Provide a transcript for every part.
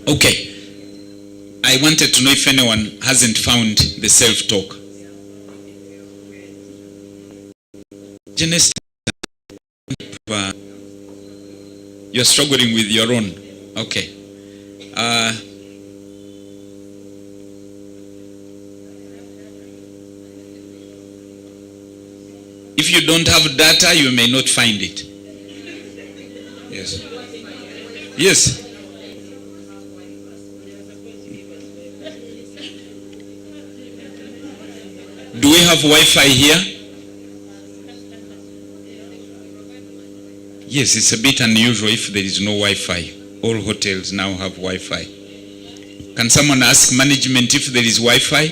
Okay. I wanted to know if anyone hasn't found the self-talk. Genesis, you're struggling with your own. Okay. If you don't have data, you may not find it. Yes. Yes. Do we have Wi-Fi here? Yes, it's a bit unusual if there is no Wi-Fi. All hotels now have Wi-Fi. Can someone ask management if there is Wi-Fi?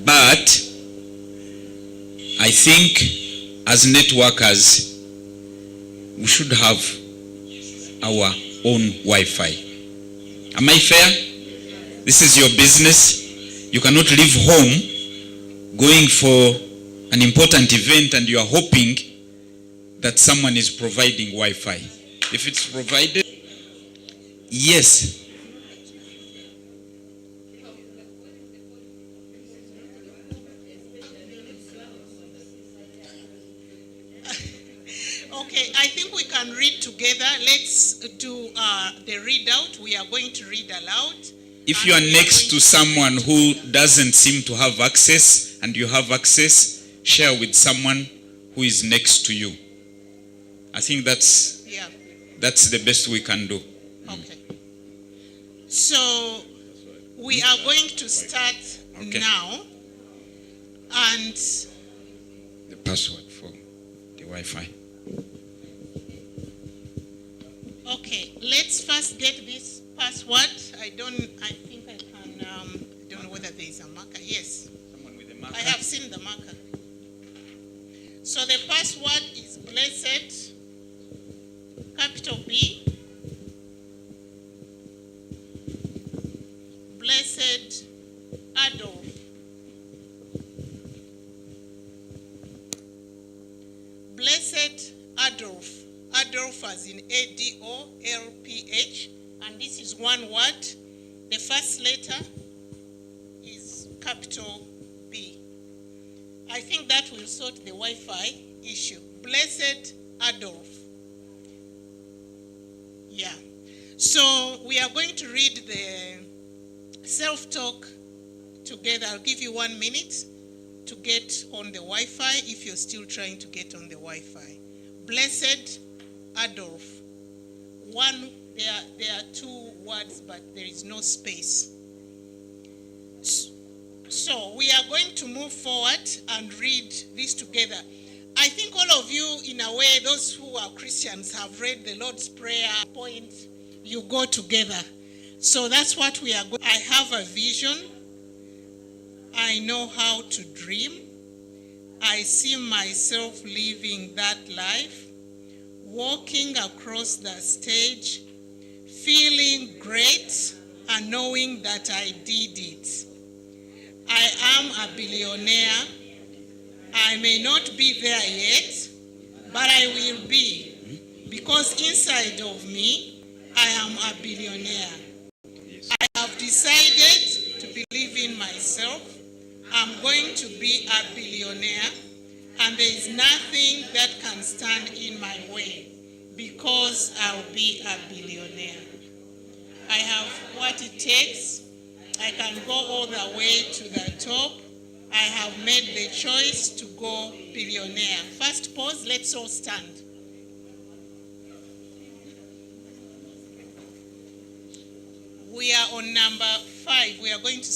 But I think as networkers, we should have our own Wi-Fi. Am I fair? This is your business. You cannot leave home going for an important event and you are hoping that someone is providing Wi-Fi. If it's provided, yes. Okay, I think we can read together. Let's do the readout. We are going to read aloud. If you are next to someone who doesn't seem to have access and you have access, share with someone who is next to you. I think that's the best we can do. Okay. So we are going to start now. And the password for the Wi-Fi. Okay, let's first get this password. I think I can, I don't know whether there is a marker. Yes. Someone with a marker. I have seen the marker. So the password is blessed, capital B, blessed Adolf. Blessed Adolf. Adolf as in A-D-O-L-P-H. And this is one word. The first letter is capital B. I think that will sort the Wi-Fi issue. Blessed Adolf. Yeah. So we are going to read the self-talk together. I'll give you 1 minute to get on the Wi-Fi if you're still trying to get on the Wi-Fi. Blessed Adolf. There are 2 words, but there is no space. So we are going to move forward and read this together. I think all of you, in a way, those who are Christians have read the Lord's Prayer point. You go together. So that's what we are going. I have a vision. I know how to dream. I see myself living that life, walking across the stage, feeling great and knowing that I did it. I am a billionaire. I may not be there yet, but I will be, because inside of me, I am a billionaire. I have decided to believe in myself. I'm going to be a billionaire, and there is nothing that can stand in my way, because I'll be a billionaire. I have what it takes. I can go all the way to the top. I have made the choice to go billionaire. First pause, let's all stand. We are on number 5. We are going to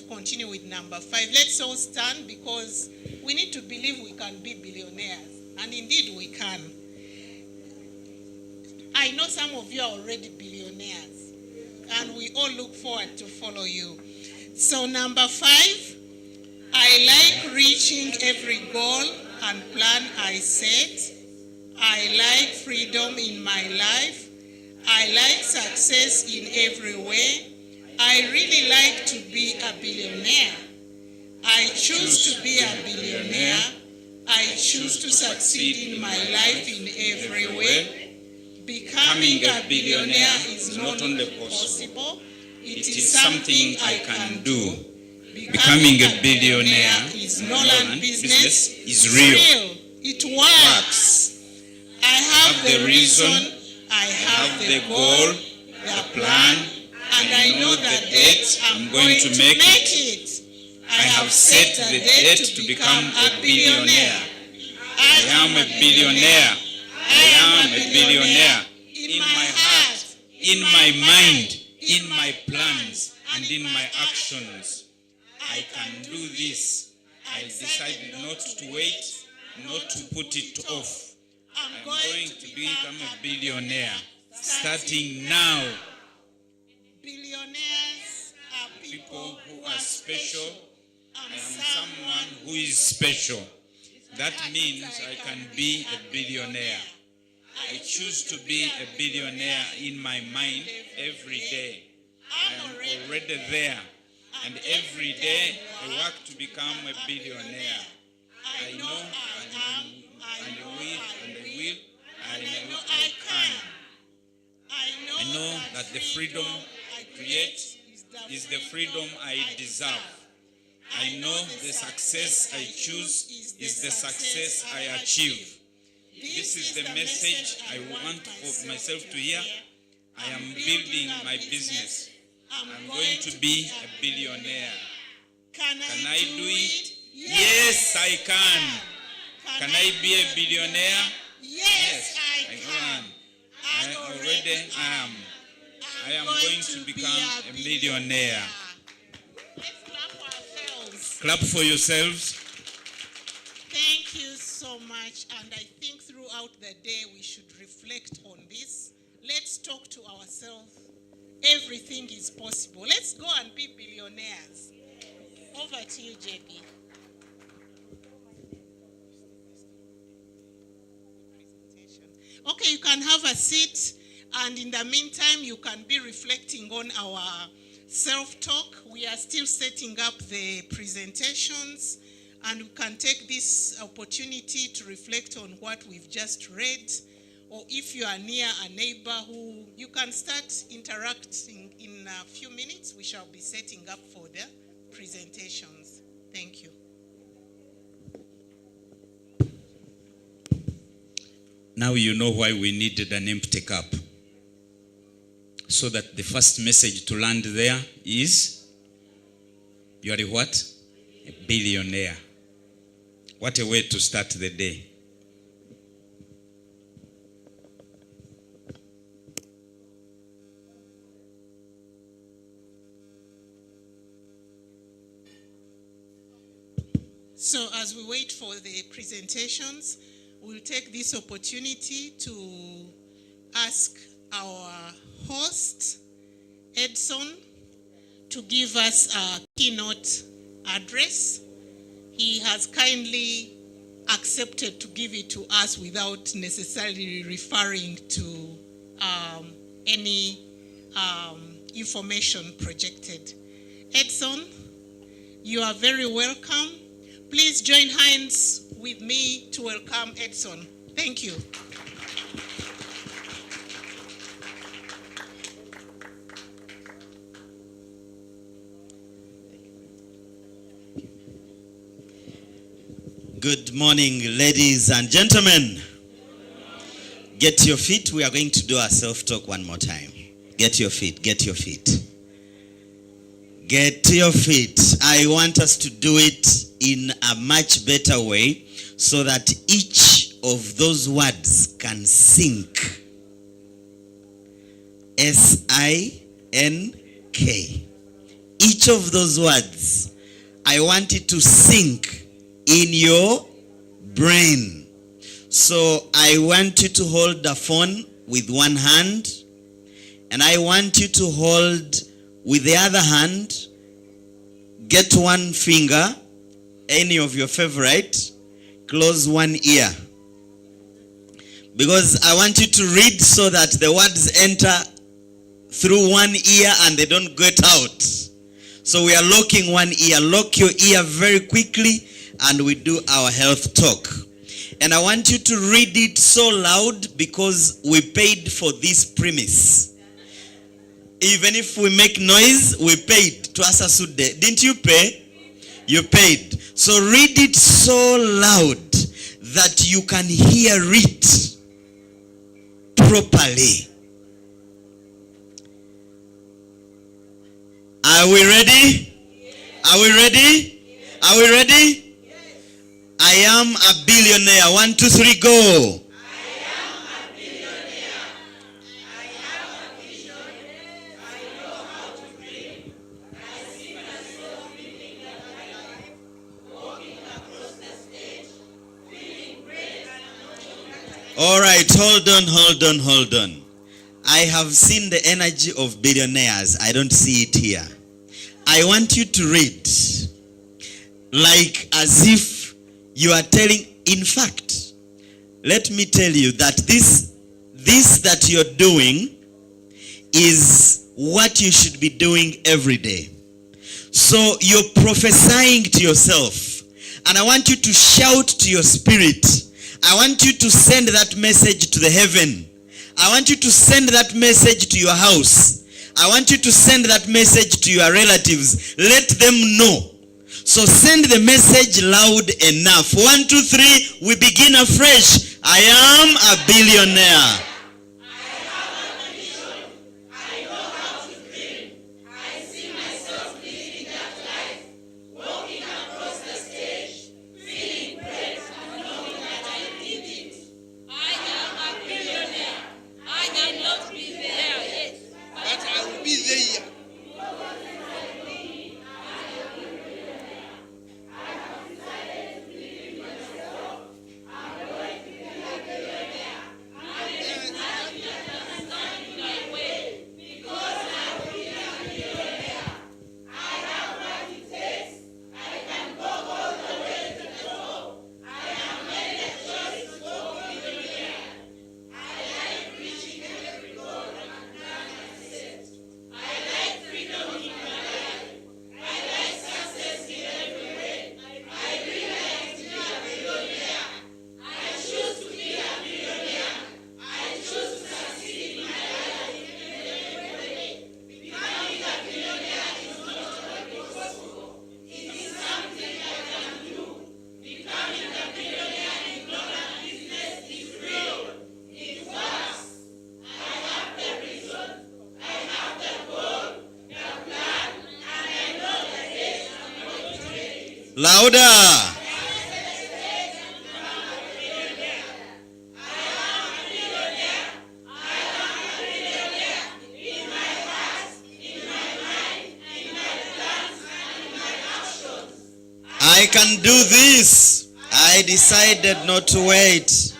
continue with number 5. Let's all stand because we need to believe we can be billionaires. And indeed we can. I know some of you are already billionaires. And we all look forward to follow you. So number 5, I like reaching every goal and plan I set. I like freedom in my life. I like success in every way. I really like to be a billionaire. I choose to be a billionaire. I choose to succeed in my life in every way. Becoming a billionaire is not only possible, it is something I can do. Becoming a billionaire is Norland business is real. It works. I have the reason, I have the goal, the plan, and I know the date I'm going to make it. I have set the date to become a billionaire. I am a billionaire. I am a billionaire. In my heart, in my mind, in my plans, and in my actions. I can do this. I decided not to wait, not to put it off. I'm going to become a billionaire starting now. Billionaires are People who are special. I am someone who is special. That means I can be a billionaire. I choose to be a billionaire in my mind every day. I am already there. And every day I work to become a billionaire. I know and I will, I know I can. I know that the freedom I create is the freedom I deserve. I know the success I choose is the success I achieve. This is the message I want for myself to hear. I am building my business. I'm going to be a billionaire. Can I do it? Yes, I can. Can I be a billionaire? Yes, I can. I already am. I am going to become a millionaire. Let's clap ourselves. Clap for yourselves. Thank you so much. And I think throughout the day we should reflect on this. Let's talk to ourselves. Everything is possible. Let's go and be billionaires. Over to you, JB. Okay, you can have a seat. And in the meantime, you can be reflecting on our self-talk. We are still setting up the presentations. And we can take this opportunity to reflect on what we've just read. Or if you are near a neighbor who you can start interacting in a few minutes, we shall be setting up for the presentations. Thank you. Now you know why we needed an empty cup. So that the first message to land there is, you are a what? A billionaire. What a way to start the day. So as we wait for the presentations, we'll take this opportunity to ask our host, Edson, to give us a keynote address. He has kindly accepted to give it to us without necessarily referring to any information projected. Edson, you are very welcome. Please join hands with me to welcome Edson. Thank you. Good morning, ladies and gentlemen. Get your feet. We are going to do our self-talk one more time. Get your feet. Get your feet. Get your feet. I want us to do it in a much better way so that each of those words can sink. S-I-N-K. Each of those words, I want it to sink in your brain. So I want you to hold the phone with one hand, and I want you to hold with the other hand, get one finger, any of your favorite, close one ear. Because I want you to read so that the words enter through one ear and they don't get out. So we are locking one ear. Lock your ear very quickly and we do our health talk. And I want you to read it so loud because we paid for this premise. Even if we make noise, we paid. Tuasa sude. Didn't you pay? You paid. So read it so loud that you can hear it properly. Are we ready? Are we ready? Are we ready? I am a billionaire. 1, 2, 3, go. All right, hold on. I have seen the energy of billionaires. I don't see it here. I want you to read like as if you are telling. In fact, let me tell you that this that you're doing is what you should be doing every day. So you're prophesying to yourself, and I want you to shout to your spirit. I want you to send that message to the heaven. I want you to send that message to your house. I want you to send that message to your relatives. Let them know. So send the message loud enough. 1, 2, 3, we begin afresh. I am a billionaire. Louder. I can do this. I decided not to wait.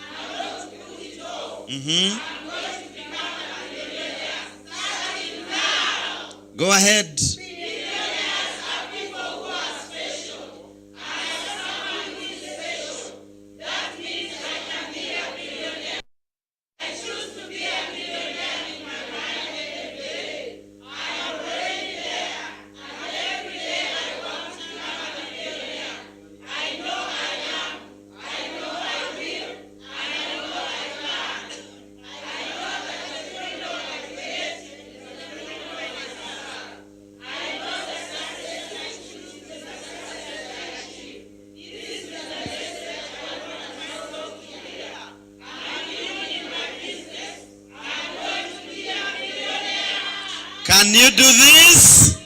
Go ahead. Can you do this?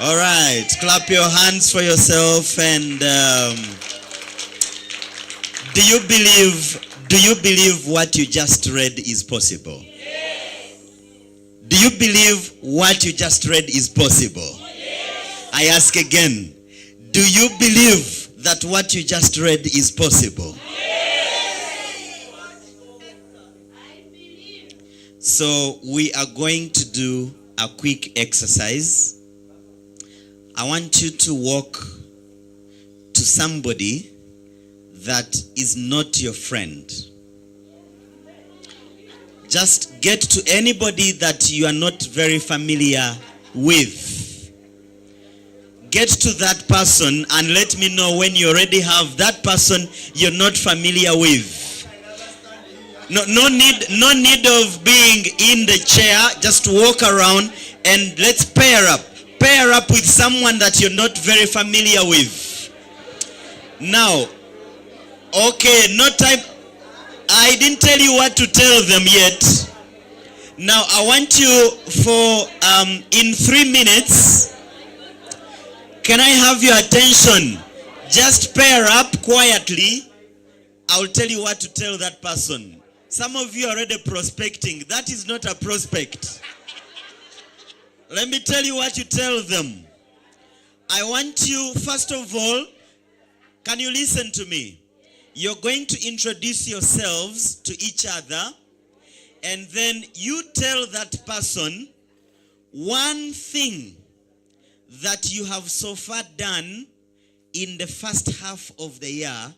All right, clap your hands for yourself. And do you believe what you just read is possible? Yes. Do you believe what you just read is possible? Yes. I ask again, do you believe that what you just read is possible? Yes. I believe. So we are going to do a quick exercise. I want you to walk to somebody that is not your friend. Just get to anybody that you are not very familiar with. get to that person and let me know when you already have that person you're not familiar with. No need of being in the chair. Just walk around and let's pair up. Pair up with someone that you're not very familiar with. Now, okay, no time. I didn't tell you what to tell them yet. Now, I want you for, in 3 minutes, can I have your attention? Just pair up quietly. I'll tell you what to tell that person. Some of you are already prospecting. That is not a prospect. Let me tell you what you tell them. I want you, first of all, can you listen to me? You're going to introduce yourselves to each other, and then you tell that person one thing that you have so far done in the first half of the year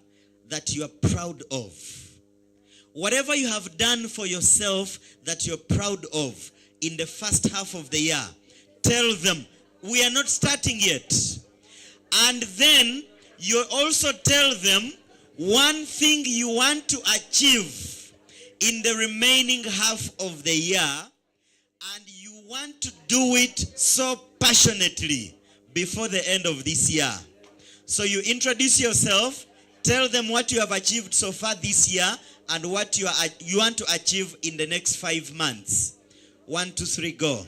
that you are proud of. Whatever you have done for yourself that you're proud of in the first half of the year, tell them, we are not starting yet. And then you also tell them one thing you want to achieve in the remaining half of the year, and you want to do it so passionately before the end of this year. So you introduce yourself, tell them what you have achieved so far this year and what you want to achieve in the next 5 months. 1, 2, 3, go.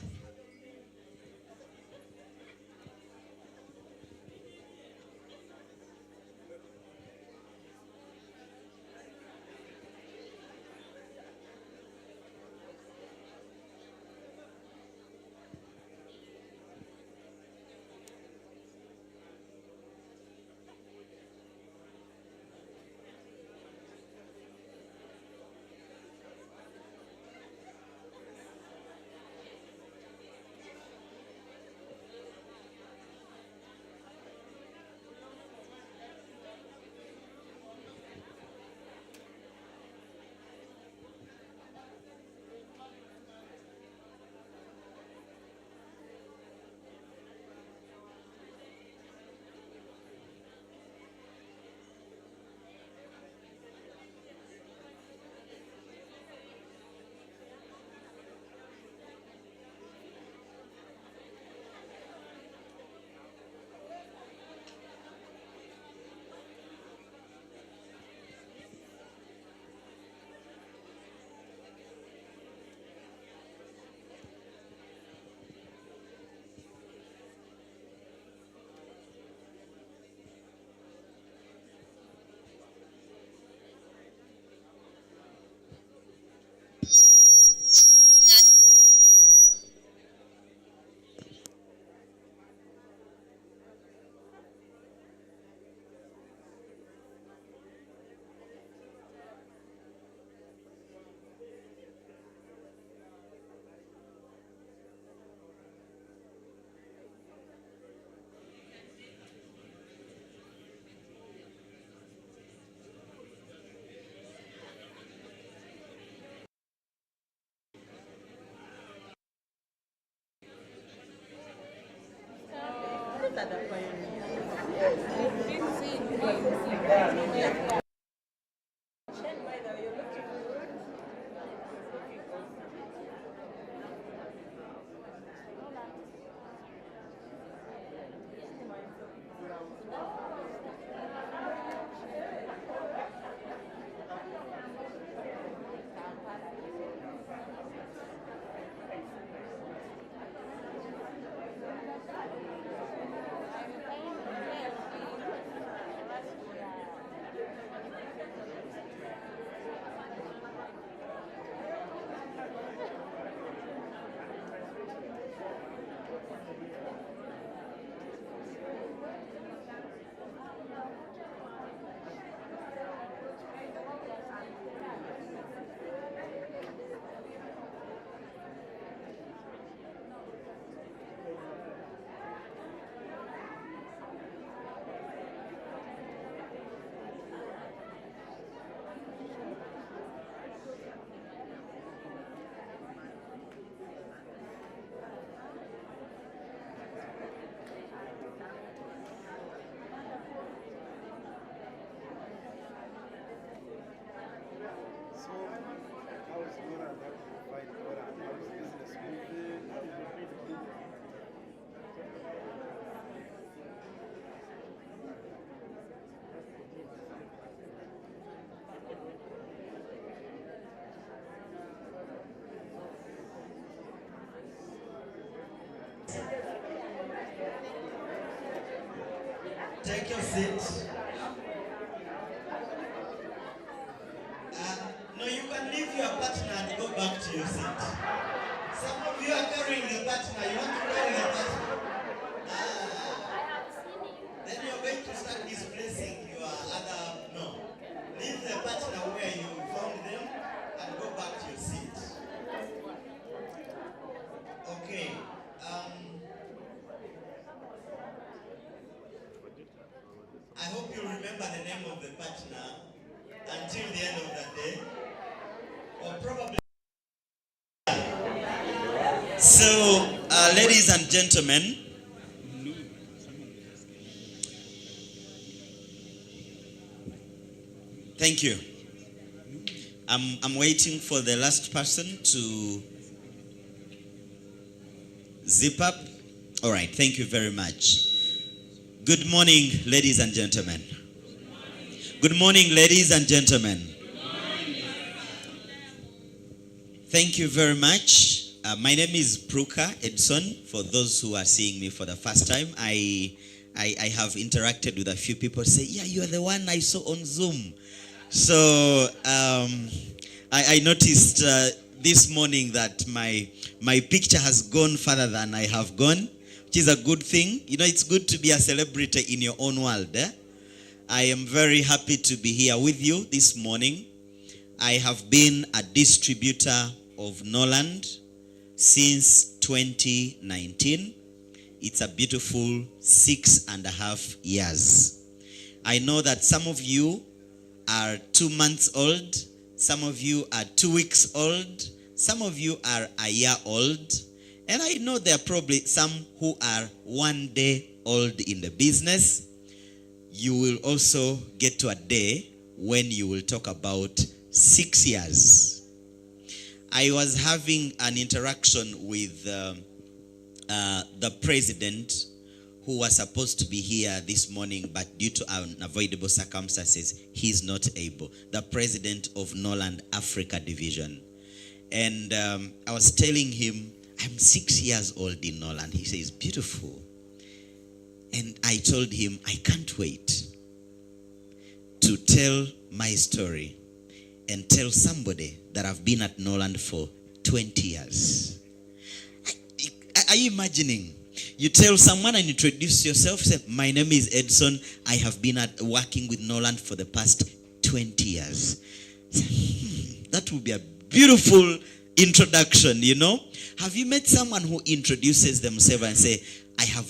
seat. No, you can leave your partner and go back to your seat. Some of you are carrying the partner. You want to carry the partner? Then you're going to start displacing your other. No. Leave the partner where you found them and go back to your seat. Okay. I hope you remember the name of the partner until the end of the day. Or probably. So, ladies and gentlemen, thank you. I'm waiting for the last person to zip up. All right, thank you very much. Good morning, ladies and gentlemen. Good morning, ladies and gentlemen. Thank you very much. My name is Pruka Edson. For those who are seeing me for the first time, I have interacted with a few people. Say, yeah, you are the one I saw on Zoom. So I noticed this morning that my picture has gone further than I have gone, which is a good thing. You know, it's good to be a celebrity in your own world. I am very happy to be here with you this morning. I have been a distributor of Norland since 2019. It's a beautiful 6.5 years. I know that some of you are 2 months old, some of you are 2 weeks old, some of you are a year old, and I know there are probably some who are 1 day old in the business. You will also get to a day when you will talk about 6 years. I was having an interaction with the president, who was supposed to be here this morning, but due to unavoidable circumstances, he's not able. The president of Norland Africa Division. And I was telling him, I'm 6 years old in Norland. He says, beautiful. And I told him, I can't wait to tell my story and tell somebody that I've been at Norland for 20 years. Are you imagining? You tell someone and introduce yourself, say, my name is Edson. I have been working with Norland for the past 20 years. That would be a beautiful introduction, you know. Have you met someone who introduces themselves and say, I have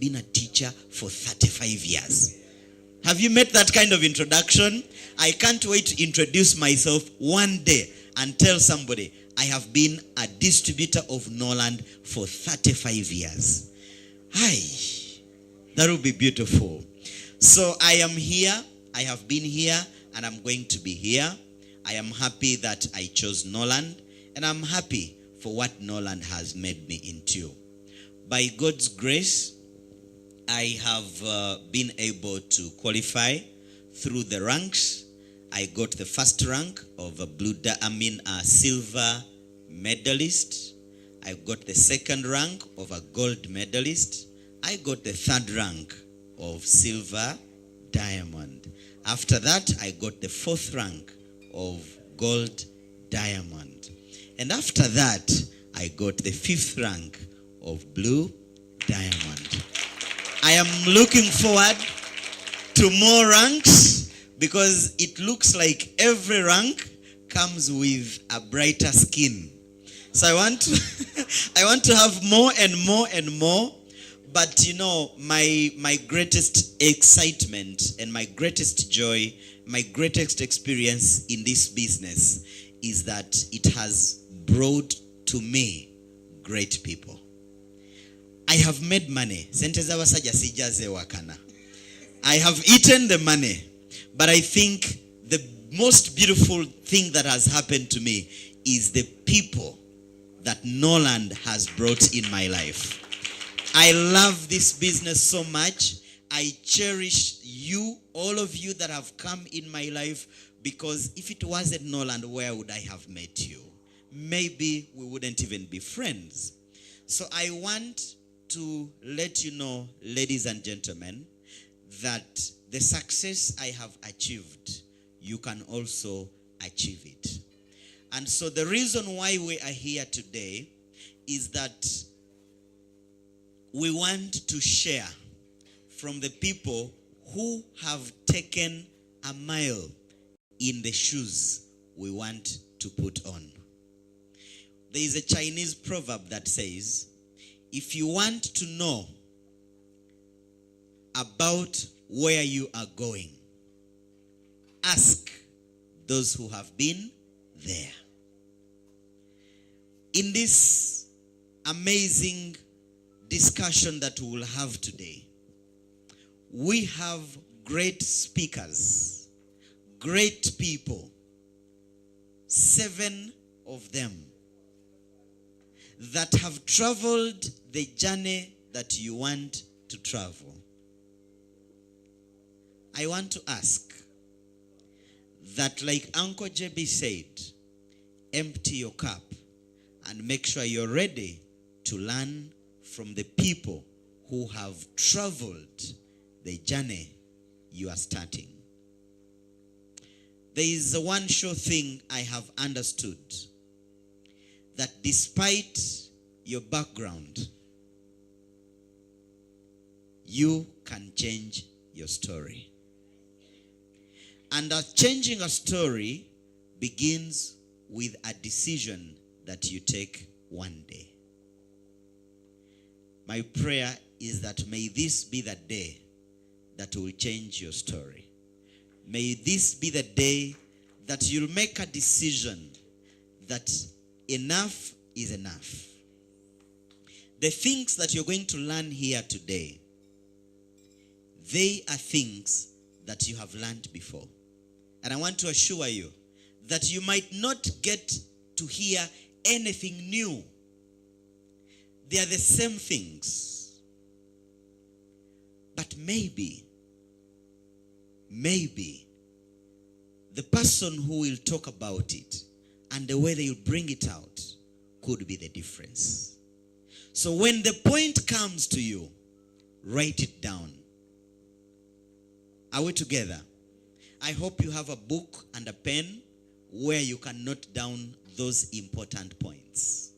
been a teacher for 35 years? Have you met that kind of introduction? I can't wait to introduce myself one day and tell somebody, I have been a distributor of Norland for 35 years. Hi, that would be beautiful. So I am here, I have been here, and I'm going to be here. I am happy that I chose Norland, and I'm happy for what Norland has made me into. By God's grace, I have been able to qualify through the ranks. I got the first rank of a silver medalist. I got the second rank of a gold medalist. I got the third rank of silver diamond. After that, I got the fourth rank of gold diamond. And after that, I got the fifth rank of blue diamond. I am looking forward to more ranks, because it looks like every rank comes with a brighter skin. So I want to have more and more and more. But you know, my greatest excitement and my greatest joy, my greatest experience in this business is that it has brought to me great people. I have made money. I have eaten the money. But I think the most beautiful thing that has happened to me is the people that Norland has brought in my life. I love this business so much. I cherish you, all of you that have come in my life, because if it wasn't Norland, where would I have met you? Maybe we wouldn't even be friends. So I want to let you know, ladies and gentlemen, that the success I have achieved, you can also achieve it. And so the reason why we are here today is that we want to share from the people who have taken a mile in the shoes we want to put on. There is a Chinese proverb that says, if you want to know about where you are going, ask those who have been there. In this amazing discussion that we will have today, we have great speakers, great people, 7 of them that have traveled the journey that you want to travel. I want to ask that, like Uncle JB said, empty your cup and make sure you're ready to learn from the people who have traveled the journey you are starting. There is one sure thing I have understood, that despite your background, you can change your story. And changing a story begins with a decision that you take one day. My prayer is that may this be the day that will change your story. May this be the day that you'll make a decision that enough is enough. The things that you're going to learn here today, they are things that you have learned before. And I want to assure you that you might not get to hear anything new. They are the same things. But maybe the person who will talk about it and the way they will bring it out could be the difference. So when the point comes to you, write it down. Are we together? I hope you have a book and a pen where you can note down those important points.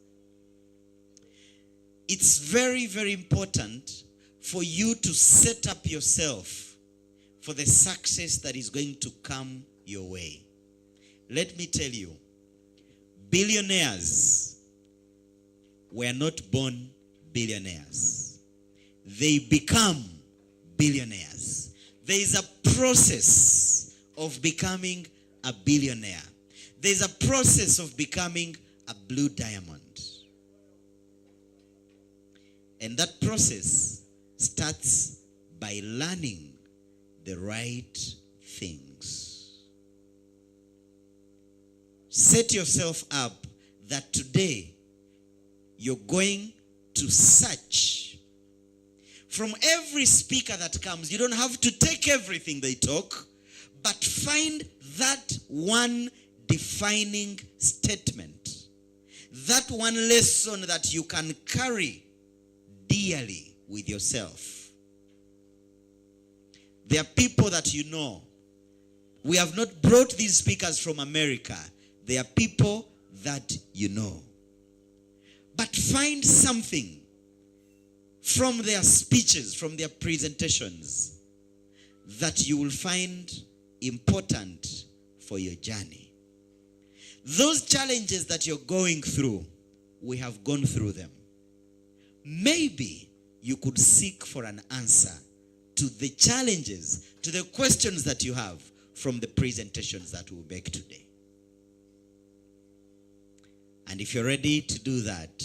It's very, very important for you to set up yourself for the success that is going to come your way. Let me tell you, billionaires were not born billionaires. They become billionaires. There is a process of becoming a billionaire. There is a process of becoming a blue diamond. And that process starts by learning the right things. Set yourself up that today you're going to search. From every speaker that comes, you don't have to take everything they talk, but find that one defining statement, that one lesson that you can carry dearly with yourself. There are people that you know. We have not brought these speakers from America. They are people that you know. But find something from their speeches, from their presentations, that you will find important for your journey. Those challenges that you're going through, we have gone through them. Maybe you could seek for an answer to the challenges, to the questions that you have from the presentations that we'll make today. And if you're ready to do that,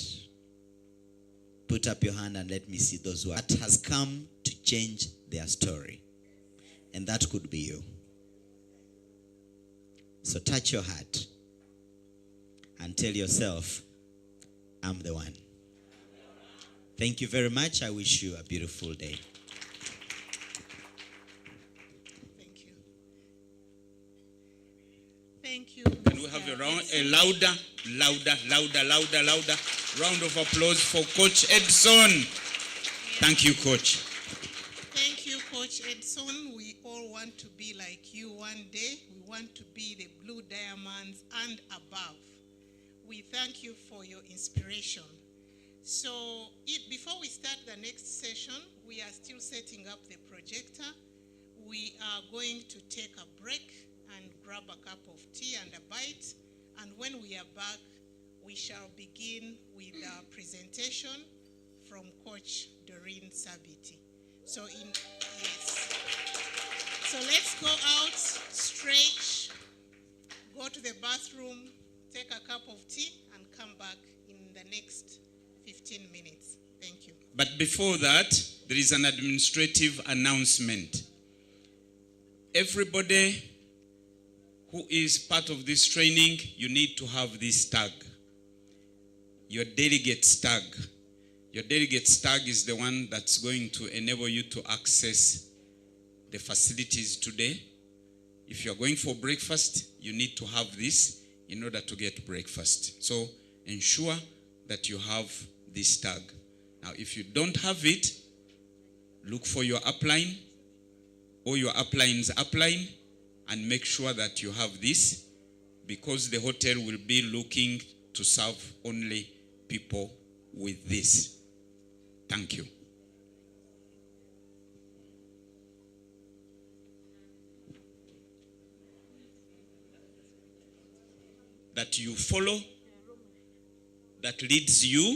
put up your hand and let me see those who has come to change their story. And that could be you. So touch your heart and tell yourself, I'm the one. Thank you very much. I wish you a beautiful day. Thank you. Thank you. Can we have a louder round of applause for Coach Edson? Thank you, Coach. Thank you, Coach Edson, we all want to be like you one day. We want to be the blue diamonds and above. We thank you for your inspiration. So before we start the next session, we are still setting up the projector. We are going to take a break and grab a cup of tea and a bite. And when we are back, we shall begin with a presentation from Coach Dorin Sabiti. So let's go out, stretch, go to the bathroom, take a cup of tea, and come back in the next 15 minutes. Thank you. But before that, there is an administrative announcement. Everybody who is part of this training, you need to have this tag. Your delegate's tag. Your delegate's tag is the one that's going to enable you to access the facilities today. If you're going for breakfast, you need to have this in order to get breakfast. So ensure that you have this tag. Now, if you don't have it, look for your upline or your upline's upline and make sure that you have this, because the hotel will be looking to serve only people with this. Thank you. That you follow, that leads you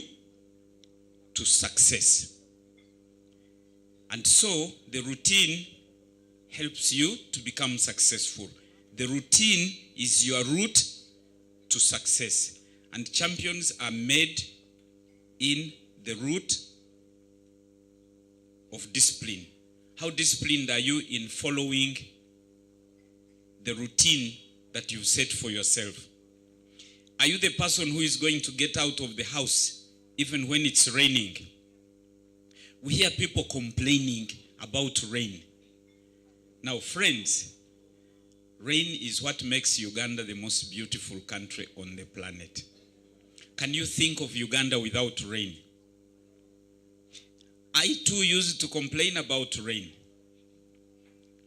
to success. And so the routine helps you to become successful. The routine is your route to success. And champions are made in the route of discipline. How disciplined are you in following the routine that you set for yourself? Are you the person who is going to get out of the house even when it's raining? We hear people complaining about rain. Now, friends, rain is what makes Uganda the most beautiful country on the planet. Can you think of Uganda without rain? I too used to complain about rain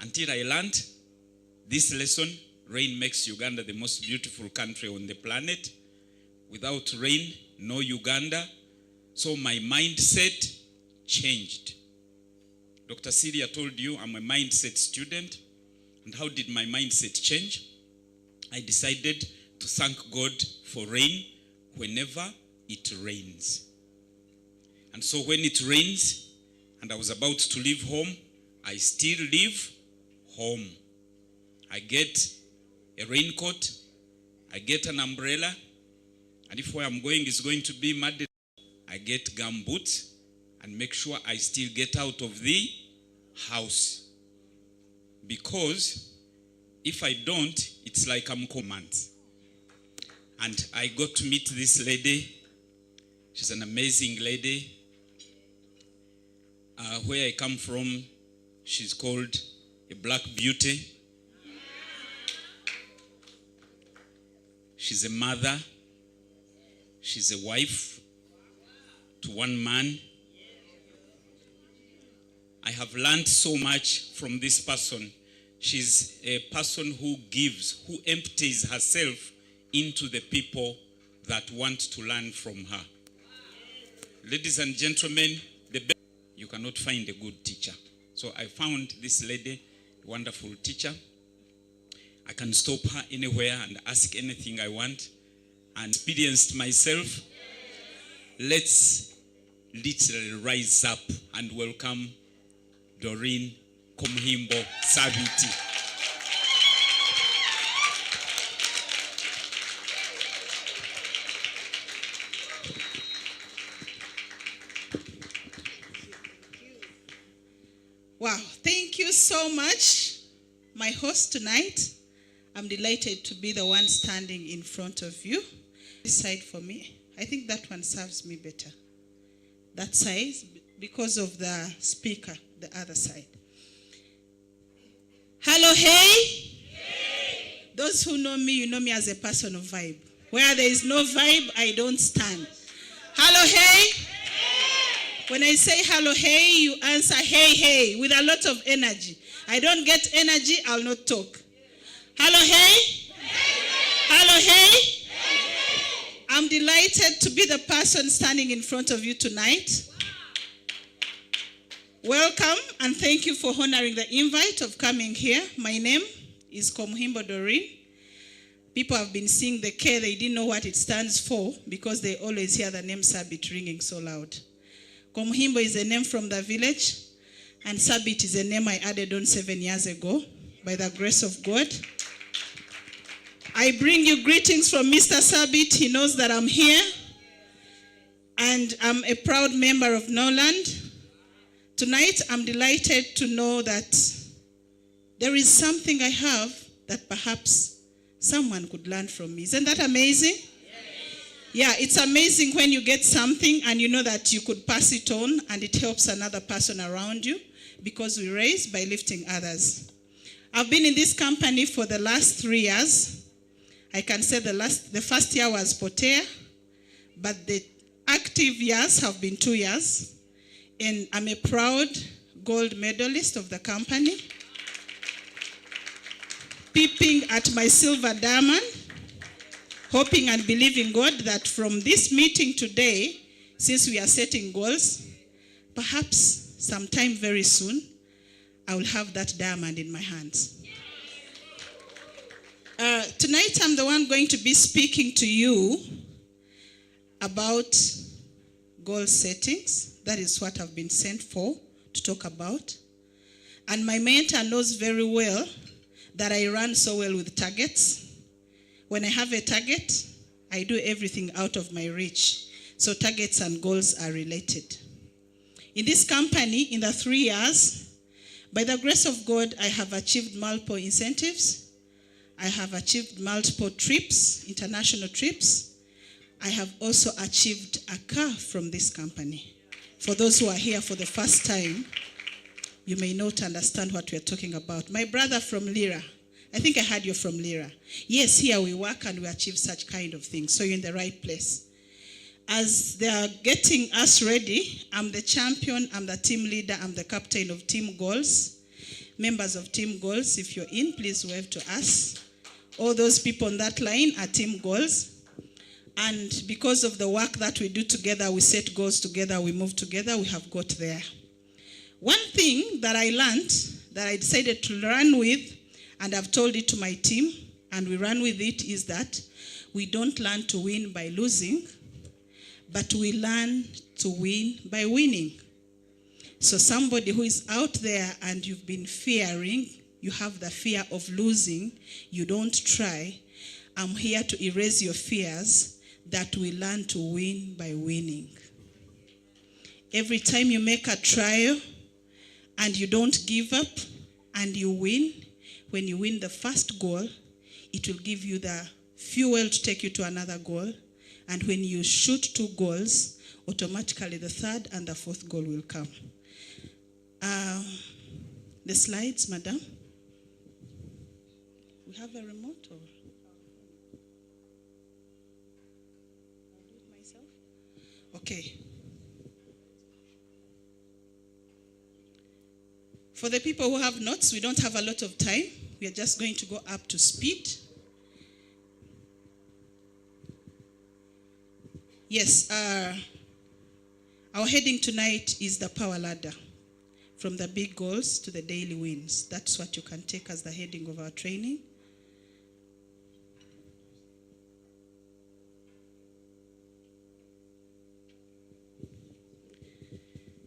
until I learned this lesson. Rain makes Uganda the most beautiful country on the planet. Without rain, no Uganda. So my mindset changed. Dr. Celia told you I'm a mindset student. And how did my mindset change? I decided to thank God for rain whenever it rains. And so when it rains and I was about to leave home, I still leave home. I get a raincoat, I get an umbrella, and if where I'm going is going to be muddy, I get gum boots and make sure I still get out of the house. Because if I don't, it's like I'm command. And I got to meet this lady. She's an amazing lady. Where I come from, she's called a black beauty. She's a mother. She's a wife to one man. I have learned so much from this person. She's a person who gives, who empties herself into the people that want to learn from her. Ladies and gentlemen, you cannot find a good teacher. So I found this lady, a wonderful teacher. I can stop her anywhere and ask anything I want. And experienced myself. Let's literally rise up and welcome Dorin Komhimbo Sabiti. Wow, thank you so much, my host tonight. I'm delighted to be the one standing in front of you. This side for me, I think that one serves me better. That side, because of the speaker, the other side. Hello, hey. Hey. Those who know me, you know me as a person of vibe. Where there is no vibe, I don't stand. Hello, hey. Hey. When I say hello, hey, you answer hey, hey, with a lot of energy. I don't get energy, I'll not talk. Hello, hey? Hello, hey? I'm delighted to be the person standing in front of you tonight. Welcome, and thank you for honoring the invite of coming here. My name is Dorin. People have been seeing the K, they didn't know what it stands for because they always hear the name Sabit ringing so loud. Komhimbo is a name from the village, and Sabit is a name I added on 7 years ago by the grace of God. I bring you greetings from Mr. Sabit. He knows that I'm here, and I'm a proud member of Norland. Tonight, I'm delighted to know that there is something I have that perhaps someone could learn from me. Isn't that amazing? Yes. Yeah, it's amazing when you get something and you know that you could pass it on and it helps another person around you, because we raise by lifting others. I've been in this company for the last 3 years. I can say the first year was Potea, but the active years have been 2 years. And I'm a proud gold medalist of the company, peeping at my silver diamond, hoping and believing God that from this meeting today, since we are setting goals, perhaps sometime very soon, I will have that diamond in my hands. Tonight, I'm the one going to be speaking to you about goal settings. That is what I've been sent for to talk about. And my mentor knows very well that I run so well with targets. When I have a target, I do everything out of my reach. So targets and goals are related. In this company, in the 3 years, by the grace of God, I have achieved multiple incentives. I have achieved multiple trips, international trips. I have also achieved a car from this company. For those who are here for the first time, you may not understand what we are talking about. My brother from Leah, I think I heard you're from Leah. Yes, here we work and we achieve such kind of things. So you're in the right place. As they are getting us ready, I'm the champion, I'm the team leader, I'm the captain of Team Goals. Members of Team Goals, if you're in, please wave to us. All those people on that line are Team Goals. And because of the work that we do together, we set goals together, we move together, we have got there. One thing that I learned, that I decided to run with, and I've told it to my team, and we run with it, is that we don't learn to win by losing, but we learn to win by winning. So somebody who is out there and you've been fearing, you have the fear of losing, you don't try, I'm here to erase your fears, that we learn to win by winning. Every time you make a trial and you don't give up and you win, when you win the first goal, it will give you the fuel to take you to another goal. And when you shoot 2 goals, automatically the third and the fourth goal will come. The slides, madam. We have a remote or? Okay. For the people who have notes, we don't have a lot of time. We are just going to go up to speed. Yes, our heading tonight is the power ladder. From the big goals to the daily wins. That's what you can take as the heading of our training.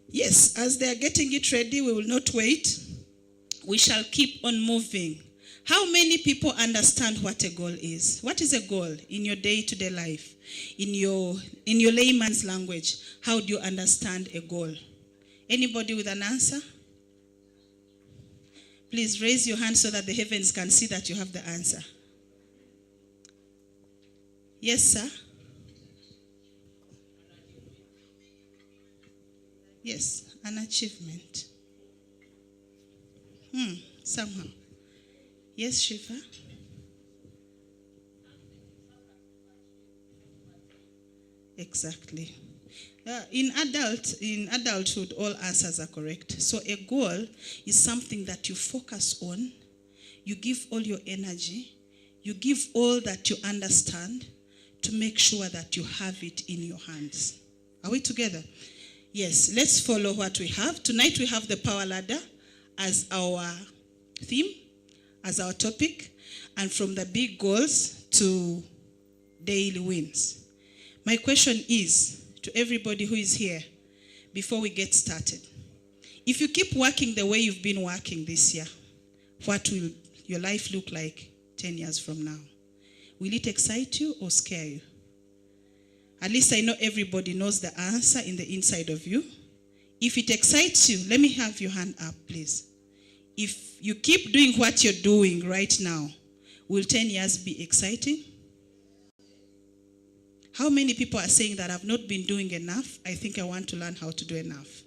Yes, as they are getting it ready, we will not wait. We shall keep on moving. How many people understand what a goal is? What is a goal in your day-to-day life? In your layman's language, how do you understand a goal? Anybody with an answer? Please raise your hand so that the heavens can see that you have the answer. Yes, sir. Yes, an achievement. Somehow. Yes, Shiva. Exactly. In adulthood, all answers are correct. So a goal is something that you focus on, you give all your energy, you give all that you understand to make sure that you have it in your hands. Are we together? Yes, let's follow what we have. Tonight we have the power ladder as our theme, as our topic, and from the big goals to daily wins. My question is, to everybody who is here, before we get started, if you keep working the way you've been working this year, what will your life look like 10 years from now? Will it excite you or scare you? At least I know everybody knows the answer in the inside of you. If it excites you, let me have your hand up, please. If you keep doing what you're doing right now, will 10 years be exciting? How many people are saying that I've not been doing enough? I think I want to learn how to do enough.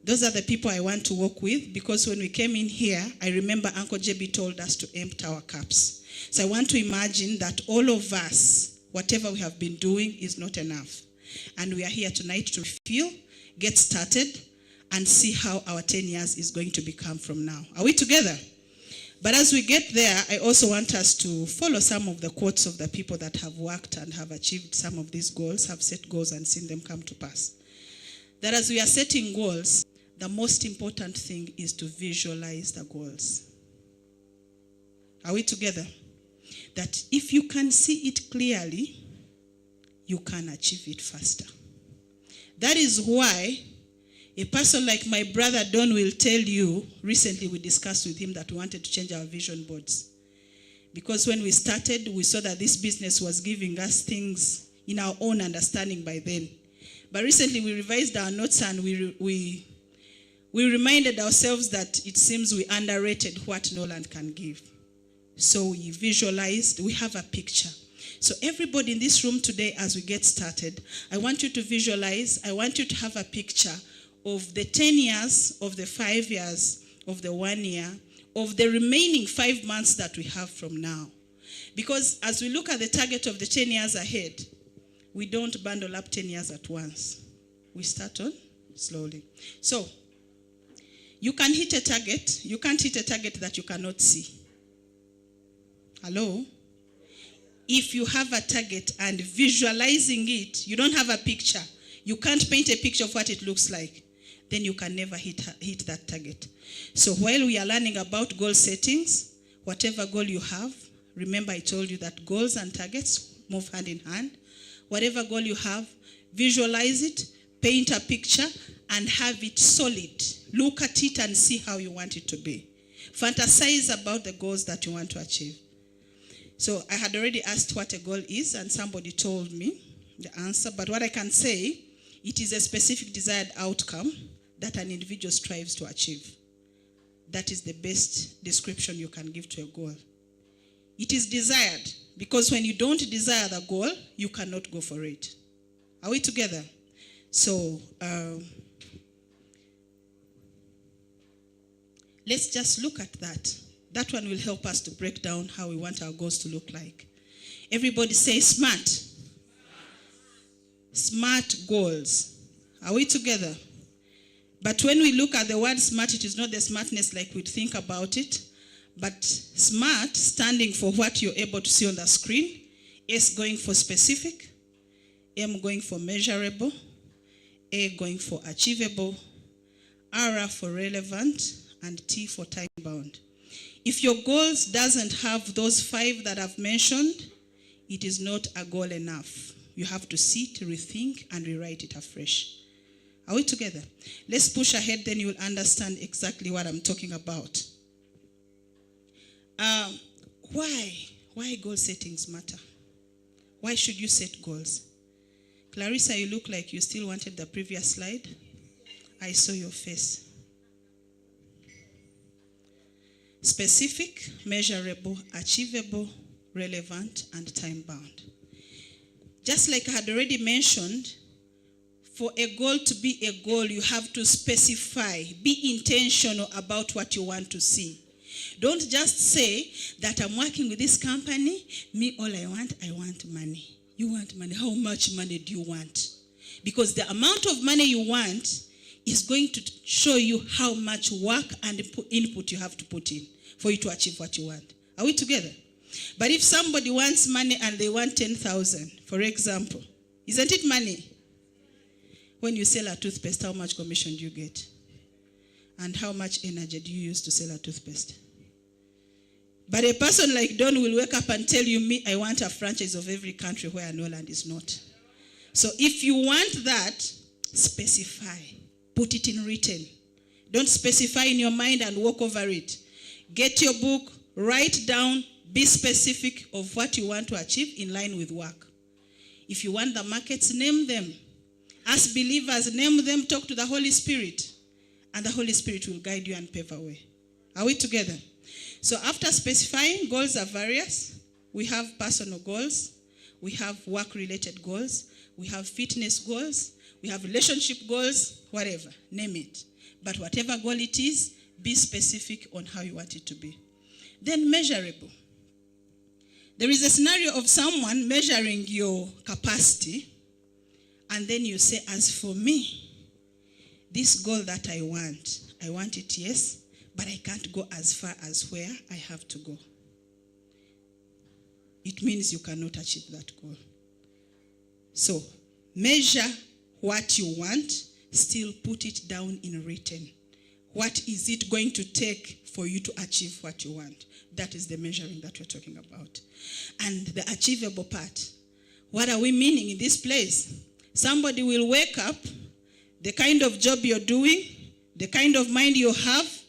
Those are the people I want to work with, because when we came in here, I remember Uncle JB told us to empty our cups. So I want to imagine that all of us, whatever we have been doing is not enough. And we are here tonight to refill, get started, and see how our 10 years is going to become from now. Are we together? But as we get there, I also want us to follow some of the quotes of the people that have worked and have achieved some of these goals, have set goals and seen them come to pass. That as we are setting goals, the most important thing is to visualize the goals. Are we together? That if you can see it clearly, you can achieve it faster. That is why a person like my brother Don will tell you, recently we discussed with him that we wanted to change our vision boards. Because when we started, we saw that this business was giving us things in our own understanding by then. But recently we revised our notes and we reminded ourselves that it seems we underrated what Norland can give. So we visualized, we have a picture. So everybody in this room today, as we get started, I want you to visualize, I want you to have a picture of the 10 years, of the 5 years, of the 1 year, of the remaining 5 months that we have from now. Because as we look at the target of the 10 years ahead, we don't bundle up 10 years at once. We start on slowly. So, you can hit a target. You can't hit a target that you cannot see. Hello? If you have a target and visualizing it, you don't have a picture. You can't paint a picture of what it looks like. Then you can never hit that target. So while we are learning about goal settings, whatever goal you have, remember I told you that goals and targets move hand in hand. Whatever goal you have, visualize it, paint a picture, and have it solid. Look at it and see how you want it to be. Fantasize about the goals that you want to achieve. So I had already asked what a goal is, and somebody told me the answer. But what I can say, it is a specific desired outcome that an individual strives to achieve. That is the best description you can give to a goal. It is desired, because when you don't desire the goal, you cannot go for it. Are we together? So, let's just look at that. That one will help us to break down how we want our goals to look like. Everybody say SMART. Smart goals. Are we together? But when we look at the word SMART, it is not the smartness like we think about it, but SMART standing for what you're able to see on the screen. S going for specific, M going for measurable, A going for achievable, R for relevant, and T for time bound. If your goals doesn't have those 5 that I've mentioned, it is not a goal enough. You have to sit, rethink, and rewrite it afresh. Are we together? Let's push ahead, then you'll understand exactly what I'm talking about. Why goal settings matter? Why should you set goals? Clarissa, you look like you still wanted the previous slide. I saw your face. Specific, measurable, achievable, relevant, and time-bound. Just like I had already mentioned, for a goal to be a goal, you have to specify, be intentional about what you want to see. Don't just say that I'm working with this company, me all I want money. You want money. How much money do you want? Because the amount of money you want is going to show you how much work and input you have to put in for you to achieve what you want. Are we together? But if somebody wants money and they want 10,000, for example, isn't it money? When you sell a toothpaste, how much commission do you get? And how much energy do you use to sell a toothpaste? But a person like Don will wake up and tell you, me, I want a franchise of every country where Norland is not. So if you want that, specify. Put it in written. Don't specify in your mind and walk over it. Get your book, write down, be specific of what you want to achieve in line with work. If you want the markets, name them. As believers, name them, talk to the Holy Spirit. And the Holy Spirit will guide you and pave a way. Are we together? So after specifying, goals are various. We have personal goals. We have work-related goals. We have fitness goals. We have relationship goals, whatever, name it. But whatever goal it is, be specific on how you want it to be. Then measurable. There is a scenario of someone measuring your capacity, and then you say, as for me, this goal that I want it, yes, but I can't go as far as where I have to go. It means you cannot achieve that goal. So, measure what you want, still put it down in written. What is it going to take for you to achieve what you want? That is the measuring that we're talking about. And the achievable part. What are we meaning in this place? Somebody will wake up, the kind of job you're doing, the kind of mind you have,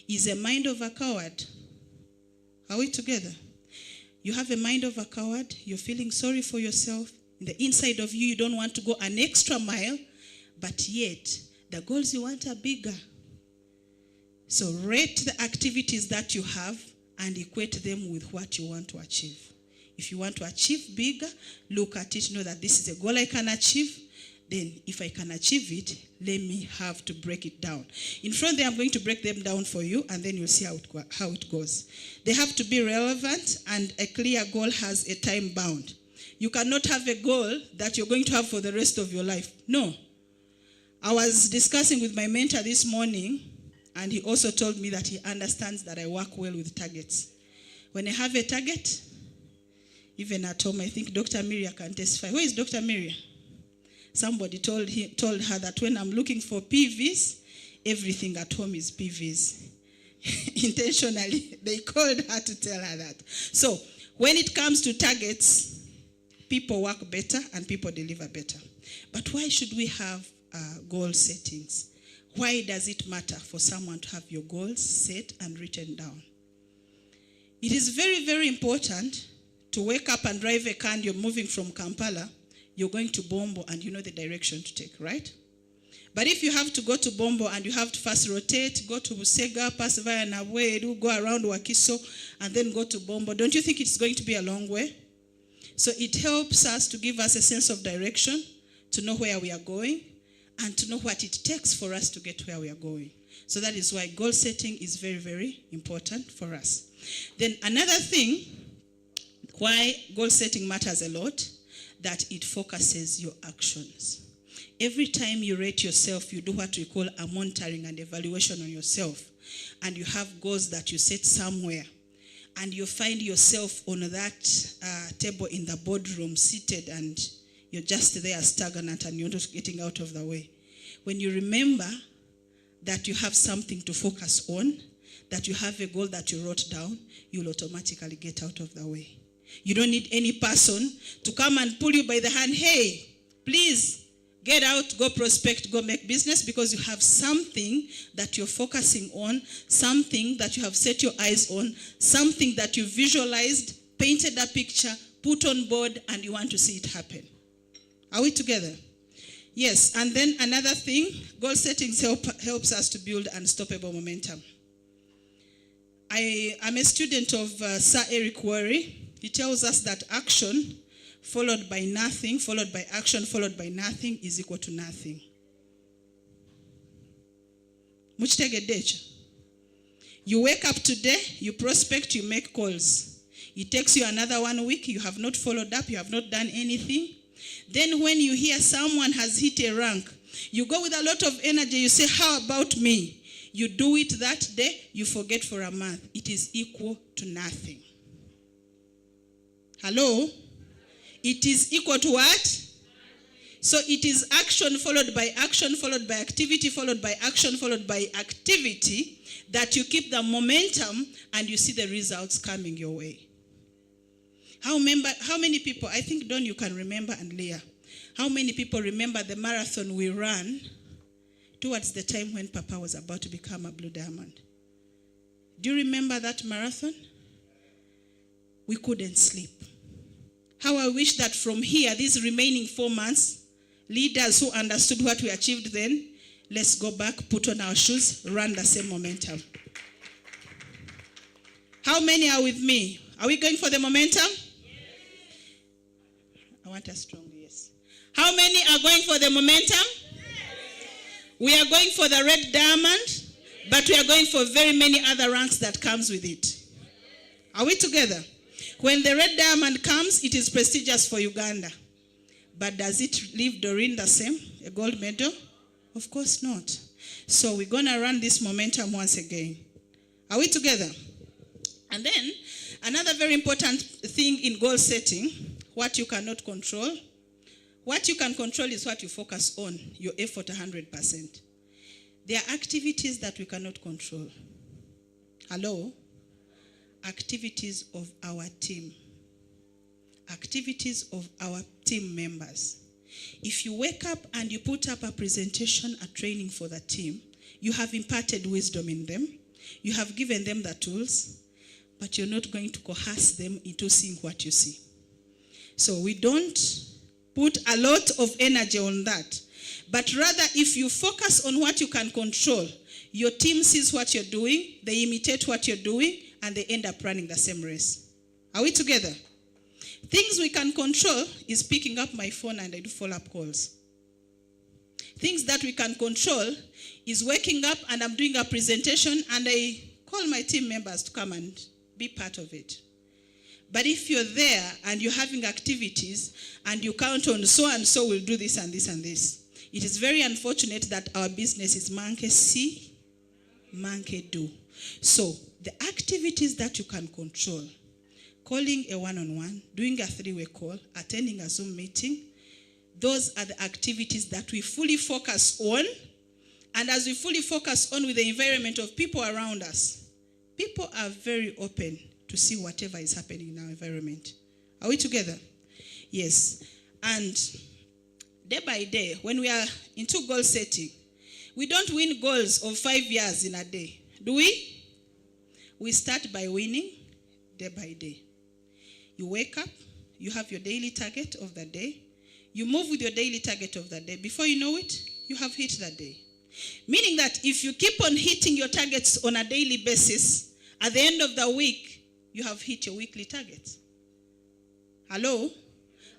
is a mind of a coward. Are we together? You have a mind of a coward. You're feeling sorry for yourself. In the inside of you, you don't want to go an extra mile, but yet the goals you want are bigger. So rate the activities that you have and equate them with what you want to achieve. If you want to achieve bigger, look at it, know that this is a goal I can achieve. Then if I can achieve it, let me have to break it down. In front there, I'm going to break them down for you, and then you'll see how it goes. They have to be relevant, and a clear goal has a time bound. You cannot have a goal that you're going to have for the rest of your life. No. I was discussing with my mentor this morning, and he also told me that he understands that I work well with targets. When I have a target, even at home, I think Dr. Miria can testify. Where is Dr. Miria? Somebody told her that when I'm looking for PVs, everything at home is PVs. Intentionally, they called her to tell her that. So, when it comes to targets, people work better and people deliver better. But why should we have goal settings? Why does it matter for someone to have your goals set and written down? It is very, very important to wake up and drive a car and you're moving from Kampala. You're going to Bombo and you know the direction to take, right? But if you have to go to Bombo and you have to first rotate, go to Busega, pass via Naweru, go around Wakiso, and then go to Bombo, don't you think it's going to be a long way? So it helps us to give us a sense of direction, to know where we are going, and to know what it takes for us to get where we are going. So that is why goal setting is very, very important for us. Then another thing, why goal setting matters a lot, that it focuses your actions. Every time you rate yourself, you do what we call a monitoring and evaluation on yourself. And you have goals that you set somewhere. And you find yourself on that table in the boardroom seated and you're just there stagnant and you're not getting out of the way. When you remember that you have something to focus on, that you have a goal that you wrote down, you'll automatically get out of the way. You don't need any person to come and pull you by the hand. Hey, please get out, go prospect, go make business, because you have something that you're focusing on, something that you have set your eyes on, something that you visualized, painted a picture, put on board, and you want to see it happen. Are we together? Yes, and then another thing, goal settings helps us to build unstoppable momentum. I am a student of Sir Eric Worre. He tells us that action followed by nothing, followed by action, followed by nothing is equal to nothing. You wake up today, you prospect, you make calls. It takes you another 1 week, you have not followed up, you have not done anything. Then when you hear someone has hit a rank, you go with a lot of energy. You say, how about me? You do it that day, you forget for a month. It is equal to nothing. Hello? It is equal to what? So it is action followed by action, followed by activity, followed by action, followed by activity, that you keep the momentum and you see the results coming your way. How many people, I think, Don, you can remember, and Leah, how many people remember the marathon we ran towards the time when Papa was about to become a Blue Diamond? Do you remember that marathon? We couldn't sleep. How I wish that from here, these remaining 4 months, leaders who understood what we achieved then, let's go back, put on our shoes, run the same momentum. How many are with me? Are we going for the momentum? Yes. I want a strong yes. How many are going for the momentum? Yes. We are going for the red diamond, but we are going for very many other ranks that comes with it. Are we together? When the red diamond comes, it is prestigious for Uganda. But does it leave Dorin the same, a gold medal? Of course not. So we're going to run this momentum once again. Are we together? And then, another very important thing in goal setting, what you cannot control. What you can control is what you focus on, your effort 100%. There are activities that we cannot control. Hello? Activities of our team. Activities of our team members. If you wake up and you put up a presentation, a training for the team, you have imparted wisdom in them, you have given them the tools, but you're not going to coerce them into seeing what you see. So we don't put a lot of energy on that. But rather, if you focus on what you can control, your team sees what you're doing, they imitate what you're doing, and they end up running the same race. Are we together? Things we can control is picking up my phone and I do follow-up calls. Things that we can control is waking up and I'm doing a presentation and I call my team members to come and be part of it. But if you're there and you're having activities and you count on so and so will do this and this and this, it is very unfortunate that our business is monkey see, monkey do. So the activities that you can control, calling a one-on-one, doing a three-way call, attending a Zoom meeting, those are the activities that we fully focus on. And as we fully focus on with the environment of people around us, people are very open to see whatever is happening in our environment. Are we together? Yes. And day by day, when we are into goal setting, we don't win goals of 5 years in a day. Do we? We start by winning day by day. You wake up, you have your daily target of the day. You move with your daily target of the day. Before you know it, you have hit that day. Meaning that if you keep on hitting your targets on a daily basis, at the end of the week, you have hit your weekly targets. Hello?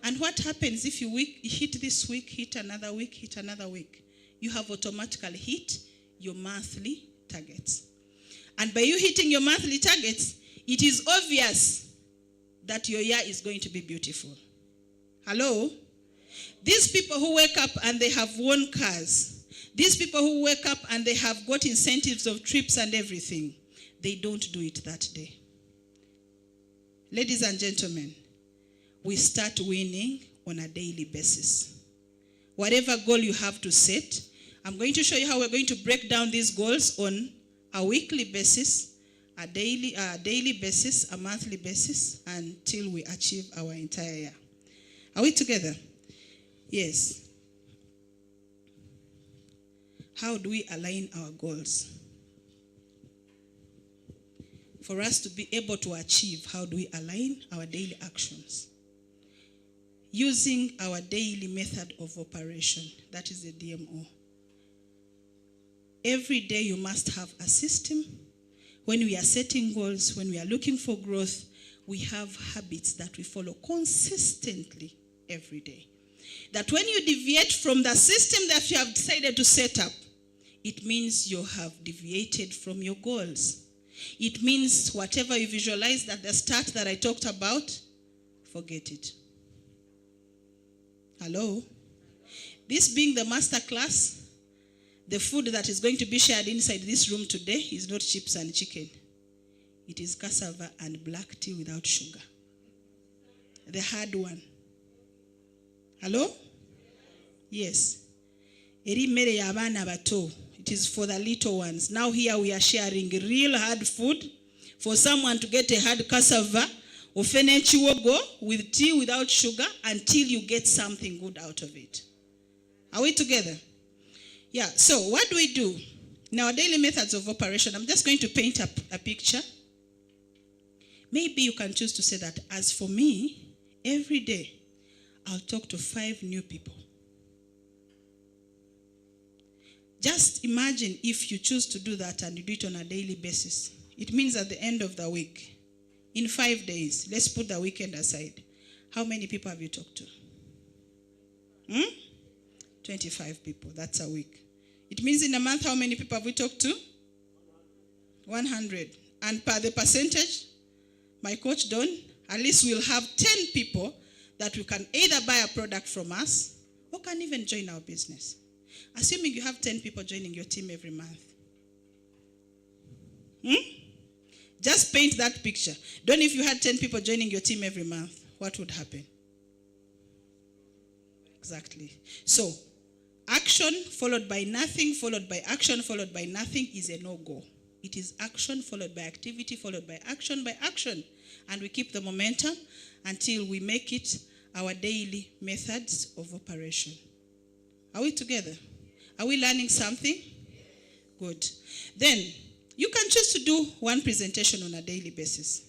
And what happens if you hit this week, hit another week, hit another week? You have automatically hit your monthly targets. And by you hitting your monthly targets, it is obvious that your year is going to be beautiful. Hello? These people who wake up and they have won cars, these people who wake up and they have got incentives of trips and everything, they don't do it that day. Ladies and gentlemen, we start winning on a daily basis. Whatever goal you have to set, I'm going to show you how we're going to break down these goals on a weekly basis, a daily basis, a monthly basis, until we achieve our entire year. Are we together? Yes. How do we align our goals? For us to be able to achieve, how do we align our daily actions? Using our daily method of operation, that is the DMO. Every day you must have a system. When we are setting goals, when we are looking for growth, we have habits that we follow consistently every day. That when you deviate from the system that you have decided to set up, it means you have deviated from your goals. It means whatever you visualized at the start that I talked about, forget it. Hello? This being the masterclass, the food that is going to be shared inside this room today is not chips and chicken. It is cassava and black tea without sugar. The hard one. Hello? Yes. Eri mmere y'abaana bato. It is for the little ones. Now here we are sharing real hard food. For someone to get a hard cassava, ofene chiwogo with tea without sugar until you get something good out of it. Are we together? Yeah, so what do we do? In our daily methods of operation, I'm just going to paint a picture. Maybe you can choose to say that, as for me, every day, I'll talk to 5 new people. Just imagine if you choose to do that and you do it on a daily basis. It means at the end of the week, in 5 days, let's put the weekend aside, how many people have you talked to? 25 people. That's a week. It means in a month, how many people have we talked to? 100. And per the percentage, my coach Don, at least we'll have 10 people that we can either buy a product from us or can even join our business. Assuming you have 10 people joining your team every month. Just paint that picture. Don, if you had 10 people joining your team every month, what would happen? Exactly. So, action followed by nothing, followed by action, followed by nothing is a no-go. It is action followed by activity, followed by action. And we keep the momentum until we make it our daily methods of operation. Are we together? Are we learning something? Good. Then, you can choose to do one presentation on a daily basis.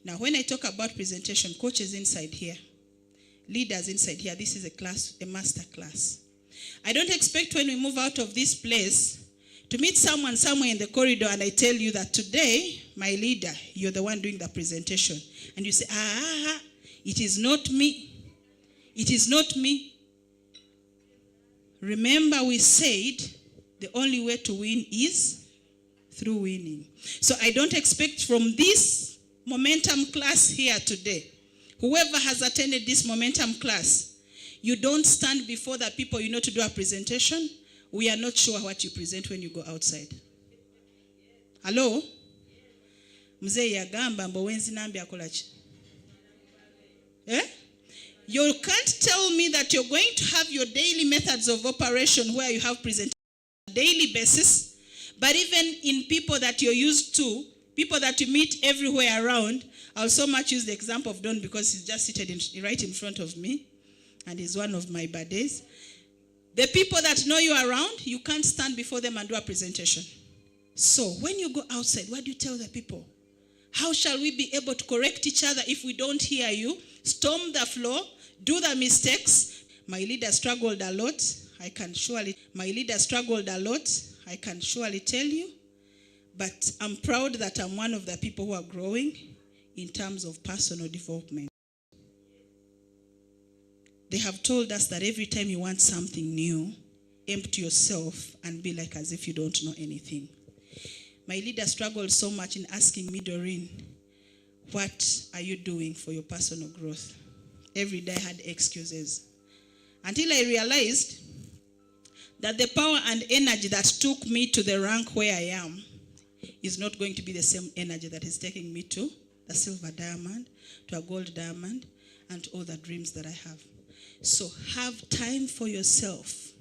Now, when I talk about presentation, coaches inside here, leaders inside here, this is a class, a master class. I don't expect when we move out of this place to meet someone somewhere in the corridor and I tell you that today, my leader, you're the one doing the presentation. And you say, it is not me. It is not me. Remember we said the only way to win is through winning. So I don't expect from this momentum class here today, whoever has attended this momentum class, you don't stand before the people you know to do a presentation. We are not sure what you present when you go outside. Hello? Mzee yagamba mbo wenzi nambi akolachi. You can't tell me that you're going to have your daily methods of operation where you have presentation on a daily basis, but even in people that you're used to, people that you meet everywhere around. I'll so much use the example of Don because he's just seated right in front of me and he's one of my buddies. The people that know you around, you can't stand before them and do a presentation. So when you go outside, what do you tell the people? How shall we be able to correct each other if we don't hear you? Storm the floor, do the mistakes. My leader struggled a lot. I can surely tell you. But I'm proud that I'm one of the people who are growing in terms of personal development. They have told us that every time you want something new, empty yourself and be like as if you don't know anything. My leader struggled so much in asking me, Dorin, what are you doing for your personal growth? Every day I had excuses. Until I realized that the power and energy that took me to the rank where I am is not going to be the same energy that is taking me to the silver diamond, to a gold diamond, and to all the dreams that I have. So have time for yourself.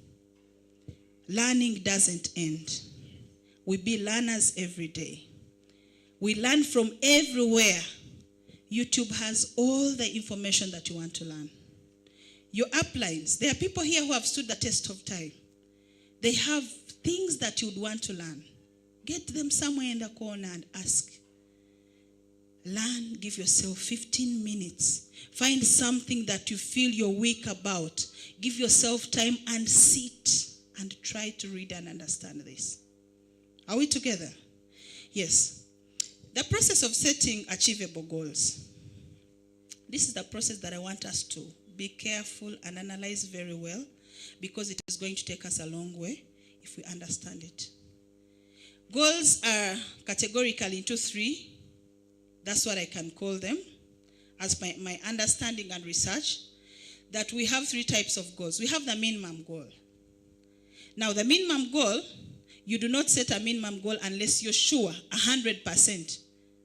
Learning doesn't end. We be learners every day. We learn from everywhere. YouTube has all the information that you want to learn. Your uplines, there are people here who have stood the test of time. They have things that you would want to learn. Get them somewhere in the corner and ask. Learn, give yourself 15 minutes. Find something that you feel you're weak about. Give yourself time and sit and try to read and understand this. Are we together? Yes. The process of setting achievable goals. This is the process that I want us to be careful and analyze very well, because it is going to take us a long way if we understand it. Goals are categorically into 3. That's what I can call them as my understanding and research. that we have 3 types of goals. We have the minimum goal. Now, the minimum goal, you do not set a minimum goal unless you're sure 100%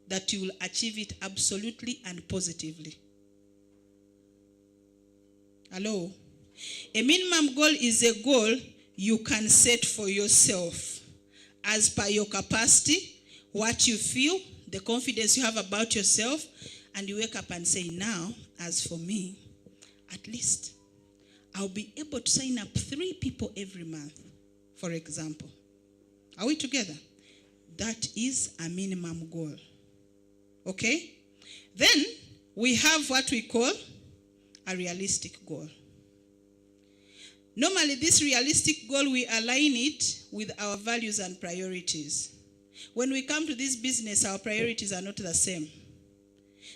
that you will achieve it absolutely and positively. Hello? A minimum goal is a goal you can set for yourself as per your capacity, what you feel, the confidence you have about yourself, and you wake up and say, now, as for me, at least I'll be able to sign up 3 people every month, for example. Are we together? That is a minimum goal. Okay? Then we have what we call a realistic goal. Normally, this realistic goal, we align it with our values and priorities. When we come to this business, our priorities are not the same.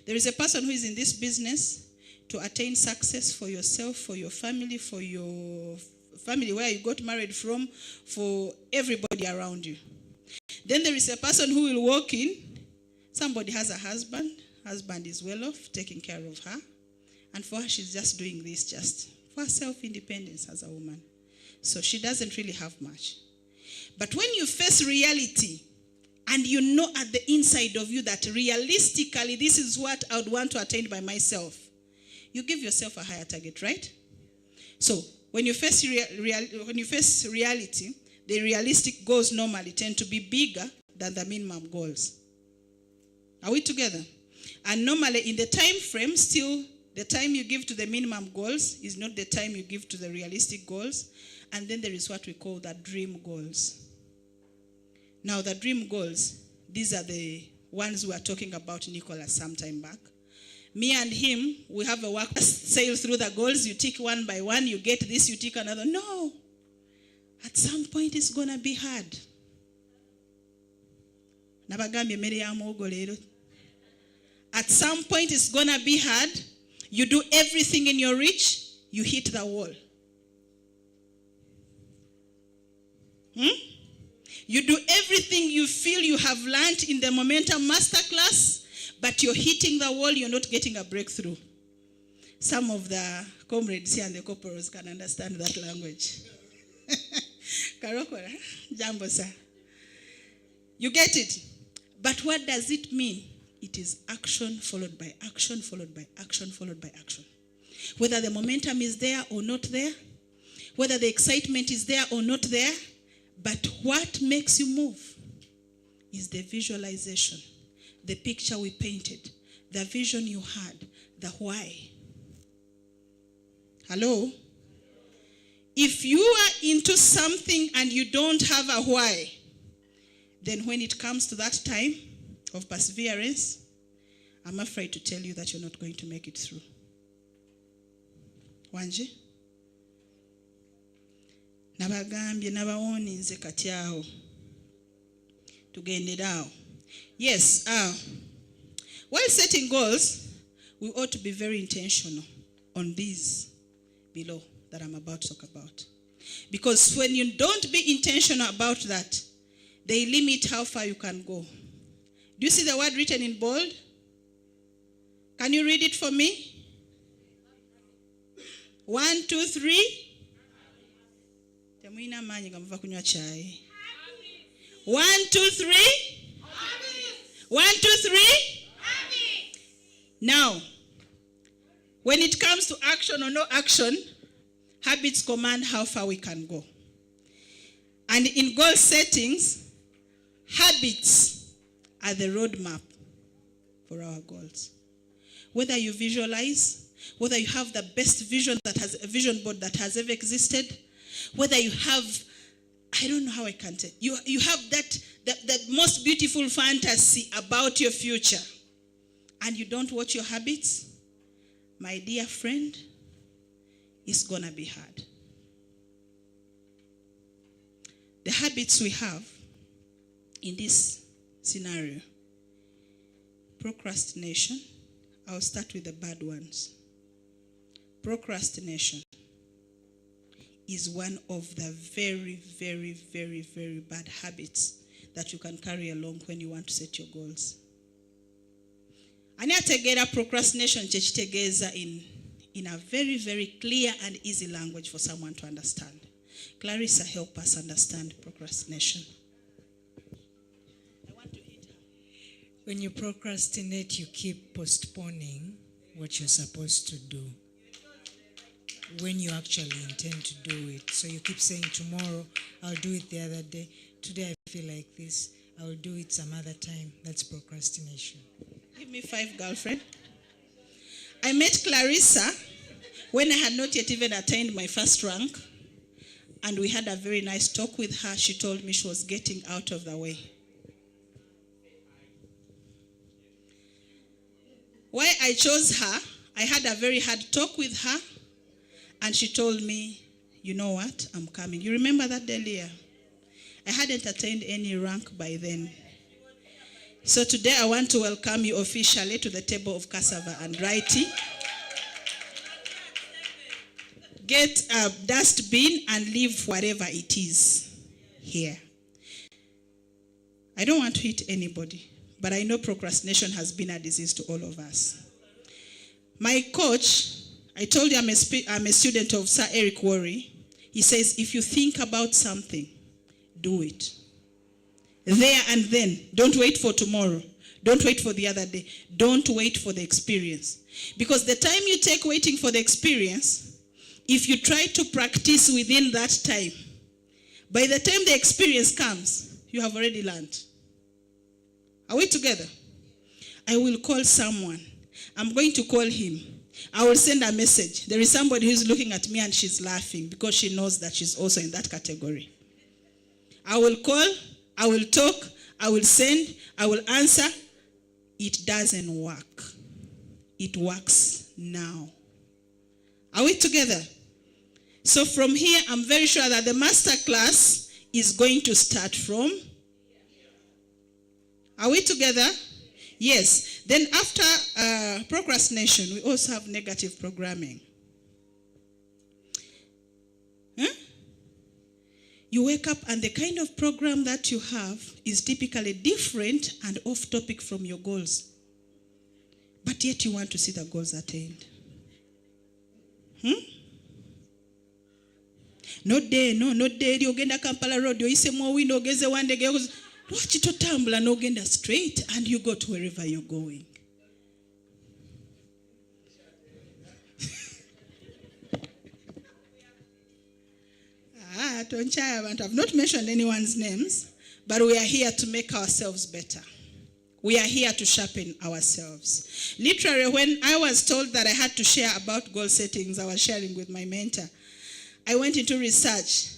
There is a person who is in this business to attain success for yourself, for your family where you got married from, for everybody around you. Then there is a person who will walk in. Somebody has a husband is well off, taking care of her. And for her, she's just doing this just for self-independence as a woman. So she doesn't really have much. But when you face reality, and you know at the inside of you that realistically, this is what I would want to attain by myself, you give yourself a higher target, right? So when you face reality, the realistic goals normally tend to be bigger than the minimum goals. Are we together? And normally in the time frame, still the time you give to the minimum goals is not the time you give to the realistic goals. And then there is what we call the dream goals. Now the dream goals, these are the ones we were talking about Nicholas some time back. Me and him, we have a work sail through the goals. You tick one by one, you get this, you tick another. No. At some point it's going to be hard. At some point it's going to be hard. You do everything in your reach, you hit the wall. You do everything you feel you have learned in the Momentum Masterclass, but you're hitting the wall, you're not getting a breakthrough. Some of the comrades here and the corporals can understand that language. Karokora, jambo sir. You get it? But what does it mean? It is action followed by action, followed by action, followed by action. Whether the momentum is there or not there, whether the excitement is there or not there, but what makes you move is the visualization, the picture we painted, the vision you had, the why. Hello? If you are into something and you don't have a why, then when it comes to that time of perseverance, I'm afraid to tell you that you're not going to make it through. Wanji? Nabagambye nabawoninze kati awo. Tugendera awo. Yes, while setting goals, we ought to be very intentional on these below that I'm about to talk about. Because when you don't be intentional about that, they limit how far you can go. Do you see the word written in bold? Can you read it for me? 1, 2, 3. 1, 2, 3. 1, 2, 3. Now, when it comes to action or no action, habits command how far we can go. And in goal settings, habits are the roadmap for our goals. Whether you visualize, whether you have the best vision that has a vision board that has ever existed, whether you have, I don't know how I can tell you, you have that most beautiful fantasy about your future, and you don't watch your habits, my dear friend, it's gonna be hard. The habits we have in this scenario: procrastination. I'll start with the bad ones. Procrastination is one of the very, very, very, very bad habits that you can carry along when you want to set your goals. Ani ategeera procrastination kye kitegeeza in a very, very clear and easy language for someone to understand. Clarissa, help us understand procrastination. I want to hit her. When you procrastinate, you keep postponing what you're supposed to do when you actually intend to do it. So you keep saying, tomorrow, I'll do it the other day. Today I feel like this. I'll do it some other time. That's procrastination. Give me 5, girlfriend. I met Clarissa when I had not yet even attained my first rank. And we had a very nice talk with her. She told me she was getting out of the way. Why I chose her, I had a very hard talk with her. And she told me, you know what, I'm coming. You remember that day, Leah? I hadn't attained any rank by then. So today I want to welcome you officially to the table of cassava and righty. Get a dustbin and leave whatever it is here. I don't want to hit anybody, but I know procrastination has been a disease to all of us. My coach, I told you I'm a student of Sir Eric Worre. He says, if you think about something, do it. There and then. Don't wait for tomorrow. Don't wait for the other day. Don't wait for the experience. Because the time you take waiting for the experience, if you try to practice within that time, by the time the experience comes, you have already learned. Are we together? I will call someone. I'm going to call him. I will send a message. There is somebody who's looking at me and she's laughing because she knows that she's also in that category. I will call, I will talk, I will send, I will answer. It doesn't work. It works now. Are we together? So from here, I'm very sure that the Masterclass is going to start from. Are we together? Yes. Then after procrastination, we also have negative programming. You wake up and the kind of program that you have is typically different and off topic from your goals. But yet you want to see the goals attained. Not there, no, not there. You get Kampala Road, you say more window, get the one day goes, watch it tumble and no get straight, and you go to wherever you're going. I've not mentioned anyone's names, but we are here to make ourselves better. We are here to sharpen ourselves. Literally, when I was told that I had to share about goal settings, I was sharing with my mentor. I went into research,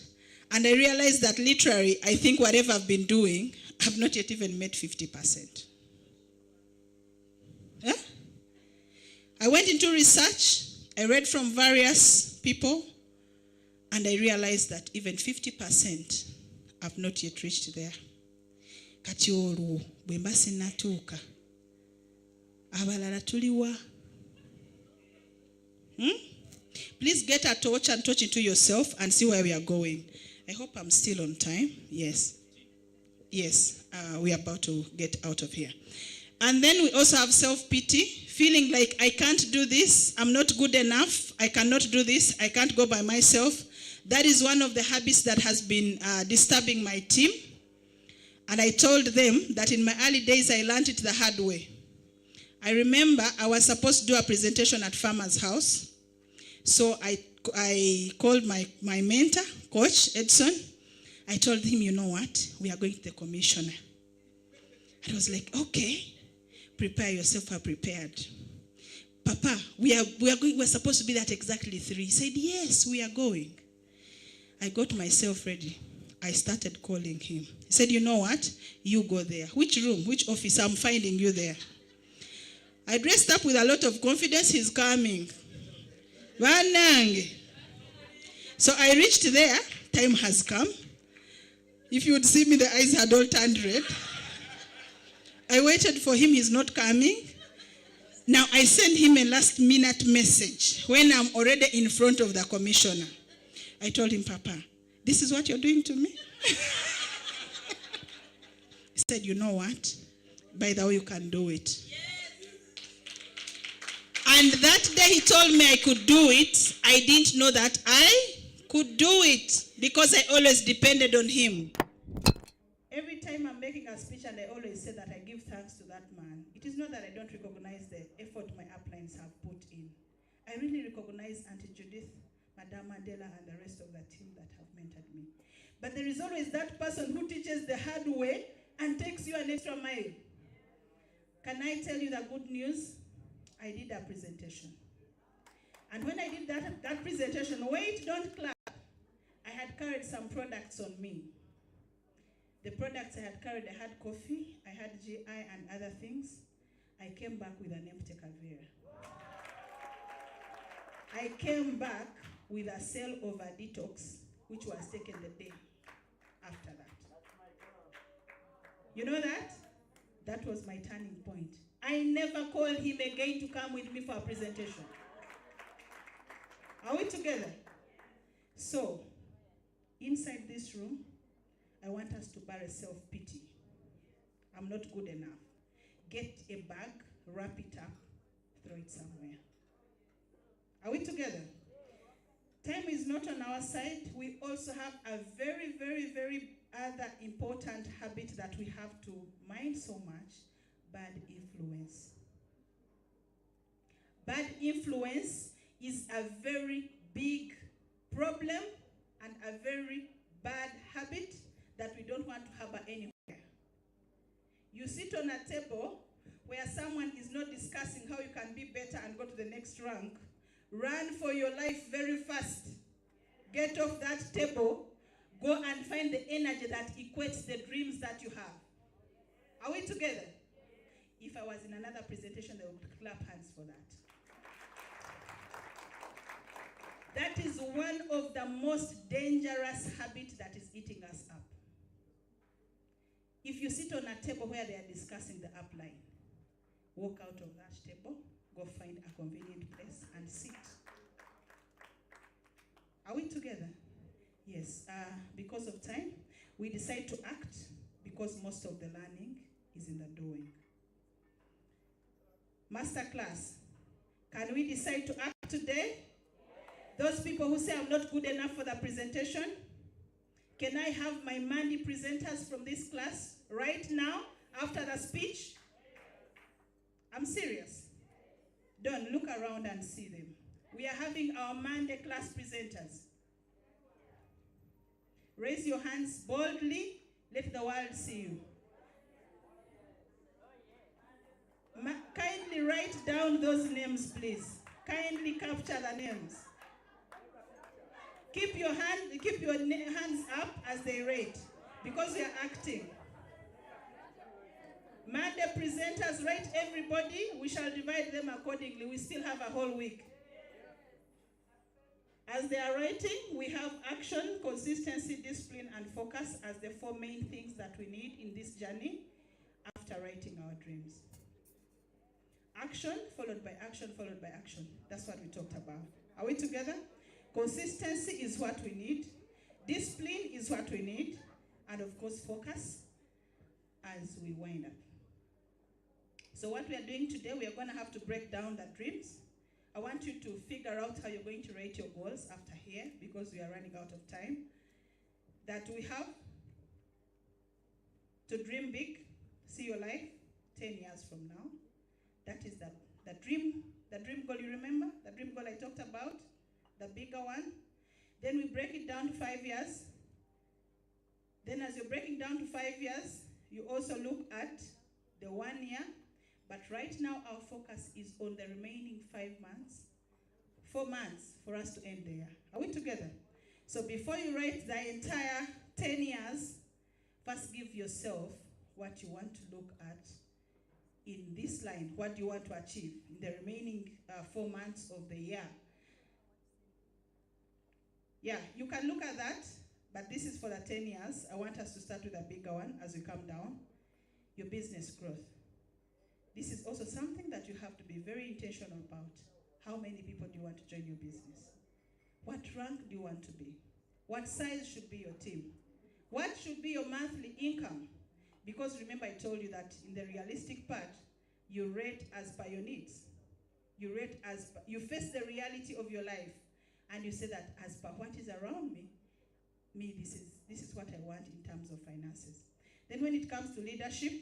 and I realized that literally, I think whatever I've been doing, I've not yet even met 50%. Huh? I went into research, I read from various people, and I realized that even 50% have not yet reached there. Kati olwo bwe mba sinnatuuka abalala tuliwa. Please get a torch and touch into yourself and see where we are going. I hope I'm still on time. Yes. Yes, we are about to get out of here. And then we also have self-pity, feeling like I can't do this, I'm not good enough, I cannot do this, I can't go by myself. That is one of the habits that has been disturbing my team. And I told them that in my early days, I learned it the hard way. I remember I was supposed to do a presentation at Farmer's House. So I called my mentor, Coach Edson. I told him, you know what? We are going to the commissioner. And I was like, okay, prepare yourself. I prepared. Papa, we're supposed to be at exactly 3. He said, yes, we are going. I got myself ready. I started calling him. He said, you know what? You go there. Which room? Which office? I'm finding you there. I dressed up with a lot of confidence. He's coming. So I reached there. Time has come. If you would see me, the eyes had all turned red. I waited for him. He's not coming. Now I send him a last minute message when I'm already in front of the commissioner. I told him, Papa, this is what you're doing to me? He said, you know what? By the way, you can do it. And that day he told me I could do it. I didn't know that I could do it because I always depended on him. Every time I'm making a speech and I always say that I give thanks to that man, it is not that I don't recognize the effort my uplines have put in. I really recognize Auntie Judith, Madame Adela, and the rest of the team that have mentored me. But there is always that person who teaches the hard way and takes you an extra mile. Can I tell you the good news? I did a presentation. And when I did that presentation, wait, don't clap. I had carried some products on me. The products I had carried, I had coffee, I had GI and other things. I came back with an empty career. I came back with a cell over detox, which was taken the day after that. You know that? That was my turning point. I never called him again to come with me for a presentation. Are we together? So, inside this room, I want us to bury self-pity. I'm not good enough. Get a bag, wrap it up, throw it somewhere. Are we together? Time is not on our side. We also have a very, very, very other important habit that we have to mind so much: bad influence. Bad influence is a very big problem and a very bad habit that we don't want to harbor anywhere. You sit on a table where someone is not discussing how you can be better and go to the next rank. Run for your life very fast. Get off that table. Go and find the energy that equates the dreams that you have. Are we together? If I was in another presentation, they would clap hands for that. That is one of the most dangerous habits that is eating us up. If you sit on a table where they are discussing the upline, walk out of that table, go find a convenient place and sit. Are we together? Yes. Because of time, we decide to act because most of the learning is in the doing. Masterclass. Can we decide to act today? Those people who say I'm not good enough for the presentation, can I have my Monday presenters from this class right now after the speech? I'm serious. Don't look around and see them. We are having our Monday class presenters. Raise your hands boldly. Let the world see you. Kindly write down those names, please. Kindly capture the names. Keep your hands up as they rate, because we are acting. Monday presenters, write everybody. We shall divide them accordingly. We still have a whole week. As they are writing, we have action, consistency, discipline, and focus as the four main things that we need in this journey after writing our dreams. Action, followed by action, followed by action. That's what we talked about. Are we together? Consistency is what we need. Discipline is what we need. And of course, focus as we wind up. So what we are doing today, we are going to have to break down the dreams. I want you to figure out how you're going to rate your goals after here, because we are running out of time. That we have to dream big, see your life 10 years from now. That is the dream goal, you remember? The dream goal I talked about, the bigger one. Then we break it down to 5 years. Then as you're breaking down to 5 years, you also look at the 1 year. But right now our focus is on the remaining 5 months, 4 months for us to end the year. Are we together? So before you write the entire 10 years, first give yourself what you want to look at in this line. What do you want to achieve in the remaining 4 months of the year? Yeah, you can look at that, but this is for the 10 years. I want us to start with a bigger one as we come down. Your business growth. This is also something that you have to be very intentional about. How many people do you want to join your business? What rank do you want to be? What size should be your team? What should be your monthly income? Because remember I told you that in the realistic part, you rate as per your needs. You rate as per, you face the reality of your life, and you say that as per what is around me, this is what I want in terms of finances. Then when it comes to leadership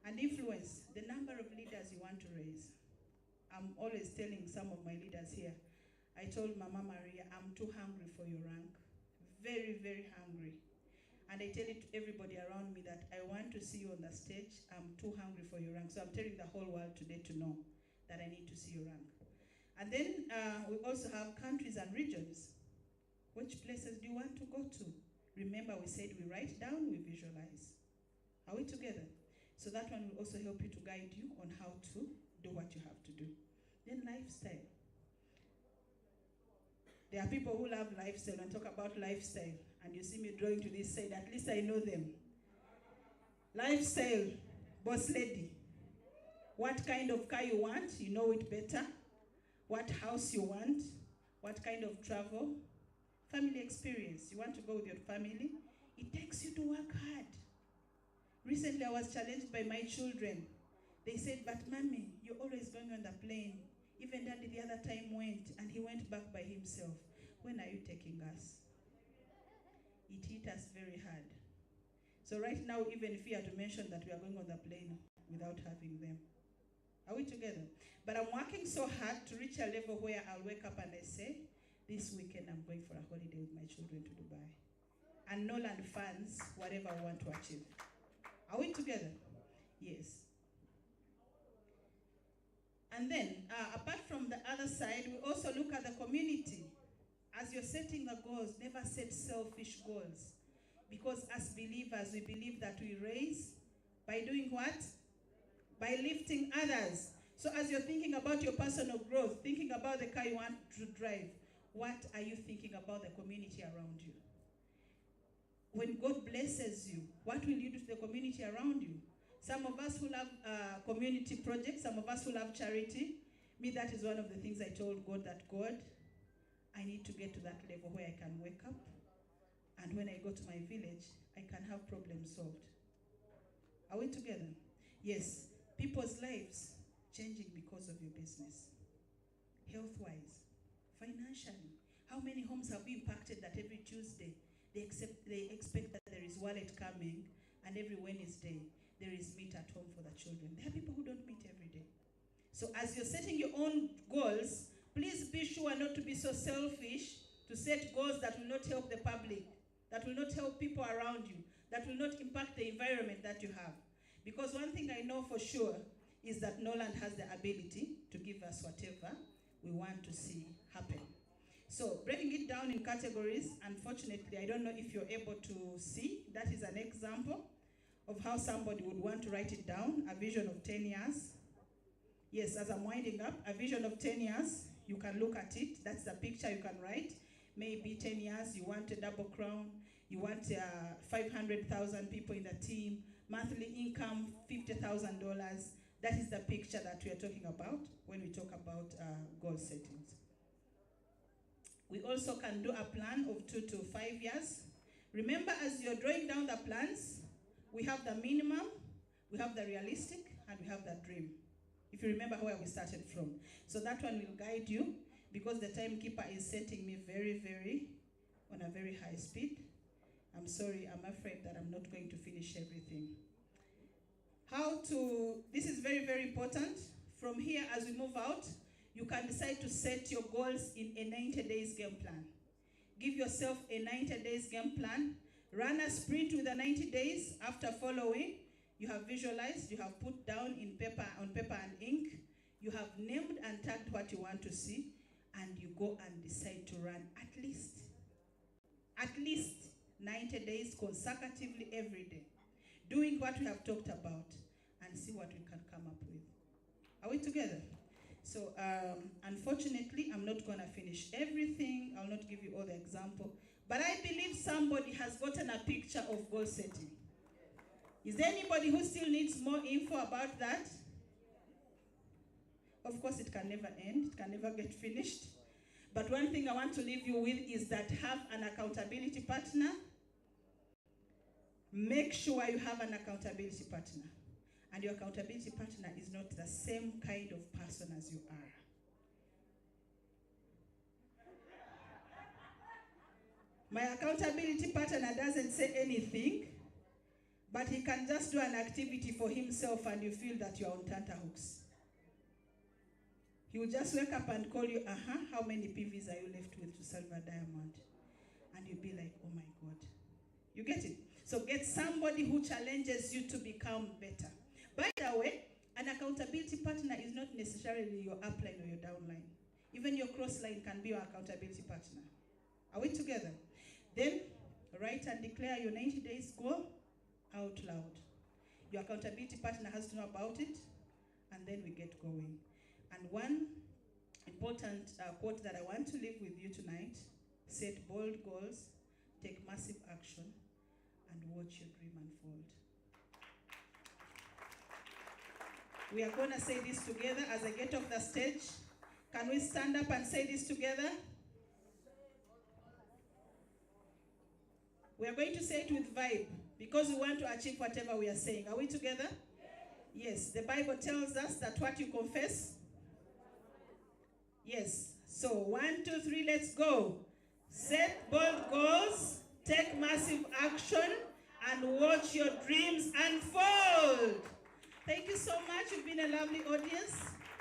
and influence, the number of leaders you want to raise. I'm always telling some of my leaders here, I told Mama Maria, I'm too hungry for your rank. Very, very hungry. And I tell it to everybody around me that I want to see you on the stage. I'm too hungry for your rank. So I'm telling the whole world today to know that I need to see your rank. And then we also have countries and regions. Which places do you want to go to? Remember, we said we write down, we visualize. Are we together? So that one will also help you to guide you on how to do what you have to do. Then lifestyle. There are people who love lifestyle and talk about lifestyle, and you see me drawing to this side, at least I know them. Lifestyle, boss lady. What kind of car you want, you know it better. What house you want, what kind of travel. Family experience, you want to go with your family. It takes you to work hard. Recently I was challenged by my children. They said, but mommy, you're always going on the plane. Even daddy the other time went, and he went back by himself. When are you taking us? It hit us very hard. So right now, even if we are to mention that we are going on the plane without having them. Are we together? But I'm working so hard to reach a level where I'll wake up and I say, this weekend I'm going for a holiday with my children to Dubai. And Norland funds whatever I want to achieve. Are we together? Yes. And then, apart from the other side, we also look at the community. As you're setting the goals, never set selfish goals. Because as believers, we believe that we raise by doing what? By lifting others. So as you're thinking about your personal growth, thinking about the car you want to drive, what are you thinking about the community around you? When God blesses you, what will you do to the community around you? Some of us who love community projects, some of us who love charity, me, that is one of the things I told God, that God, I need to get to that level where I can wake up, and when I go to my village, I can have problems solved. Are we together? Yes. People's lives changing because of your business. Health-wise, financially. How many homes have you impacted that every Tuesday they expect that there is wallet coming, and every Wednesday there is meat at home for the children? There are people who don't meet every day. So as you're setting your own goals, please be sure not to be so selfish to set goals that will not help the public, that will not help people around you, that will not impact the environment that you have. Because one thing I know for sure is that Norland has the ability to give us whatever we want to see happen. So breaking it down in categories, unfortunately, I don't know if you're able to see. That is an example of how somebody would want to write it down, a vision of 10 years. Yes, as I'm winding up, a vision of 10 years, you can look at it. That's the picture you can write. Maybe 10 years, you want a double crown, you want 500,000 people in the team, monthly income, $50,000. That is the picture that we are talking about when we talk about goal settings. We also can do a plan of 2 to 5 years. Remember, as you're drawing down the plans, we have the minimum, we have the realistic, and we have the dream. If you remember where we started from. So that one will guide you, because the timekeeper is setting me on a very high speed. I'm sorry, I'm afraid that I'm not going to finish everything. This is very, very important. From here, as we move out, you can decide to set your goals in a 90 days game plan. Give yourself a 90 days game plan. Run a sprint with the 90 days. After following, you have visualized, you have put down on paper and ink, you have named and tagged what you want to see, and you go and decide to run at least 90 days consecutively every day, doing what we have talked about, and see what we can come up with. Are we together? So unfortunately, I'm not going to finish everything. I'll not give you all the example, but I believe somebody has gotten a picture of goal setting. Is there anybody who still needs more info about that? Of course, it can never end. It can never get finished. But one thing I want to leave you with is that have an accountability partner. Make sure you have an accountability partner. and your accountability partner is not the same kind of person as you are. My accountability partner doesn't say anything, but he can just do an activity for himself and you feel that you're on tenterhooks. He will just wake up and call you, how many PVs are you left with to sell a diamond? And you'll be like, oh my God. You get it? So get somebody who challenges you to become better. By the way, an accountability partner is not necessarily your upline or your downline. Even your crossline can be your accountability partner. Are we together? Then write and declare your 90 days goal out loud. Your accountability partner has to know about it, and then we get going. And one important quote that I want to leave with you tonight: set bold goals, take massive action, and watch your dream unfold. We are going to say this together as I get off the stage. Can we stand up and say this together? We are going to say it with vibe because we want to achieve whatever we are saying. Are we together? Yes. The Bible tells us that what you confess. Yes. So 1, 2, 3, let's go. Set bold goals, take massive action, and watch your dreams unfold. Thank you so much. You've been a lovely audience.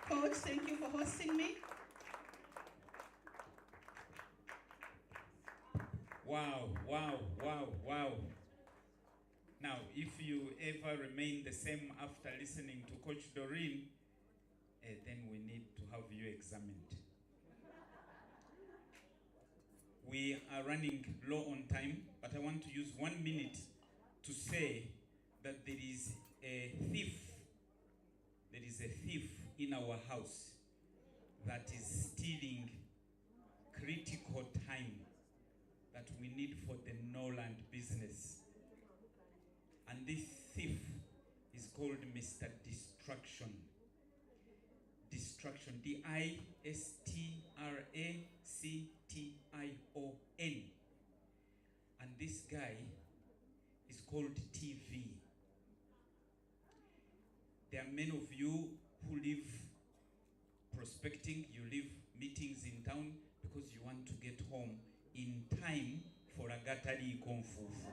Coach, thank you for hosting me. Wow, wow, wow, wow. Now, if you ever remain the same after listening to Coach Dorin, then we need to have you examined. We are running low on time, but I want to use 1 minute to say that there is a thief. There is a thief in our house that is stealing critical time that we need for the Norland business. And this thief is called Mr. Distraction. Distraction. Distraction. And this guy is called TV. There are many of you who live prospecting, you live meetings in town because you want to get home in time for agatari konfufu.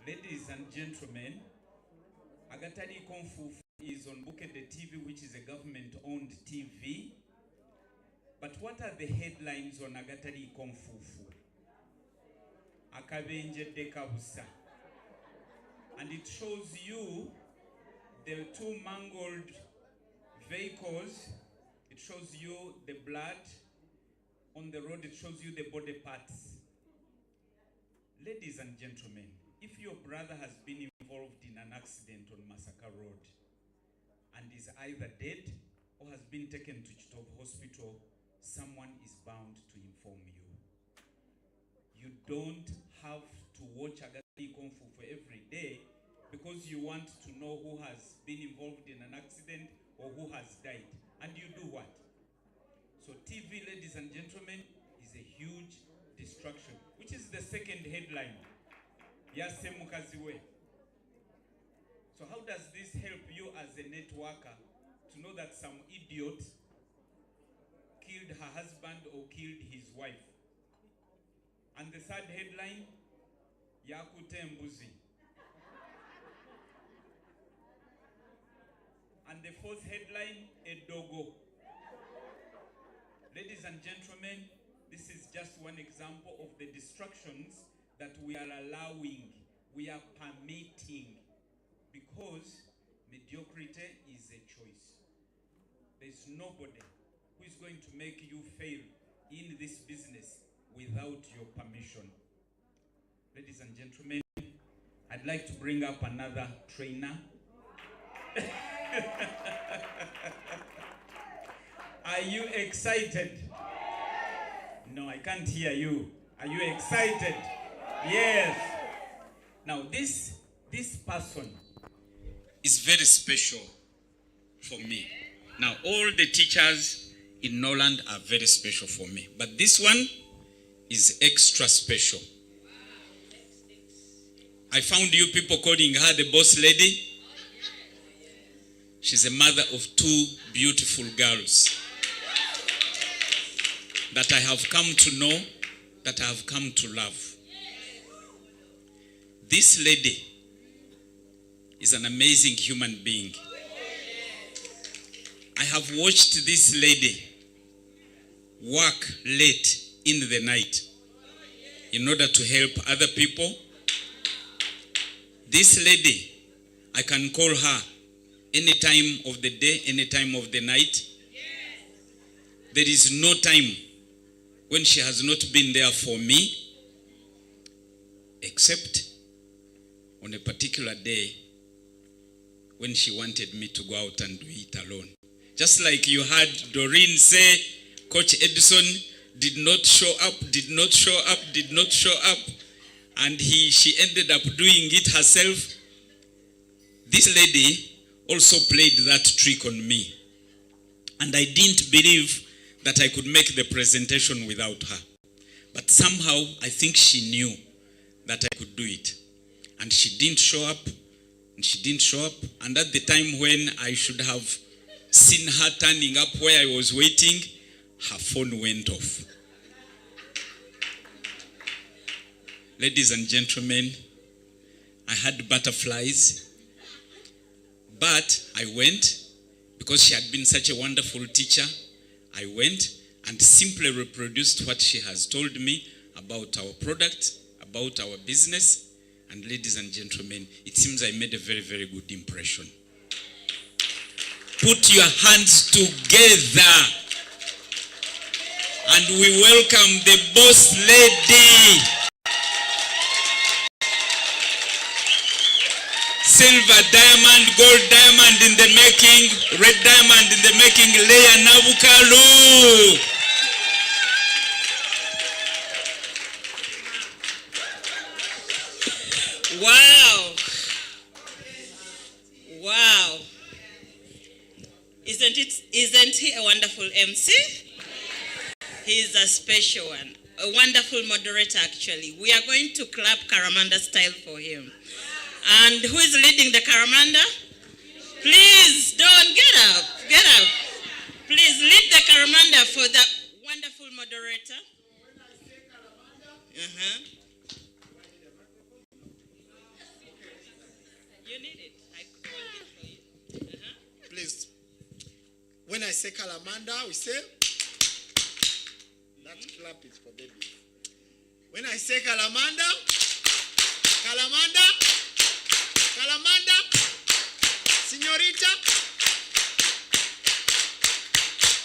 Ladies and gentlemen, agatari konfufu is on Bukede TV, which is a government-owned TV. But what are the headlines on agatari konfufu? Akabenje dekabusa. And it shows you the 2 mangled vehicles. It shows you the blood on the road. It shows you the body parts. Ladies and gentlemen, if your brother has been involved in an accident on Massacre Road and is either dead or has been taken to Chitov Hospital, someone is bound to inform you. You don't have to watch Agatha Kung Fu for every day because you want to know who has been involved in an accident or who has died. And you do what? So TV, ladies and gentlemen, is a huge distraction, which is the second headline. Yase mukaziwe. So how does this help you as a networker to know that some idiot killed her husband or killed his wife? And the third headline, Yakute Mbuzi. And the fourth headline, Edogo. Ladies and gentlemen, this is just one example of the distractions that we are allowing, we are permitting, because mediocrity is a choice. There's nobody who is going to make you fail in this business without your permission. Ladies and gentlemen, I'd like to bring up another trainer. Are you excited? No, I can't hear you. Are you excited? Yes. Now this person is very special for me. Now all the teachers in Norland are very special for me, but this one is extra special. I found you people calling her the boss lady. She's a mother of 2 beautiful girls that I have come to know, that I have come to love. This lady is an amazing human being. I have watched this lady work late in the night in order to help other people. This lady, I can call her any time of the day, any time of the night. There is no time when she has not been there for me, except on a particular day when she wanted me to go out and do it alone. Just like you heard Dorin say, Coach Edson did not show up, and she ended up doing it herself. This lady also played that trick on me, and I didn't believe that I could make the presentation without her. But somehow, I think she knew that I could do it. And she didn't show up, and at the time when I should have seen her turning up where I was waiting, her phone went off. Ladies and gentlemen, I had butterflies, but I went because she had been such a wonderful teacher. I went and simply reproduced what she has told me about our product, about our business, and ladies and gentlemen, it seems I made a very, very good impression. Put your hands together and we welcome the boss lady. Silver diamond, gold diamond in the making, red diamond in the making, Leah Nabukalu. Wow. Wow. Isn't he a wonderful MC? He's a special one. A wonderful moderator, actually. We are going to clap Karamanda style for him. And who is leading the Karamanda? Please, don't get up. Please lead the Karamanda for the wonderful moderator. You need it. I called it for you. Please. When I say Kalamanda, we say, that clap is for baby. When I say Kalamanda, Señorita.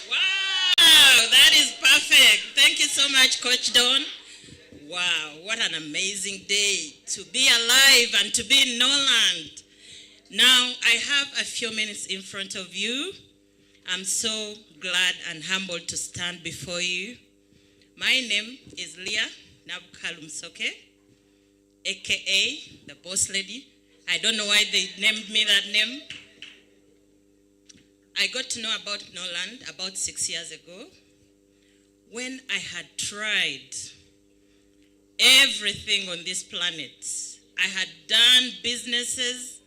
Wow, that is perfect. Thank you so much, Coach Don. Wow, what an amazing day to be alive and to be in Norland. Now, I have a few minutes in front of you. I'm so glad and humbled to stand before you. My name is Leah Nabukalu, aka the boss lady. I don't know why they named me that name. I got to know about Norland about 6 years ago when I had tried everything on this planet. I had done businesses.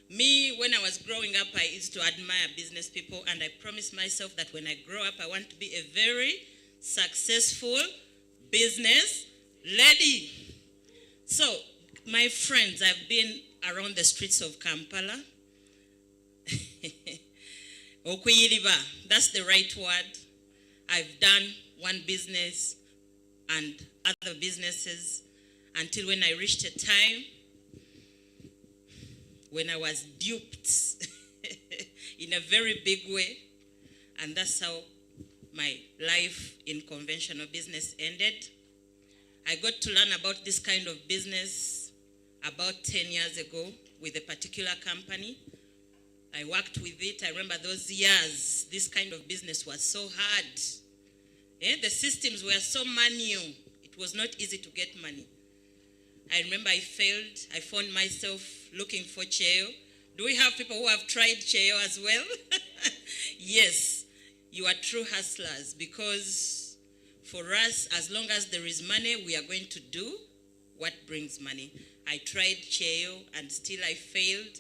Me, when I was growing up, I used to admire business people, and I promised myself that when I grow up, I want to be a very successful business lady. So, my friends, I've been around the streets of Kampala. Okuyiriba, that's the right word. I've done one business and other businesses until when I reached a time when I was duped in a very big way. And that's how my life in conventional business ended. I got to learn about this kind of business about 10 years ago with a particular company. I worked with it. I remember those years, this kind of business was so hard. The systems were so manual. It was not easy to get money. I remember I failed. I found myself looking for Cheo. Do we have people who have tried Cheo as well? Yes, you are true hustlers, because for us, as long as there is money, we are going to do what brings money. I tried Cheo and still I failed.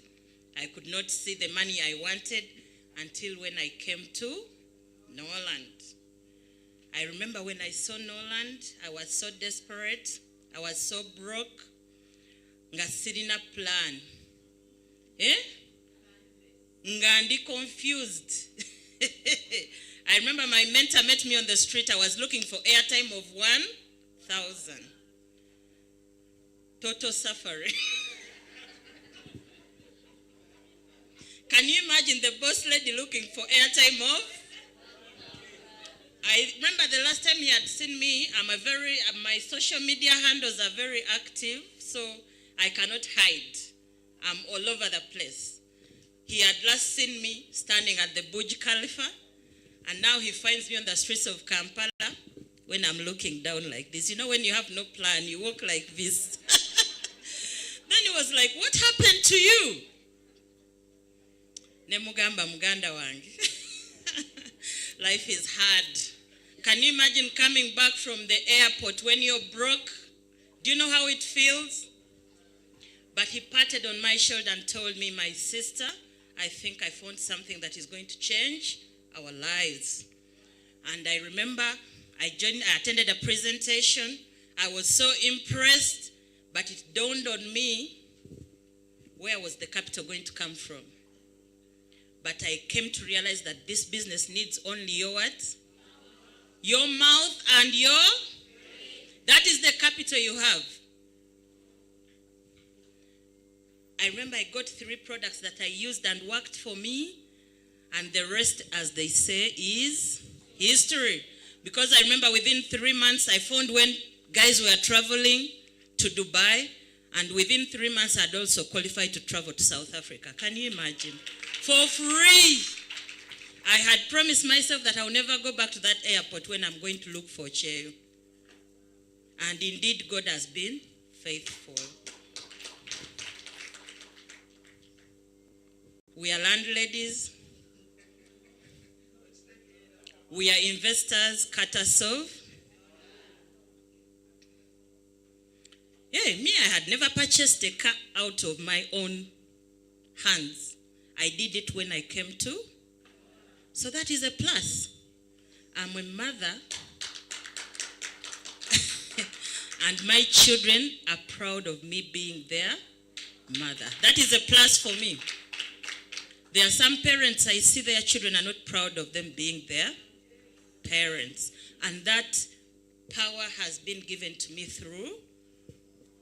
I could not see the money I wanted until when I came to Norland. I remember when I saw Norland, I was so desperate. I was so broke. Nga sirina plan. Nga confused. I remember my mentor met me on the street. I was looking for airtime of 1,000. Total suffering. Can you imagine the boss lady looking for airtime of? I remember the last time he had seen me, my social media handles are very active, so I cannot hide. I'm all over the place. He had last seen me standing at the Burj Khalifa, and now he finds me on the streets of Kampala when I'm looking down like this. You know, when you have no plan, you walk like this. Then he was like, what happened to you? Nemugamba muganda wange. Life is hard. Can you imagine coming back from the airport when you're broke? Do you know how it feels? But he patted on my shoulder and told me, my sister, I think I found something that is going to change our lives. And I remember I attended a presentation. I was so impressed, but it dawned on me, where was the capital going to come from? But I came to realize that this business needs only your what? Your mouth and your? That is the capital you have. I remember I got 3 products that I used and worked for me, and the rest, as they say, is history. Because I remember within 3 months, I found when guys were traveling to Dubai, and within 3 months, I'd also qualified to travel to South Africa. Can you imagine? For free. I had promised myself that I'll never go back to that airport when I'm going to look for Cheo. And indeed, God has been faithful. We are landladies. We are investors, Katasov. Yeah, me, I had never purchased a car out of my own hands. I did it when I came to. So that is a plus. I'm a mother. And my children are proud of me being their mother. That is a plus for me. There are some parents, I see their children are not proud of them being their parents. And that power has been given to me through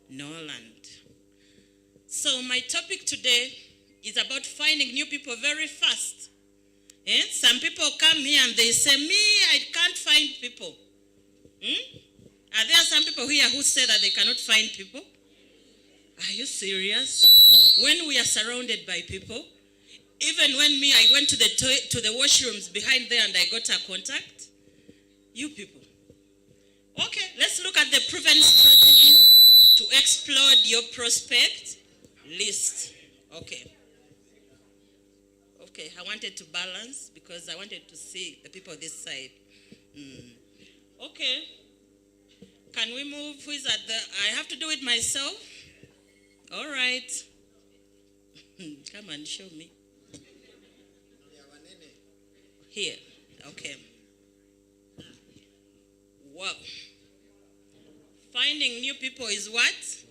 Norland. So my topic today is about finding new people very fast. Some people come here and they say, me, I can't find people. Are there some people here who say that they cannot find people? Are you serious? When we are surrounded by people, even when I went to the washrooms behind there and I got a contact, you people. Okay, let's look at the proven strategy to explode your prospect list. Okay, I wanted to balance because I wanted to see the people this side. Okay, can we move? Who is at the? I have to do it myself. All right. Come and show me. Here, okay. Wow. Finding new people is what?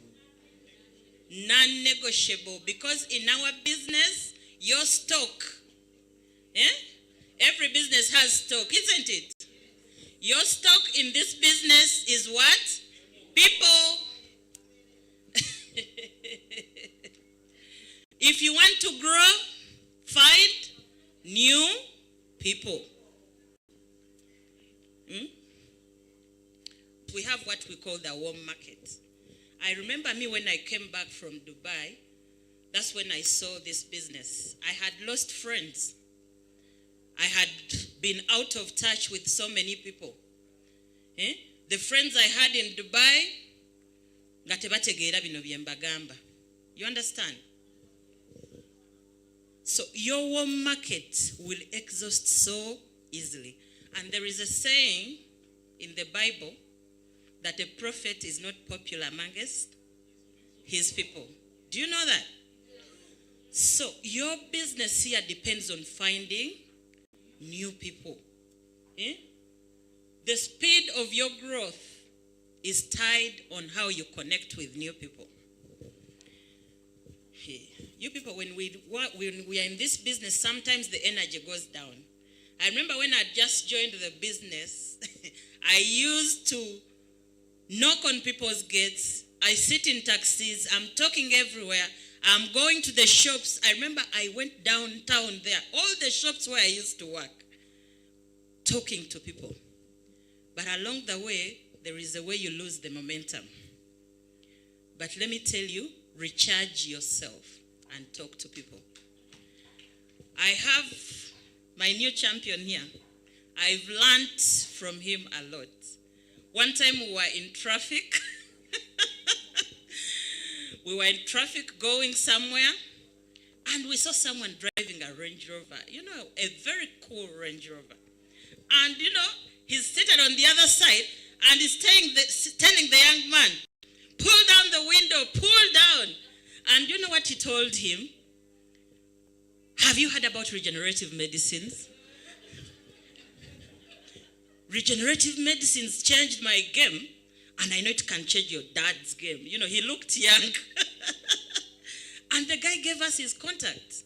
Non-negotiable. Because in our business, your stock, every business has stock, isn't it? Your stock in this business is what? People. If you want to grow, find new people. We have what we call the warm market. I remember me when I came back from Dubai, that's when I saw this business. I had lost friends. I had been out of touch with so many people. The friends I had in Dubai, you understand? So your warm market will exhaust so easily. And there is a saying in the Bible that a prophet is not popular amongst his people. Do you know that? So your business here depends on finding new people. Eh? The speed of your growth is tied on how you connect with new people. You people, when we are in this business, sometimes the energy goes down. I remember when I just joined the business, I used to knock on people's gates. I sit in taxis. I'm talking everywhere. I'm going to the shops. I remember I went downtown there, all the shops where I used to work, talking to people. But along the way, there is a way you lose the momentum. But let me tell you, recharge yourself and talk to people. I have my new champion here. I've learned from him a lot. One time we were in traffic. We were in traffic going somewhere, and we saw someone driving a Range Rover. You know, a very cool Range Rover. And, you know, he's seated on the other side, and he's telling the young man, pull down the window, pull down. And you know what he told him? Have you heard about regenerative medicines? Regenerative medicines changed my game, and I know it can change your dad's game. You know, he looked young. And the guy gave us his contact.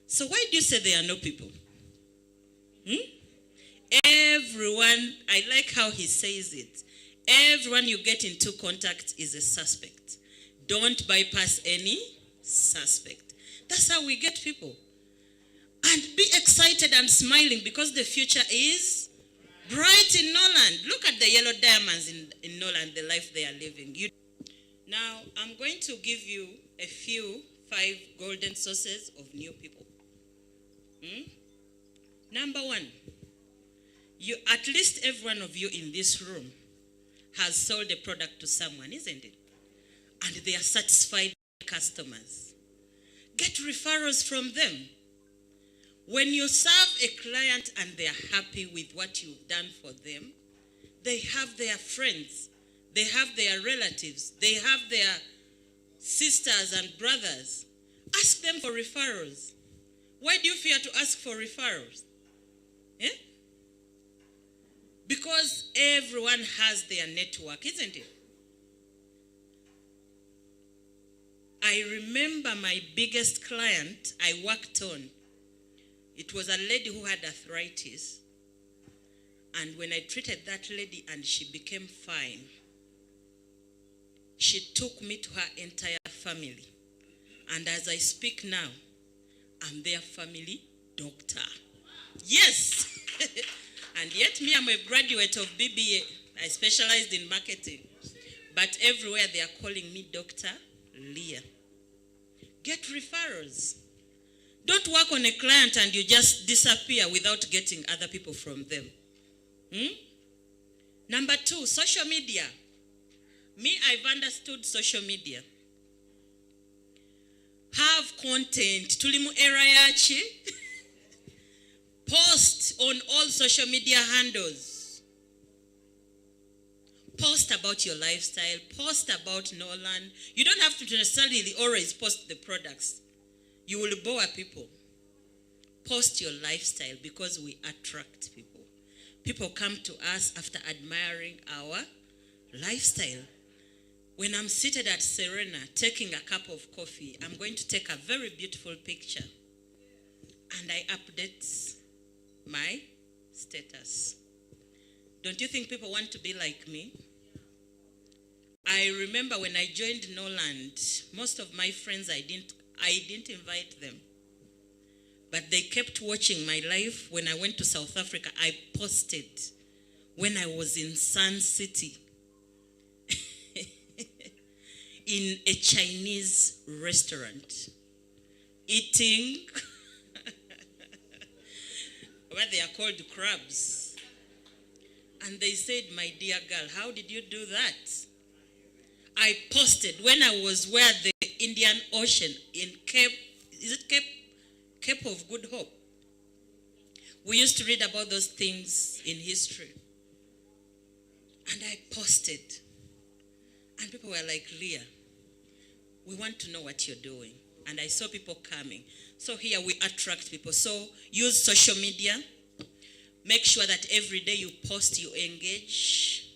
So why do you say there are no people? Everyone, I like how he says it. Everyone you get into contact is a suspect. Don't bypass any suspect. That's how we get people. And be excited and smiling because the future is bright in Norland. Look at the yellow diamonds in Norland, the life they are living. Now, I'm going to give you a few 5 golden sources of new people. Number 1, at least every one of you in this room has sold a product to someone, isn't it? And they are satisfied customers. Get referrals from them. When you serve a client and they are happy with what you've done for them, they have their friends, they have their relatives, they have their sisters and brothers. Ask them for referrals. Why do you fear to ask for referrals? Eh? Because everyone has their network, isn't it? I remember my biggest client I worked on. It was a lady who had arthritis. And when I treated that lady and she became fine, she took me to her entire family. And as I speak now, I'm their family doctor. Yes! And yet me, I'm a graduate of BBA. I specialized in marketing. But everywhere they are calling me Dr. Leah. Get referrals. Don't work on a client and you just disappear without getting other people from them. Number 2, social media. Me, I've understood social media. Have content. Tulimu era yachi. Post on all social media handles. Post about your lifestyle. Post about Norland. You don't have to necessarily always post the products. You will bore people. Post your lifestyle because we attract people. People come to us after admiring our lifestyle. When I'm seated at Serena taking a cup of coffee, I'm going to take a very beautiful picture. And I update my status. Don't you think people want to be like me? I remember when I joined Norland, most of my friends, I didn't invite them. But they kept watching my life. When I went to South Africa, I posted when I was in Sun City in a Chinese restaurant eating what they are called crabs. And they said, my dear girl, how did you do that? I posted when I was where the Indian Ocean in Cape of Good Hope. We used to read about those things in history. And I posted. And people were like, Leah, We want to know what you're doing. And I saw people coming. So here we attract people. So use social media. Make sure that every day you post, you engage.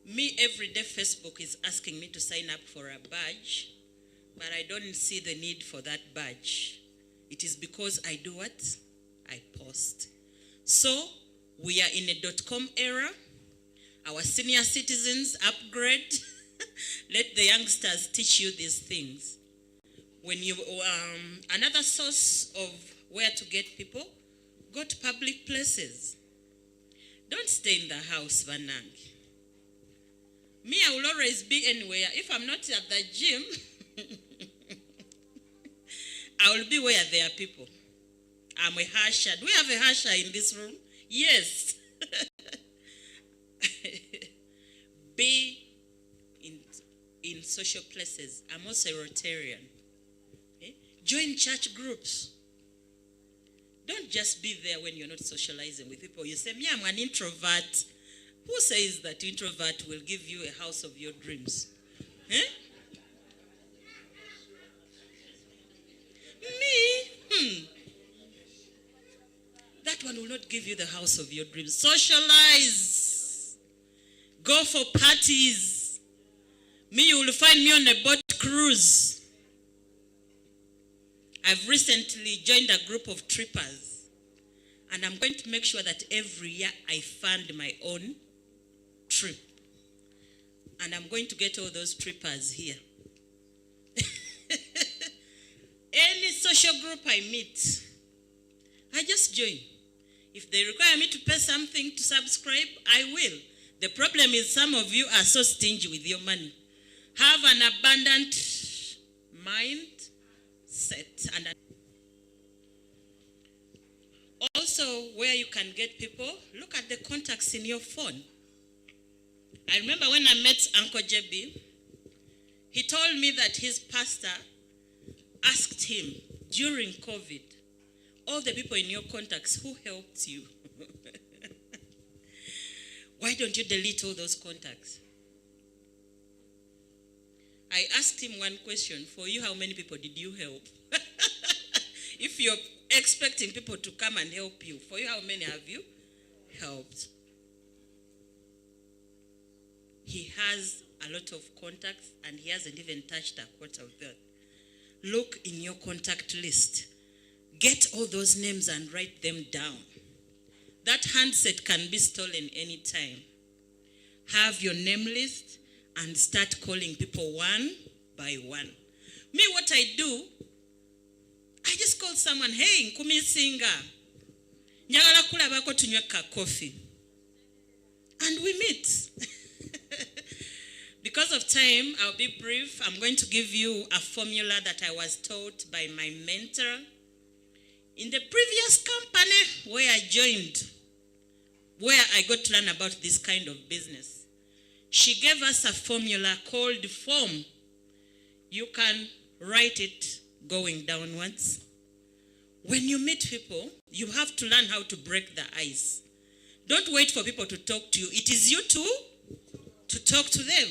Me, every day Facebook is asking me to sign up for a badge, but I don't see the need for that badge. It is because I do what? I post. So we are in a .com era. Our senior citizens upgrade. Let the youngsters teach you these things. When you another source of where to get people, go to public places. Don't stay in the house, Vanang. Me, I will always be anywhere. If I'm not at the gym, I will be where there are people. I'm a hasher. Do we have a hasher in this room? Yes. Be in social places. I'm also a Rotarian. Okay? Join church groups. Don't just be there when you're not socializing with people. You say, me, I'm an introvert. Who says that introvert will give you a house of your dreams? Eh? Me? That one will not give you the house of your dreams. Socialize. Go for parties. Me, you will find me on a boat cruise. I've recently joined a group of trippers. And I'm going to make sure that every year I fund my own trip. And I'm going to get all those trippers here. Any social group I meet, I just join. If they require me to pay something to subscribe, I will. The problem is some of you are so stingy with your money. Have an abundant mindset. And also, where you can get people, look at the contacts in your phone. I remember when I met Uncle JB, he told me that his pastor asked him during COVID, all the people in your contacts, who helped you? Why don't you delete all those contacts? I asked him one question. For you, how many people did you help? If you're expecting people to come and help you, for you, how many have you helped? He has a lot of contacts and he hasn't even touched a quarter of that. Look in your contact list. Get all those names and write them down. That handset can be stolen anytime. Have your name list and start calling people one by one. Me, what I do, I just call someone, hey, nkumi singa. Njagala kulabako tunywe ka coffee. And we meet. Because of time, I'll be brief. I'm going to give you a formula that I was taught by my mentor in the previous company where I joined, where I got to learn about this kind of business. She gave us a formula called FORM. You can write it going downwards. When you meet people, you have to learn how to break the ice. Don't wait for people to talk to you. It is you to talk to them.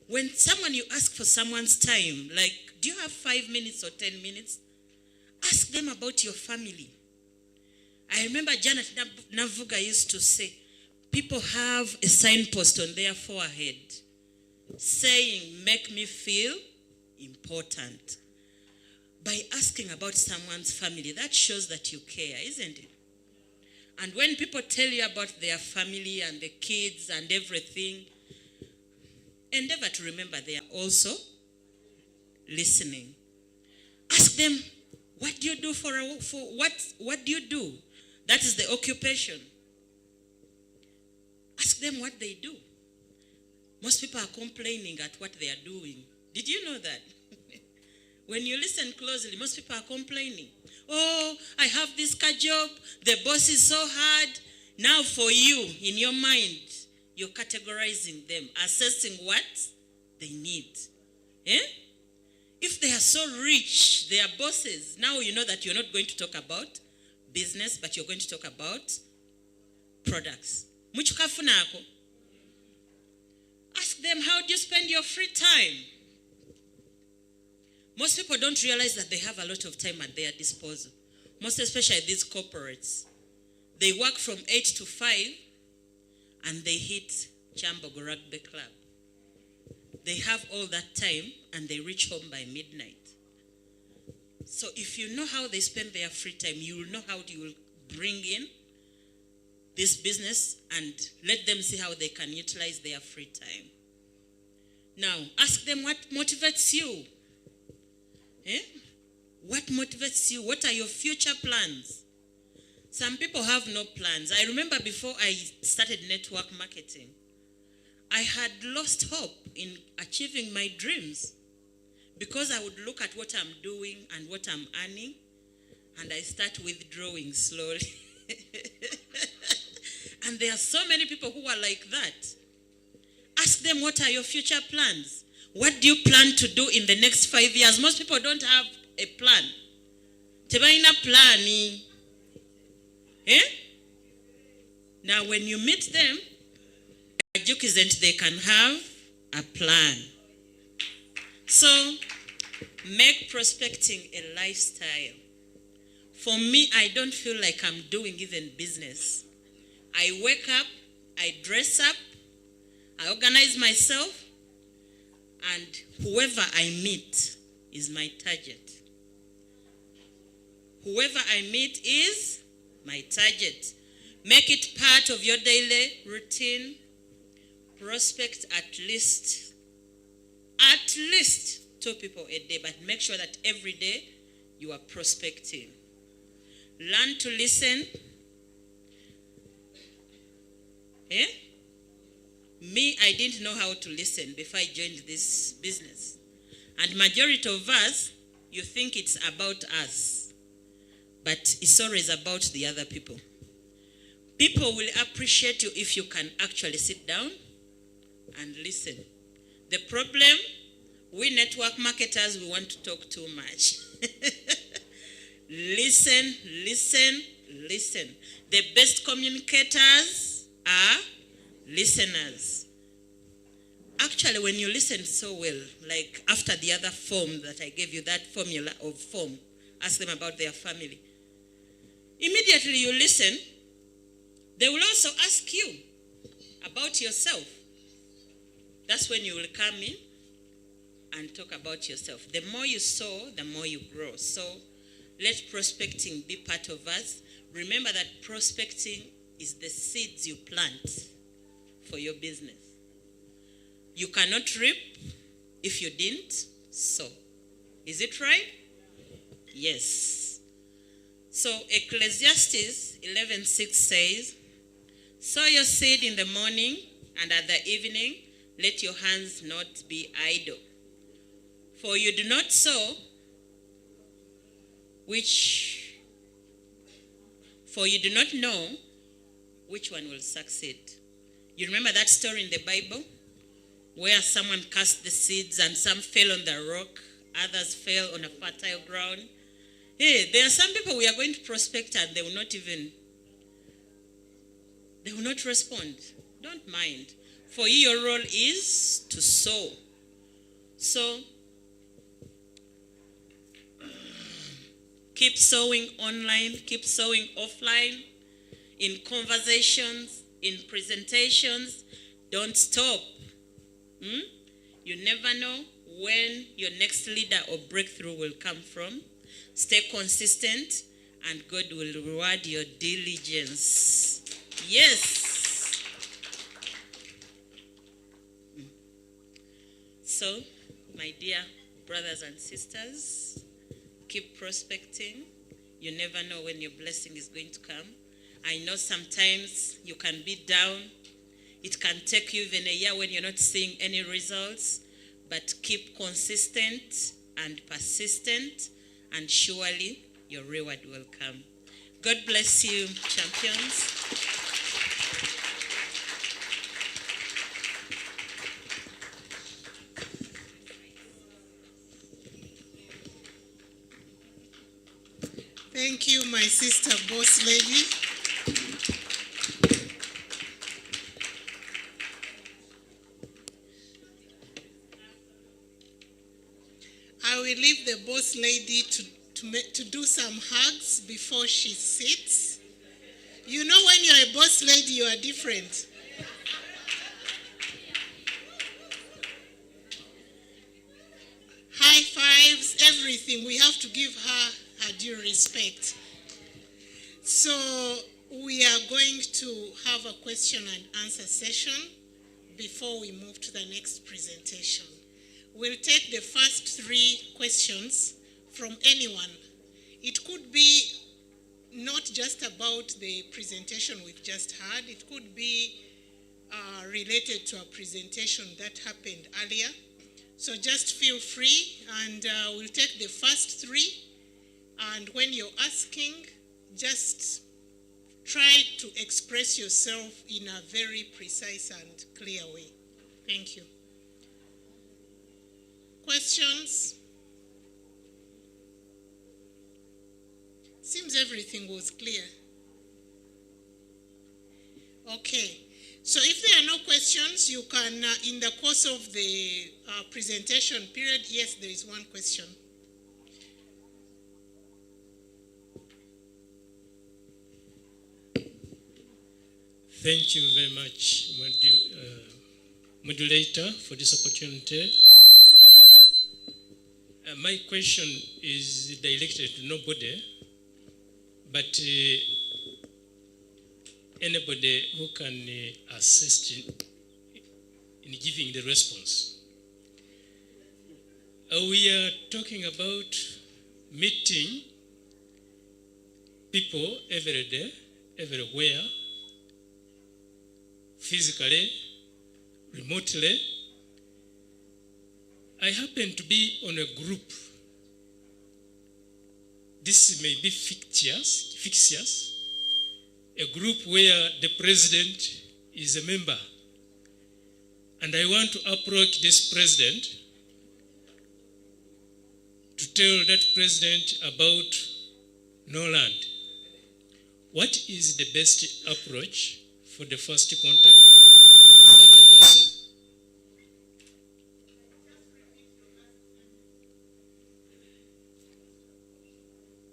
When you ask for someone's time, like, do you have 5 minutes or 10 minutes? Ask them about your family. I remember Janet Navuga used to say, people have a signpost on their forehead saying, make me feel important. By asking about someone's family, that shows that you care, isn't it? And when people tell you about their family and the kids and everything, endeavor to remember they are also listening. Ask them, what do you do what do you do? That is the occupation. Ask them what they do. Most people are complaining at what they are doing. Did you know that? When you listen closely, most people are complaining. Oh, I have this job. The boss is so hard. Now for you, in your mind, you're categorizing them, assessing what they need. Eh? If they are so rich, they are bosses. Now you know that you're not going to talk about business, but you're going to talk about products. Ask them, how do you spend your free time? Most people don't realize that they have a lot of time at their disposal. Most especially these corporates. They work from 8 to 5 and they hit Chambogo Rugby Club. They have all that time and they reach home by midnight. So if you know how they spend their free time, you will know how you will bring in this business and let them see how they can utilize their free time. Now, ask them what motivates you. Eh? What motivates you? What are your future plans? Some people have no plans. I remember before I started network marketing, I had lost hope in achieving my dreams because I would look at what I'm doing and what I'm earning, and I start withdrawing slowly. And there are so many people who are like that. Ask them, what are your future plans? What do you plan to do in the next 5 years? Most people don't have a plan. Tebaina plani. Eh? Now when you meet them, a joke isn't they can have a plan. So make prospecting a lifestyle. For me, I don't feel like I'm doing even business. I wake up, I dress up, I organize myself, and whoever I meet is my target. Whoever I meet is my target. Make it part of your daily routine. Prospect at least 2 people a day, but make sure that every day you are prospecting. Learn to listen. Eh? Me, I didn't know how to listen before I joined this business. And majority of us, you think it's about us. But it's always about the other people. People will appreciate you if you can actually sit down and listen. The problem, we network marketers, we want to talk too much. Listen, listen, listen. The best communicators are listeners. Actually, when you listen so well, like after the other form that I gave you, that formula of form, ask them about their family. Immediately you listen, they will also ask you about yourself. That's when you will come in and talk about yourself. The more you sow, the more you grow. So let prospecting be part of us. Remember that prospecting is the seeds you plant for your business. You cannot reap if you didn't sow. Is it right? Yes. So Ecclesiastes 11:6 says, sow your seed in the morning, and at the evening, let your hands not be idle. For you do not sow for you do not know which one will succeed. You remember that story in the Bible where someone cast the seeds and some fell on the rock, others fell on a fertile ground. Hey, there are some people we are going to prospect and they will not respond. Don't mind. For you, your role is to sow. So, keep sowing online, keep sowing offline, in conversations, in presentations. Don't stop. You never know when your next leader or breakthrough will come from. Stay consistent and God will reward your diligence. Yes. So, my dear brothers and sisters, keep prospecting. You never know when your blessing is going to come. I know sometimes you can be down. It can take you even a year when you're not seeing any results. But keep consistent and persistent, and surely your reward will come. God bless you, champions. Thank you, my sister, boss lady. I will leave the boss lady to do some hugs before she sits. You know, when you're a boss lady, you are different. High fives, everything. We have to give her due respect. So we are going to have a question and answer session before we move to the next presentation. We'll take the first 3 questions from anyone. It could be not just about the presentation we've just had. It could be related to a presentation that happened earlier. So just feel free, and we'll take the first 3. And when you're asking, just try to express yourself in a very precise and clear way. Thank you. Questions? Seems everything was clear. Okay. So if there are no questions, you can, in the course of the presentation period, yes, there is one question. Thank you very much, moderator, for this opportunity. My question is directed to nobody, but anybody who can assist in giving the response. We are talking about meeting people every day, everywhere, physically, remotely. I happen to be on a group. This may be fictitious, a group where the president is a member. And I want to approach this president to tell that president about Norland. What is the best approach for the first contact with such a person?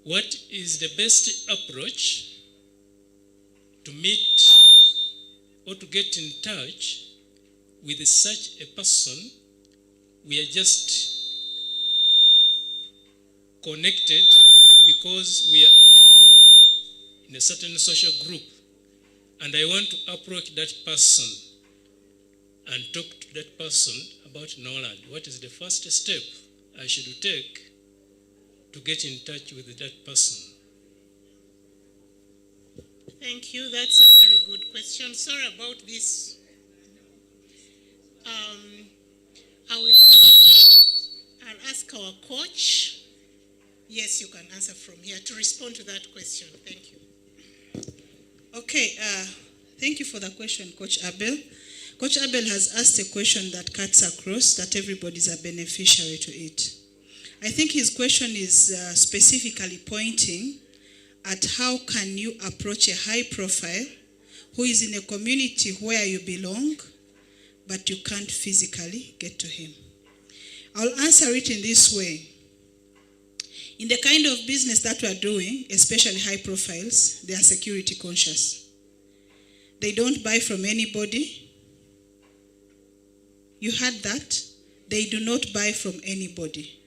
What is the best approach to meet or to get in touch with such a person? We are just connected because we are in a group, in a certain social group, and I want to approach that person and talk to that person about Norland. What is the first step I should take to get in touch with that person? Thank you. That's a very good question. Sorry about this. I'll ask our coach. Yes, you can answer from here to respond to that question. Thank you. Okay, thank you for the question, Coach Abel. Coach Abel has asked a question that cuts across, that everybody's a beneficiary to it. I think his question is specifically pointing at how can you approach a high profile who is in a community where you belong, but you can't physically get to him. I'll answer it in this way. In the kind of business that we are doing, especially high profiles, they are security conscious. They don't buy from anybody. You heard that? They do not buy from anybody.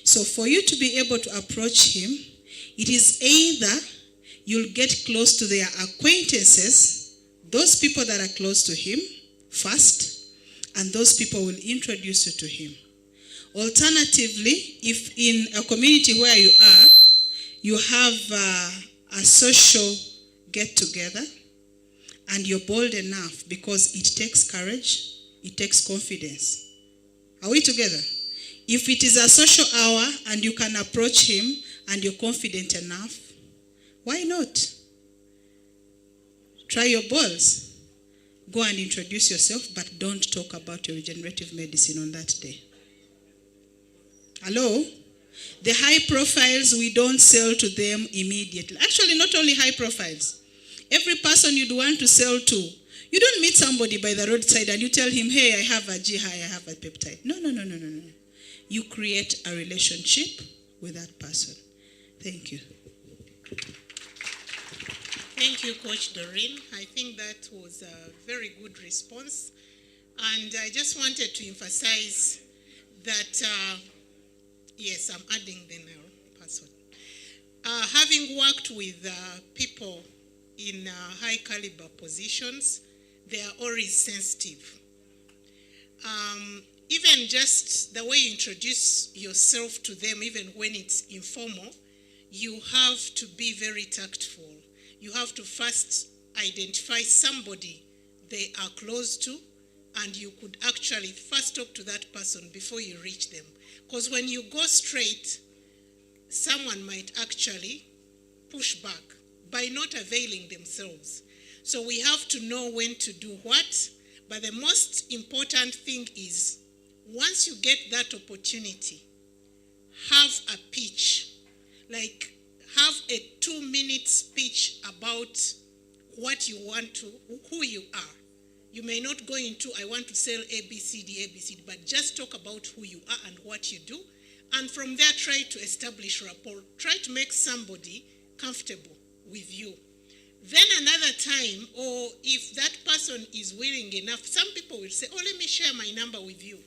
So for you to be able to approach him, it is either you'll get close to their acquaintances, those people that are close to him first, and those people will introduce you to him. Alternatively, if in a community where you are, you have a social get-together, and you're bold enough, because it takes courage, it takes confidence. Are we together? If it is a social hour and you can approach him and you're confident enough, why not? Try your balls. Go and introduce yourself, but don't talk about your regenerative medicine on that day. Hello? The high profiles, we don't sell to them immediately. Actually, not only high profiles. Every person you'd want to sell to, you don't meet somebody by the roadside and you tell him, hey, I have a G high, I have a peptide. No. you create a relationship with that person. Thank you. Thank you, Coach Dorin. I think that was a very good response. And I just wanted to emphasize that, yes, I'm adding the password. Having worked with people in high caliber positions, they are always sensitive. Even just the way you introduce yourself to them, even when it's informal, you have to be very tactful. You have to first identify somebody they are close to, and you could actually first talk to that person before you reach them. Because when you go straight, someone might actually push back by not availing themselves. So we have to know when to do what, but the most important thing is once you get that opportunity, have a pitch, like have a 2-minute speech about what you want to, who you are. You may not go into, I want to sell ABCD, but just talk about who you are and what you do. And from there, try to establish rapport. Try to make somebody comfortable with you. Then another time, or if that person is willing enough, some people will say, oh, let me share my number with you.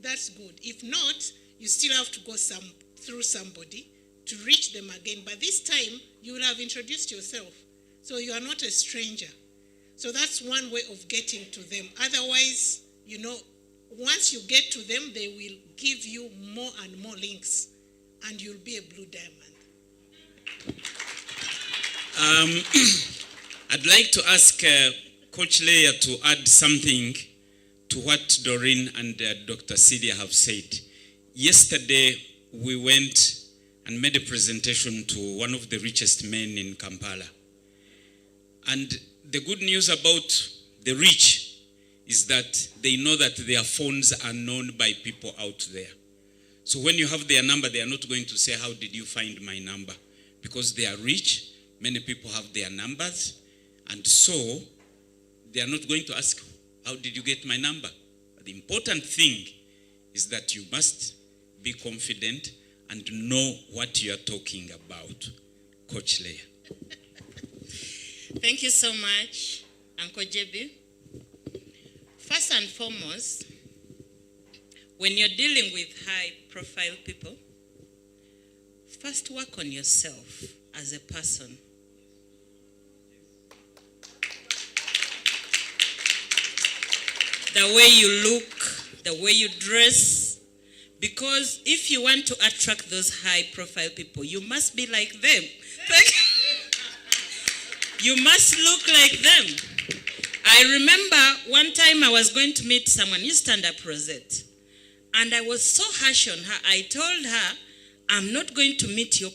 That's good. If not, you still have to go through somebody to reach them again. But this time, you will have introduced yourself. So you are not a stranger. So that's one way of getting to them. Otherwise, once you get to them, they will give you more and more links, and you'll be a blue diamond. I'd like to ask Coach Leah to add something to what Dorin and Dr. Celia have said. Yesterday, we went and made a presentation to one of the richest men in Kampala. And the good news about the rich is that they know that their phones are known by people out there. So when you have their number, they are not going to say, how did you find my number? Because they are rich, many people have their numbers, and so they are not going to ask, how did you get my number? But the important thing is that you must be confident and know what you are talking about. Coach Leah. Thank you so much, Uncle JB. First and foremost, when you're dealing with high-profile people, first work on yourself as a person. The way you look, the way you dress, because if you want to attract those high-profile people, you must be like them. You must look like them. I remember one time I was going to meet someone, you stand up, Rosette. And I was so harsh on her. I told her, I'm not going to meet your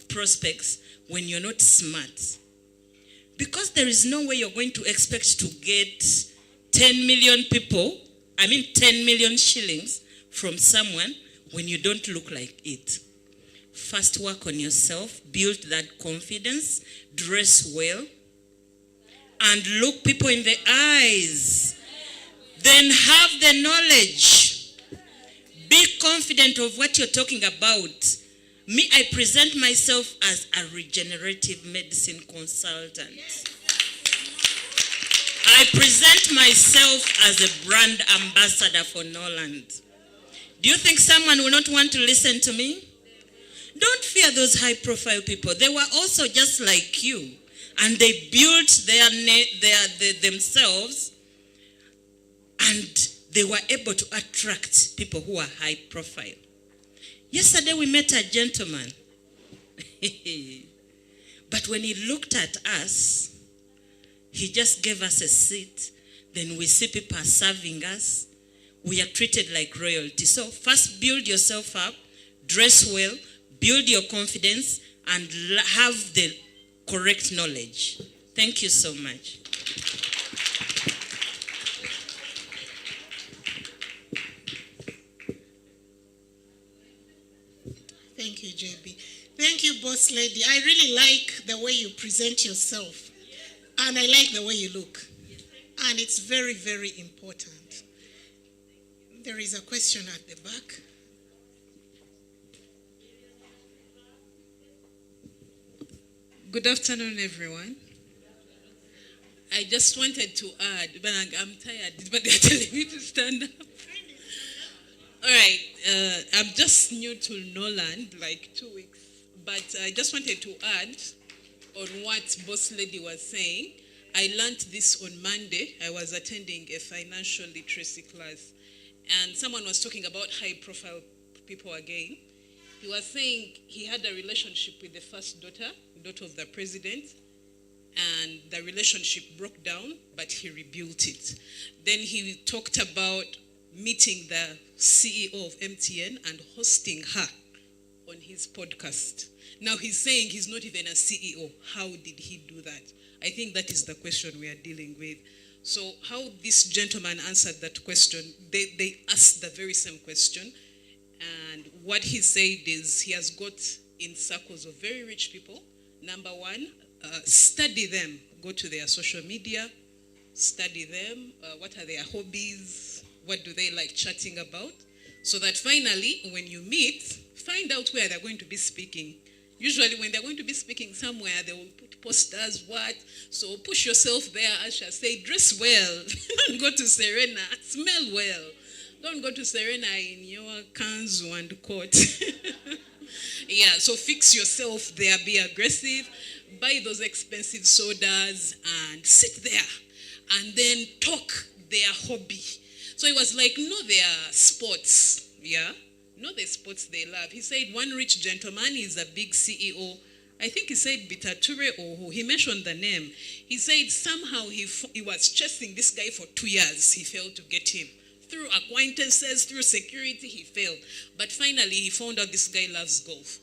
prospects when you're not smart. Because there is no way you're going to expect to get 10 million people, 10 million shillings from someone when you don't look like it. First, work on yourself, build that confidence, dress well, and look people in the eyes. Then have the knowledge. Be confident of what you're talking about. Me, I present myself as a regenerative medicine consultant. I present myself as a brand ambassador for Norland. Do you think someone will not want to listen to me? Don't fear those high-profile people. They were also just like you. And they built themselves, and they were able to attract people who are high-profile. Yesterday we met a gentleman. But when he looked at us, he just gave us a seat. Then we see people serving us. We are treated like royalty. So first build yourself up, dress well, build your confidence, and have the correct knowledge. Thank you so much. Thank you, JB. Thank you, Boss Lady. I really like the way you present yourself. And I like the way you look. And it's very, very important. There is a question at the back. Good afternoon, everyone. I just wanted to add, but I'm tired, but they're telling me to stand up. All right, I'm just new to Norland, like 2 weeks, but I just wanted to add on what Boss Lady was saying. I learned this on Monday. I was attending a financial literacy class, and someone was talking about high-profile people again. He was saying he had a relationship with the first daughter of the president, and the relationship broke down, but he rebuilt it. Then he talked about meeting the CEO of MTN and hosting her on his podcast. Now he's saying he's not even a CEO. How did he do that? I think that is the question we are dealing with. So how this gentleman answered that question, they asked the very same question. And what he said is he has got in circles of very rich people. Number one, study them. Go to their social media, study them. What are their hobbies? What do they like chatting about? So that finally, when you meet, find out where they're going to be speaking. Usually when they're going to be speaking somewhere, they will put posters, what? So push yourself there, Asha. Say, dress well. Don't go to Serena. Smell well. Don't go to Serena in your kanzu and coat. Yeah, so fix yourself there. Be aggressive. Buy those expensive sodas and sit there. And then talk their hobby. So it was like, know their sports. Yeah? Know the sports they love. He said one rich gentleman is a big CEO. I think he said Bitature or who. He mentioned the name. He said somehow he was chasing this guy for 2 years. He failed to get him. Through acquaintances, through security, he failed. But finally, he found out this guy loves golf.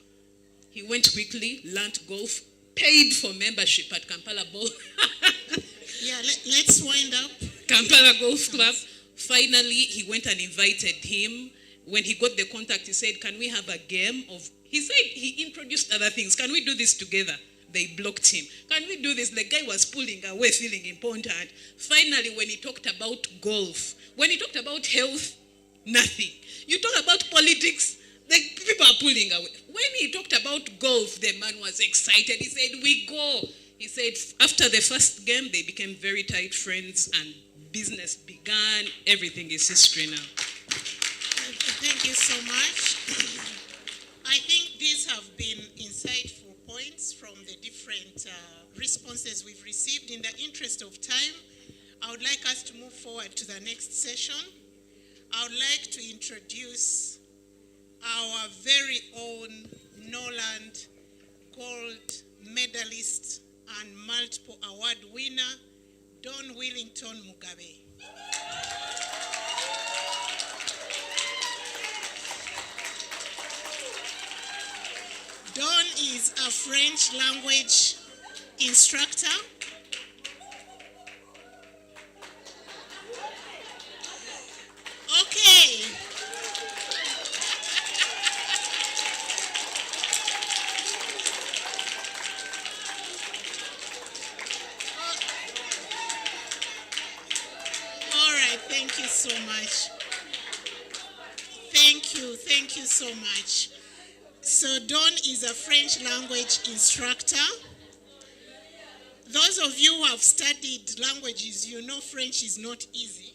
He went quickly, learned golf, paid for membership at Kampala Ball. Yeah, let's wind up. Kampala Golf Club. Finally, he went and invited him. When he got the contact, he said, can we have a game of... He said he introduced other things. Can we do this together? They blocked him. Can we do this? The guy was pulling away, feeling important. Finally, when he talked about golf, when he talked about health, nothing. You talk about politics, the people are pulling away. When he talked about golf, the man was excited. He said, we go. He said, after the first game, they became very tight friends and business began. Everything is history now. Thank you so much. I think these have been insightful points from the different responses we've received. In the interest of time, I would like us to move forward to the next session. I would like to introduce our very own Norland gold medalist and multiple award winner, Don Willington Mugabe. Don is a French language instructor. Okay. All right, thank you so much. Thank you so much. So Don is a French language instructor. Those of you who have studied languages, you know French is not easy.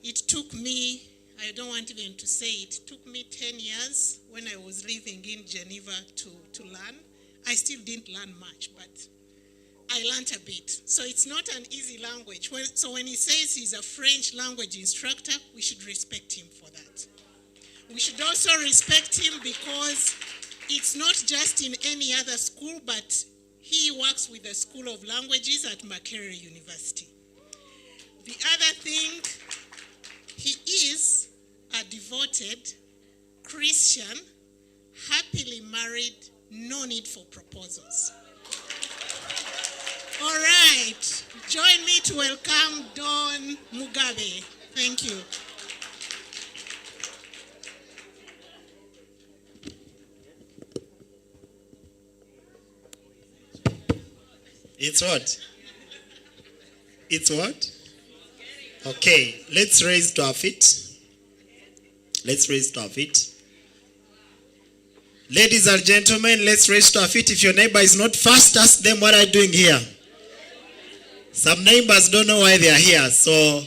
It took me, I don't want even to say it took me 10 years when I was living in Geneva to learn. I still didn't learn much, but I learned a bit. So it's not an easy language. So when he says he's a French language instructor, we should respect him for that. We should also respect him because it's not just in any other school, but he works with the School of Languages at Makerere University. The other thing, he is a devoted Christian, happily married, no need for proposals. All right, join me to welcome Don Mugabe. Thank you. It's what? It's what? Okay, let's raise to our feet. Let's raise to our feet. Ladies and gentlemen, let's raise to our feet. If your neighbor is not fast, ask them what are you doing here. Some neighbors don't know why they are here. So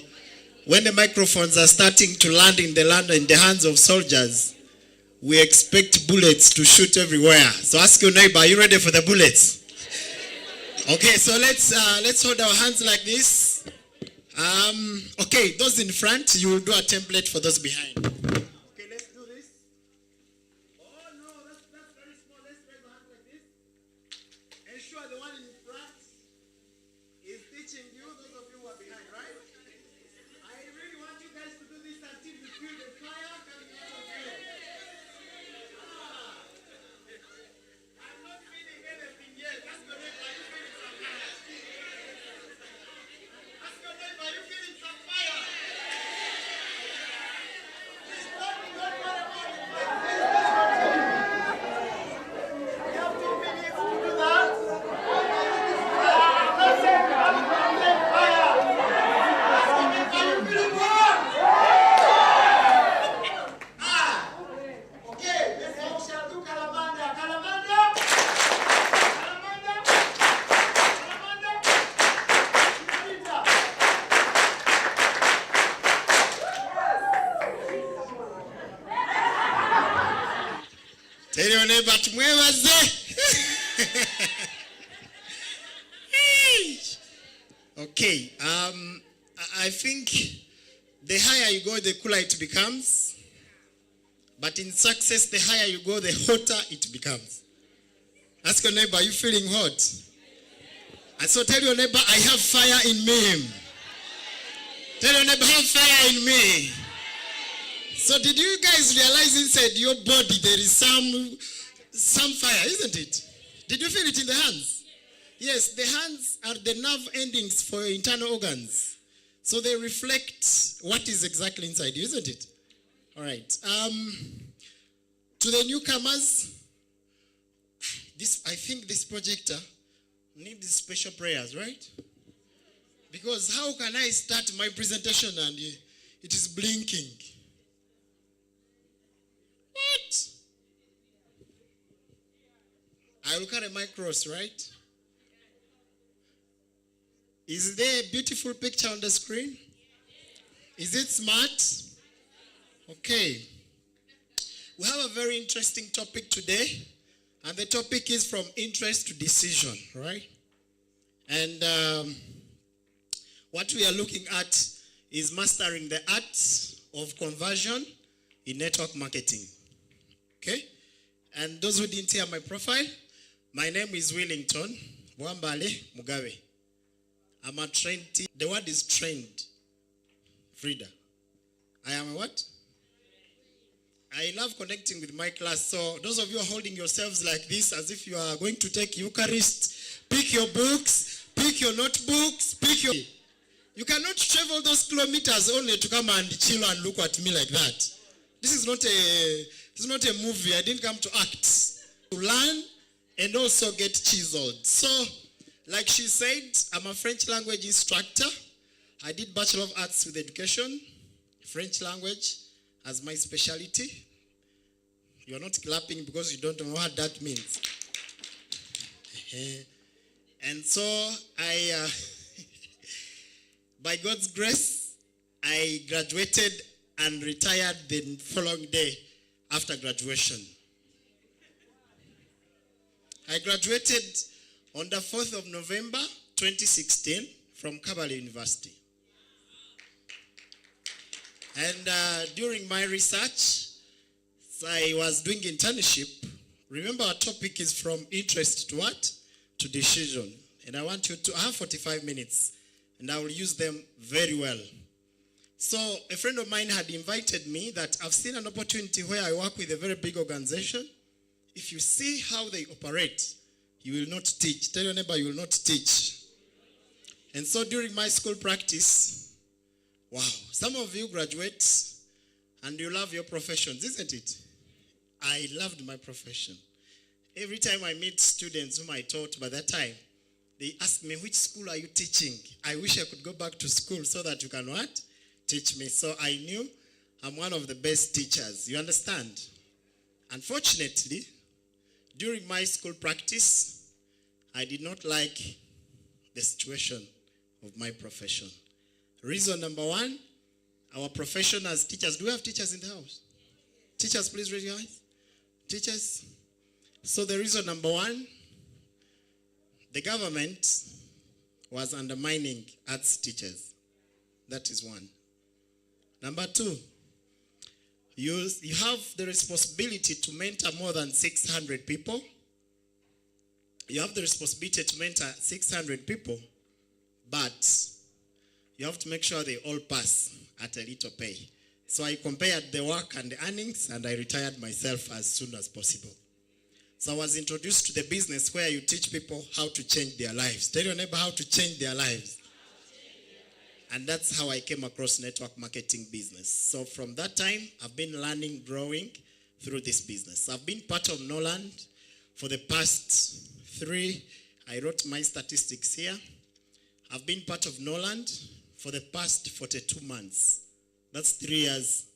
when the microphones are starting to land in the hands of soldiers, we expect bullets to shoot everywhere. So ask your neighbor, are you ready for the bullets? Okay, so let's hold our hands like this. Okay, those in front, you will do a template for those behind. Okay, let's do this. Oh no, that's very small. Let's raise our hands like this. Ensure the one in front is teaching you, those of you who are behind, right? I really want you guys to do this until you feel the fire coming out of you. I'm not feeling anything yet. Ask your neighbor, are you feeling some fire? Ask your neighbor, are you feeling some fire? Please don't worry about it. You have 2 minutes to do that. Okay, let's go. Shall do Kalamanda. Kalamanda. Kalamanda. Kalamanda. Kalamanda. Tell your neighbor to Okay, I think the higher you go, the cooler it becomes. But in success, the higher you go, the hotter it becomes. Ask your neighbor, are you feeling hot? And so tell your neighbor, I have fire in me. Tell your neighbor, I have fire in me. So did you guys realize inside your body there is some fire, isn't it? Did you feel it in the hands? Yes, the hands are the nerve endings for your internal organs. So they reflect what is exactly inside you, isn't it? All right. To the newcomers, I think this projector needs special prayers, right? Because how can I start my presentation and it is blinking? What? I will carry my cross, right? Is there a beautiful picture on the screen? Is it smart? Okay. We have a very interesting topic today. And the topic is from interest to decision, right? And what we are looking at is mastering the art of conversion in network marketing. Okay? And those who didn't hear my profile, my name is Willington Wambale Mugabe. I'm a trained teacher. The word is trained. Frida. I am a what? I love connecting with my class. So those of you are holding yourselves like this as if you are going to take Eucharist, pick your books, pick your notebooks, pick your... You cannot travel those kilometers only to come and chill and look at me like that. This is not a movie. I didn't come to act. To learn and also get chiseled. So, like she said, I'm a French language instructor. I did Bachelor of Arts with Education, French language as my specialty. You're not clapping because you don't know what that means. And so by God's grace, I graduated and retired the following day after graduation. I graduated on the 4th of November, 2016 from Kabale University. And during my research, I was doing internship. Remember, our topic is from interest to what? To decision. And I want you to have 45 minutes, and I will use them very well. So a friend of mine had invited me that I've seen an opportunity where I work with a very big organization. If you see how they operate, you will not teach. Tell your neighbor, you will not teach. And so during my school practice, wow, some of you graduate and you love your professions, isn't it? I loved my profession. Every time I meet students whom I taught by that time, they ask me, which school are you teaching? I wish I could go back to school so that you can what? Teach me. So I knew I'm one of the best teachers. You understand? Unfortunately, During my school practice, I did not like the situation of my profession. Reason number one, our profession as teachers. Do we have teachers in the house? Teachers, please raise your hands. Teachers. So the reason number one, the government was undermining arts teachers. That is one. Number two, you have the responsibility to mentor more than 600 people. You have the responsibility to mentor 600 people, but you have to make sure they all pass at a little pay. So I compared the work and the earnings, and I retired myself as soon as possible. So I was introduced to the business where you teach people how to change their lives. Tell your neighbor how to change their lives. And that's how I came across network marketing business. So from that time, I've been learning, growing through this business. I've been part of Norland for the past 3. I wrote my statistics here. I've been part of Norland for the past 42 months. That's 3 years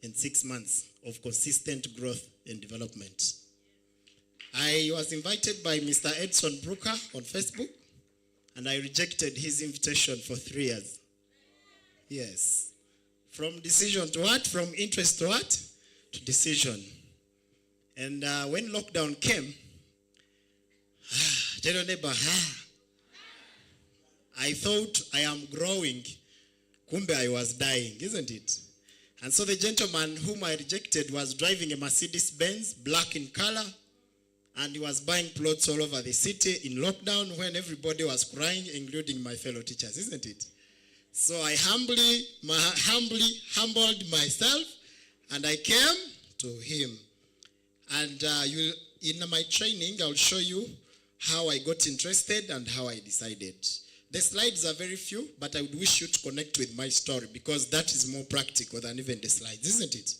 and 6 months of consistent growth and development. I was invited by Mr. Edson Brooker on Facebook, and I rejected his invitation for 3 years. Yes. From decision to what? From interest to what? To decision. And when lockdown came, tell your neighbor, I thought I am growing. Kumbe I was dying, isn't it? And so the gentleman whom I rejected was driving a Mercedes-Benz, black in color, and he was buying plots all over the city in lockdown when everybody was crying, including my fellow teachers, isn't it? So I humbly humbled myself, and I came to him. And in my training, I'll show you how I got interested and how I decided. The slides are very few, but I would wish you to connect with my story because that is more practical than even the slides, isn't it?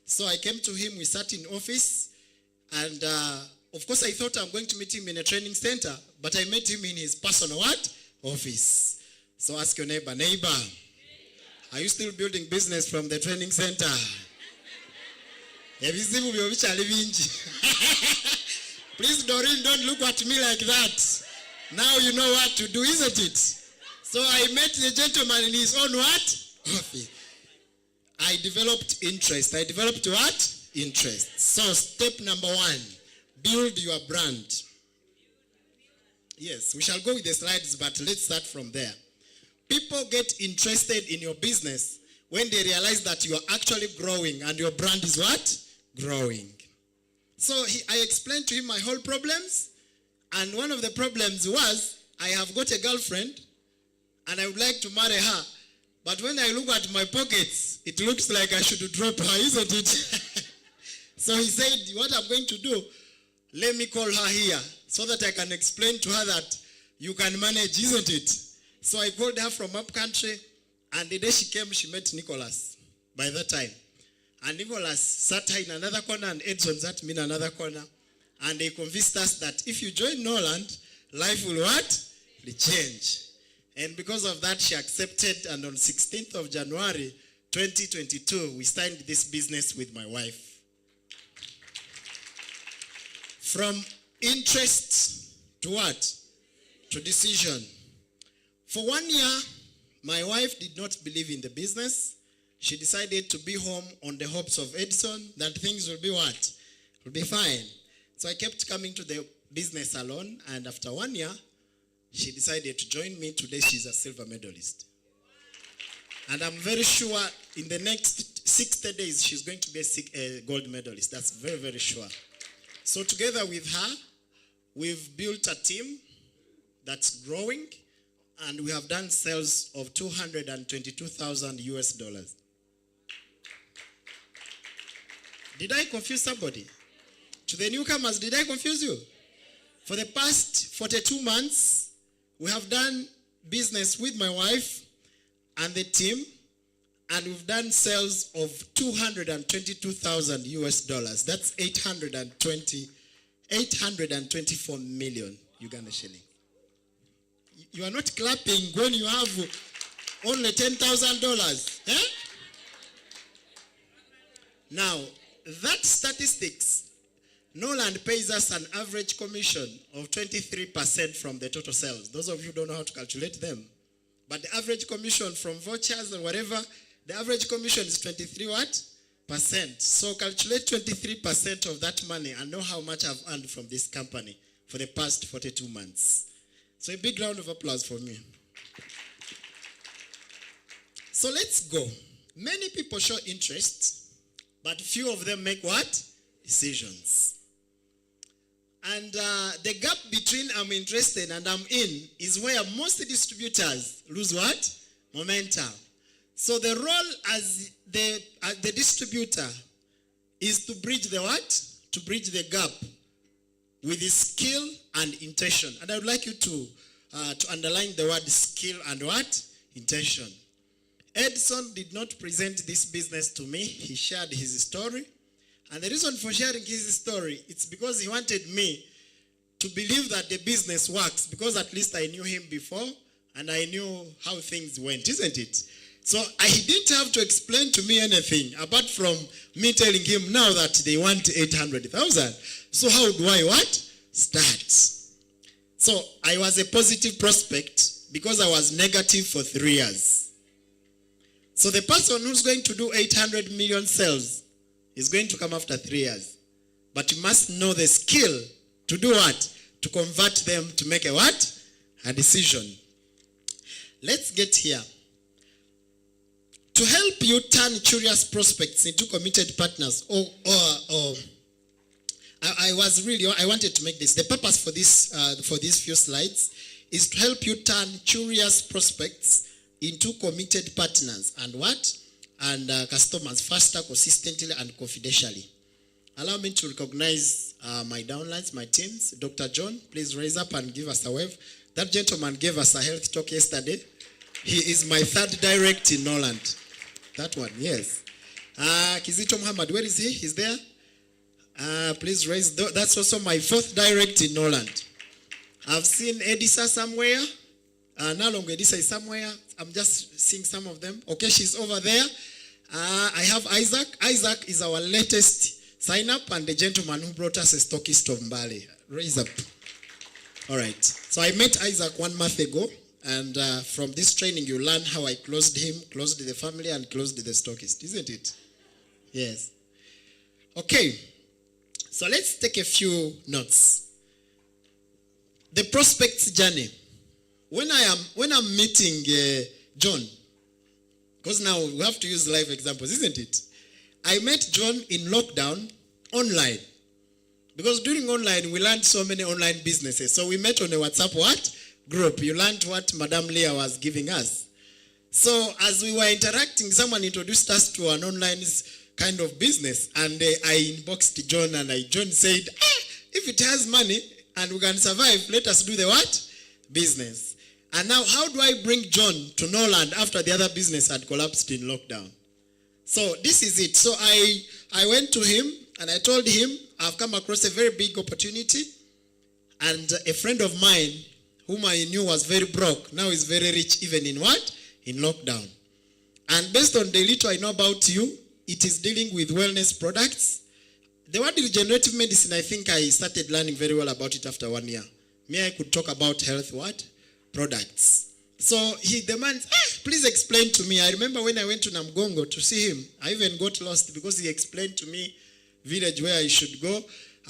So I came to him, we sat in office, and of course I thought I'm going to meet him in a training center, but I met him in his personal what? Office. So ask your neighbor, are you still building business from the training center? Please, Dorin, don't look at me like that. Now you know what to do, isn't it? So I met the gentleman in his own what? Office. I developed interest. I developed what? Interest. So step number 1, build your brand. Yes, we shall go with the slides, but let's start from there. People get interested in your business when they realize that you are actually growing and your brand is what? Growing. So I explained to him my whole problems. And one of the problems was, I have got a girlfriend and I would like to marry her. But when I look at my pockets, it looks like I should drop her, isn't it? So he said, what I'm going to do, let me call her here so that I can explain to her that you can manage, isn't it? So I called her from up country, and the day she came, she met Nicholas by that time. And Nicholas sat her in another corner, and Edson sat me in another corner. And they convinced us that if you join Norland, life will what? Will change. And because of that, she accepted. And on 16th of January, 2022, we started this business with my wife. From interest to what? To decision. For 1 year, my wife did not believe in the business. She decided to be home on the hopes of Edson, that things will be what? Will be fine. So I kept coming to the business alone, and after 1 year, she decided to join me. Today, she's a silver medalist. And I'm very sure in the next 60 days, she's going to be a gold medalist. That's very, very sure. So together with her, we've built a team that's growing, and we have done sales of $222,000 US. Did I confuse somebody? To the newcomers, did I confuse you? For the past 42 months, we have done business with my wife and the team, and we've done sales of $222,000 US. That's 824 million Uganda shilling. You are not clapping when you have only $10,000. Eh? Now, that statistics Norland pays us an average commission of 23% from the total sales. Those of you who don't know how to calculate them. But the average commission from vouchers or whatever, the average commission is 23 what? %. So calculate 23% of that money and know how much I've earned from this company for the past 42 months. So a big round of applause for me. So let's go. Many people show interest, but few of them make what? Decisions. And the gap between I'm interested and I'm in is where most distributors lose what? Momentum. So the role as the distributor is to bridge the what? To bridge the gap with his skill and intention. And I would like you to underline the word skill and what? Intention. Edson did not present this business to me. He shared his story. And the reason for sharing his story, it's because he wanted me to believe that the business works, because at least I knew him before and I knew how things went, isn't it? So he didn't have to explain to me anything apart from me telling him now that they want 800,000. So how do I what? Start. So I was a positive prospect because I was negative for 3 years. So the person who's going to do 800 million sales is going to come after 3 years. But you must know the skill to do what? To convert them to make a what? A decision. Let's get here. To help you turn curious prospects into committed partners, I wanted to make this. The purpose for these few slides is to help you turn curious prospects into committed partners and what? And customers faster, consistently, and confidentially. Allow me to recognize my downlines, my teams. Dr. John, please raise up and give us a wave. That gentleman gave us a health talk yesterday. He is my 3rd direct in Norland. That one, yes. Kizito Muhammad, where is he? He's there. Please raise. That's also my 4th direct in Norland. I've seen Edisa somewhere. No longer Edisa is somewhere. I'm just seeing some of them. Okay, she's over there. I have Isaac. Isaac is our latest sign up and the gentleman who brought us a stockist of Mbale. Raise up. All right. So I met Isaac 1 month ago. And from this training, you learn how I closed him, closed the family, and closed the stockist, isn't it? Yes. Okay. So let's take a few notes. The prospect's journey. When I'm meeting John, because now we have to use live examples, isn't it? I met John in lockdown online. Because during online, we learned so many online businesses. So we met on a WhatsApp what? Group. You learned what Madam Leah was giving us. So as we were interacting, someone introduced us to an online kind of business. And I inboxed John and John said, if it has money and we can survive, let us do the what? Business. And now how do I bring John to Norland after the other business had collapsed in lockdown? So this is it. So I went to him and I told him, I've come across a very big opportunity. And a friend of mine whom I knew was very broke, now is very rich even in what? In lockdown. And based on the little I know about you, it is dealing with wellness products. The word regenerative medicine, I think I started learning very well about it after 1 year. Me, I could talk about health what? Products. So the man, please explain to me. I remember when I went to Namgongo to see him, I even got lost because he explained to me village where I should go.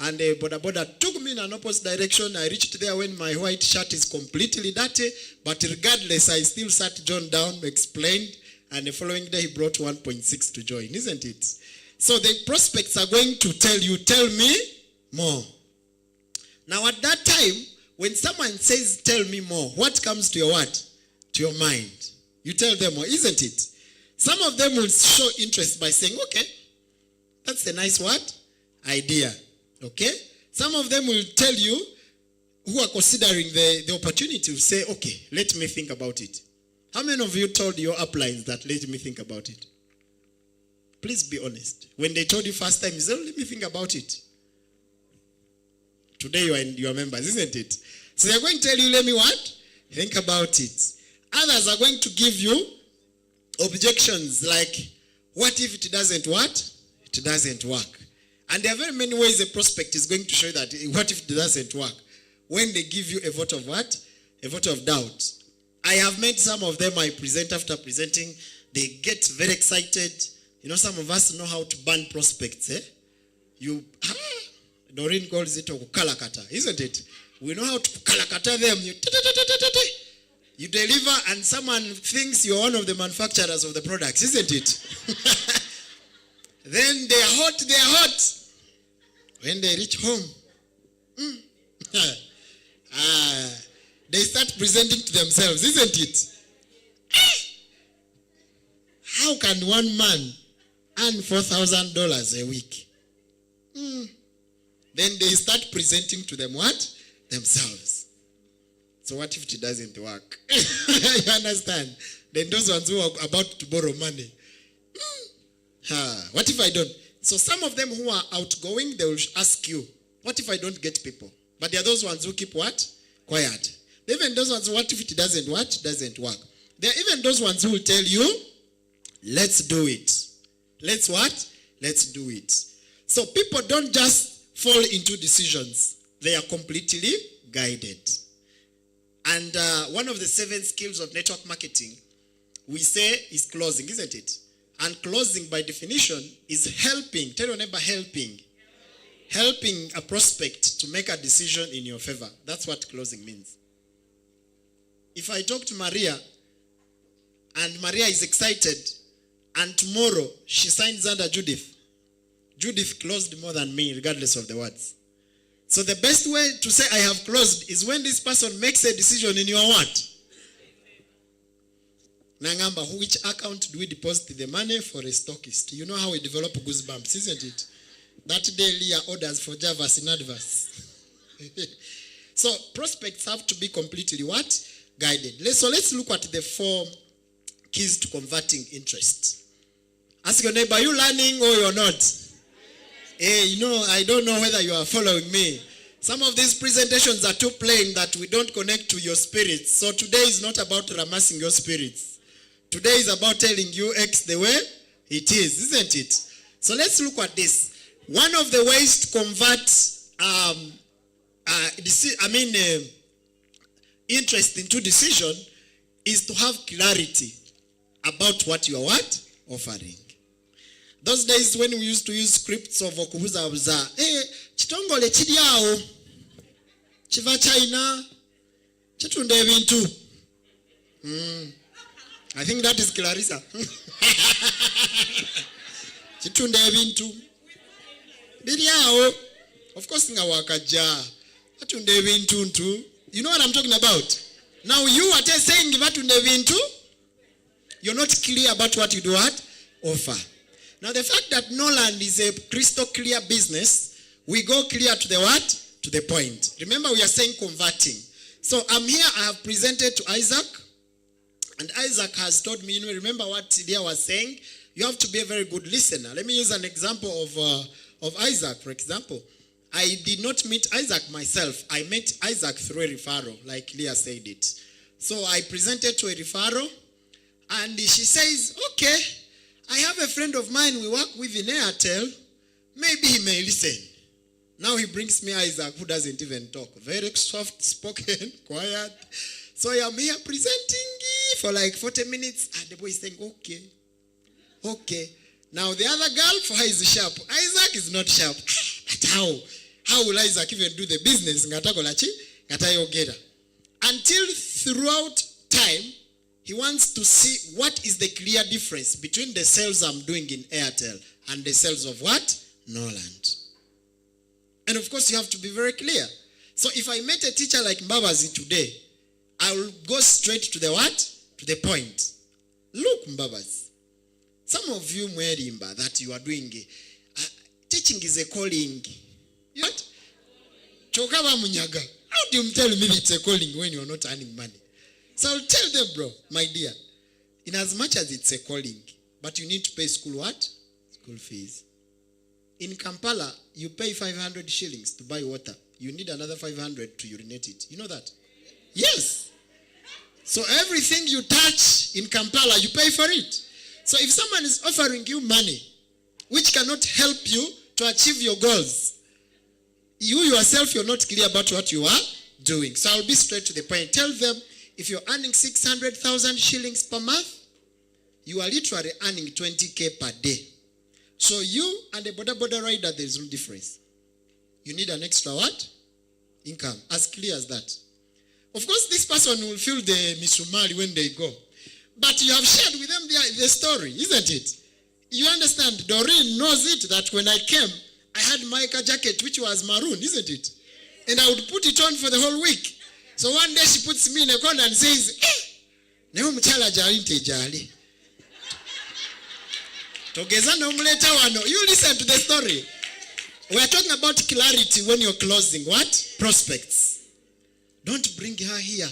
And the boda took me in an opposite direction. I reached there when my white shirt is completely dirty. But regardless, I still sat John down, explained. And the following day, he brought 1.6 to join, isn't it? So the prospects are going to tell me more. Now at that time, when someone says, tell me more, what comes to your what? To your mind. You tell them more, isn't it? Some of them will show interest by saying, okay, that's a nice what? Idea. Okay? Some of them will tell you, who are considering the opportunity, will say, okay, let me think about it. How many of you told your uplines that let me think about it? Please be honest. When they told you first time, you said, let me think about it. Today you are in your members, isn't it? So they're going to tell you, let me what? Think about it. Others are going to give you objections like, what if it doesn't what? It doesn't work. And there are very many ways a prospect is going to show you that what if it doesn't work. When they give you a vote of what? A vote of doubt. I have met some of them I present after presenting. They get very excited. You know, some of us know how to burn prospects. Dorin calls it kalakata, isn't it? We know how to kalakata them. You deliver and someone thinks you're one of the manufacturers of the products, isn't it? Then they're hot. When they reach home, they start presenting to themselves, isn't it? How can one man earn $4,000 a week? Then they start presenting to them what? Themselves. So what if it doesn't work? You understand? Then those ones who are about to borrow money. What if I don't? So some of them who are outgoing, they will ask you, what if I don't get people? But there are those ones who keep what? Quiet. Even those ones, what if it doesn't what? Doesn't work. There are even those ones who will tell you, let's do it. Let's what? Let's do it. So people don't just fall into decisions. They are completely guided. And one of the 7 skills of network marketing, we say is closing, isn't it? And closing by definition is helping. Tell your neighbor, helping. Helping a prospect to make a decision in your favor. That's what closing means. If I talk to Maria and Maria is excited and tomorrow she signs under Judith, Judith closed more than me regardless of the words. So the best way to say I have closed is when this person makes a decision in your what? Nangamba, which account do we deposit the money for a stockist? You know how we develop goosebumps, isn't it? That day Leah orders for Javas in advance. So prospects have to be completely what? Guided. So let's look at the 4 keys to converting interest. Ask your neighbor, are you learning or you're not? Hey, I don't know whether you are following me. Some of these presentations are too plain that we don't connect to your spirits. So today is not about ramassing your spirits. Today is about telling you X the way it is, isn't it? So let's look at this. One of the ways to convert interest into decision is to have clarity about what you are what? Offering. Those days when we used to use scripts of okubuzabuza, chitongole chiri awo chiva China chitunda ebintu. I think that is Clarissa. Chitunda ebintu biri awo. Of course nga wakaja atunda ebintu ntu. You know what I'm talking about? Now you are just saying batunda ebintu, you're not clear about what you do what? Offer. Now the fact that Norland is a crystal clear business, we go clear to the what? To the point. Remember we are saying converting. So I'm here, I have presented to Isaac, and Isaac has told me, remember what Leah was saying? You have to be a very good listener. Let me use an example of Isaac, for example. I did not meet Isaac myself. I met Isaac through a referral, like Leah said it. So I presented to a referral, and she says, okay, I have a friend of mine we work with in Airtel. Maybe he may listen. Now he brings me Isaac, who doesn't even talk. Very soft spoken, quiet. So I am here presenting for like 40 minutes. And the boy is saying, okay. Now the other girl, for her is sharp. Isaac is not sharp. But how will Isaac even do the business? Until throughout time, he wants to see what is the clear difference between the sales I'm doing in Airtel and the sales of what? Norland. And of course, you have to be very clear. So if I met a teacher like Mbabazi today, I will go straight to the what? To the point. Look, Mbabazi, some of you mwerimba that you are doing, teaching is a calling. What? Chokaba munyaga. How do you tell me it's a calling when you are not earning money? So I'll tell them, bro, my dear, in as much as it's a calling, but you need to pay school what? School fees. In Kampala, you pay 500 shillings to buy water. You need another 500 to urinate it. You know that? Yes. So everything you touch in Kampala, you pay for it. So if someone is offering you money, which cannot help you to achieve your goals, you yourself, you're not clear about what you are doing. So I'll be straight to the point. Tell them, if you're earning 600,000 shillings per month, you are literally earning 20K per day. So you and a boda rider, there's no difference. You need an extra what? Income. As clear as that. Of course, this person will feel the misumari when they go. But you have shared with them the story, isn't it? You understand, Dorin knows it, that when I came, I had my jacket, which was maroon, isn't it? And I would put it on for the whole week. So one day she puts me in a corner and says, "Neo mchala jali nte jali." Togeza no muleta wano. You listen to the story. We are talking about clarity when you're closing what? Prospects. Don't bring her here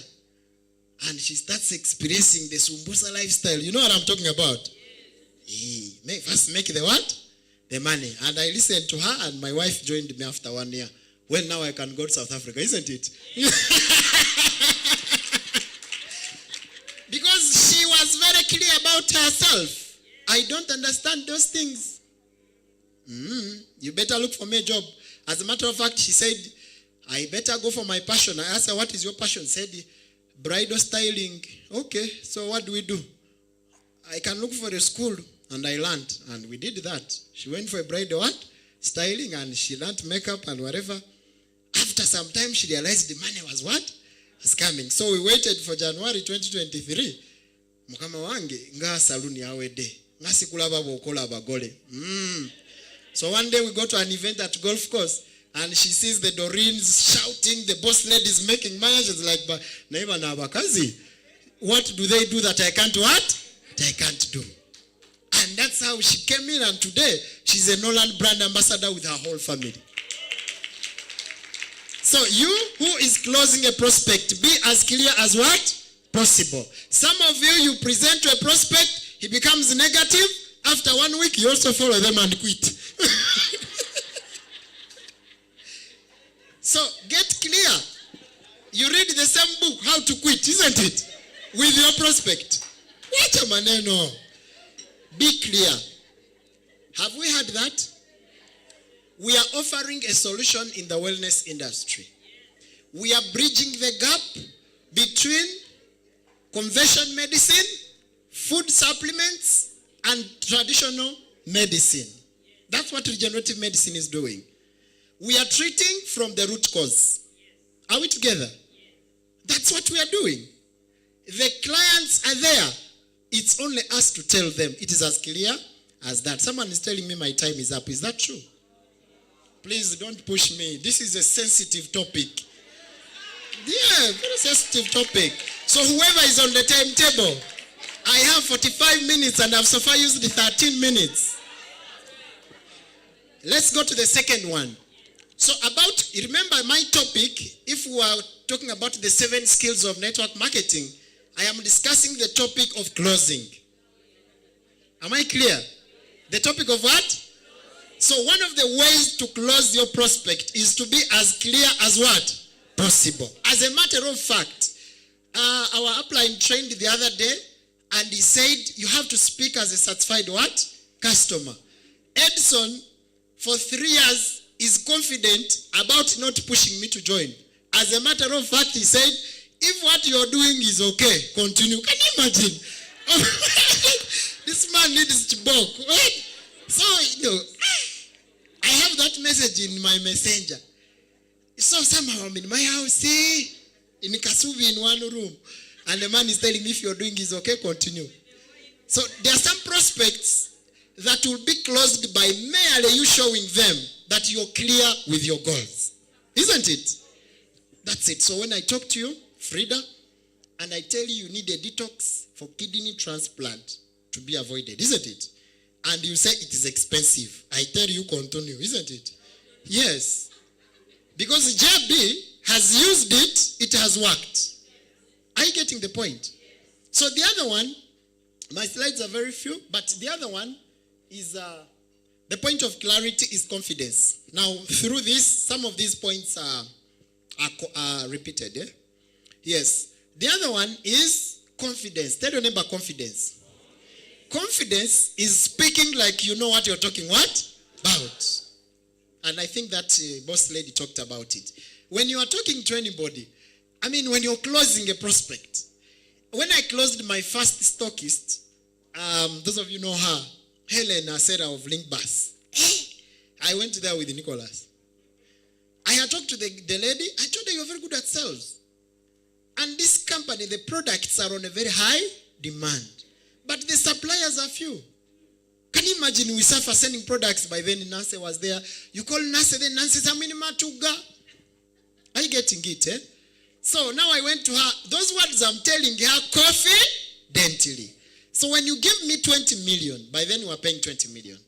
and she starts experiencing the Sumbusa lifestyle. You know what I'm talking about? First make the what? The money. And I listened to her, and my wife joined me after 1 year. Well, now I can go to South Africa, isn't it? Because she was very clear about herself. I don't understand those things. You better look for me a job. As a matter of fact, she said, I better go for my passion. I asked her, what is your passion? She said, bridal styling. Okay, so what do we do? I can look for a school. And I learned, and we did that. She went for a bridal what? Styling, and she learned makeup and whatever. After some time, she realized the money was what? Was coming. So we waited for January 2023. Mukama wange nga saluni yawe day. Nga sikulaba bokola abagole. So one day we go to an event at golf course, and she sees the Dorins shouting, the boss lady is making money. She's like, neighbor na abakazi. What do they do that I can't what? That I can't do. And that's how she came in, and today she's a Norland brand ambassador with her whole family. So you who is closing a prospect, be as clear as what? Possible. Some of you present to a prospect, he becomes negative. After 1 week, you also follow them and quit. So get clear. You read the same book, How to Quit, isn't it? With your prospect. What a maneno. Be clear. Have we had that? We are offering a solution in the wellness industry. We are bridging the gap between conventional medicine, food supplements, and traditional medicine. That's what regenerative medicine is doing. We are treating from the root cause. Are we together? That's what we are doing. The clients are there. It's only us to tell them. It is as clear as that. Someone is telling me my time is up. Is that true? Please don't push me. This is a sensitive topic. Yeah, very sensitive topic. So whoever is on the timetable, I have 45 minutes and I've so far used the 13 minutes. Let's go to the second one. So remember my topic, if we are talking about the 7 skills of network marketing, I am discussing the topic of closing. Am I clear? The topic of what? So one of the ways to close your prospect is to be as clear as what? Possible. As a matter of fact, our upline trained the other day, and he said you have to speak as a satisfied what? Customer. Edson, for 3 years, is confident about not pushing me to join. As a matter of fact, he said, if what you're doing is okay, continue. Can you imagine? This man needs to bulk. So, I have that message in my messenger. So somehow I'm in my house, in Kasubi in one room, and the man is telling me if you're doing is okay, continue. So there are some prospects that will be closed by merely you showing them that you're clear with your goals. Isn't it? That's it. So when I talk to you, Frida, and I tell you need a detox for kidney transplant to be avoided, isn't it? And you say it is expensive. I tell you continue, isn't it? Yes. Because JB has used it, it has worked. Are you getting the point? So the other one, my slides are very few, but the other one is the point of clarity is confidence. Now, through this, some of these points are repeated. Yeah? Yes. The other one is confidence. Tell your neighbor confidence. Confidence is speaking like you know what you're talking what? About. and I think that boss lady talked about it. When you are talking to anybody, I mean, when you're closing a prospect, when I closed my first stockist, those of you know her, Helena Sarah of Linkbus. I went there with Nicholas. I had talked to the lady. I told her, you're very good at sales. And this company, the products are on a very high demand. But the suppliers are few. Can you imagine we suffer sending products? By then Nancy was there. You call Nancy, then Nancy says, are you getting it? Eh? So now I went to her. Those words I'm telling her confidently. So when you give me 20 million, by then we are paying 20 million.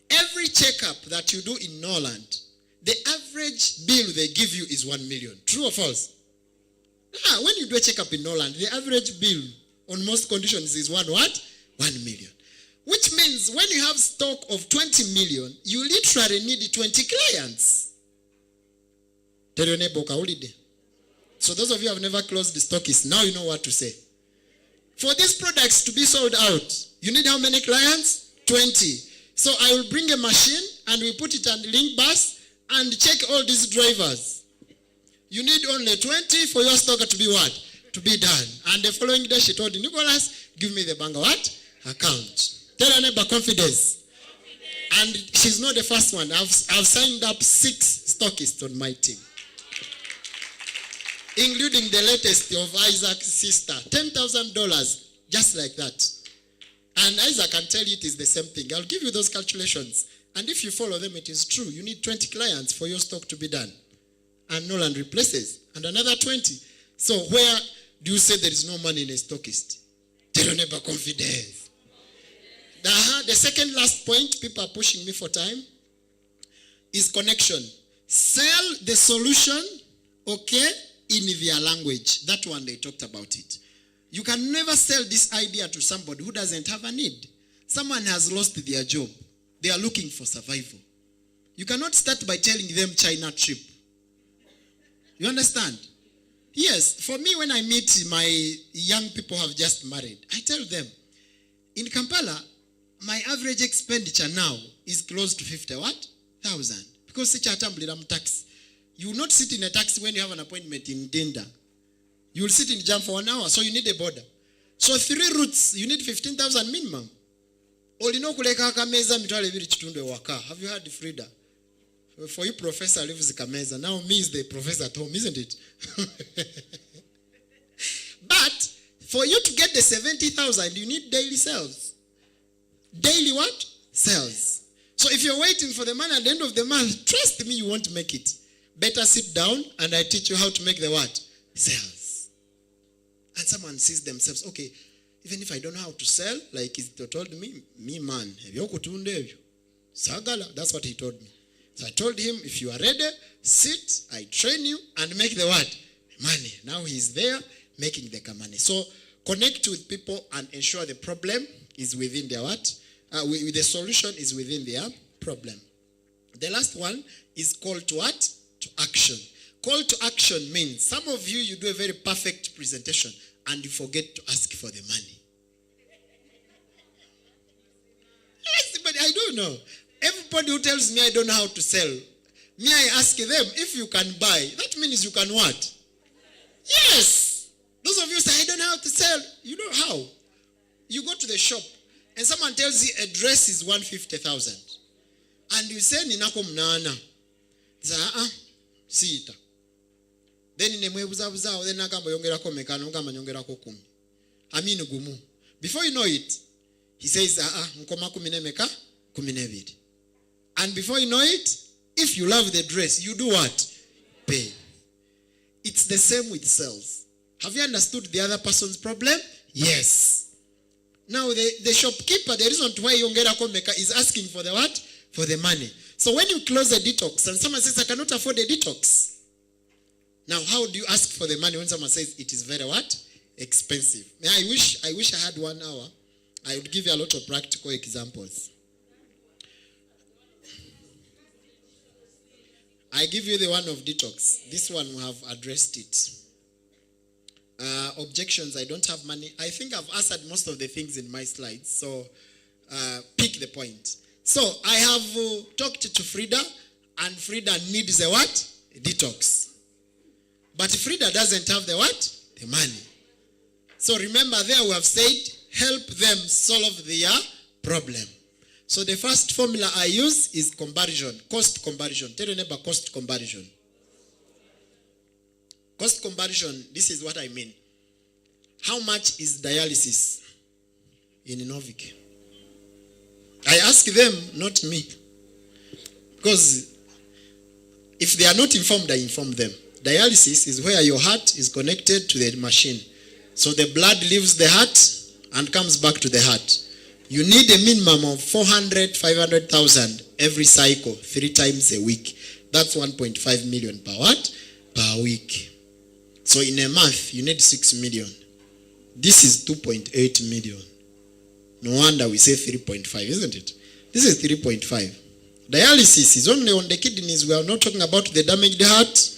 Every checkup that you do in Norland, the average bill they give you is 1 million. True or false? When you do a checkup in Norland, the average bill on most conditions is 1 million. Which means when you have stock of 20 million, you literally need 20 clients. Tell your neighbor, holiday. So those of you who have never closed the stockist, now you know what to say. For these products to be sold out, you need how many clients? 20. So I will bring a machine and we put it on the link bus and check all these drivers. You need only 20 for your stock to be what? To be done. And the following day she told Nicholas, give me the bank what? Account. Tell her neighbor confidence. And she's not the first one. I've signed up 6 stockists on my team. Including the latest of Isaac's sister. $10,000, just like that. And Isaac can tell you it is the same thing. I'll give you those calculations. And if you follow them, it is true. You need 20 clients for your stock to be done. And Norland replaces. And another 20. So where do you say there is no money in a stockist? Tell your neighbor confidence. The second last point, people are pushing me for time, is connection. Sell the solution, okay, in their language. That one, they talked about it. You can never sell this idea to somebody who doesn't have a need. Someone has lost their job. They are looking for survival. You cannot start by telling them China trip. You understand? Yes, for me, when I meet my young people who have just married, I tell them, in Kampala, my average expenditure now is close to 50,000. Because such a taxi. You will not sit in a taxi when you have an appointment in Dinda. You will sit in jam for 1 hour, so you need a border. So 3 routes, you need 15,000 minimum. Have you heard Frida? For you, professor lives Kameza. Now me is the professor at home, isn't it? But for you to get the 70,000, you need daily sales. Daily what? Sales. So if you're waiting for the money at the end of the month, trust me, you won't make it. Better sit down and I teach you how to make the what? Sales. And someone sees themselves, okay, even if I don't know how to sell, like he told me man, Sagala, that's what he told me. So I told him, if you are ready, sit, I train you, and make the what? Money. Now he's there making the money. So connect with people and ensure the problem is within their what? The solution is within their problem. The last one is call to what? To action. Call to action means some of you, you do a very perfect presentation and you forget to ask for the money. Yes, but I don't know. Everybody who tells me I don't know how to sell, me I ask them, if you can buy, that means you can what? Yes. Those of you say, I don't know how to sell. You know how? You go to the shop and someone tells you a dress is 150,000. And you say, Ninako mnana. Sita. Then in the then nakamba yongerako mekano ngama yongerako 10. Amini gumu. Before you know it, he says, nkoma 10 meka 12. And before you know it, if you love the dress, you do what? Pay. It's the same with sales. Have you understood the other person's problem? Yes. Now the shopkeeper, the reason why Yongerako Meka is asking for the what? For the money. So when you close a detox and someone says, I cannot afford a detox. Now how do you ask for the money when someone says it is very what? Expensive. I wish I had 1 hour. I would give you a lot of practical examples. I give you the one of detox. This one we have addressed it. Objections, I don't have money. I think I've answered most of the things in my slides. So pick the point. So I have talked to Frida And Frida needs a what? A detox. But Frida doesn't have the what? The money. So remember there we have said, help them solve their problem. So the first formula I use is comparison, cost comparison. Tell your neighbor cost comparison. Cost comparison, this is what I mean. How much is dialysis in Novik? I ask them, not me. Because if they are not informed, I inform them. Dialysis is where your heart is connected to the machine. So the blood leaves the heart and comes back to the heart. You need a minimum of 400, 500,000 every cycle, 3 times a week. That's 1.5 million per what? Per week. So in a month, you need 6 million. This is 2.8 million. No wonder we say 3.5, isn't it? This is 3.5. Dialysis is only on the kidneys. We are not talking about the damaged heart.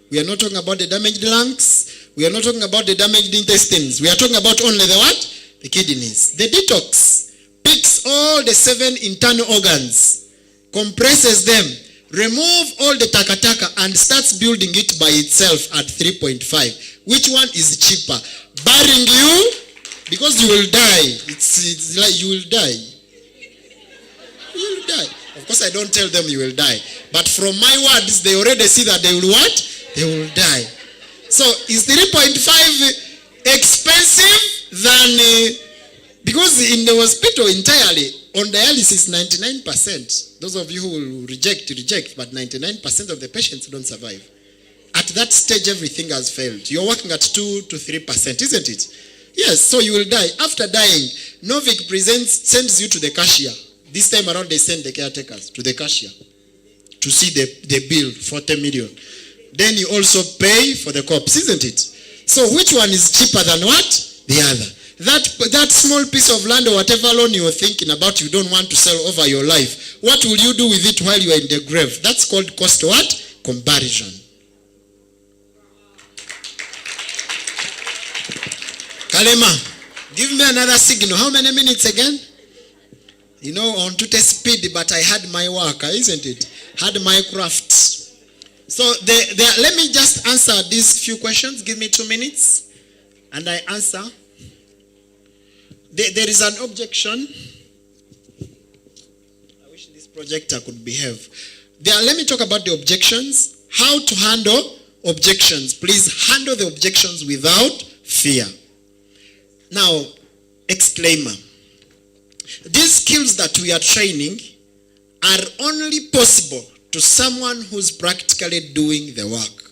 We are not talking about the damaged lungs. We are not talking about the damaged intestines. We are talking about only the what? The kidneys. The detox picks all the 7 internal organs, compresses them, remove all the taka and starts building it by itself at 3.5. Which one is cheaper? Burying you, because you will die. It's like you will die. You will die. Of course, I don't tell them you will die. But from my words, they already see that they will what? They will die. So is 3.5 expensive than... because in the hospital entirely, on dialysis, 99%. Those of you who will reject, but 99% of the patients don't survive. At that stage, everything has failed. You're working at 2 to 3%, isn't it? Yes, so you will die. After dying, Novik sends you to the cashier. This time around, they send the caretakers to the cashier to see the bill, 40 million. Then you also pay for the corpse, isn't it? So which one is cheaper than what? The other. That small piece of land or whatever loan you're thinking about, you don't want to sell over your life. What will you do with it while you are in the grave? That's called cost what? Comparison. Kalema, give me another signal. How many minutes again? You know, on to speed, but I had my work, isn't it? Had my craft. So let me just answer these few questions. Give me 2 minutes. And I answer. There is an objection. I wish this projector could behave. Let me talk about the objections. How to handle objections. Please handle the objections without fear. Now, exclaimer. These skills that we are training are only possible to someone who's practically doing the work.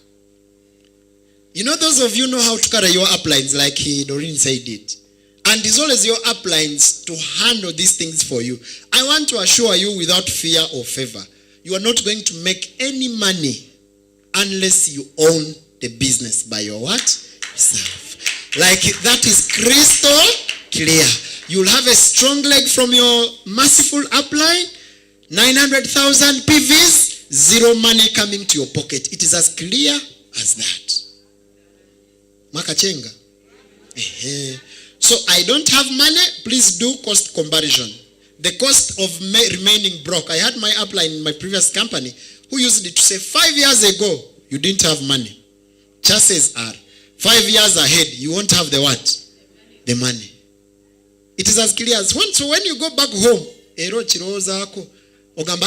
You know, those of you know how to carry your uplines like Dorin said it. And it's always your uplines to handle these things for you. I want to assure you without fear or favor, you are not going to make any money unless you own the business by your what? Yourself. Like that is crystal clear. You'll have a strong leg from your merciful upline, 900,000 PVs, 0 money coming to your pocket. It is as clear as that. Makachenga. So I don't have money, please do cost comparison. The cost of remaining broke. I had my upline in my previous company who used it to say 5 years ago, you didn't have money. Chances are, 5 years ahead, you won't have the what? The money. It is as clear as one. So when you go back home,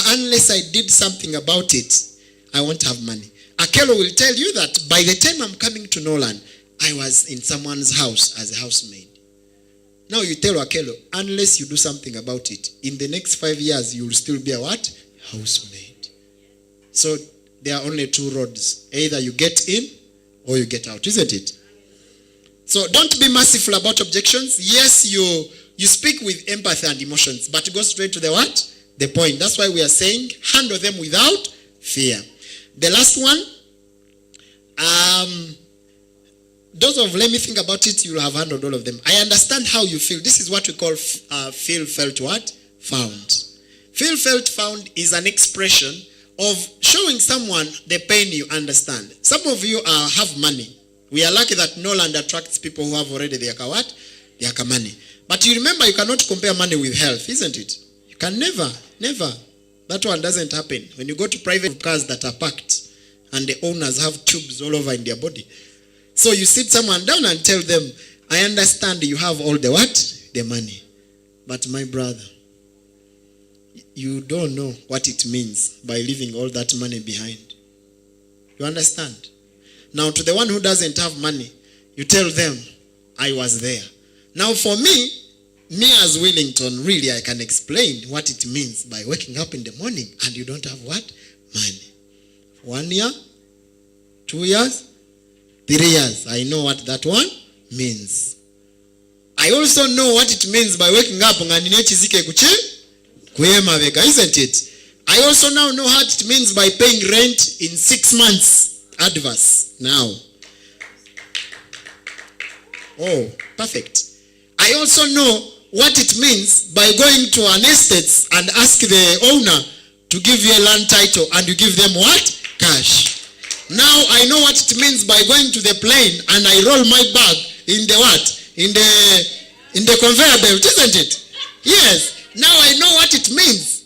unless I did something about it, I won't have money. Akelo will tell you that by the time I'm coming to Norland, I was in someone's house as a housemaid. Now you tell Akelo, unless you do something about it, in the next 5 years, you will still be a what? Housemaid. So there are only 2 roads. Either you get in or you get out, isn't it? So don't be merciful about objections. Yes, you speak with empathy and emotions, but go straight to the what? The point. That's why we are saying handle them without fear. The last one, those of let me think about it, you'll have handled all of them. I understand how you feel. This is what we call feel, felt, what? Found. Feel, felt, found is an expression of showing someone the pain you understand. Some of you have money. We are lucky that Norland attracts people who have already their what? Their money. But you remember you cannot compare money with health, isn't it? You can never. That That one doesn't happen. When you go to private cars that are parked and the owners have tubes all over in their body. So you sit someone down and tell them, I understand you have all the what? The money. But my brother, you don't know what it means by leaving all that money behind. You understand? Now to the one who doesn't have money, you tell them, I was there. Now for me as Willington, really I can explain what it means by waking up in the morning and you don't have what? Money. 1 year, 2 years, 3 years. I know what that one means. I also know what it means by waking up, isn't it? I also now know what it means by paying rent in 6 months advance now. Oh, perfect. I also know what it means by going to an estate and ask the owner to give you a land title and you give them what? Cash. Now I know what it means by going to the plane and I roll my bag in the what? In the conveyor belt, isn't it? Yes. Now I know what it means.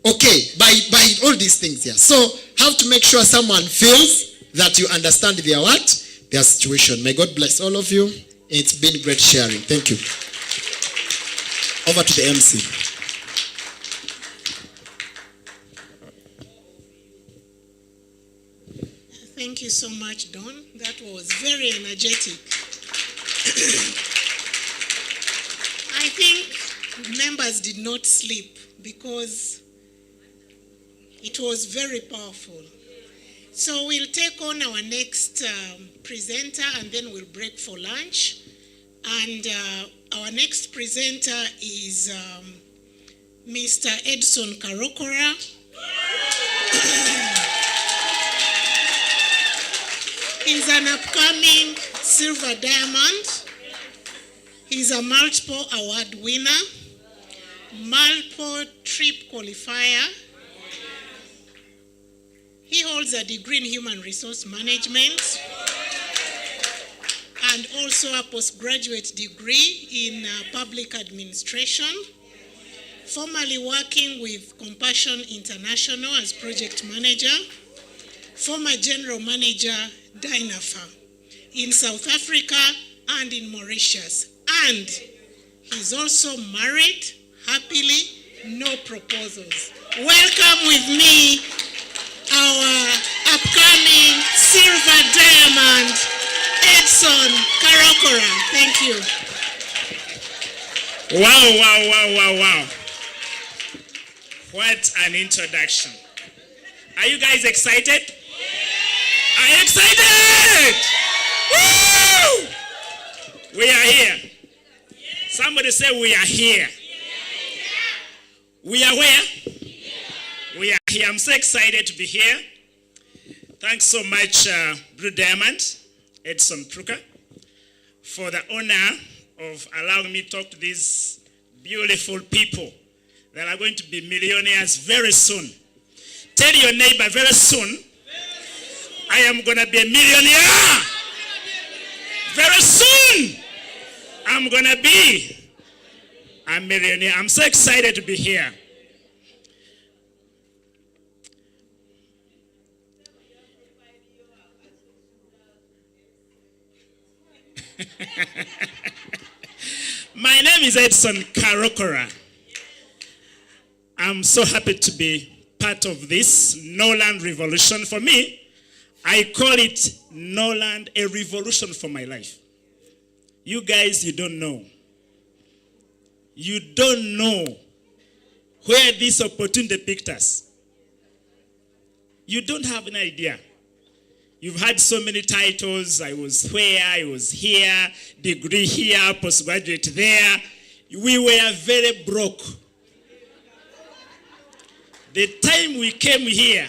Okay, by all these things here. So have to make sure someone feels that you understand their what? Their situation. May God bless all of you. It's been great sharing. Thank you. Over to the MC. Thank you so much, Don. That was very energetic. I think members did not sleep because it was very powerful. So we'll take on our next presenter and then we'll break for lunch. And our next presenter is Mr. Edson Karokora. He's an upcoming silver diamond. He's a multiple award winner, multiple trip qualifier. He holds a degree in human resource management and also a postgraduate degree in public administration, formerly working with Compassion International as project manager, former general manager, Dynafa, in South Africa and in Mauritius. And he's also married, happily, no proposals. Welcome with me our upcoming silver diamond, Edson Karokora. Thank you. Wow. What an introduction. Are you guys excited? Are you excited? Woo! We are here. Somebody say we are here. We are where? We are here. I'm so excited to be here. Thanks so much, Blue Diamond, Edson Trucker, for the honor of allowing me to talk to these beautiful people that are going to be millionaires very soon. Tell your neighbor, very soon, I am going to be a millionaire. Very soon, I'm going to be a millionaire. I'm so excited to be here. My name is Edson Karokora. I'm so happy to be part of this Norland revolution. For me, I call it Norland a revolution for my life. You guys, you don't know. You don't know where this opportunity picked us. You don't have an idea. You've had so many titles. I was where, I was here, degree here, postgraduate there. We were very broke. The time we came here,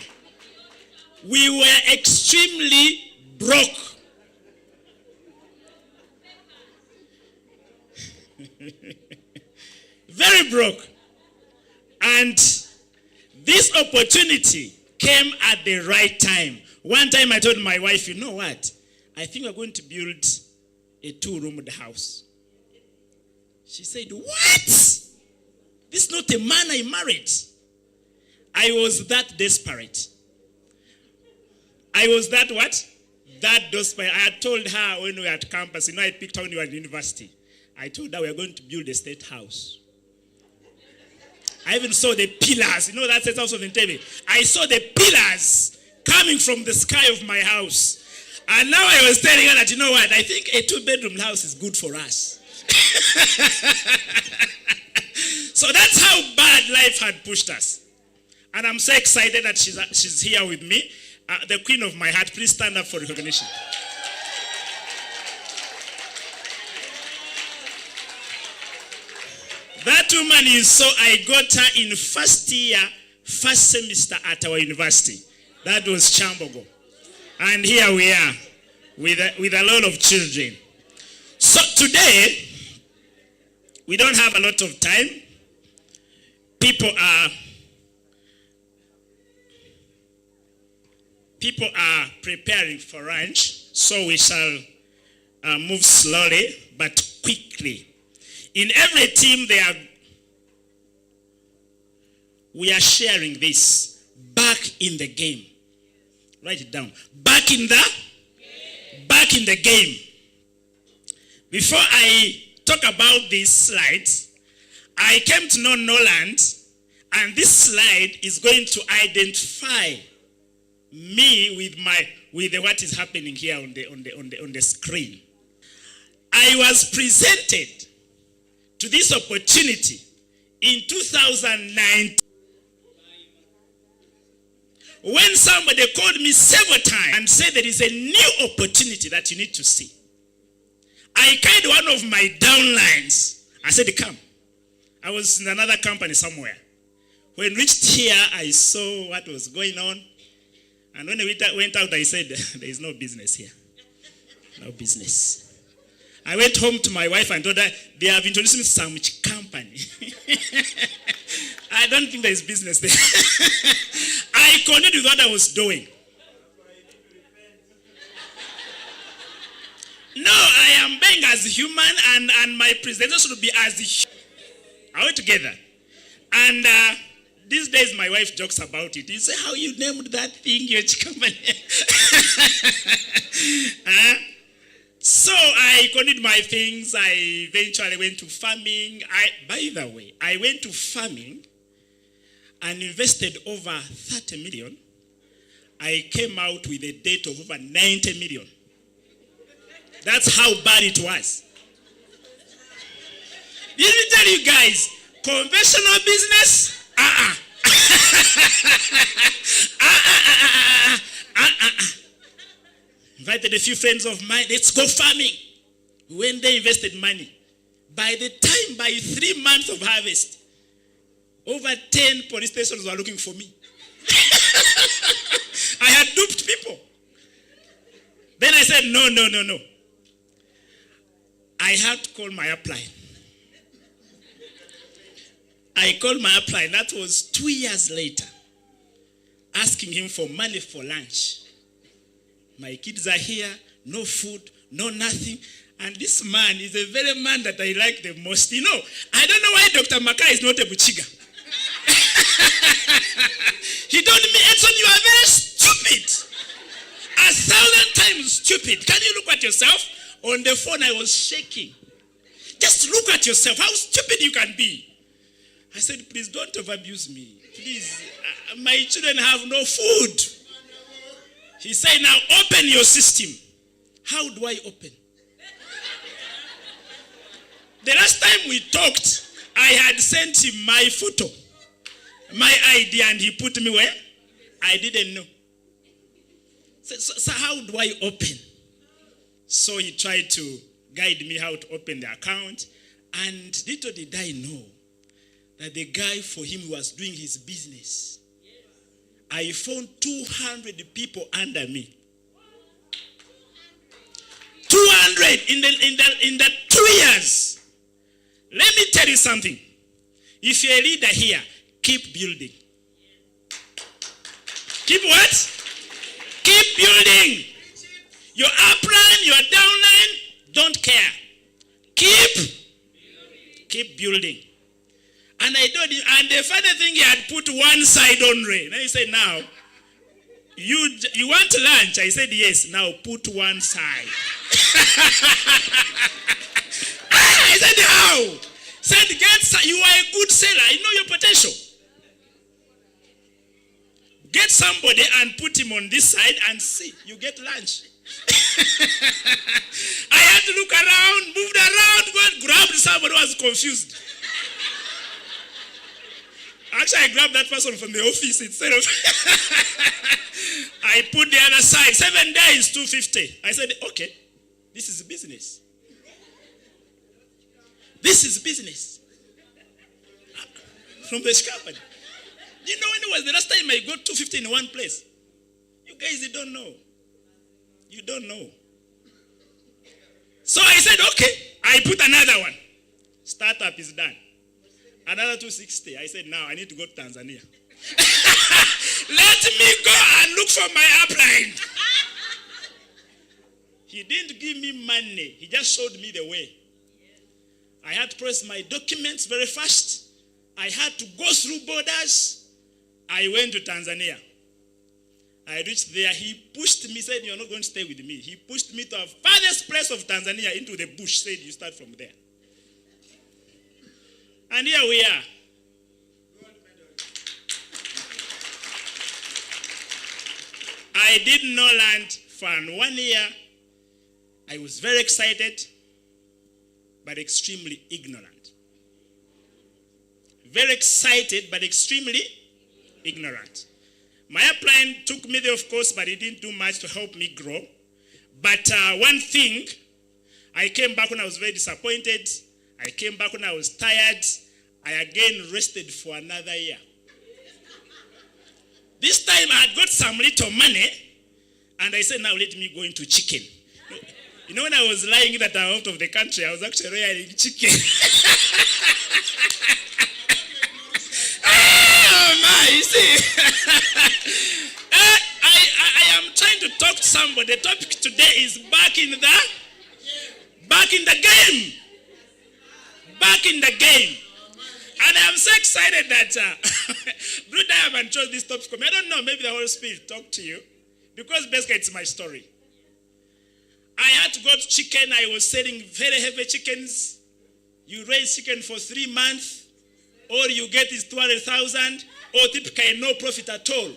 we were extremely broke. Very broke. And this opportunity came at the right time. One time I told my wife, you know what? I think we're going to build a 2-room house. She said, what? This is not a man I married. I was that desperate. I was that what? That desperate. I had told her when we were at campus, I picked her when we were in university. I told her we are going to build a state house. I even saw the pillars. That state house of Entebbe. I saw the pillars coming from the sky of my house. And now I was telling her that, I think a 2-bedroom house is good for us. So that's how bad life had pushed us. And I'm so excited that she's here with me. The queen of my heart, please stand up for recognition. That woman I got her in first year, first semester at our university. That was Chambogo. And here we are with a lot of children. So today, we don't have a lot of time. People are preparing for lunch, so we shall move slowly but quickly. In every team, we are sharing this. Back in the game. Write it down. Back in the game. Before I talk about these slides, I came to know Norland, and this slide is going to identify me with what is happening here on the screen. I was presented to this opportunity in 2019 when somebody called me several times and said there is a new opportunity that you need to see. I carried one of my downlines. I said, come. I was in another company somewhere. When I reached here, I saw what was going on. And when I went out, I said, there is no business here. No business. I went home to my wife and told her, they have introduced me to some company. I don't think there is business there. I continued with what I was doing. No, I am being as human, and my presentation should be as human. Are we together? And these days, my wife jokes about it. You say, how you named that thing, your company? So I continued my things. I eventually went to farming. By the way, I went to farming and invested over 30 million. I came out with a debt of over 90 million. That's how bad it was. Let me tell you guys, conventional business, Invited a few friends of mine, let's go farming. When they invested money, by 3 months of harvest, over 10 police stations were looking for me. I had duped people. Then I said, no. I had to call my upline. I called my upline. That was 2 years later, asking him for money for lunch. My kids are here, no food, no nothing. And this man is a very man that I like the most. I don't know why Dr. Maka is not a Buchiga. He told me, Edson, you are very stupid. 1,000 times stupid. Can you look at yourself? On the phone, I was shaking. Just look at yourself, how stupid you can be. I said, please don't overabuse me. Please, my children have no food. He said, now open your system. How do I open? The last time we talked, I had sent him my photo, my ID, and he put me where? I didn't know. So how do I open? So he tried to guide me how to open the account. And little did I know that the guy, for him, was doing his business. I found 200 people under me. 200 in the 2 years. Let me tell you something. If you're a leader here, keep building. Keep what? Keep building. Your upline, your downline, don't care. Keep building. And I told him, and the funny thing, he had put one side on Ray. Now he said, now, you want lunch? I said, yes. Now put one side. I said, how? Said, you are a good seller. I know your potential. Get somebody and put him on this side and see. You get lunch. I had to look around, moved around, grabbed somebody who was confused. Actually, I grabbed that person from the office instead of... I put the other side. 7 days, 250. I said, okay, this is business. This is business. From the company. You know when it was the last time I got 250 in one place? You guys, you don't know. You don't know. So I said, okay, I put another one. Startup is done. Another 260. I said, now I need to go to Tanzania. Let me go and look for my upline. He didn't give me money. He just showed me the way. I had to press my documents very fast. I had to go through borders. I went to Tanzania. I reached there. He pushed me, said, you're not going to stay with me. He pushed me to the farthest place of Tanzania into the bush, said, you start from there. And here we are. I did Norland for 1 year. I was very excited, but extremely ignorant. Very excited, but extremely ignorant. My upline took me there, of course, but it didn't do much to help me grow. But one thing, I came back when I was very disappointed. I came back when I was tired. I again rested for another year. This time I had got some little money, and I said, now let me go into chicken. You know, when I was lying that I'm out of the country, I was actually rearing chicken. Oh my, you see. I am trying to talk to somebody. The topic today is back in the game. Back in the game. And I'm so excited that Blue Diamond chose this topic for me. I don't know, maybe the Holy Spirit talked to you. Because basically it's my story. I had to go to chicken. I was selling very heavy chickens. You raise chicken for 3 months. All you get is 200,000. Or typically no profit at all.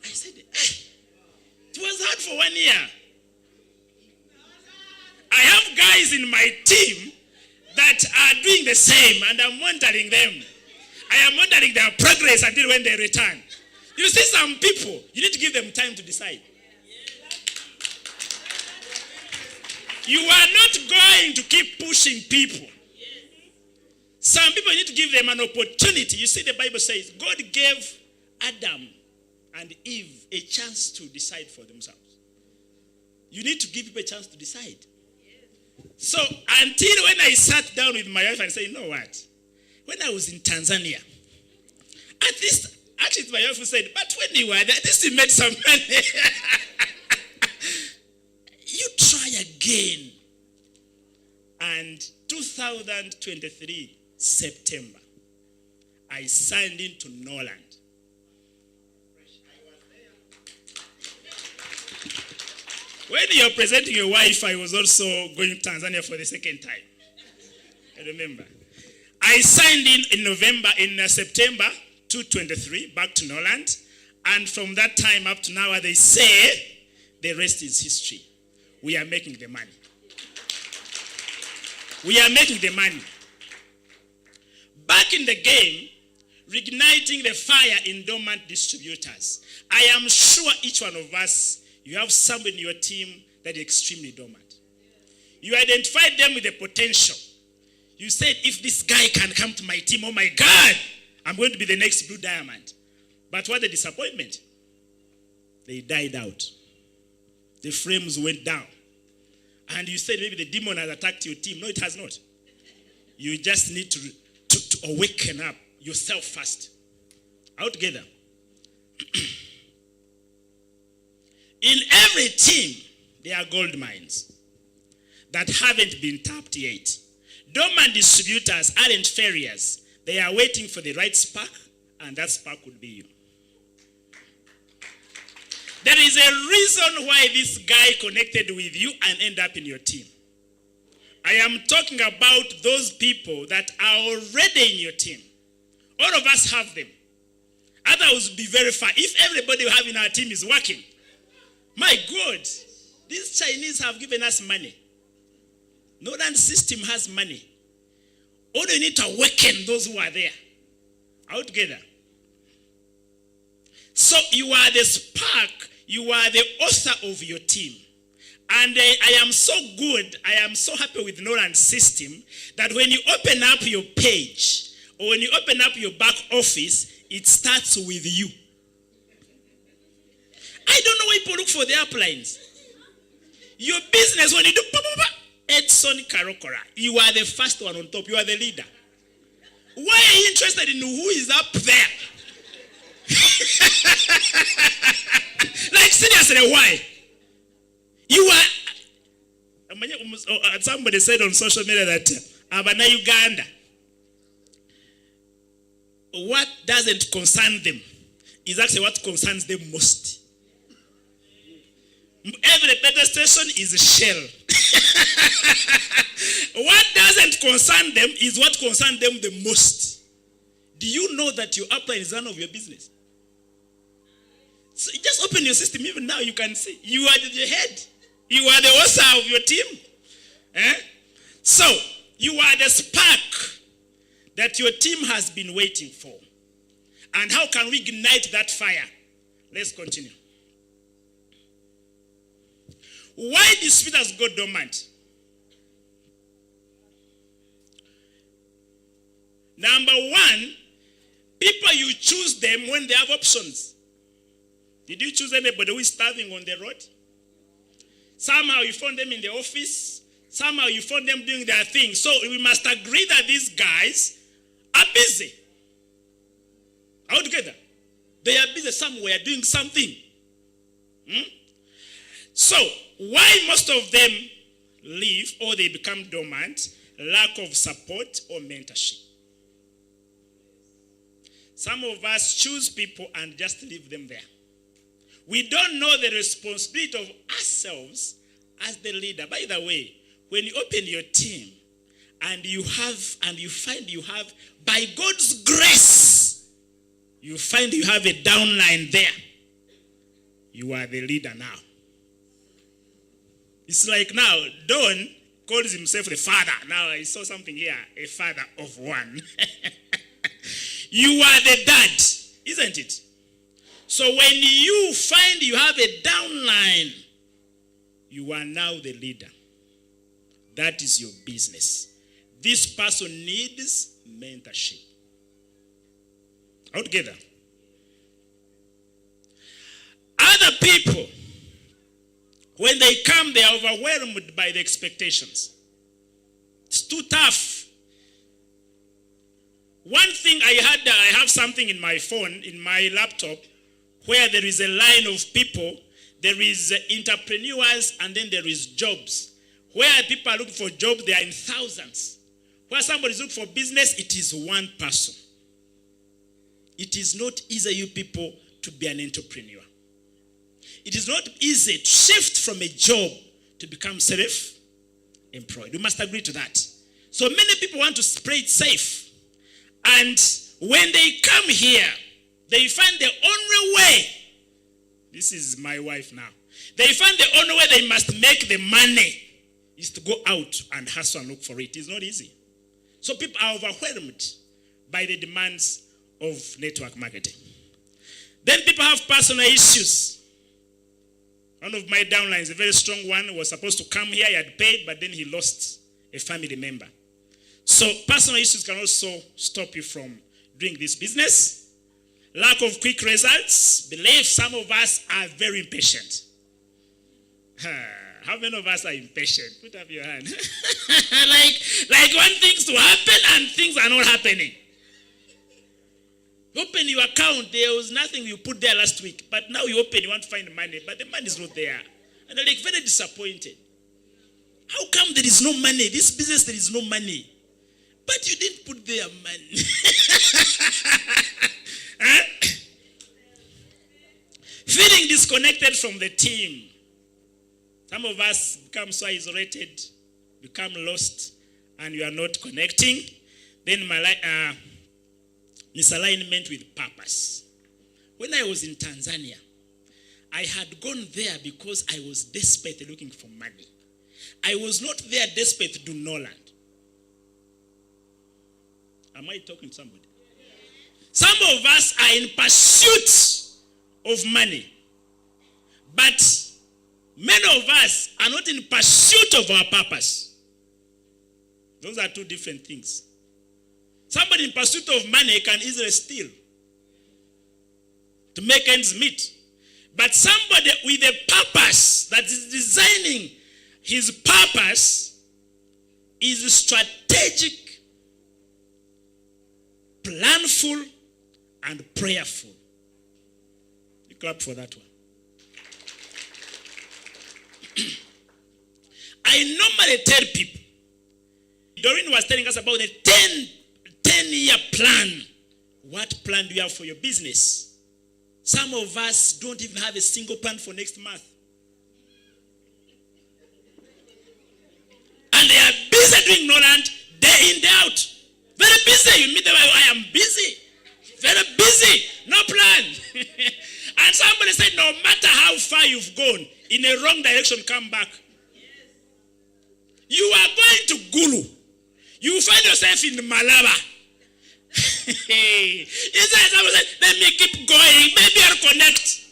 I said, it was hard for 1 year. I have guys in my team that are doing the same, and I'm monitoring them. I am monitoring their progress until when they return. You see some people, you need to give them time to decide. You are not going to keep pushing people. Some people need to give them an opportunity. You see, the Bible says God gave Adam and Eve a chance to decide for themselves. You need to give people a chance to decide. So until when I sat down with my wife and said, you know what? When I was in Tanzania, at least, actually my wife who said, but when you were there, at least you made some money. You try again. And 2023, September, I signed into Norland. When you're presenting your wife, I was also going to Tanzania for the second time. I remember. I signed in September 2023, back to Norland. And from that time up to now, they say, the rest is history. We are making the money. We are making the money. Back in the game, reigniting the fire in dormant distributors. I am sure each one of us, you have someone in your team that is extremely dormant. You identified them with the potential. You said, if this guy can come to my team, oh my God, I'm going to be the next Blue Diamond. But what a disappointment. They died out. The flames went down. And you said maybe the demon has attacked your team. No, it has not. You just need to awaken up yourself first. All together. In every team, there are gold mines that haven't been tapped yet. Dormant distributors aren't failures. They are waiting for the right spark, and that spark would be you. There is a reason why this guy connected with you and ended up in your team. I am talking about those people that are already in your team. All of us have them. Others would be very far. If everybody we have in our team is working, my God, these Chinese have given us money. Norland system has money. All you need to awaken those who are there. All together. So you are the spark. You are the author of your team. And I am so good, I am so happy with Norland system that when you open up your page or when you open up your back office, it starts with you. I don't know why people look for the uplines. Your business, when you do Edson Karokora, you are the first one on top. You are the leader. Why are you interested in who is up there? Like seriously, why? You are. Somebody said on social media that Abana Uganda. What doesn't concern them is actually what concerns them most. Every petrol station is a shell. What doesn't concern them is what concerns them the most. Do you know that your upline is none of your business? So just open your system. Even now you can see. You are the head. You are the author of your team. So you are the spark that your team has been waiting for. And how can we ignite that fire? Let's continue. Why distributors go dormant? Number one, people you choose them when they have options. Did you choose anybody who is starving on the road? Somehow you found them in the office. Somehow you found them doing their thing. So we must agree that these guys are busy. All together. They are busy somewhere doing something. So, why most of them leave or they become dormant? Lack of support or mentorship. Some of us choose people and just leave them there. We don't know the responsibility of ourselves as the leader. By the way, when you open your team and you find you have, by God's grace, you find you have a downline there. You are the leader now. It's like now, Dorin calls himself the father. Now I saw something here, a father of one. You are the dad, isn't it? So when you find you have a downline, you are now the leader. That is your business. This person needs mentorship. All together. Other people, when they come, they are overwhelmed by the expectations. It's too tough. One thing I have something in my phone, in my laptop, where there is a line of people. There is entrepreneurs and then there is jobs. Where people are looking for jobs, they are in thousands. Where somebody is looking for business, it is one person. It is not easy, you people, to be an entrepreneur. It is not easy to shift from a job to become self-employed. We must agree to that. So many people want to play it safe. And when they come here, they find the only way. This is my wife now. They find the only way they must make the money is to go out and hustle and look for it. It's not easy. So people are overwhelmed by the demands of network marketing. Then people have personal issues. One of my downlines, a very strong one, was supposed to come here. He had paid, but then he lost a family member. So personal issues can also stop you from doing this business. Lack of quick results. Believe some of us are very impatient. How many of us are impatient? Put up your hand. like want things to happen and things are not happening. Open your account, there was nothing you put there last week. But now you open, you want to find money, but the money is not there. And they're like very disappointed. How come there is no money? This business, there is no money. But you didn't put there money. Huh? Feeling disconnected from the team. Some of us become so isolated, become lost, and you are not connecting. Then misalignment with purpose. When I was in Tanzania, I had gone there because I was desperately looking for money. I was not there desperate to do Norland. Am I talking to somebody? Some of us are in pursuit of money. But many of us are not in pursuit of our purpose. Those are two different things. Somebody in pursuit of money can easily steal to make ends meet. But somebody with a purpose that is designing his purpose is strategic, planful, and prayerful. You clap for that one. I normally tell people, Dorin was telling us about the 10-year plan. What plan do you have for your business? Some of us don't even have a single plan for next month. And they are busy doing Norland day in, day out. Very busy. You meet them, I am busy. Very busy. No plan. And somebody said, no matter how far you've gone, in a wrong direction, come back. You are going to Gulu. You find yourself in Malaba. Someone said, let me keep going. Maybe I'll connect.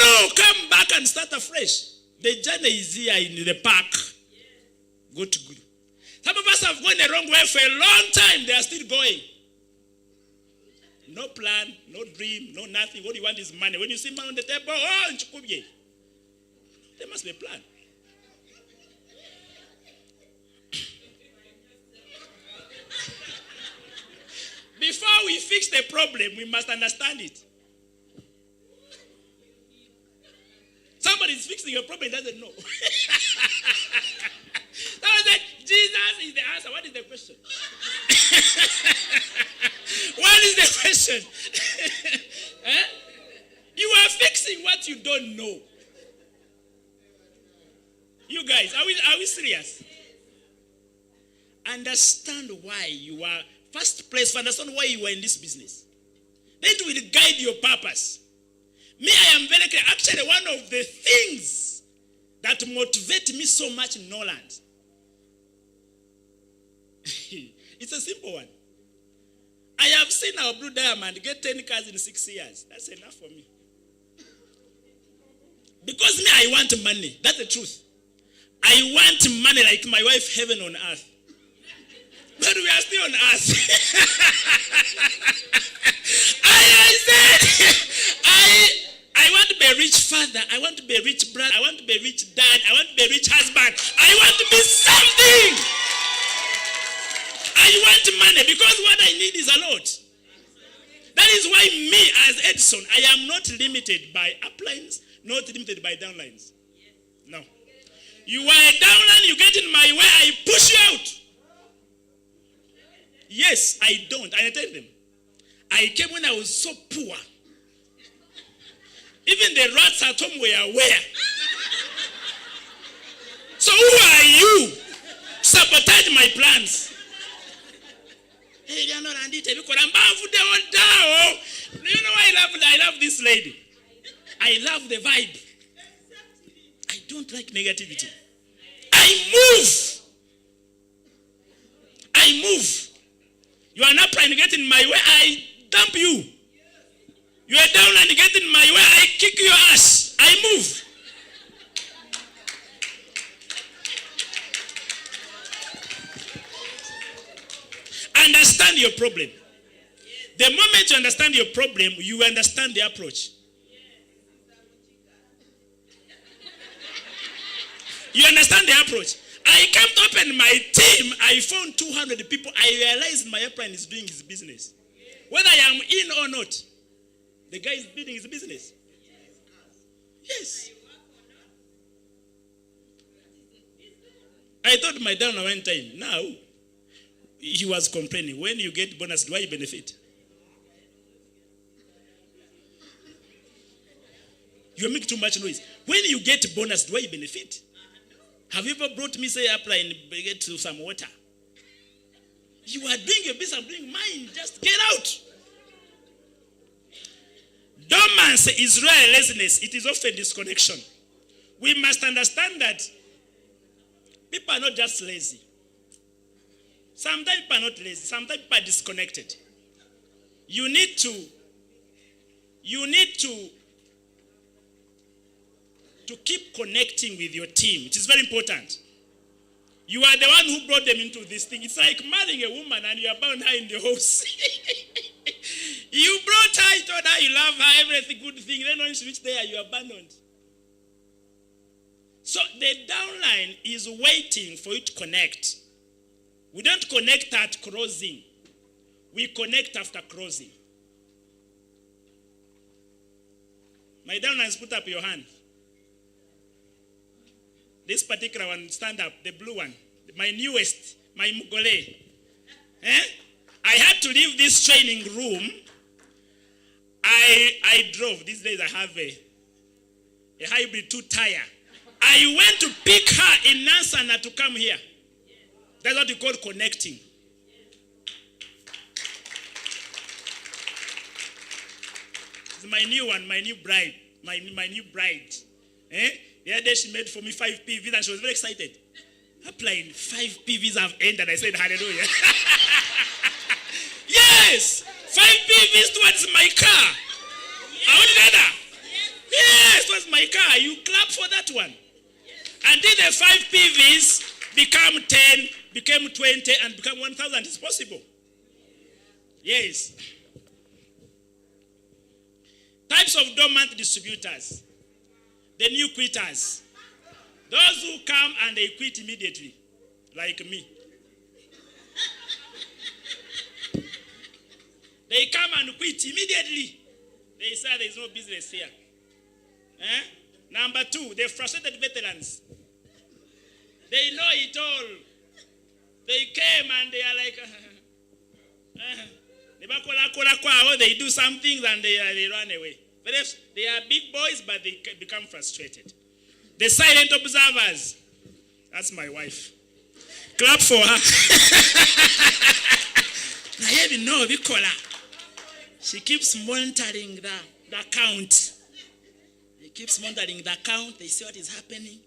No, come back and start afresh. The journey is here in the park. Go to Gulu. Some of us have gone the wrong way for a long time. They are still going. No plan, no dream, no nothing. What you want is money. When you see money on the table, oh, there must be a plan. Before we fix the problem, we must understand it. Somebody is fixing your problem, doesn't know. Someone said, Jesus is the answer. What is the question? What is the question? Eh? You are fixing what you don't know. You guys, are we serious? Understand why you are, first place, understand why you are in this business. Then it will guide your purpose. Me, I am very clear. Actually, one of the things that motivate me so much in Norland, it's a simple one. I have seen our Blue Diamond get 10 cars in 6 years. That's enough for me. Because me, I want money. That's the truth. I want money like my wife, heaven on earth. But we are still on earth. I said, I want to be a rich father. I want to be a rich brother. I want to be a rich dad. I want to be a rich husband. I want to be something. I want money because what I need is a lot. That is why me as Edson, I am not limited by uplines, not limited by downlines. No. You are a downline, you get in my way, I push you out. Yes, I don't. I tell them. I came when I was so poor. Even the rats at home were aware. So who are you? Sabotage my plans. You know why I love this lady? I love the vibe. I don't like negativity. I move. You are not trying to get in my way, I dump you. You are down and you get in my way, I kick your ass. I move. Understand your problem. The moment you understand your problem, you understand the approach. You understand the approach. I came to open my team. I found 200 people. I realized my upline is doing his business. Whether I am in or not, the guy is building his business. Yes. I told my dad one time, now, he was complaining, when you get bonus, do I benefit? You're making too much noise. When you get bonus, do I benefit? Have you ever brought me, say, apply and get to some water? You are doing your business, I'm doing mine. Just get out. Dormancy is rare laziness. It is often disconnection. We must understand that people are not just lazy. Sometimes people are not lazy. Sometimes people are disconnected. You need to keep connecting with your team. It is very important. You are the one who brought them into this thing. It's like marrying a woman and you abandon her in the house. You brought her, you told her you love her, everything good thing. Then when she reached there, you abandoned. So the downline is waiting for you to connect. We don't connect at crossing. We connect after crossing. My downlines, put up your hand. This particular one, stand up, the blue one, my newest, my Mugole. I had to leave this training room. I drove. These days I have a hybrid 2-tire. I went to pick her in Nansana to come here. That's what we call connecting. It's my new one, my new bride. My new bride. The other day she made for me 5 PVs and she was very excited. Applying 5 PVs I've ended. I said hallelujah. Yes! 5 PVs towards my car. Yes, towards my car. You clap for that one. Until the 5 PVs become 10, became 20, and become 1,000. It's possible. Yes. Types of dormant distributors. The new quitters. Those who come and they quit immediately, like me. They come and quit immediately. They say there is no business here. Number 2, the frustrated veterans. They know it all. They came and they are like, they do some things and they run away. But if they are big boys, but they become frustrated. The silent observers. That's my wife. Clap for her. I even know she keeps monitoring the account. He keeps monitoring the account. They see what is happening.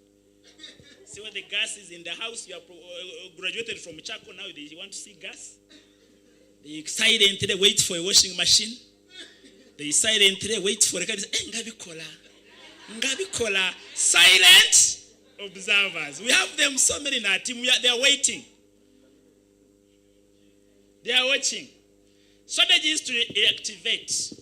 See what the gas is in the house. You are graduated from Chaco now. You want to see gas. They silently wait for a washing machine. They silently wait for a car. Ngabikola. Silent observers. We have them so many in our team. They are waiting. They are watching. Strategies to reactivate.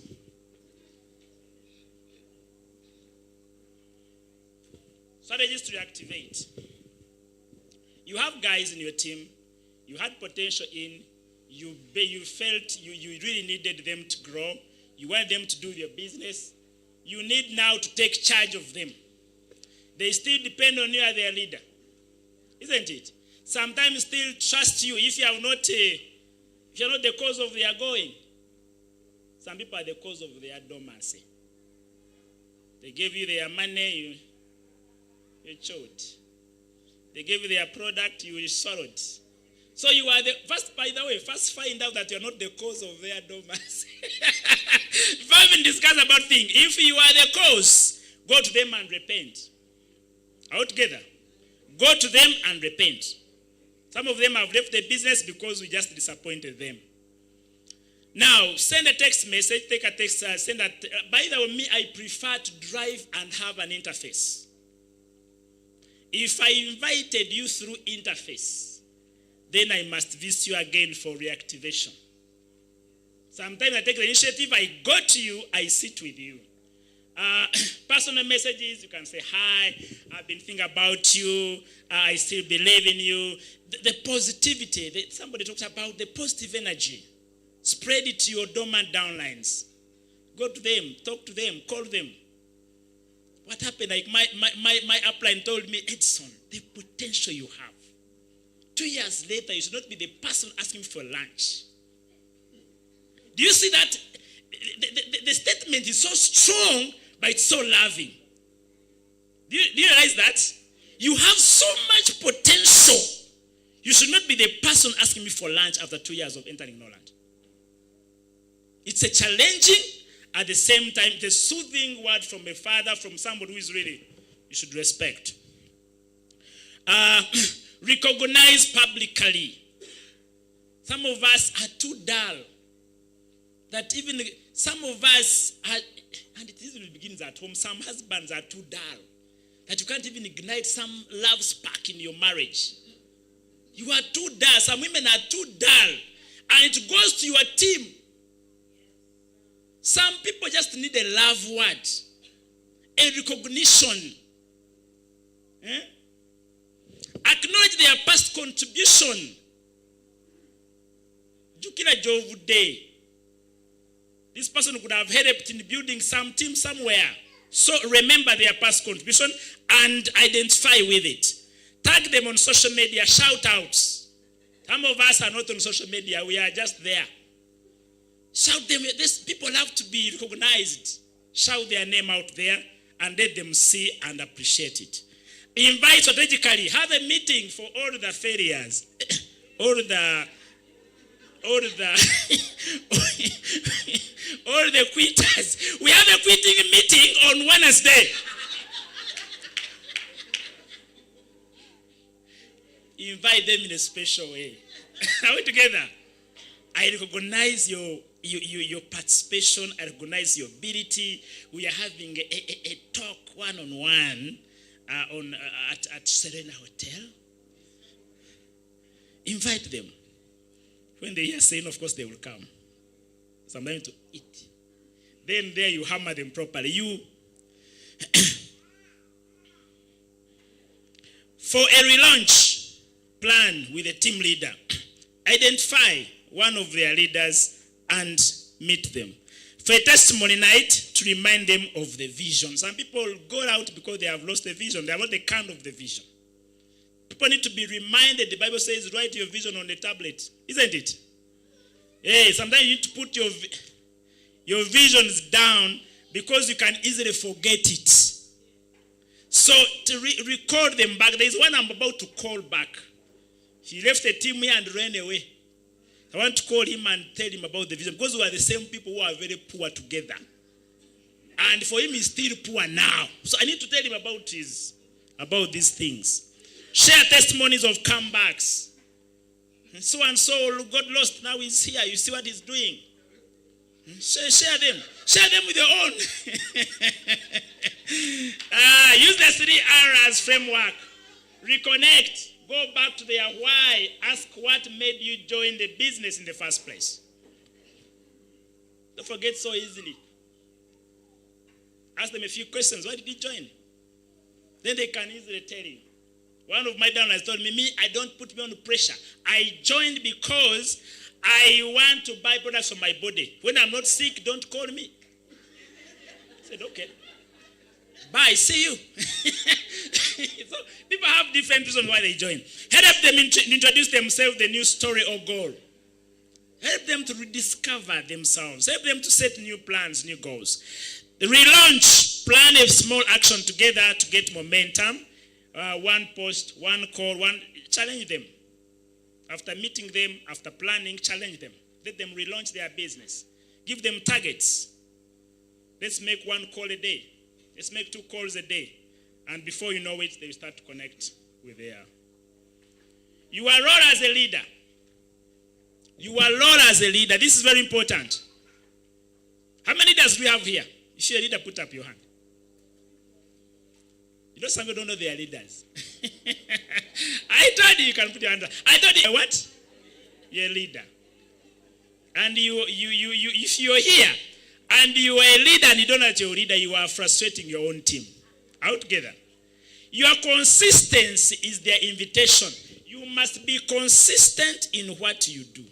Strategies to reactivate. You have guys in your team. You had potential in. You felt you really needed them to grow. You want them to do their business. You need now to take charge of them. They still depend on you as their leader. Isn't it? Sometimes still trust you if you're not the cause of their going. Some people are the cause of their dormancy. They gave you their money, you chewed. They gave you their product, you swallowed. So you are first find out that you're not the cause of their dormancy. If I even discuss about things, if you are the cause, go to them and repent. All together. Go to them and repent. Some of them have left the business because we just disappointed them. Now, send a text message, take a text, send that. By the way, me, I prefer to drive and have an interface. If I invited you through interface, then I must visit you again for reactivation. Sometimes I take the initiative, I go to you, I sit with you. Personal messages, you can say, hi, I've been thinking about you, I still believe in you. The positivity, somebody talks about the positive energy. Spread it to your dormant downlines. Go to them, talk to them, call them. What happened? Like my upline told me, Edson, the potential you have. 2 years later, you should not be the person asking for lunch. Do you see that? The statement is so strong, but it's so loving. Do you realize that? You have so much potential. You should not be the person asking me for lunch after 2 years of entering Norland. It's a challenging, at the same time, the soothing word from a father, from somebody who is really, you should respect. Recognize publicly. Some of us are too dull. That even some of us are, and it usually begins at home, some husbands are too dull. That you can't even ignite some love spark in your marriage. You are too dull. Some women are too dull. And it goes to your team. Some people just need a love word. A recognition. Acknowledge their past contribution. Jukira Jovu Day. This person could have helped in building some team somewhere. So remember their past contribution and identify with it. Tag them on social media, shout outs. Some of us are not on social media, we are just there. Shout them, these people have to be recognized. Shout their name out there and let them see and appreciate it. Invite strategically, have a meeting for all the failures, all the quitters. We have a quitting meeting on Wednesday. Invite them in a special way. Are we together? I recognize your participation. I recognize your ability. We are having a talk one-on-one at Serena Hotel. Invite them. When they hear saying, of course, they will come. Sometimes to eat. Then there you hammer them properly. You, for a relaunch plan with a team leader, identify one of their leaders and meet them. For a testimony night, to remind them of the vision. Some people go out because they have lost the vision. They are not the kind of the vision. People need to be reminded. The Bible says, write your vision on the tablet. Isn't it? Hey, sometimes you need to put your visions down because you can easily forget it. So to record them back, there is one I'm about to call back. He left the team here and ran away. I want to call him and tell him about the vision because we are the same people who are very poor together. And for him, he's still poor now. So I need to tell him about these things. Share testimonies of comebacks. And so got lost, now he's here. You see what he's doing. Share them. Share them with your own. Use the 3 R's framework. Reconnect. Go back to their why. Ask what made you join the business in the first place. Don't forget so easily. Ask them a few questions. Why did you join? Then they can easily tell you. One of my downlines told me, I don't put me on pressure. I joined because I want to buy products for my body. When I'm not sick, don't call me. I said, okay. Bye, see you. So people have different reasons why they join. Help them introduce themselves, the new story or goal. Help them to rediscover themselves. Help them to set new plans, new goals. The relaunch, plan a small action together to get momentum. One post, one call, challenge them. After meeting them, after planning, challenge them. Let them relaunch their business. Give them targets. Let's make 1 call a day. Let's make 2 calls a day. And before you know it, they will start to connect with their. Your role as a leader. Your role as a leader. This is very important. How many leaders do we have here? If you're a leader, put up your hand. You know, some people don't know they are leaders. I told you can put your hand up. I told you what? You're a leader. And you if you're here and you are a leader and you don't know that you're a leader, you are frustrating your own team. Out together. Your consistency is their invitation. You must be consistent in what you do.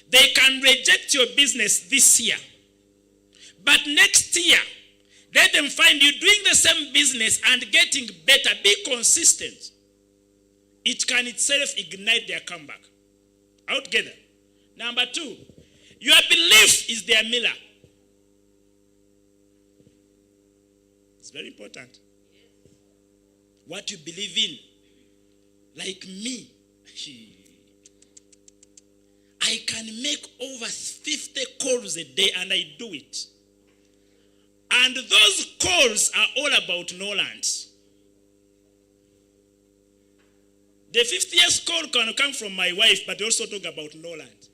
They can reject your business this year. But next year, let them find you doing the same business and getting better. Be consistent. It can itself ignite their comeback. Out together. Number 2, your belief is their mirror. It's very important. what you believe in. Like me, I can make over 50 calls a day, and I do it. And those calls are all about Norland. The 50th call can come from my wife, but they also talk about Norland.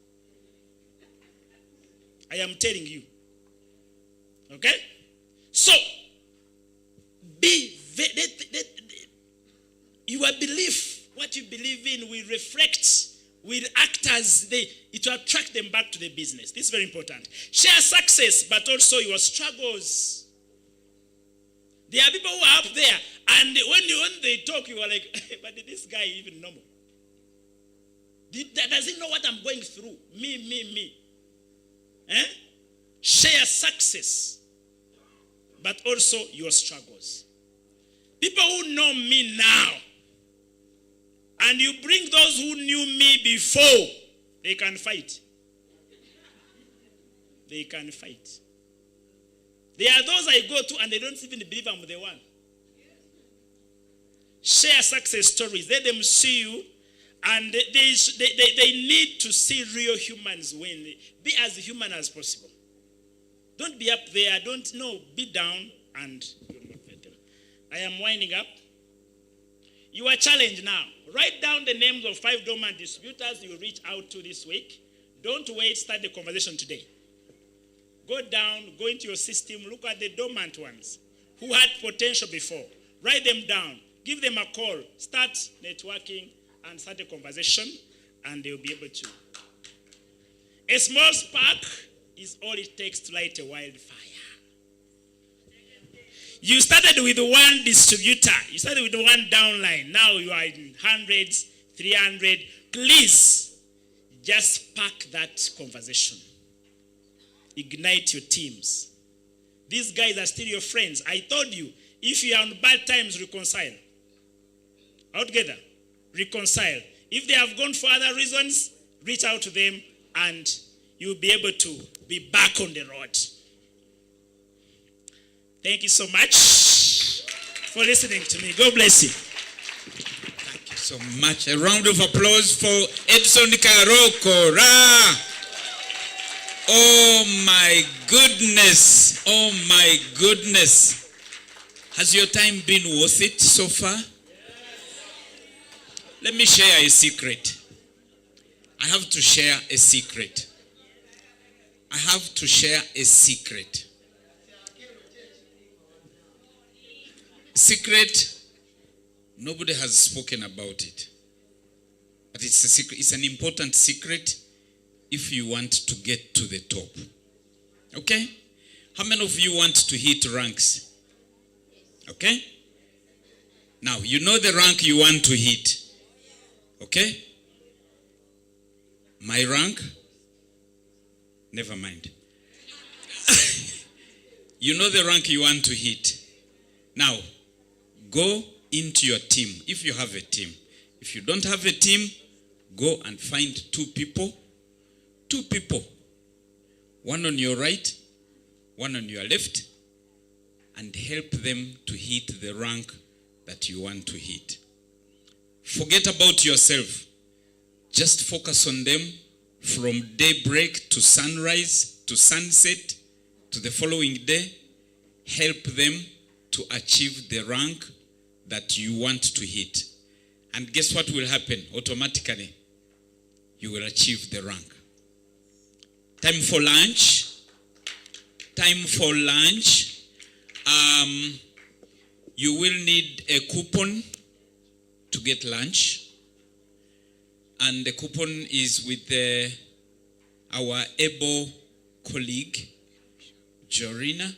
I am telling you. Okay? So, your belief, what you believe in, will reflect, will act as it will attract them back to the business. This is very important. Share success, but also your struggles. There are people who are up there, and when they talk, you are like, but this guy is even normal. Does he know what I'm going through? Me. Share success, but also your struggles. People who know me now, and you bring those who knew me before, they can fight. They can fight. There are those I go to and they don't even believe I'm the one. Share success stories. Let them see you. And they need to see real humans win. Be as human as possible. Don't be up there. Be down and let them. I am winding up. You are challenged now. Write down the names of 5 dormant distributors you reach out to this week. Don't wait. Start the conversation today. Go down, go into your system, look at the dormant ones who had potential before. Write them down. Give them a call. Start networking and start a conversation, and they'll be able to. A small spark is all it takes to light a wildfire. You started with one distributor. You started with one downline. Now you are in hundreds, 300. Please, just spark that conversation. Ignite your teams. These guys are still your friends. I told you, if you are on bad times, reconcile. All together, reconcile. If they have gone for other reasons, reach out to them and you'll be able to be back on the road. Thank you so much for listening to me. God bless you. Thank you so much. A round of applause for Edson Karokora. Oh my goodness. Oh my goodness. Has your time been worth it so far? Let me share a secret. I have to share a secret. I have to share a secret. Secret, nobody has spoken about it. But it's a secret. It's an important secret if you want to get to the top. Okay? How many of you want to hit ranks? Okay? Now, you know the rank you want to hit. Okay? My rank? Never mind. You know the rank you want to hit. Now, go into your team, if you have a team. If you don't have a team, go and find 2 people. 2 people. One on your right, one on your left, and help them to hit the rank that you want to hit. Forget about yourself. Just focus on them from daybreak to sunrise, to sunset, to the following day. Help them to achieve the rank that you want to hit. And guess what will happen? Automatically, you will achieve the rank. Time for lunch. Time for lunch. You will need a coupon to get lunch. And the coupon is with our able colleague, Dorin.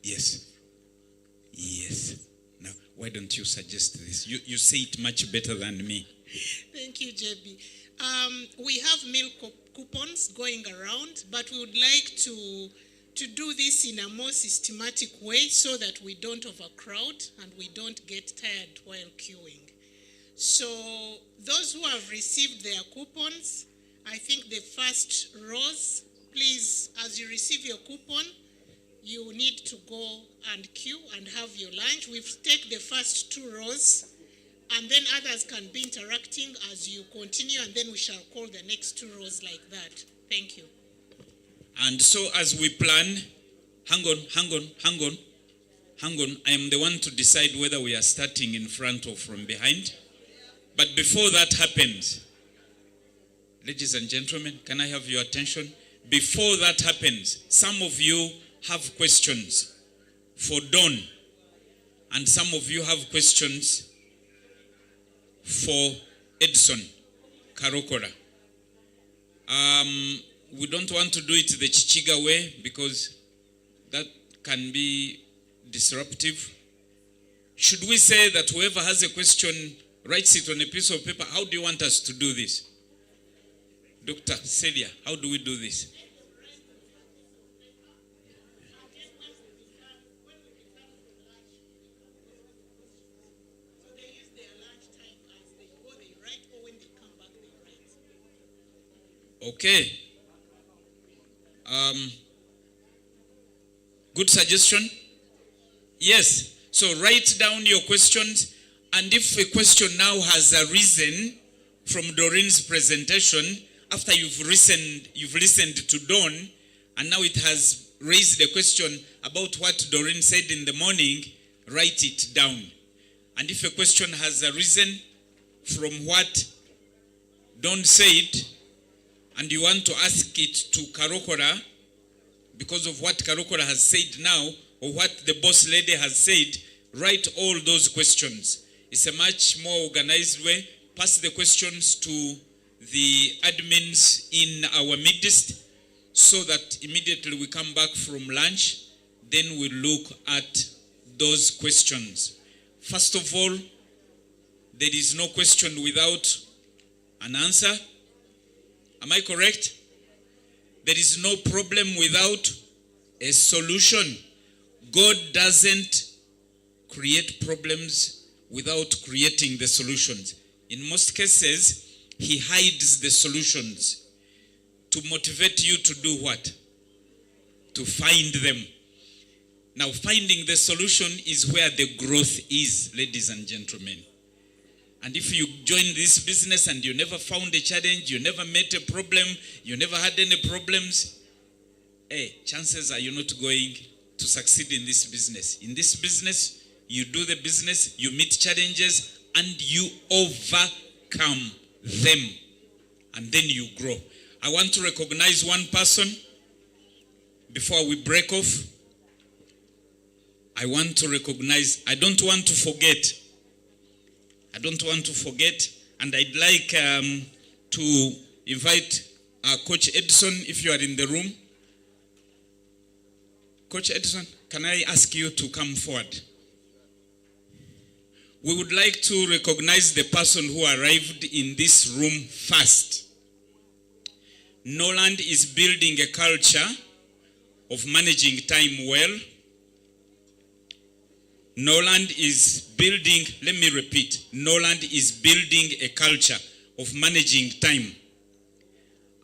Yes. Now, why don't you suggest this? You say it much better than me. Thank you, JB. We have meal coupons going around, but we would like to do this in a more systematic way so that we don't overcrowd and we don't get tired while queuing. So those who have received their coupons, I think the first rows, please, as you receive your coupon, you need to go and queue and have your lunch. We've taken the first 2 rows, and then others can be interacting as you continue, and then we shall call the next 2 rows like that. Thank you. And so as we plan, hang on. I am the one to decide whether we are starting in front or from behind. But before that happens, ladies and gentlemen, can I have your attention? Before that happens, some of you have questions for Don, and some of you have questions for Edson Karokora. We don't want to do it the Chichiga way because that can be disruptive. Should we say that whoever has a question writes it on a piece of paper? How do you want us to do this? Dr. Celia, how do we do this? Okay. Good suggestion. Yes. So write down your questions, and if a question now has arisen from Dorin's presentation, after you've listened to Don, and now it has raised a question about what Dorin said in the morning, write it down. And if a question has arisen from what Don said, and you want to ask it to Karokora because of what Karokora has said now, or what the boss lady has said, write all those questions. It's a much more organized way. Pass the questions to the admins in our midst so that immediately we come back from lunch, then we look at those questions. First of all, there is no question without an answer. Am I correct? There is no problem without a solution. God doesn't create problems without creating the solutions. In most cases, He hides the solutions to motivate you to do what? To find them. Now, finding the solution is where the growth is, ladies and gentlemen. And if you join this business and you never found a challenge, you never met a problem, you never had any problems, chances are you're not going to succeed in this business. In this business, you do the business, you meet challenges, and you overcome them. And then you grow. I want to recognize one person before we break off. I don't want to forget. And I'd like to invite Coach Edson, if you are in the room. Coach Edson, can I ask you to come forward? We would like to recognize the person who arrived in this room first. Norland is building a culture of managing time well. Norland is building a culture of managing time.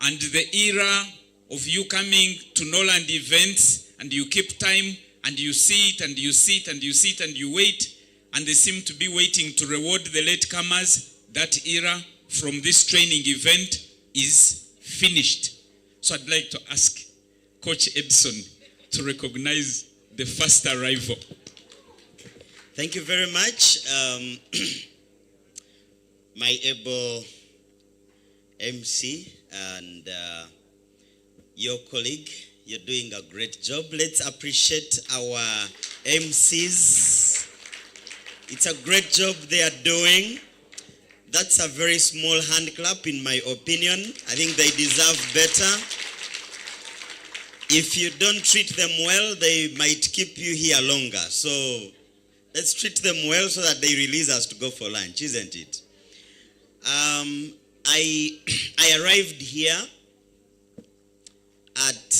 And the era of you coming to Norland events and you keep time and you sit and you sit and you sit and you wait, and they seem to be waiting to reward the latecomers, that era from this training event is finished. So I'd like to ask Coach Edson to recognize the first arrival. Thank you very much. My able MC and your colleague, you're doing a great job. Let's appreciate our MCs. It's a great job they are doing. That's a very small hand clap in my opinion. I think they deserve better. If you don't treat them well, they might keep you here longer. So let's treat them well so that they release us to go for lunch, isn't it? I arrived here at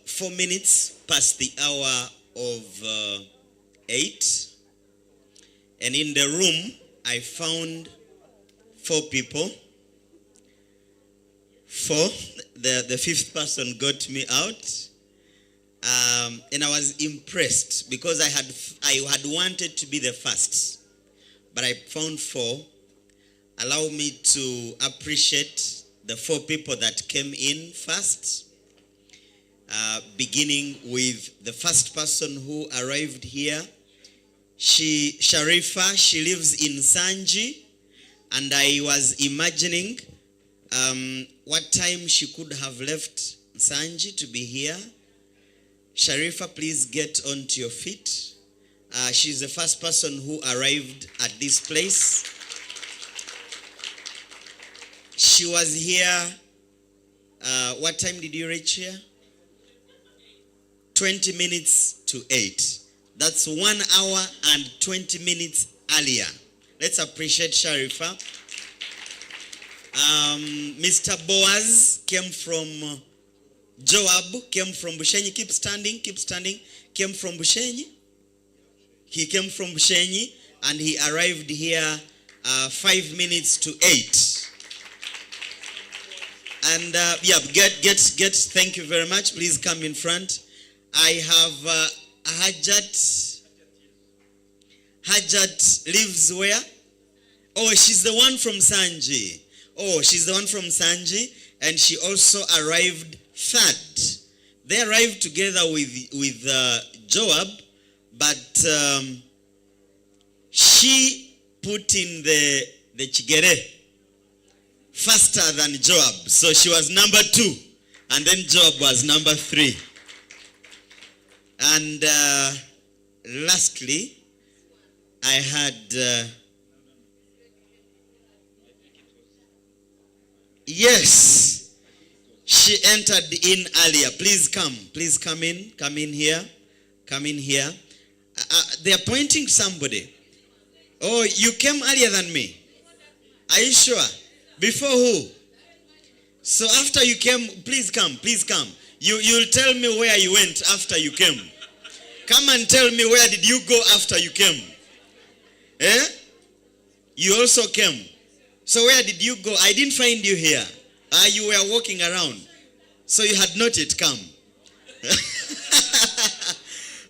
4 minutes past the hour of 8. And in the room, I found 4 people. 4. The 5th person got me out. And I was impressed because I had wanted to be the first, but I found 4. Allow me to appreciate the 4 people that came in first, beginning with the first person who arrived here. Sharifa, she lives in Sanji, and I was imagining what time she could have left Sanji to be here. Sharifa, please get onto your feet. She's the first person who arrived at this place. She was here, what time did you reach here? 20 minutes to 8. That's 1 hour and 20 minutes earlier. Let's appreciate Sharifa. Mr. Boaz came from Joab, came from Bushenyi. Keep standing. Came from Bushenyi. He came from Bushenyi and he arrived here 5 minutes to 8. And get, thank you very much. Please come in front. I have Hajat. Hajat lives where? Oh, she's the one from Sanji. And she also arrived third. They arrived together with Joab, but she put in the chigere faster than Joab. So she was number 2, and then Joab was number 3. And lastly, I had, yes, she entered in earlier. Please come in here. They are pointing somebody. Oh, you came earlier than me. Are you sure? Before who? So after you came, please come. You'll tell me where you went after you came. Come and tell me, where did you go after you came? You also came. So where did you go? I didn't find you here. You were walking around. So you had not yet come.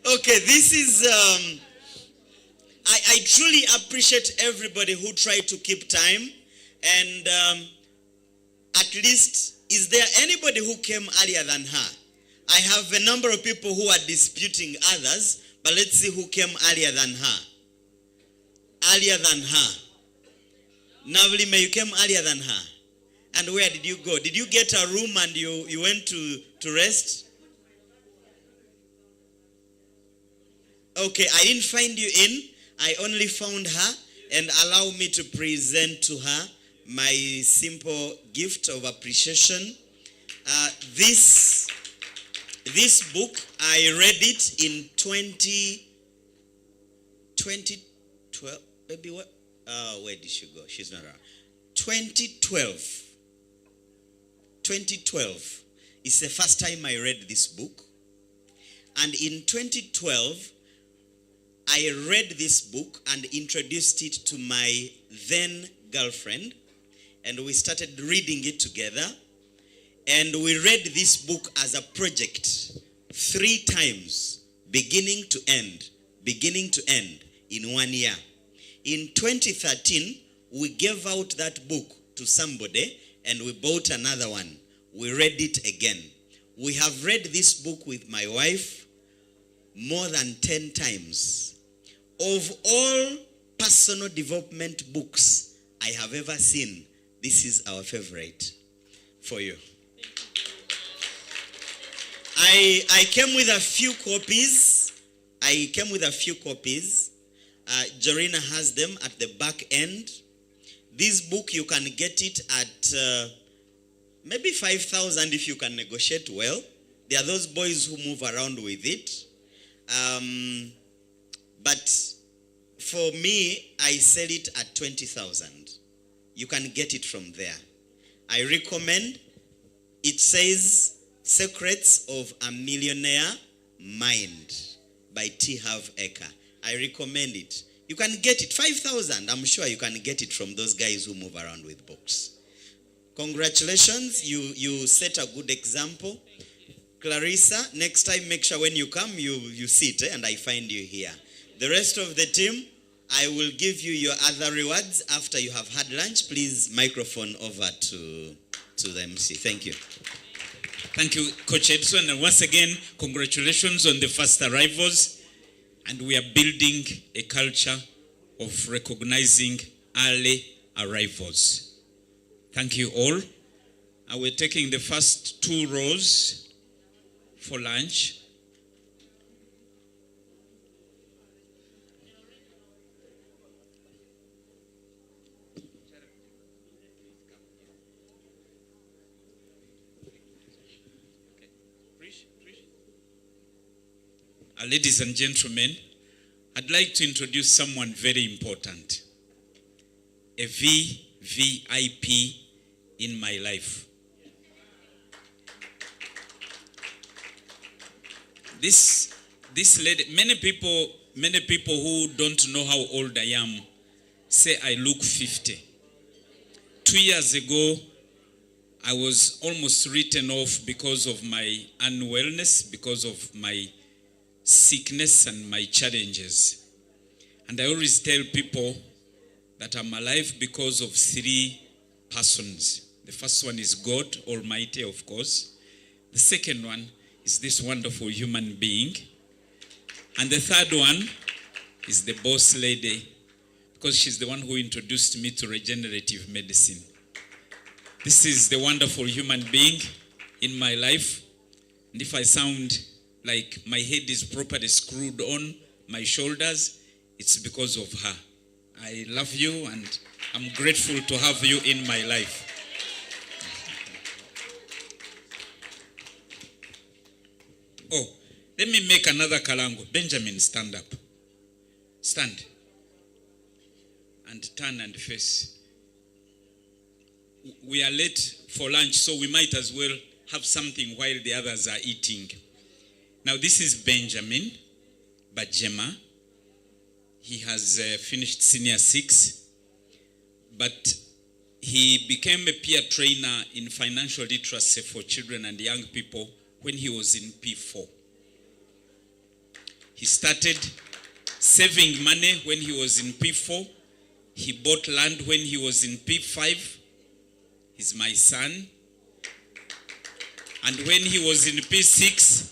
Okay, this is, I truly appreciate everybody who tried to keep time. And at least, is there anybody who came earlier than her? I have a number of people who are disputing others, but let's see who came earlier than her. Navlime, you came earlier than her. And where did you go? Did you get a room and you went to rest? Okay, I didn't find you in. I only found her, and allow me to present to her my simple gift of appreciation. This book, I read it in 2012. Maybe what? Where did she go? She's not around. 2012. It's the first time I read this book. And in 2012, I read this book and introduced it to my then girlfriend. And we started reading it together. And we read this book as a project 3 times, beginning to end, in 1 year. In 2013, we gave out that book to somebody and we bought another one. We read it again. We have read this book with my wife more than 10 times. Of all personal development books I have ever seen, this is our favorite for you. I came with a few copies. Dorina has them at the back end. This book, you can get it at maybe 5,000 if you can negotiate well. There are those boys who move around with it. But for me, I sell it at 20,000. You can get it from there. I recommend. It says Secrets of a Millionaire Mind by T. Harv Eker. I recommend it. You can get it. 5,000. I'm sure you can get it from those guys who move around with books. Congratulations. You set a good example. Clarissa, next time make sure when you come, you sit and I find you here. The rest of the team, I will give you your other rewards after you have had lunch. Please, microphone over to the MC. Thank you. Thank you, Coach Edson. And once again, congratulations on the first arrivals. And we are building a culture of recognizing early arrivals. Thank you all. And we're taking the first 2 rows for lunch. Ladies and gentlemen, I'd like to introduce someone very important. A VVIP in my life. This lady, many people who don't know how old I am say I look 50. 2 years ago, I was almost written off because of my unwellness, because of my sickness and my challenges. And I always tell people that I'm alive because of 3 persons. The first one is God Almighty, of course. The second one is this wonderful human being. And the third one is the boss lady, because she's the one who introduced me to regenerative medicine. This is the wonderful human being in my life. And if I sound like my head is properly screwed on my shoulders, it's because of her. I love you and I'm grateful to have you in my life. Oh, let me make another kalango. Benjamin, stand up. Stand. And turn and face. We are late for lunch, so we might as well have something while the others are eating. Now, this is Benjamin Bajema. He has finished Senior 6, but he became a peer trainer in financial literacy for children and young people when he was in P4. He started saving money when he was in P4. He bought land when he was in P5. He's my son. And when he was in P6,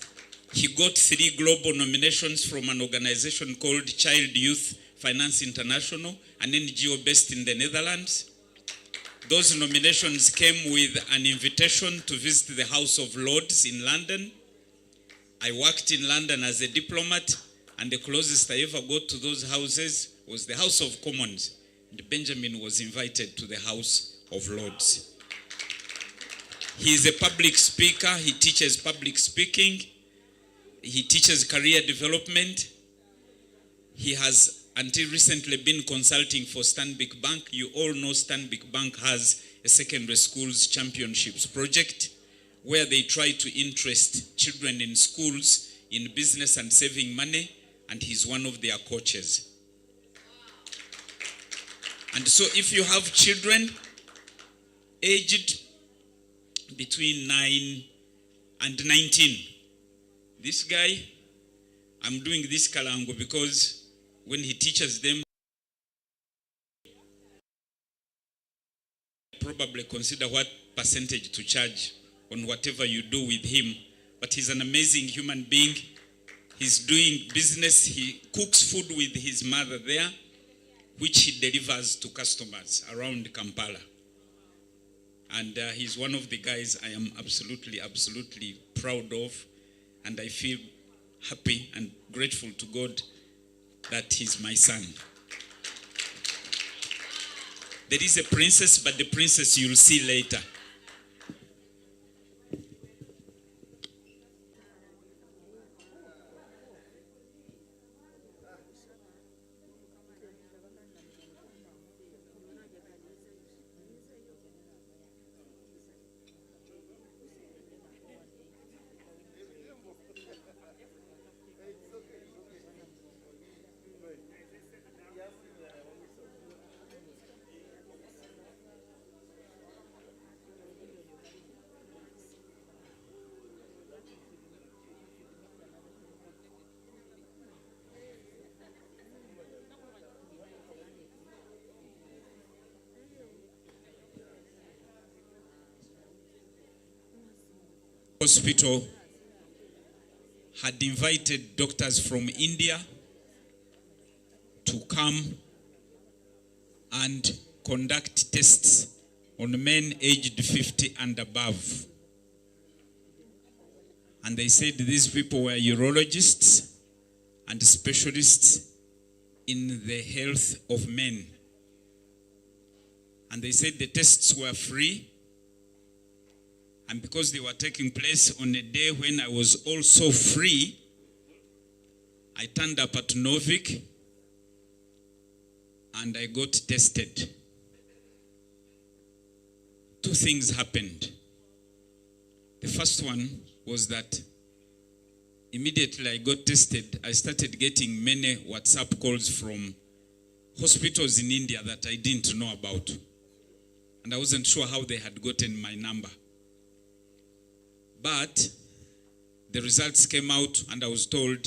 he got 3 global nominations from an organization called Child Youth Finance International, an NGO based in the Netherlands. Those nominations came with an invitation to visit the House of Lords in London. I worked in London as a diplomat, and the closest I ever got to those houses was the House of Commons. And Benjamin was invited to the House of Lords. He is a public speaker. He teaches public speaking. He teaches career development. He has until recently been consulting for Stanbic Bank. You all know Stanbic Bank has a secondary schools championships project where they try to interest children in schools in business and saving money, and he's one of their coaches. And so if you have children aged between 9 and 19, this guy, I'm doing this kalango because when he teaches them, probably consider what percentage to charge on whatever you do with him. But he's an amazing human being. He's doing business. He cooks food with his mother there, which he delivers to customers around Kampala. And he's one of the guys I am absolutely proud of. And I feel happy and grateful to God that he's my son. There is a princess, but the princess you'll see later. hospital had invited doctors from India to come and conduct tests on men aged 50 and above. And they said these people were urologists and specialists in the health of men. And they said the tests were free. And because they were taking place on a day when I was also free, I turned up at Novik and I got tested. Two things happened. The first one was that immediately I got tested, I started getting many WhatsApp calls from hospitals in India that I didn't know about. And I wasn't sure how they had gotten my number. But the results came out and I was told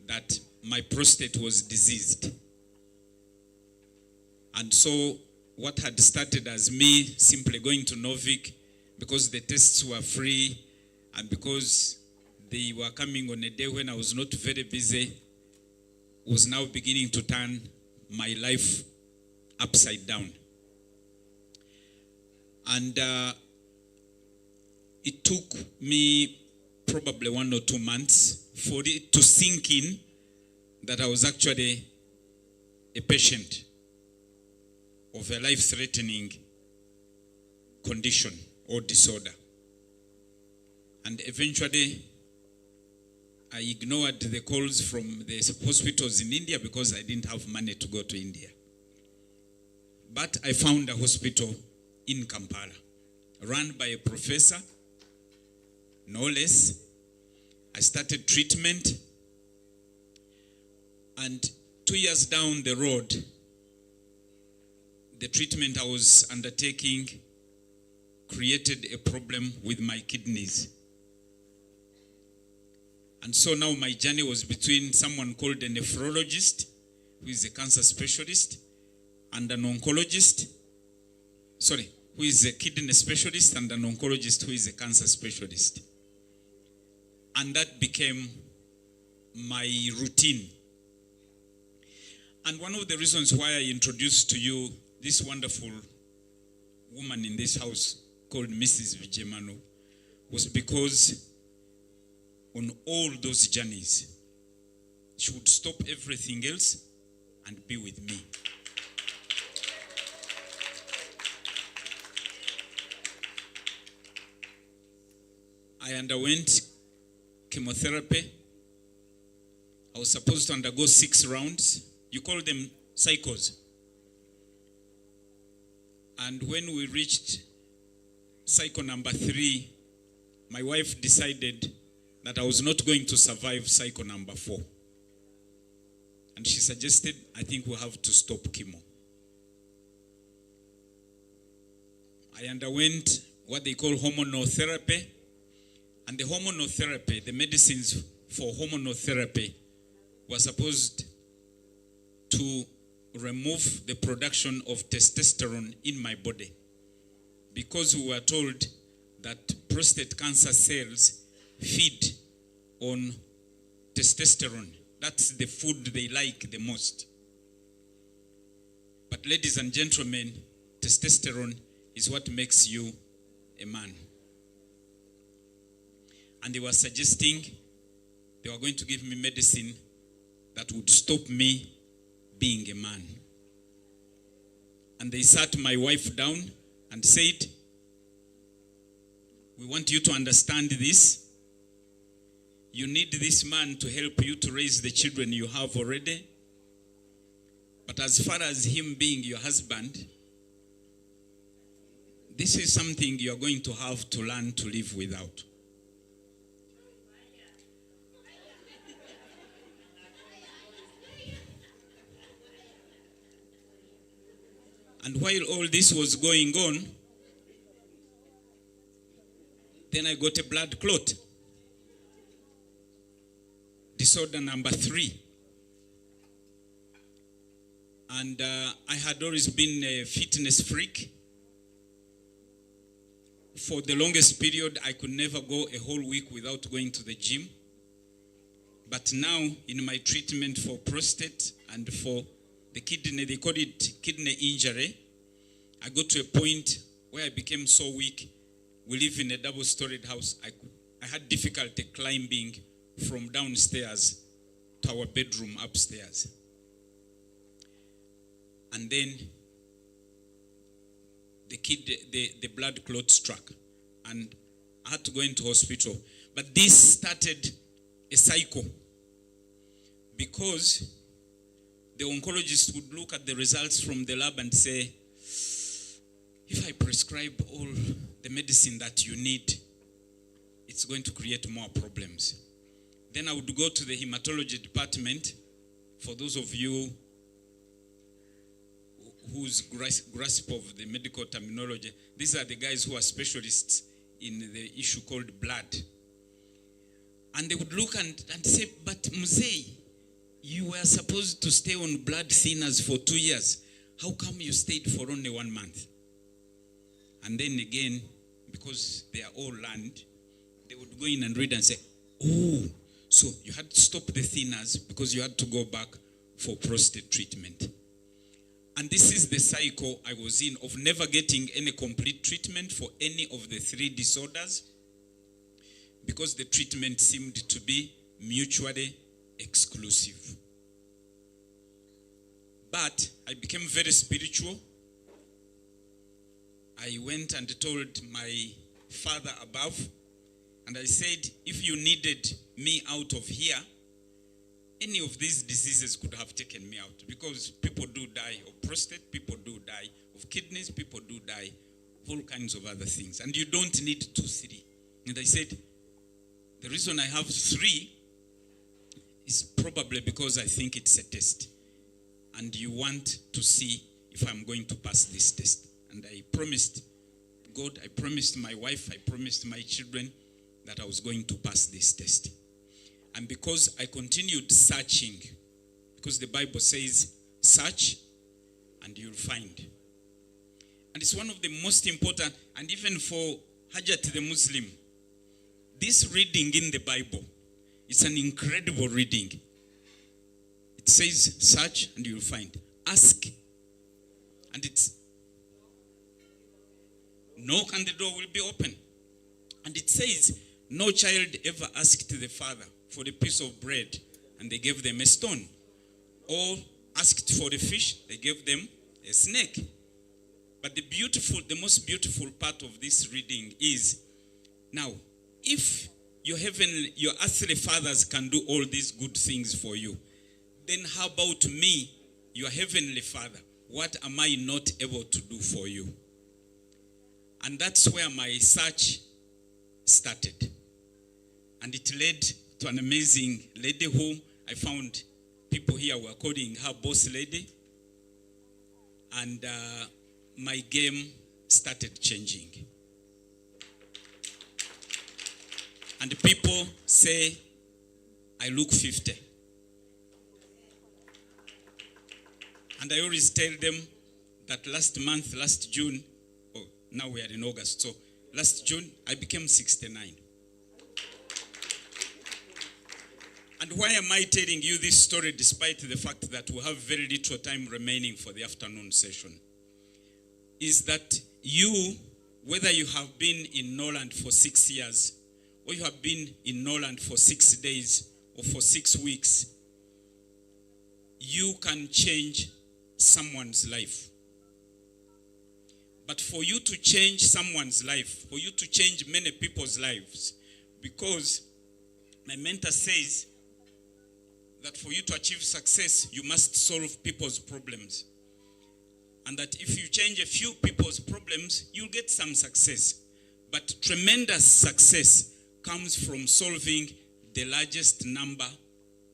that my prostate was diseased. And so what had started as me simply going to Novik because the tests were free and because they were coming on a day when I was not very busy was now beginning to turn my life upside down. And it took me probably 1 or 2 months for it to sink in that I was actually a patient of a life-threatening condition or disorder. And eventually, I ignored the calls from the hospitals in India because I didn't have money to go to India. But I found a hospital in Kampala, run by a professor, no less. I started treatment, and 2 years down the road, the treatment I was undertaking created a problem with my kidneys. And so now my journey was between someone called a nephrologist, who is a cancer specialist, and an oncologist, who is a kidney specialist, and an oncologist who is a cancer specialist. And that became my routine. And one of the reasons why I introduced to you this wonderful woman in this house called Mrs. Vijemanu was because on all those journeys, she would stop everything else and be with me. I underwent chemotherapy. I was supposed to undergo 6 rounds. You call them cycles. And when we reached cycle number 3, my wife decided that I was not going to survive cycle number 4. And she suggested, I think we'll have to stop chemo. I underwent what they call hormonal therapy. And the hormonal therapy, the medicines for hormonal therapy were supposed to remove the production of testosterone in my body, because we were told that prostate cancer cells feed on testosterone. That's the food they like the most. But ladies and gentlemen, testosterone is what makes you a man. And they were suggesting they were going to give me medicine that would stop me being a man. And they sat my wife down and said, we want you to understand this. You need this man to help you to raise the children you have already. But as far as him being your husband, this is something you are going to have to learn to live without. And while all this was going on, then I got a blood clot. Disorder number 3. And I had always been a fitness freak. for the longest period, I could never go a whole week without going to the gym. But now, in my treatment for prostate and for the kidney, they call it kidney injury, I got to a point where I became so weak. We live in a double-storied house. I had difficulty climbing from downstairs to our bedroom upstairs. And then the blood clot struck, and I had to go into hospital. But this started a cycle, because the oncologist would look at the results from the lab and say, if I prescribe all the medicine that you need, it's going to create more problems. Then I would go to the hematology department. For those of you whose grasp of the medical terminology, these are the guys who are specialists in the issue called blood. And they would look and say, but Mzee, you were supposed to stay on blood thinners for 2 years. How come you stayed for only 1 month? And then again, because they are all learned, they would go in and read and say, oh, so you had to stop the thinners because you had to go back for prostate treatment. And this is the cycle I was in of never getting any complete treatment for any of the 3 disorders, because the treatment seemed to be mutually exclusive. But I became very spiritual. I went and told my Father above, and I said, if you needed me out of here, any of these diseases could have taken me out, because people do die of prostate, people do die of kidneys, people do die of all kinds of other things. And you don't need 2, 3. And I said, the reason I have 3 is probably because I think it's a test. And you want to see if I'm going to pass this test. And I promised God, I promised my wife, I promised my children that I was going to pass this test. And because I continued searching, because the Bible says, search and you'll find. And it's one of the most important, and even for Hajat the Muslim, this reading in the Bible, it's an incredible reading. It says, search and you'll find. Ask. And it's, knock and the door will be open. And it says, no child ever asked the father for a piece of bread, and they gave them a stone. Or asked for a fish, they gave them a snake. But the most beautiful part of this reading is, now, if your earthly fathers can do all these good things for you, then how about me, your heavenly Father? What am I not able to do for you? And that's where my search started. And it led to an amazing lady whom I found people here were calling her boss lady. And my game started changing. And people say, I look 50. And I always tell them that last June, now we are in August, so last June, I became 69. And why am I telling you this story despite the fact that we have very little time remaining for the afternoon session? Is that you, whether you have been in Norland for 6 years, or you have been in Norland for 6 days, or for 6 weeks, you can change someone's life. But for you to change someone's life, for you to change many people's lives, because my mentor says that for you to achieve success, you must solve people's problems. And that if you change a few people's problems, you'll get some success. But tremendous success comes from solving the largest number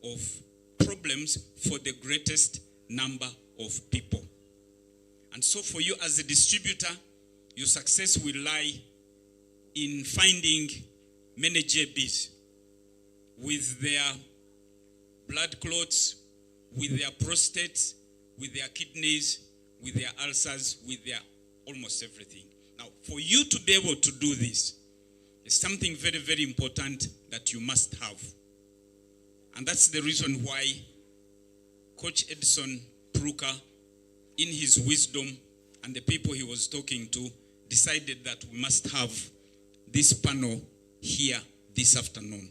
of problems for the greatest number of people. And so for you as a distributor, your success will lie in finding many JBs with their blood clots, with their prostates, with their kidneys, with their ulcers, with their almost everything. Now, for you to be able to do this, is something very, very important that you must have. And that's the reason why Coach Edson Pruka, in his wisdom, and the people he was talking to, decided that we must have this panel here this afternoon.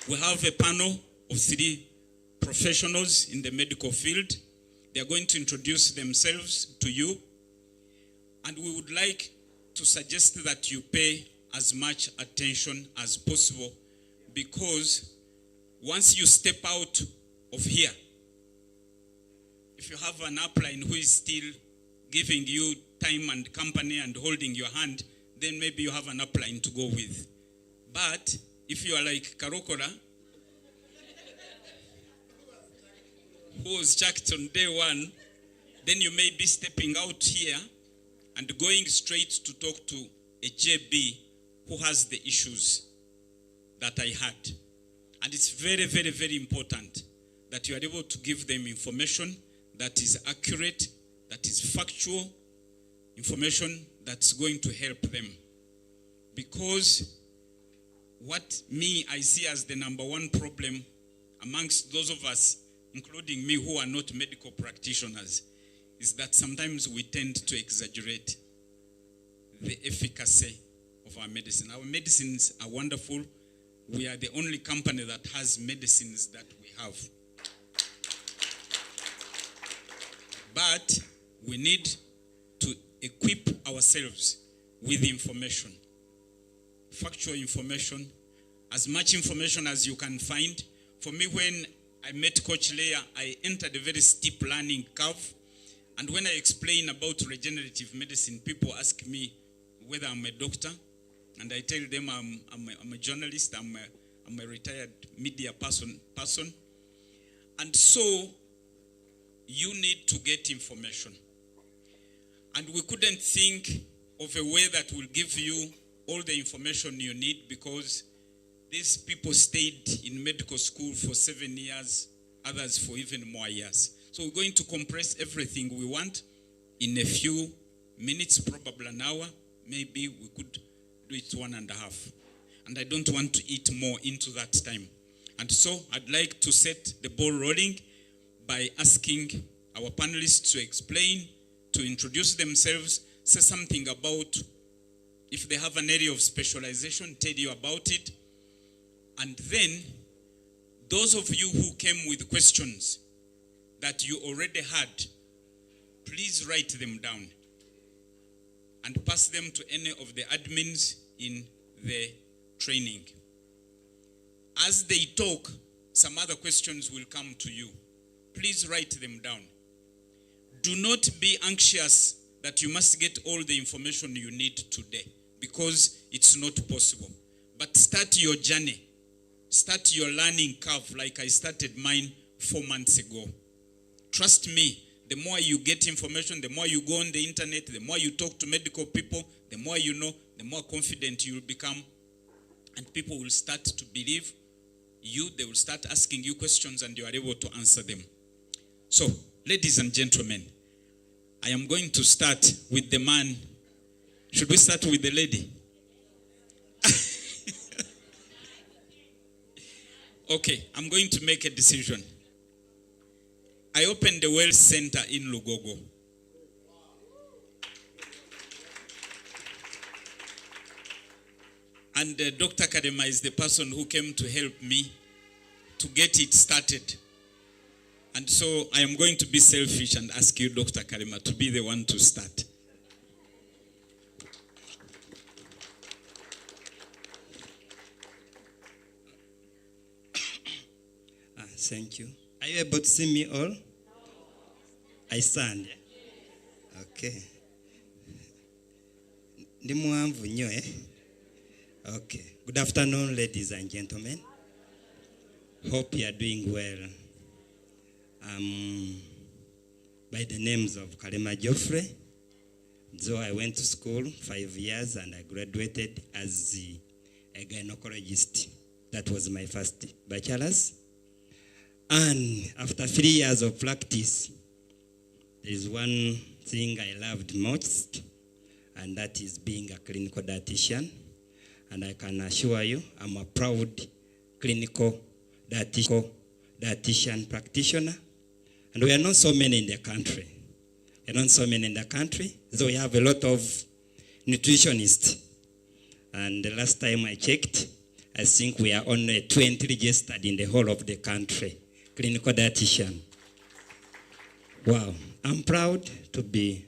We have a panel of 3 professionals in the medical field. They are going to introduce themselves to you. And we would like to suggest that you pay as much attention as possible, because once you step out of here, if you have an upline who is still giving you time and company and holding your hand, then maybe you have an upline to go with. But if you are like Karokora, who was checked on day 1, then you may be stepping out here and going straight to talk to a JB who has the issues that I had. And it's very, very, very important that you are able to give them information that is accurate, that is factual, information that's going to help them. Because what I see as the number 1 problem amongst those of us, including me who are not medical practitioners, is that sometimes we tend to exaggerate the efficacy of our medicine. Our medicines are wonderful. We are the only company that has medicines that we have. But we need to equip ourselves with information, factual information, as much information as you can find. For me, when I met Coach Leah, I entered a very steep learning curve. And when I explain about regenerative medicine, people ask me whether I'm a doctor. And I tell them I'm a journalist, I'm a retired media person. And so you need to get information. And we couldn't think of a way that will give you all the information you need, because these people stayed in medical school for 7 years, others for even more years. So we're going to compress everything we want in a few minutes, probably an hour. Maybe we could do it 1.5. And I don't want to eat more into that time. And so I'd like to set the ball rolling by asking our panelists to explain, to introduce themselves, say something about, if they have an area of specialization, tell you about it. And then, those of you who came with questions that you already had, please write them down and pass them to any of the admins in the training. As they talk, some other questions will come to you. Please write them down. Do not be anxious that you must get all the information you need today, because it's not possible. But start your journey. Start your learning curve like I started mine 4 months ago. Trust me, the more you get information, the more you go on the internet, the more you talk to medical people, the more you know, the more confident you will become. And people will start to believe you. They will start asking you questions and you are able to answer them. So, ladies and gentlemen, I am going to start with the man. Should we start with the lady? Okay, I'm going to make a decision. I opened the Well Center in Lugogo. And Dr. Kadema is the person who came to help me to get it started. And so I am going to be selfish and ask you, Dr. Kadema, to be the one to start. Thank you. Are you able to see me all? I stand. Okay. Okay. Good afternoon, ladies and gentlemen. Hope you are doing well. By the names of Kalema Geoffrey. So I went to school 5 years and I graduated as a gynecologist. That was my first bachelor's. And after 3 years of practice, there is one thing I loved most, and that is being a clinical dietitian. And I can assure you, I'm a proud clinical dietitian practitioner. And we are not so many in the country. So we have a lot of nutritionists. And the last time I checked, I think we are only 20 registered in the whole of the country, clinical dietitian. Wow, I'm proud to be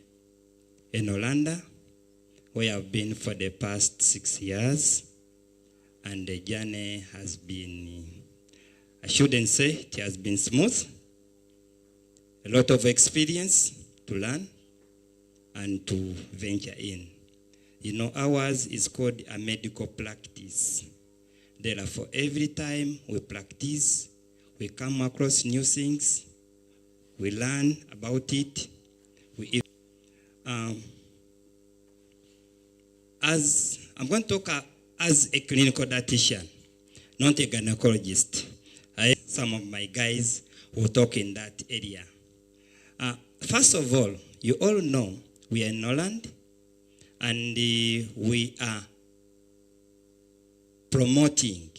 in Norland, where I've been for the past 6 years. And the journey has been, I shouldn't say it has been smooth. A lot of experience to learn and to venture in. You know, ours is called a medical practice. Therefore, every time we practice, we come across new things, we learn about it. As I'm going to talk as a clinical dietitian, not a gynecologist. Some of my guys will talk in that area. First of all, you all know we are in Norland, and we are promoting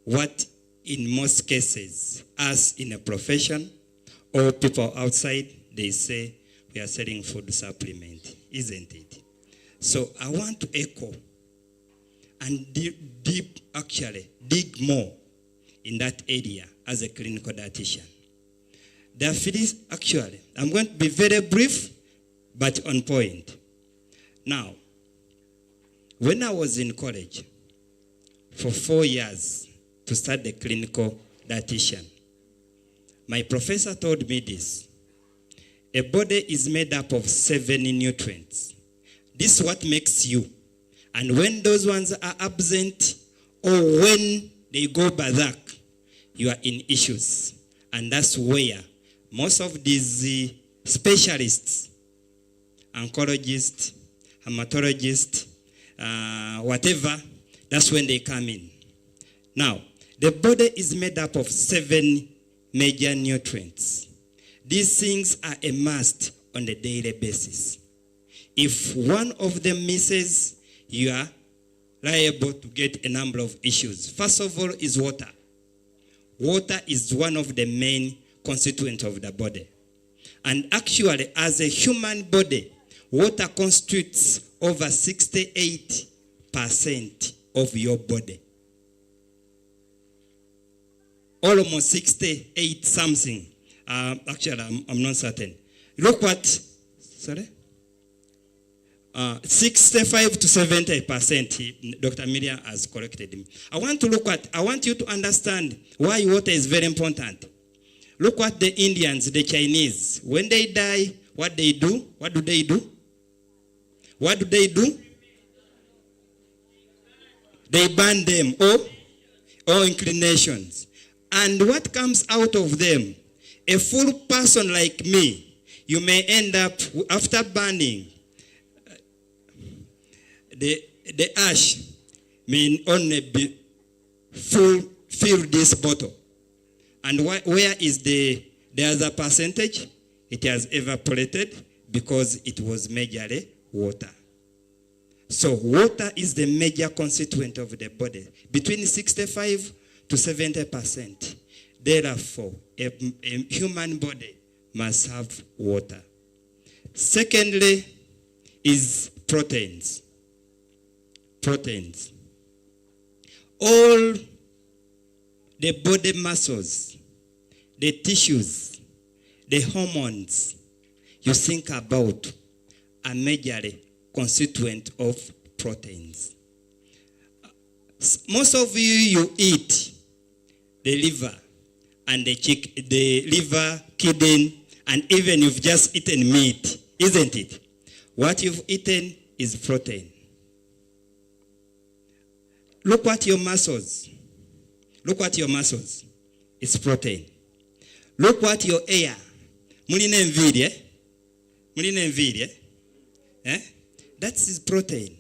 what in most cases, us in a profession or people outside, they say we are selling food supplement, isn't it? So I want to echo and dig more in that area as a clinical dietitian. Actually, I'm going to be very brief, but on point. Now, when I was in college for 4 years to start the clinical dietitian, my professor told me this: a body is made up of 7 nutrients. This is what makes you. And when those ones are absent, or when they go berserk, you are in issues. And that's where most of these specialists, oncologists, hematologists, whatever, that's when they come in. Now, the body is made up of 7 major nutrients. These things are a must on a daily basis. If one of them misses, you are liable to get a number of issues. First of all is water. Water is one of the main constituents of the body. And actually, as a human body, water constitutes over 68% of your body. Almost 68 something. Actually, I'm not certain. Look what, 65 to 70%, Dr. Miriam has corrected me. I want you to understand why water is very important. Look what the Indians, the Chinese, when they die, what they do? What do they do? What do they do? They burn them, or inclinations. And what comes out of them? A full person like me, you may end up, after burning, the ash may only be fill this bottle. And where is the other percentage? It has evaporated because it was majorly water. So water is the major constituent of the body, between 65 to 70%. Therefore, a human body must have water. Secondly is proteins. Proteins. All the body muscles, the tissues, the hormones you think about are majorly constituent of proteins. Most of you eat the liver and the liver, kidney, and even you've just eaten meat, isn't it? What you've eaten is protein. Look at your muscles. Look at your muscles. It's protein. Look at your hair. Mulina envidia. That is protein.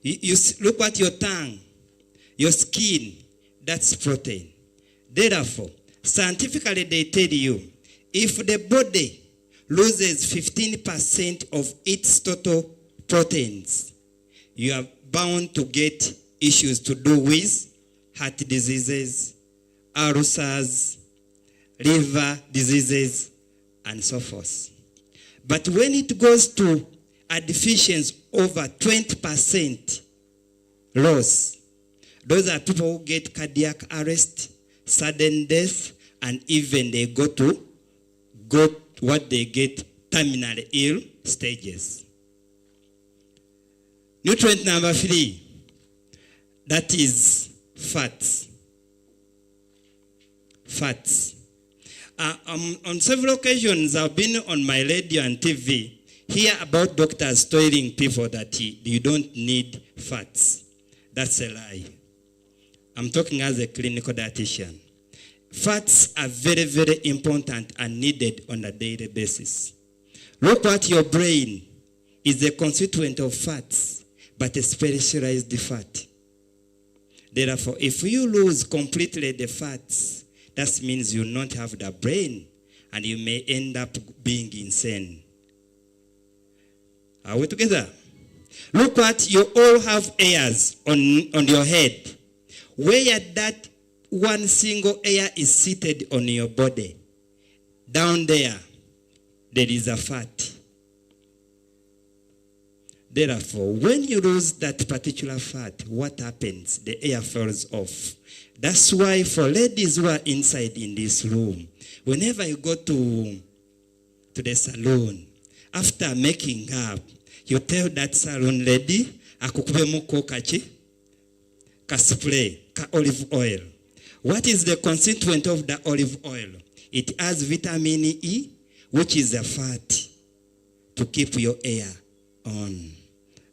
You look at your tongue, your skin. That's protein. Therefore, scientifically they tell you, if the body loses 15% of its total proteins, you are bound to get issues to do with heart diseases, ulcers, liver diseases, and so forth. But when it goes to a deficiency over 20% loss, those are people who get cardiac arrest, sudden death, and even they go what they get terminally ill stages. Nutrient number 3, that is fats. Fats. On several occasions, I've been on my radio and TV, hear about doctors telling people that you don't need fats. That's a lie. I'm talking as a clinical dietitian. Fats are very, very important and needed on a daily basis. Look at your brain is a constituent of fats, but a specialized fat. Therefore, if you lose completely the fats, that means you not have the brain and you may end up being insane. Are we together? Look at, you all have hairs on your head. Where that one single hair is seated on your body, down there is a fat. Therefore, when you lose that particular fat, what happens? The hair falls off. That's why for ladies who are inside in this room, whenever you go to the salon, after making up, you tell that salon lady, akukubemu ko kachi, ka spray, ka olive oil. What is the constituent of the olive oil? It has vitamin E, which is a fat to keep your hair on.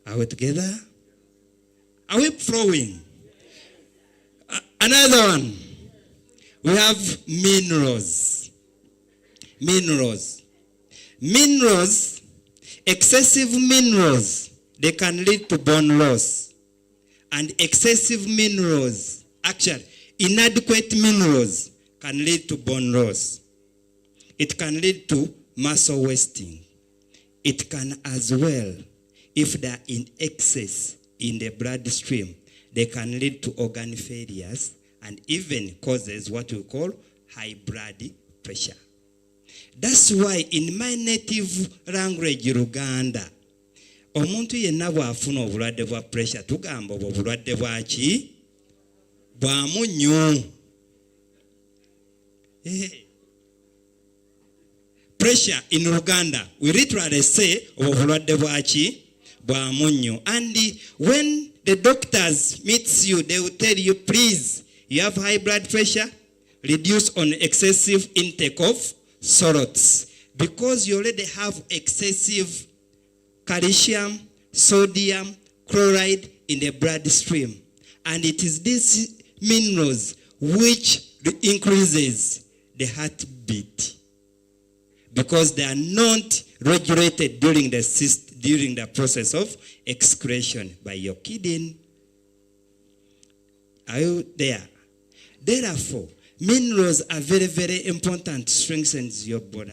Are we together? Are we flowing? Another one. We have minerals. Minerals. Minerals, excessive minerals, they can lead to bone loss. And excessive minerals, actually, inadequate minerals can lead to bone loss. It can lead to muscle wasting. It can as well, if they are in excess in the bloodstream, they can lead to organ failures and even causes what we call high blood pressure. That's why in my native language, Luganda, omuntu yenna bw'afuna obulwadde bwa pressure tugamba obulwadde bwaki bwa munyu. Pressure in Luganda, we literally say obulwadde bwaki bwa munyu. And when the doctors meet you, they will tell you, please, you have high blood pressure, reduce on excessive intake of salts, because you already have excessive calcium, sodium, chloride in the bloodstream. And it is these minerals which increases the heartbeat, because they are not regulated during the process of excretion by your kidney. Are you there? Therefore, minerals are very, very important to strengthen your blood.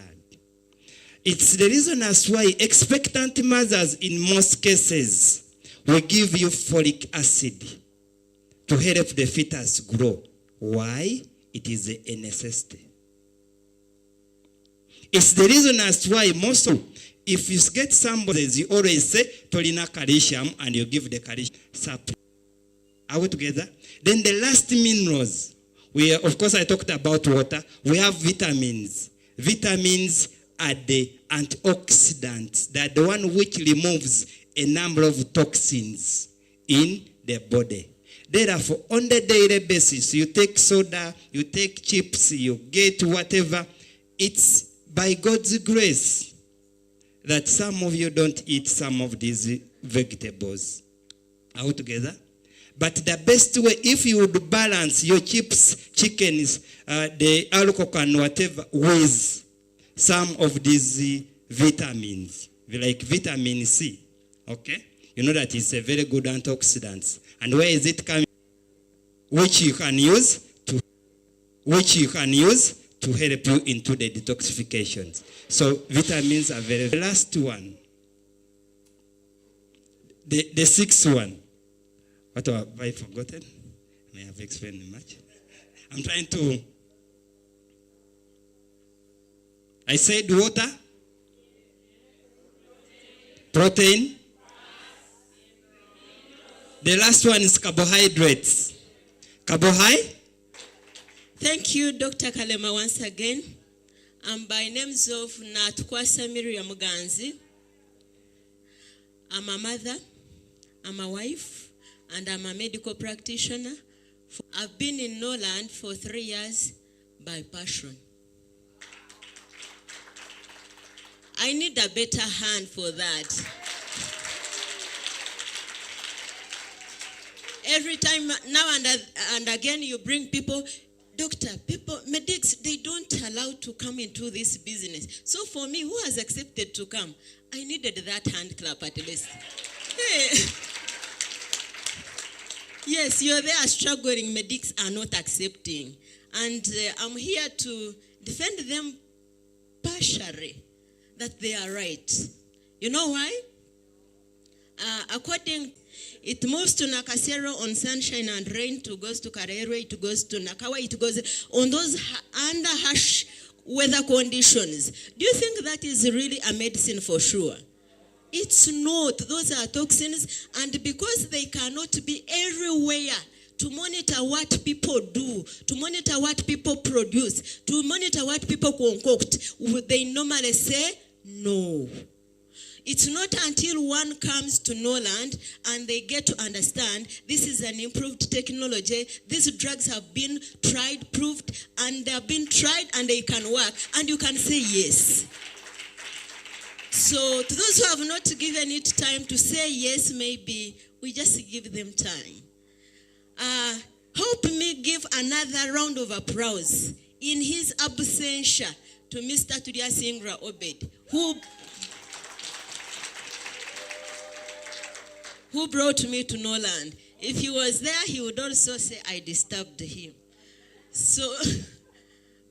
It's the reason as why expectant mothers in most cases will give you folic acid to help the fetus grow. Why? It is a necessity. It's the reason as why most of, if you get somebody, you always say, Tolina calcium, and you give the calcium supplement. Are we together? Then the last minerals, of course I talked about water, we have vitamins. Vitamins are the antioxidants. They are the one which removes a number of toxins in the body. Therefore, on the daily basis, you take soda, you take chips, you get whatever. It's by God's grace that some of you don't eat some of these vegetables. Are we together? But the best way, if you would balance your chips, chickens, the alcohol and whatever, with some of these vitamins, like vitamin C, okay? You know that it's a very good antioxidant. And where is it coming? Which you can use to help you into the detoxifications. So vitamins are very. The last one, the sixth one. What have I forgotten? I have explained much. I'm trying to. I said water, protein. The last one is carbohydrates. Carbohydrate. Thank you, Dr. Kalema, once again. I'm by names of Natkwasa Miriam Muganzi. I'm a mother, I'm a wife, and I'm a medical practitioner. I've been in Norland for 3 years by passion. I need a better hand for that. Every time, now and again, you bring people, doctor, people, medics, they don't allow to come into this business. So for me, who has accepted to come? I needed that hand clap at least. Hey. Yes, you're there struggling, medics are not accepting. And I'm here to defend them partially, that they are right. You know why? According, it moves to Nakasero on sunshine and rain, it goes to Karere, it goes to Nakawa, it goes on those under harsh weather conditions. Do you think that is really a medicine for sure? It's not. Those are toxins, and because they cannot be everywhere to monitor what people do, to monitor what people produce, to monitor what people concoct, they normally say no. It's not until one comes to Norland and they get to understand this is an improved technology, these drugs have been tried, proved, and they have been tried and they can work, and you can say yes. So to those who have not given it time to say yes, maybe we just give them time. Help me give another round of applause in his absentia to Mr. Turia Singra Obed, who brought me to Norland. If he was there, he would also say I disturbed him. So,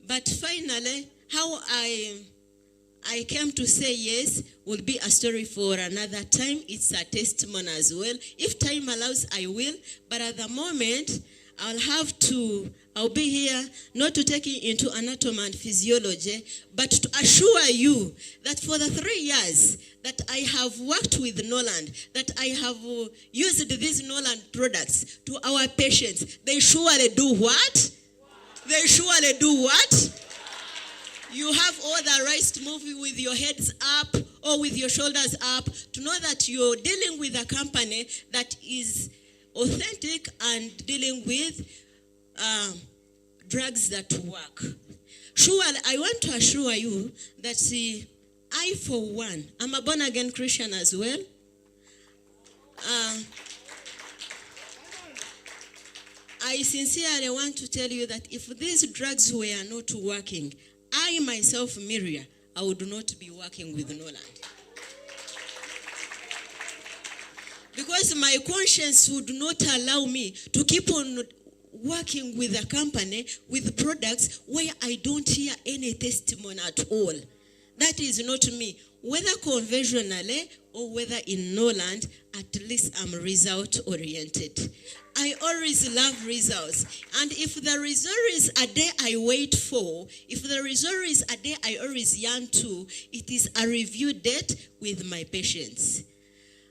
but finally, how I came to say yes will be a story for another time. It's a testimony as well. If time allows, I will. But at the moment, I'll be here not to take you into anatomy and physiology, but to assure you that for the 3 years that I have worked with Norland, that I have used these Norland products to our patients, they surely do what? They surely do what? You have all the rights to move with your heads up or with your shoulders up to know that you're dealing with a company that is authentic and dealing with drugs that work. Surely, I want to assure you that I, for one, I'm a born-again Christian as well. I sincerely want to tell you that if these drugs were not working, I myself, Miriam, I would not be working with Norland. Because my conscience would not allow me to keep on working with a company, with products where I don't hear any testimony at all. That is not me. Whether conventionally or whether in Norland, at least I'm result-oriented. I always love results. And if the result is a day I wait for, if the result is a day I always yearn to, it is a review date with my patients.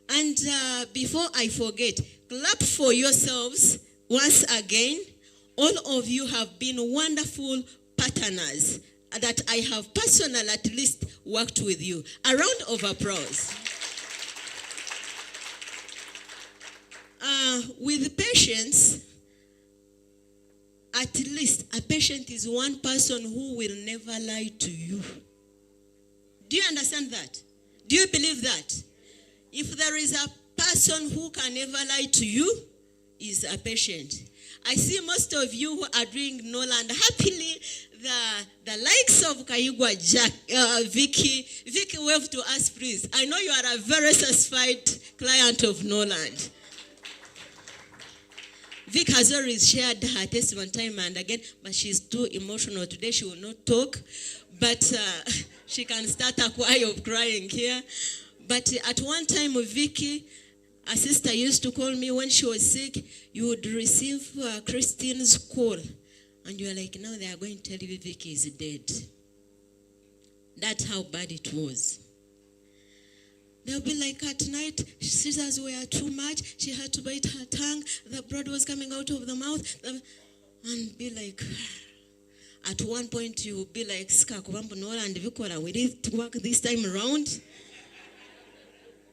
And before I forget, clap for yourselves once again. All of you have been wonderful partners that I have personally at least worked with you. A round of applause. With patients, at least a patient is one person who will never lie to you. Do you understand that? Do you believe that? If there is a person who can never lie to you, is a patient. I see most of you who are doing Norland happily. The likes of Kayugwa, Jack, Vicky, wave to us, please. I know you are a very satisfied client of Norland. Vic has always shared her testimony time and again, but she's too emotional today. She will not talk, but she can start a choir of crying here. But at one time, Vicky, a sister used to call me when she was sick. You would receive Christine's call, and you are like, now they are going to tell you Vicky is dead. That's how bad it was. They'll be like, at night, scissors were too much. She had to bite her tongue. The blood was coming out of the mouth. And be like, at one point, you'll be like, Norland, will it work this time around?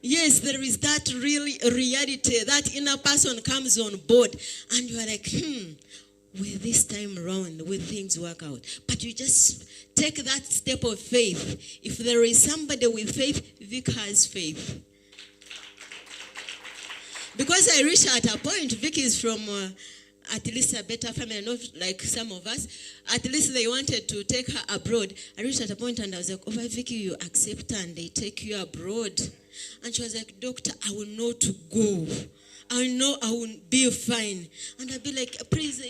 Yes, there is that real reality. That inner person comes on board. And you are like, will this time around, will things work out? But you just take that step of faith. If there is somebody with faith, Vic has faith. Because I reached at a point, Vic is from at least a better family, not like some of us. At least they wanted to take her abroad. I reached at a point and I was like, oh, Vicky, you accept and they take you abroad. And she was like, doctor, I will know to go. I know I will be fine. And I'd be like, please,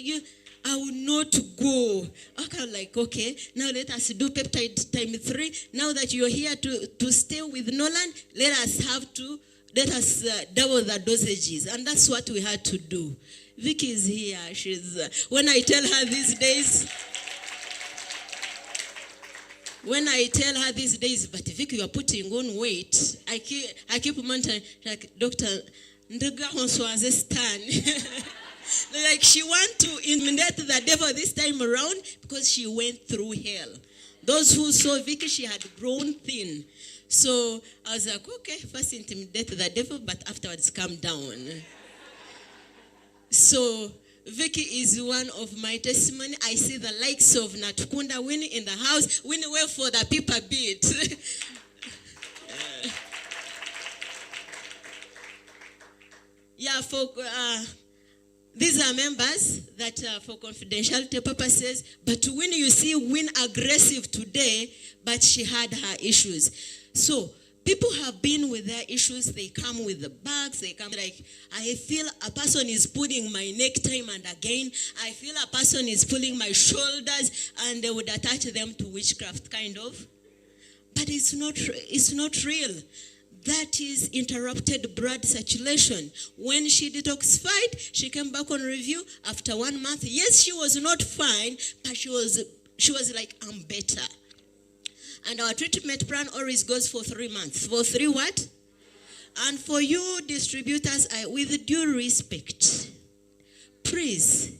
I will know to go. Okay, I'm like, okay, now let us do peptide time 3. Now that you're here to stay with Norland, let us double the dosages. And that's what we had to do. Vicky is here. She's, when I tell her these days, but Vicky, you are putting on weight. I keep monitoring, like, doctor, like she want to intimidate the devil this time around because she went through hell. Those who saw Vicky, she had grown thin. So I was like, okay, first intimidate the devil, but afterwards calm down. So Vicky is one of my testimony. I see the likes of Natukunda Winnie in the house. Winnie went for the people beat. These are members that for confidentiality purposes, but when you see Win aggressive today, but she had her issues. So people have been with their issues. They come with the bags. They come like, I feel a person is pulling my neck time and again. I feel a person is pulling my shoulders, and they would attach them to witchcraft, kind of. But it's not real. That is interrupted blood circulation. When she detoxified, she came back on review after 1 month. Yes, she was not fine, but she was like, I'm better. And our treatment plan always goes for 3 months. For 3 what? And for you distributors, with due respect, please,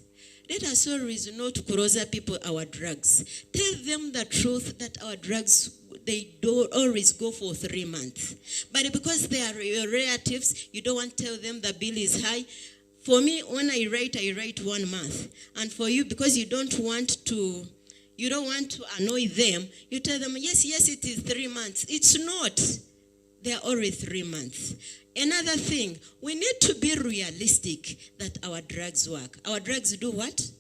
let us always not close people our drugs. Tell them the truth that our drugs, they don't always go for 3 months. But because they are your relatives, you don't want to tell them the bill is high. For me, when I write 1 month. And for you, because you don't want to annoy them, you tell them, yes, it is 3 months. It's not. They are always 3 months. Another thing, we need to be realistic that our drugs work. Our drugs do what?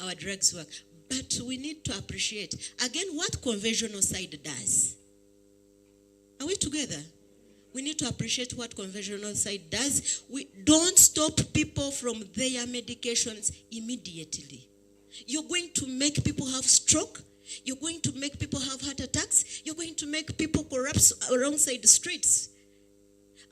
Our drugs work. But we need to appreciate, again, what conventional side does. Are we together? We need to appreciate what conventional side does. We don't stop people from their medications immediately. You're going to make people have stroke. You're going to make people have heart attacks. You're going to make people collapse alongside the streets.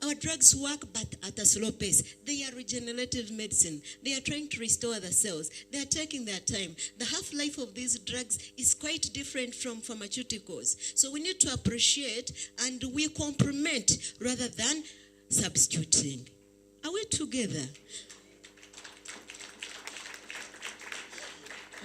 Our drugs work, but at a slow pace. They are regenerative medicine. They are trying to restore the cells. They are taking their time. The half-life of these drugs is quite different from pharmaceuticals. So we need to appreciate and we complement rather than substituting. Are we together?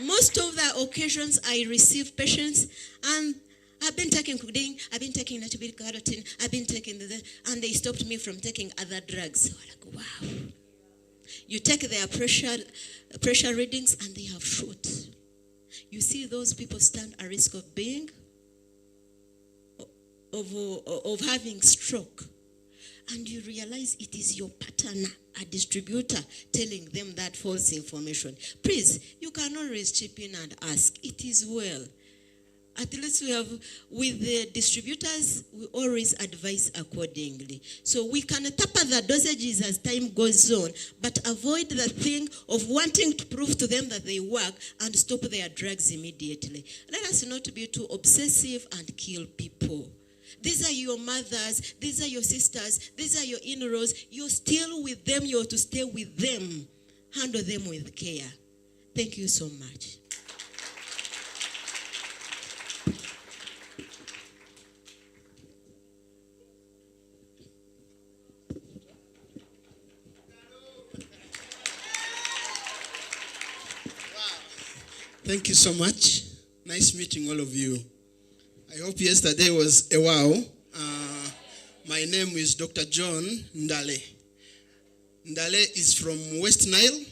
Most of the occasions I receive patients and I've been taking codeine, I've been taking natural carotene, I've been taking this, and they stopped me from taking other drugs. So I'm like, wow. You take their pressure readings and they have shot. You see those people stand a risk of being, of having stroke. And you realize it is your partner, a distributor, telling them that false information. Please, you can always chip in and ask. It is well. At least we have, with the distributors, we always advise accordingly. So we can taper the dosages as time goes on, but avoid the thing of wanting to prove to them that they work and stop their drugs immediately. Let us not be too obsessive and kill people. These are your mothers, these are your sisters, these are your in-laws. You're still with them, you're to stay with them. Handle them with care. Thank you so much. Thank you so much. Nice meeting all of you. I hope yesterday was a wow. My name is Dr. John Ndale. Ndale is from West Nile,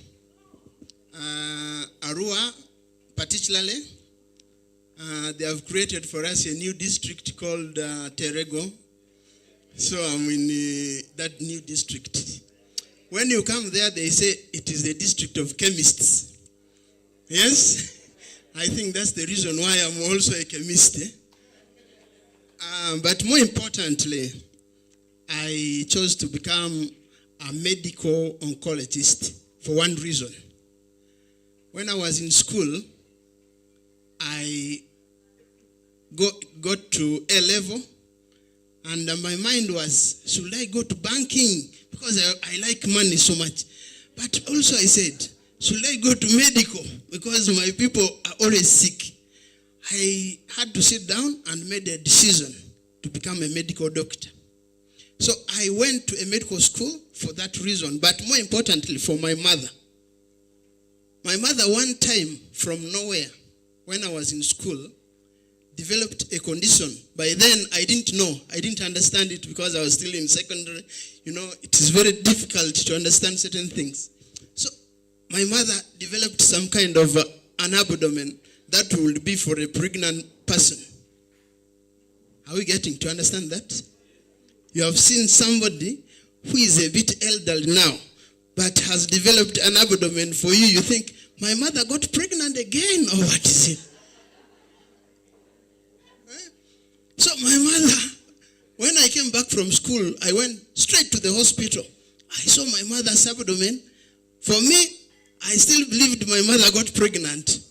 Arua particularly. They have created for us a new district called Terego. So I'm in that new district. When you come there, they say it is the district of chemists. Yes? I think that's the reason why I'm also a chemist. But more importantly, I chose to become a medical oncologist for one reason. When I was in school, I got to A level, and my mind was, should I go to banking? Because I like money so much. But also I said, should I go to medical? Because my people are always sick. I had to sit down and made a decision to become a medical doctor. So I went to a medical school for that reason, but more importantly for my mother. My mother one time from nowhere, when I was in school, developed a condition. By then I didn't know, I didn't understand it because I was still in secondary. You know, it is very difficult to understand certain things. So my mother developed some kind of an abdomen that would be for a pregnant person. Are we getting to understand that? You have seen somebody who is a bit elderly now, but has developed an abdomen for you. You think, my mother got pregnant again, or what is it? So my mother, when I came back from school, I went straight to the hospital. I saw my mother's abdomen. For me, I still believed my mother got pregnant.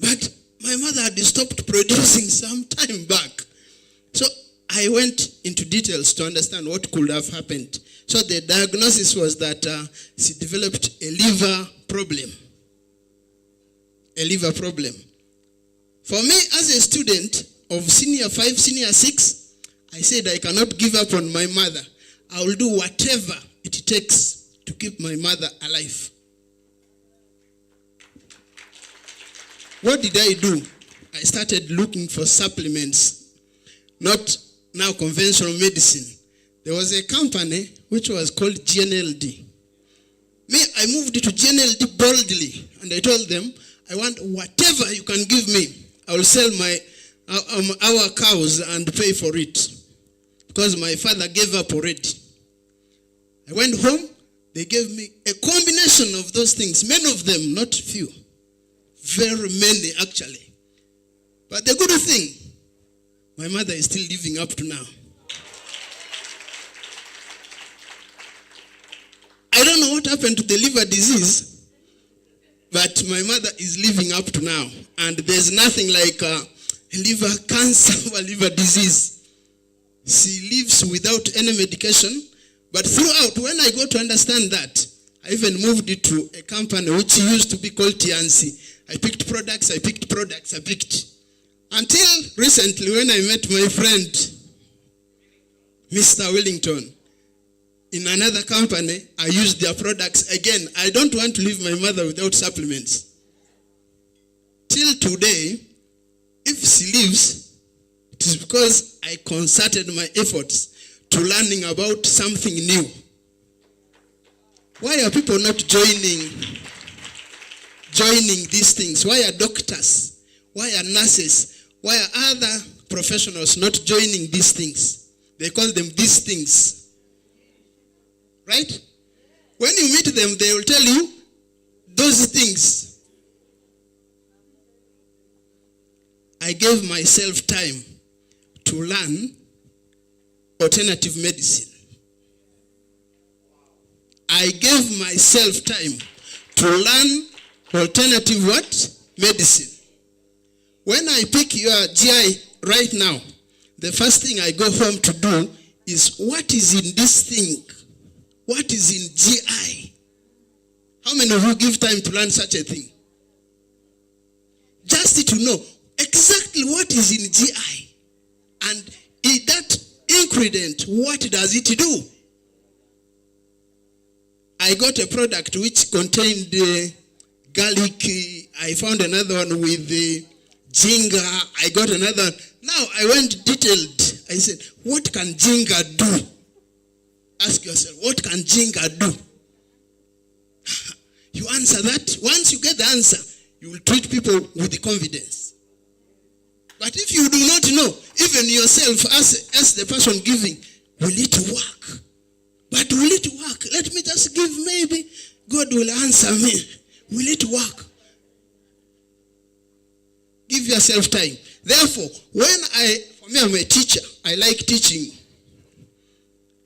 But my mother had stopped producing some time back. So I went into details to understand what could have happened. So the diagnosis was that she developed a liver problem. A liver problem. For me, as a student of senior 5, senior 6, I said I cannot give up on my mother. I will do whatever it takes to keep my mother alive. What did I do? I started looking for supplements, not now conventional medicine. There was a company which was called GNLD. Me, I moved to GNLD boldly, and I told them, I want whatever you can give me. I will sell our cows and pay for it. Because my father gave up already. I went home, they gave me a combination of those things, many of them, not few. Very many, actually. But the good thing, my mother is still living up to now. I don't know what happened to the liver disease, but my mother is living up to now. And there's nothing like liver cancer or liver disease. She lives without any medication. But throughout, when I got to understand that, I even moved it to a company which used to be called TNC. I picked products. Until recently, when I met my friend, Mr. Wellington, in another company, I used their products. Again, I don't want to leave my mother without supplements. Till today, if she lives, it is because I concerted my efforts to learning about something new. Why are people not joining these things? Why are doctors? Why are nurses? Why are other professionals not joining these things? They call them these things. Right? When you meet them, they will tell you those things. I gave myself time to learn alternative medicine. I gave myself time to learn alternative what? Medicine. When I pick your GI right now, the first thing I go home to do is, what is in this thing? What is in GI? How many of you give time to learn such a thing? Just to know exactly what is in GI. And that ingredient, what does it do? I got a product which contained garlic. I found another one with ginger. I got another. Now I went detailed. I said, what can ginger do? Ask yourself, what can ginger do? You answer that. Once you get the answer, you will treat people with confidence. But if you do not know, even yourself as the person giving, will it work? But will it work? Let me just give, maybe God will answer me. Will it work? Give yourself time. Therefore, for me, I'm a teacher. I like teaching.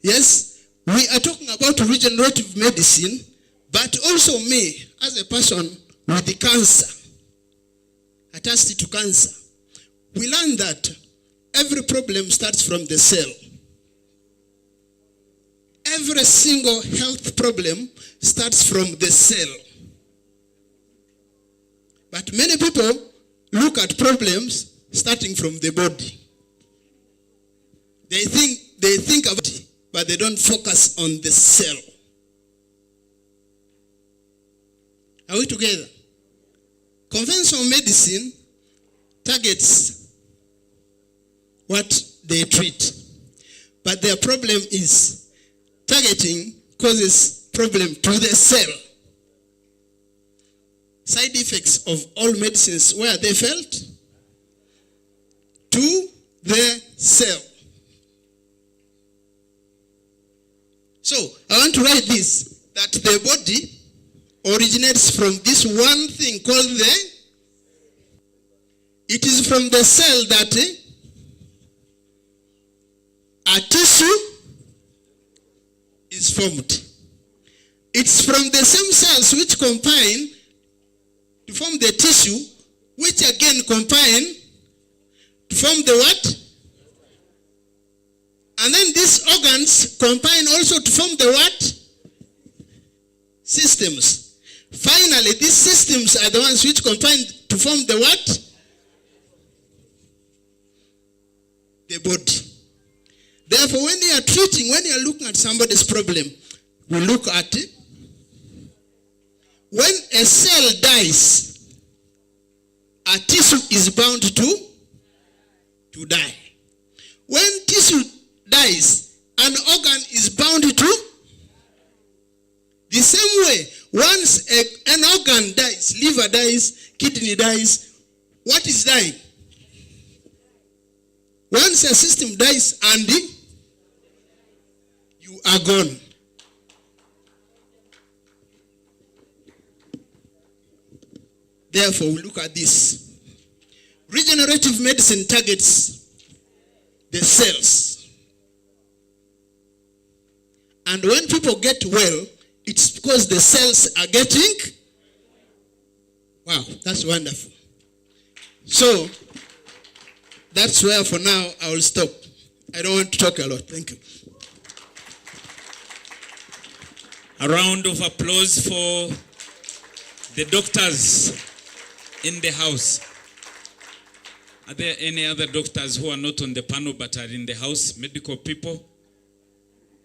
Yes, we are talking about regenerative medicine, but also me, as a person with the cancer, attached to cancer, we learn that every problem starts from the cell. Every single health problem starts from the cell. But many people look at problems starting from the body. They think about it, but they don't focus on the cell. Are we together? Conventional medicine targets what they treat. But their problem is targeting causes problem to the cell. Side effects of all medicines, where they felt? To the cell. So, I want to write this, that the body originates from this one thing called it is from the cell that a tissue is formed. It's from the same cells which combine to form the tissue, which again combine to form the what? And then these organs combine also to form the what? Systems. Finally, these systems are the ones which combine to form the what? The body. Therefore, when you are treating, when you are looking at somebody's problem, we look at it. When a cell dies, a tissue is bound to die. When tissue dies, an organ is bound to. The same way, once an organ dies, liver dies, kidney dies, what is dying? Once a system dies, and you are gone. Therefore, we look at this. Regenerative medicine targets the cells. And when people get well, it's because the cells are getting. Wow, that's wonderful. So, that's where for now I will stop. I don't want to talk a lot. Thank you. A round of applause for the doctors in the house. Are there any other doctors who are not on the panel but are in the house? Medical people?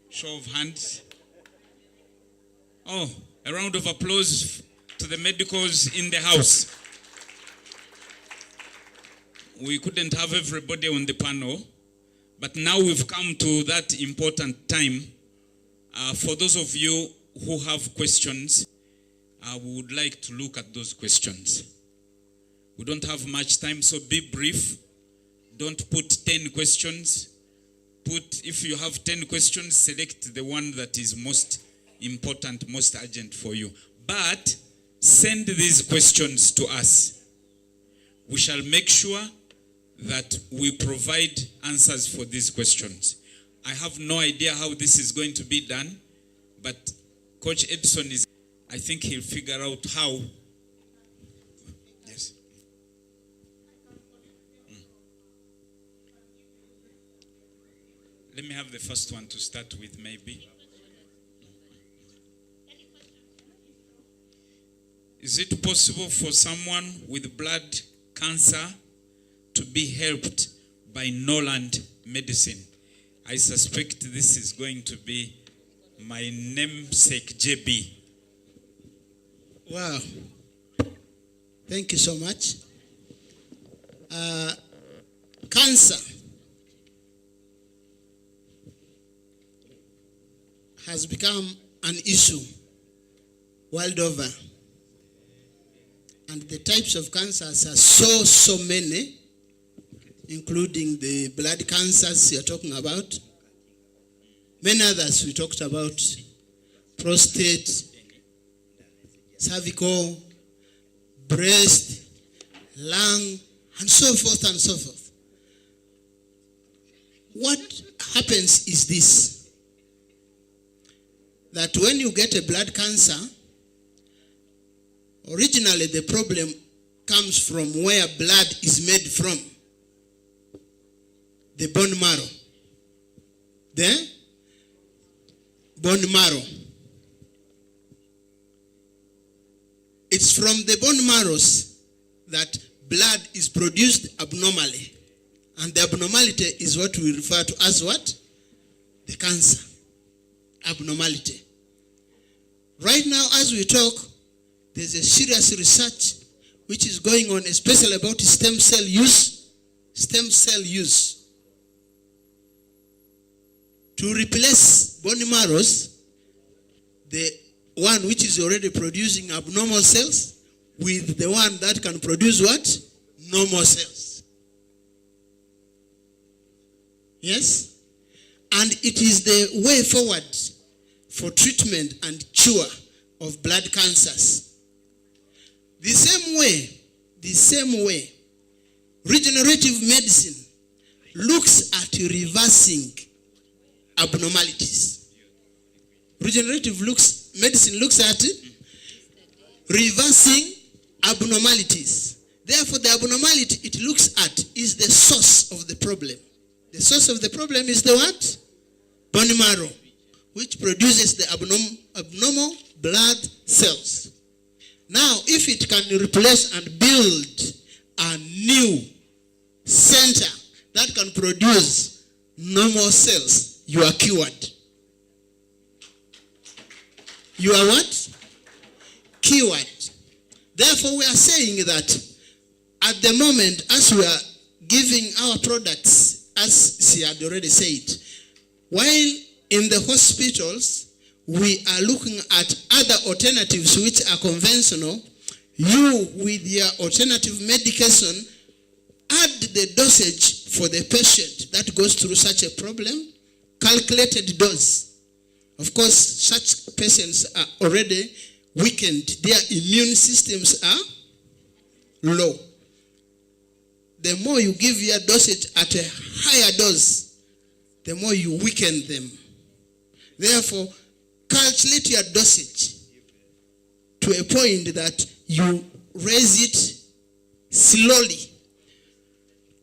Show of hands. Oh, a round of applause to the medicals in the house. We couldn't have everybody on the panel, but now we've come to that important time. For those of you who have questions, we would like to look at those questions. We don't have much time, so be brief. Don't put 10 questions. If you have 10 questions, select the one that is most important, most urgent for you. But send these questions to us. We shall make sure that we provide answers for these questions. I have no idea how this is going to be done, but Coach Edson is, I think he'll figure out how. Yes. Let me have the first one to start with, maybe. Is it possible for someone with blood cancer to be helped by Norland medicine? I suspect this is going to be my namesake, JB. Wow. Thank you so much. Cancer has become an issue world over. And the types of cancers are so many, including the blood cancers you're talking about. Many others we talked about, prostate, cervical, breast, lung, and so forth and so forth. What happens is this, that when you get a blood cancer, originally the problem comes from where blood is made from, the bone marrow. The bone marrow. It's from the bone marrows that blood is produced abnormally. And the abnormality is what we refer to as what? The cancer. Abnormality. Right now, as we talk, there's a serious research which is going on, especially about stem cell use. Stem cell use. To replace bone marrows, the one which is already producing abnormal cells, with the one that can produce what? Normal cells. Yes? And it is the way forward for treatment and cure of blood cancers. The same way, regenerative medicine looks at reversing abnormalities. Regenerative medicine looks at reversing abnormalities. Therefore, the abnormality it looks at is the source of the problem. The source of the problem is the what? Bone marrow, which produces the abnormal blood cells. Now, if it can replace and build a new center that can produce normal cells, you are cured. You are what? Cured. Therefore, we are saying that at the moment, as we are giving our products, as she had already said, while in the hospitals, we are looking at other alternatives which are conventional. You, with your alternative medication, add the dosage for the patient that goes through such a problem, calculated dose. Of course, such patients are already weakened. Their immune systems are low. The more you give your dosage at a higher dose, the more you weaken them. Therefore, calculate your dosage to a point that you raise it slowly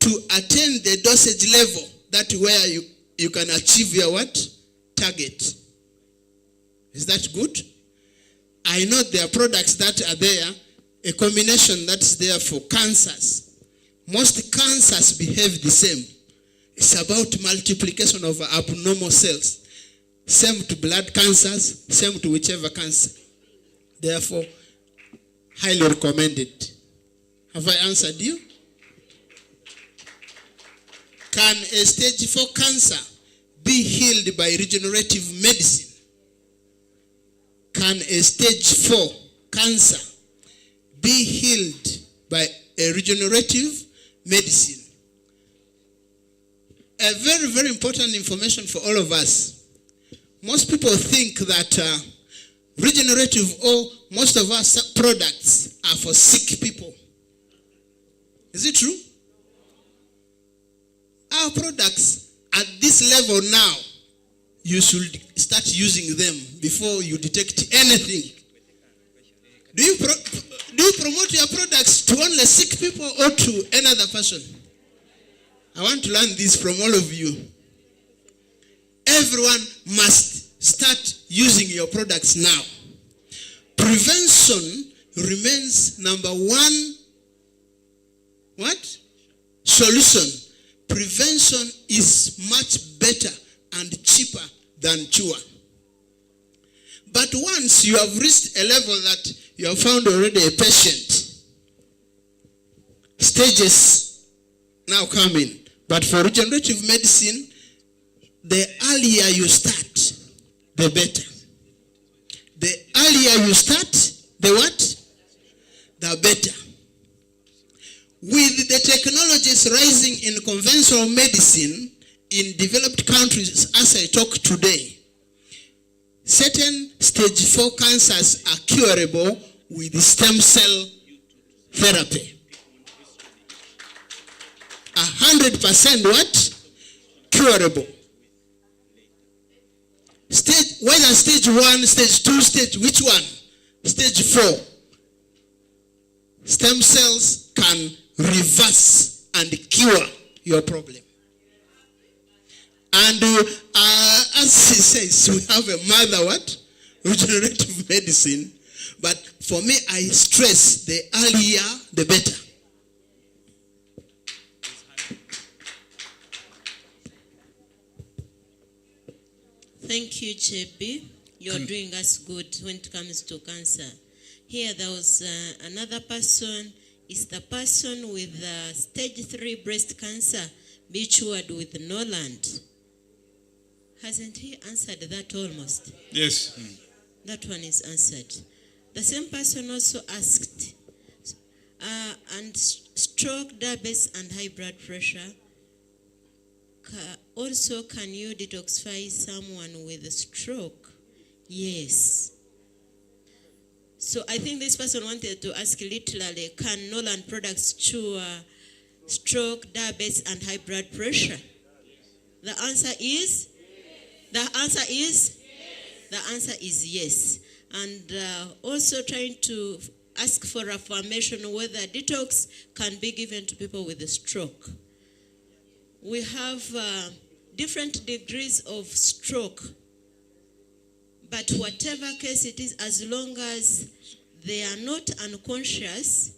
to attain the dosage level that where you can achieve your what? Target. Is that good? I know there are products that are there, a combination that's there for cancers. Most cancers behave the same. It's about multiplication of abnormal cells. Same to blood cancers, same to whichever cancer. Therefore, highly recommended. Have I answered you? Can a stage 4 cancer be healed by regenerative medicine? Can a stage 4 cancer be healed by a regenerative medicine? A very, very important information for all of us. Most people think that regenerative or most of our products are for sick people. Is it true? our products at this level now, you should start using them before you detect anything. Do you promote your products to only sick people or to another person? I want to learn this from all of you. Everyone must start using your products now. Prevention remains number one. What? Solution. Prevention is much better and cheaper than cure. But once you have reached a level that you have found already a patient, stages now come in. But for regenerative medicine, the earlier you start, the better. The earlier you start, the what? The better. With the technologies rising in conventional medicine in developed countries, as I talk today, certain stage 4 cancers are curable with stem cell therapy. 100% what? Curable. Whether stage 1, stage 2, stage which one? Stage 4. Stem cells can reverse and cure your problem. And as she says, we have a mother what? Regenerative medicine. But for me, I stress the earlier, the better. Thank you, JB. You're doing us good when it comes to cancer. Here there was another person. It's the person with stage 3 breast cancer, be cured with Norland. Hasn't he answered that almost? Yes. That one is answered. The same person also asked, and stroke, diabetes, and high blood pressure. Also, can you detoxify someone with a stroke? Yes. So I think this person wanted to ask literally, can Norland products cure stroke, diabetes, and high blood pressure? The answer is? The answer is? The answer is yes. And also trying to ask for affirmation whether detox can be given to people with a stroke. We have different degrees of stroke, but whatever case it is, as long as they are not unconscious,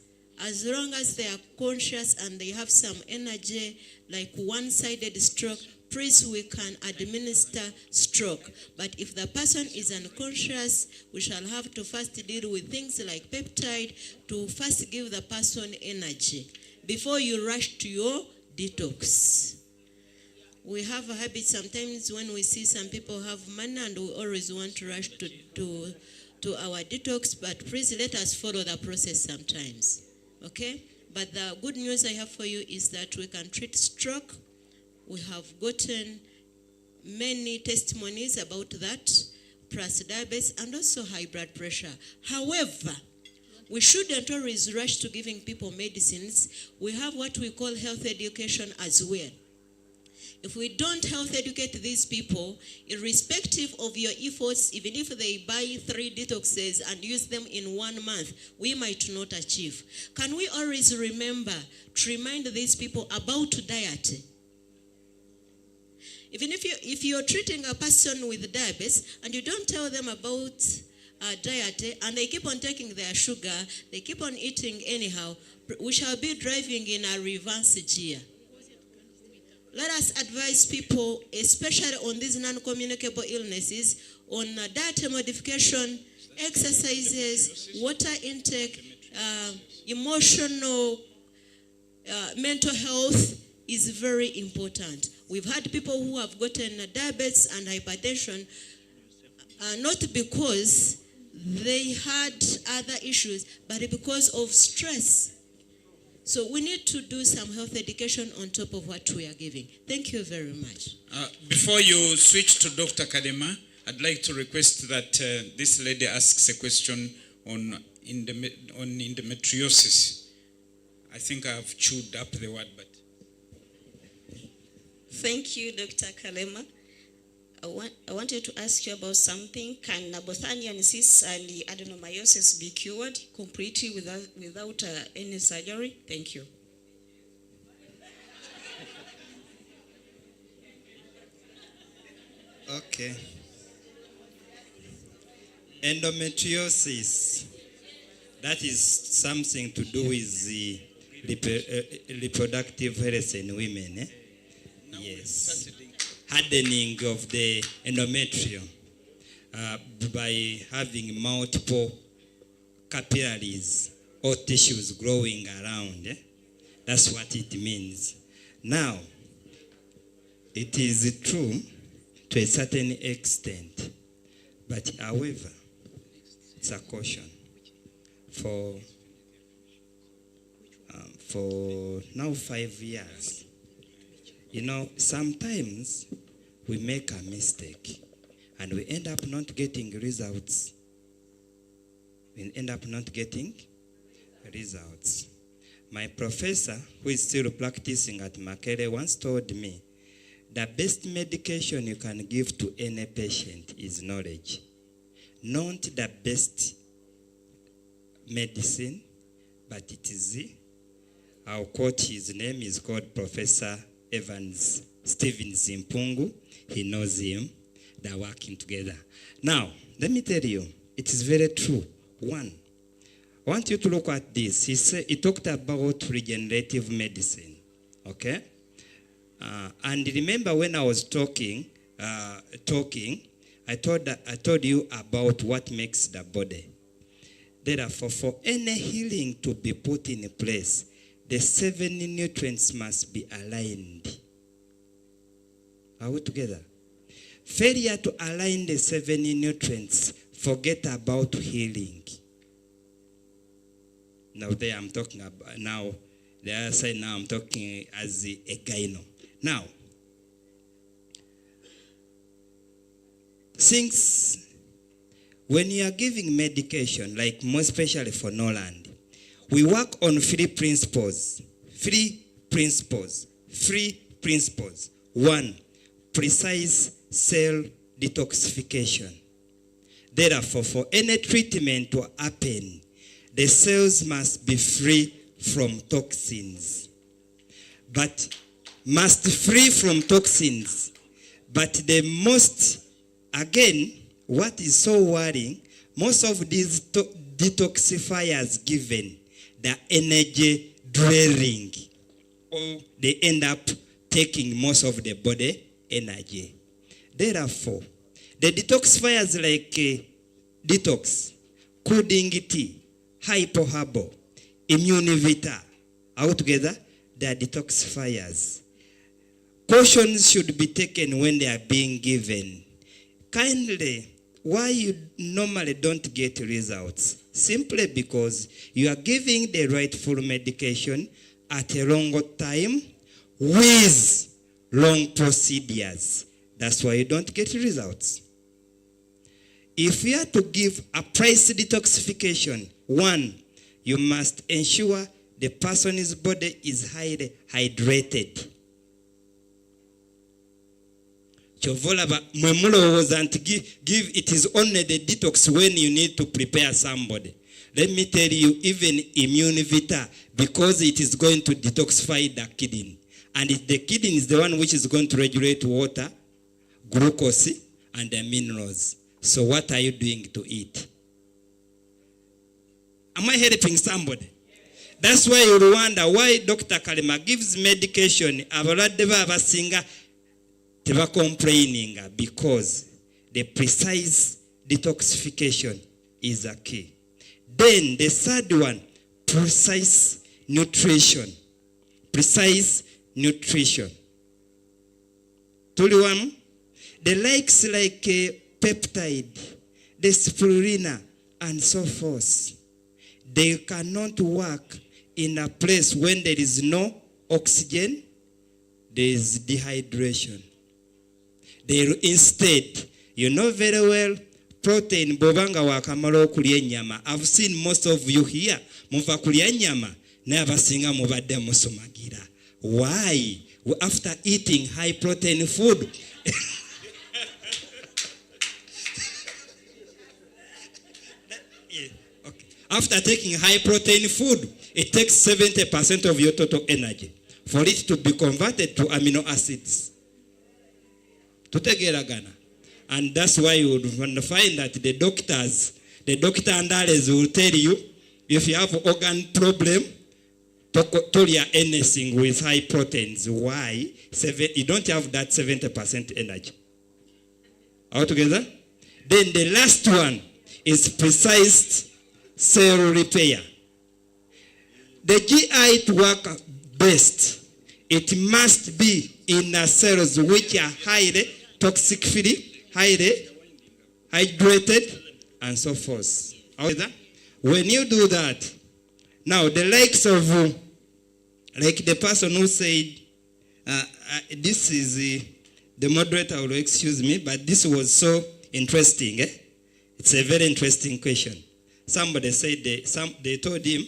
as long as they are conscious and they have some energy, like one-sided stroke, please, we can administer stroke. But if the person is unconscious, we shall have to first deal with things like peptide to first give the person energy before you rush to your detox. We have a habit sometimes when we see some people have money and we always want to rush to our detox, but please let us follow the process sometimes, okay? But the good news I have for you is that we can treat stroke. We have gotten many testimonies about that, plus diabetes and also high blood pressure. However, we shouldn't always rush to giving people medicines. We have what we call health education as well. If we don't health educate these people, irrespective of your efforts, even if they buy 3 detoxes and use them in 1 month, we might not achieve. Can we always remember to remind these people about diet? Even if you're treating a person with diabetes and you don't tell them about diet and they keep on taking their sugar, they keep on eating anyhow, we shall be driving in a reverse gear. Let us advise people, especially on these non-communicable illnesses, on diet modification, exercises, water intake, emotional, mental health is very important. We've had people who have gotten diabetes and hypertension not because they had other issues, but because of stress. So we need to do some health education on top of what we are giving. Thank you very much. Before you switch to Dr. Kadema, I'd like to request that this lady asks a question on endometriosis. I think I've chewed up the word, but... Thank you, Dr. Kalema. I wanted to ask you about something. Can Nabothaniasis and adenomyosis be cured completely without any surgery? Thank you. Okay. Endometriosis, that is something to do with the reproductive health in women. Eh? Yes. Hardening of the endometrium by having multiple capillaries or tissues growing around. Eh? That's what it means. Now, it is true to a certain extent, but however, it's a caution for now 5 years. You know, sometimes we make a mistake and we end up not getting results. My professor, who is still practicing at Makere, once told me, the best medication you can give to any patient is knowledge. Not the best medicine, but it is, I'll quote his name, is called Professor Stephen Zimpungu. He knows him. They're working together. Now, let me tell you, it is very true. One, I want you to look at this. He talked about regenerative medicine. Okay? And remember when I was talking, I told you about what makes the body. Therefore, for any healing to be put in place, the 7 nutrients must be aligned. Are we together? Failure to align the 7 nutrients, forget about healing. Now there I'm talking about, now the other side, now I'm talking as a gyno. Now, since when you are giving medication, like more especially for Norland, we work on 3 principles. 3 principles. 3 principles. 1, precise cell detoxification. Therefore, for any treatment to happen, the cells must be free from toxins. But must free from toxins. But the most, again, what is so worrying, most of these detoxifiers given, the energy draining, or they end up taking most of the body energy. Therefore, the detoxifiers like detox, cooling tea, hypohabo, immunivita, altogether, they are detoxifiers. Cautions should be taken when they are being given. Kindly, why you normally don't get results? Simply because you are giving the rightful medication at a longer time with long procedures. That's why you don't get results. If you are to give a price detoxification, 1, you must ensure the person's body is highly hydrated. Give it is only the detox when you need to prepare somebody. Let me tell you, even Immunivita, because it is going to detoxify the kidney. And the kidney is the one which is going to regulate water, glucose, and the minerals. So what are you doing to eat? Am I helping somebody? That's why you wonder why Dr. Kalema gives medication. They were complaining because the precise detoxification is a key. Then the third one, precise nutrition. Precise nutrition. 21, the likes like peptide, the spirulina, and so forth. They cannot work in a place when there is no oxygen, there is dehydration. They instead, you know very well, protein bobanga wakamalo kulya nyama. I've seen most of you here muva kulya nyama na abasinga mubadde musumagira. Why? after eating high protein food. Okay. After taking high protein food, it takes 70% of your total energy for it to be converted to amino acids. Tutegeragana. And that's why you would find that the doctor and others will tell you, if you have organ problem, tolia anything with high proteins. Why? You don't have that 70% energy. All together? Then the last one is precise cell repair. The GI to work best, it must be in cells which are highly toxic free, highly hydrated, and so forth. When you do that, now the likes of, like the person who said, this is the moderator will excuse me, but this was so interesting. It's a very interesting question. Somebody said they told him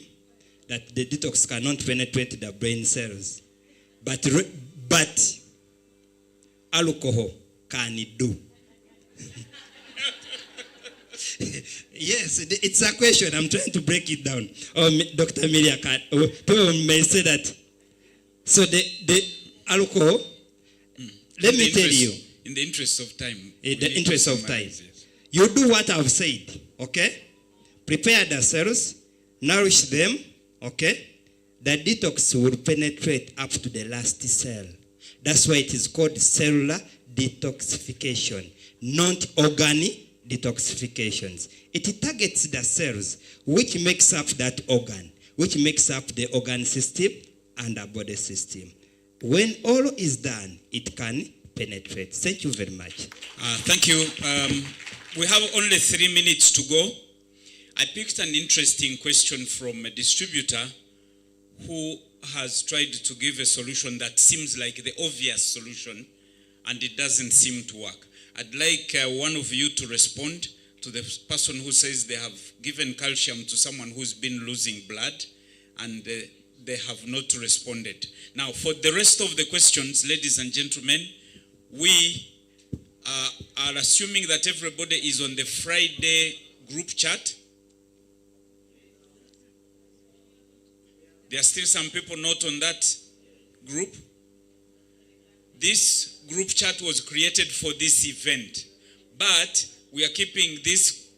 that the detox cannot penetrate the brain cells, but alcohol can it do? Yes, it's a question. I'm trying to break it down. Dr. Miria people may say that. So the alcohol, let me tell you. In the interest of time. In the interest of time. Yes. You do what I've said, okay? Prepare the cells, nourish them, okay? The detox will penetrate up to the last cell. That's why it is called cellular detoxification, not organic detoxifications. It targets the cells which makes up that organ, which makes up the organ system and the body system. When all is done, it can penetrate. Thank you very much. Thank you. We have only 3 minutes to go. I picked an interesting question from a distributor who has tried to give a solution that seems like the obvious solution, and it doesn't seem to work. I'd like one of you to respond to the person who says they have given calcium to someone who's been losing blood, and they have not responded. Now, for the rest of the questions, ladies and gentlemen, we are assuming that everybody is on the Friday group chat. There are still some people not on that group. This group chat was created for this event, but we are keeping this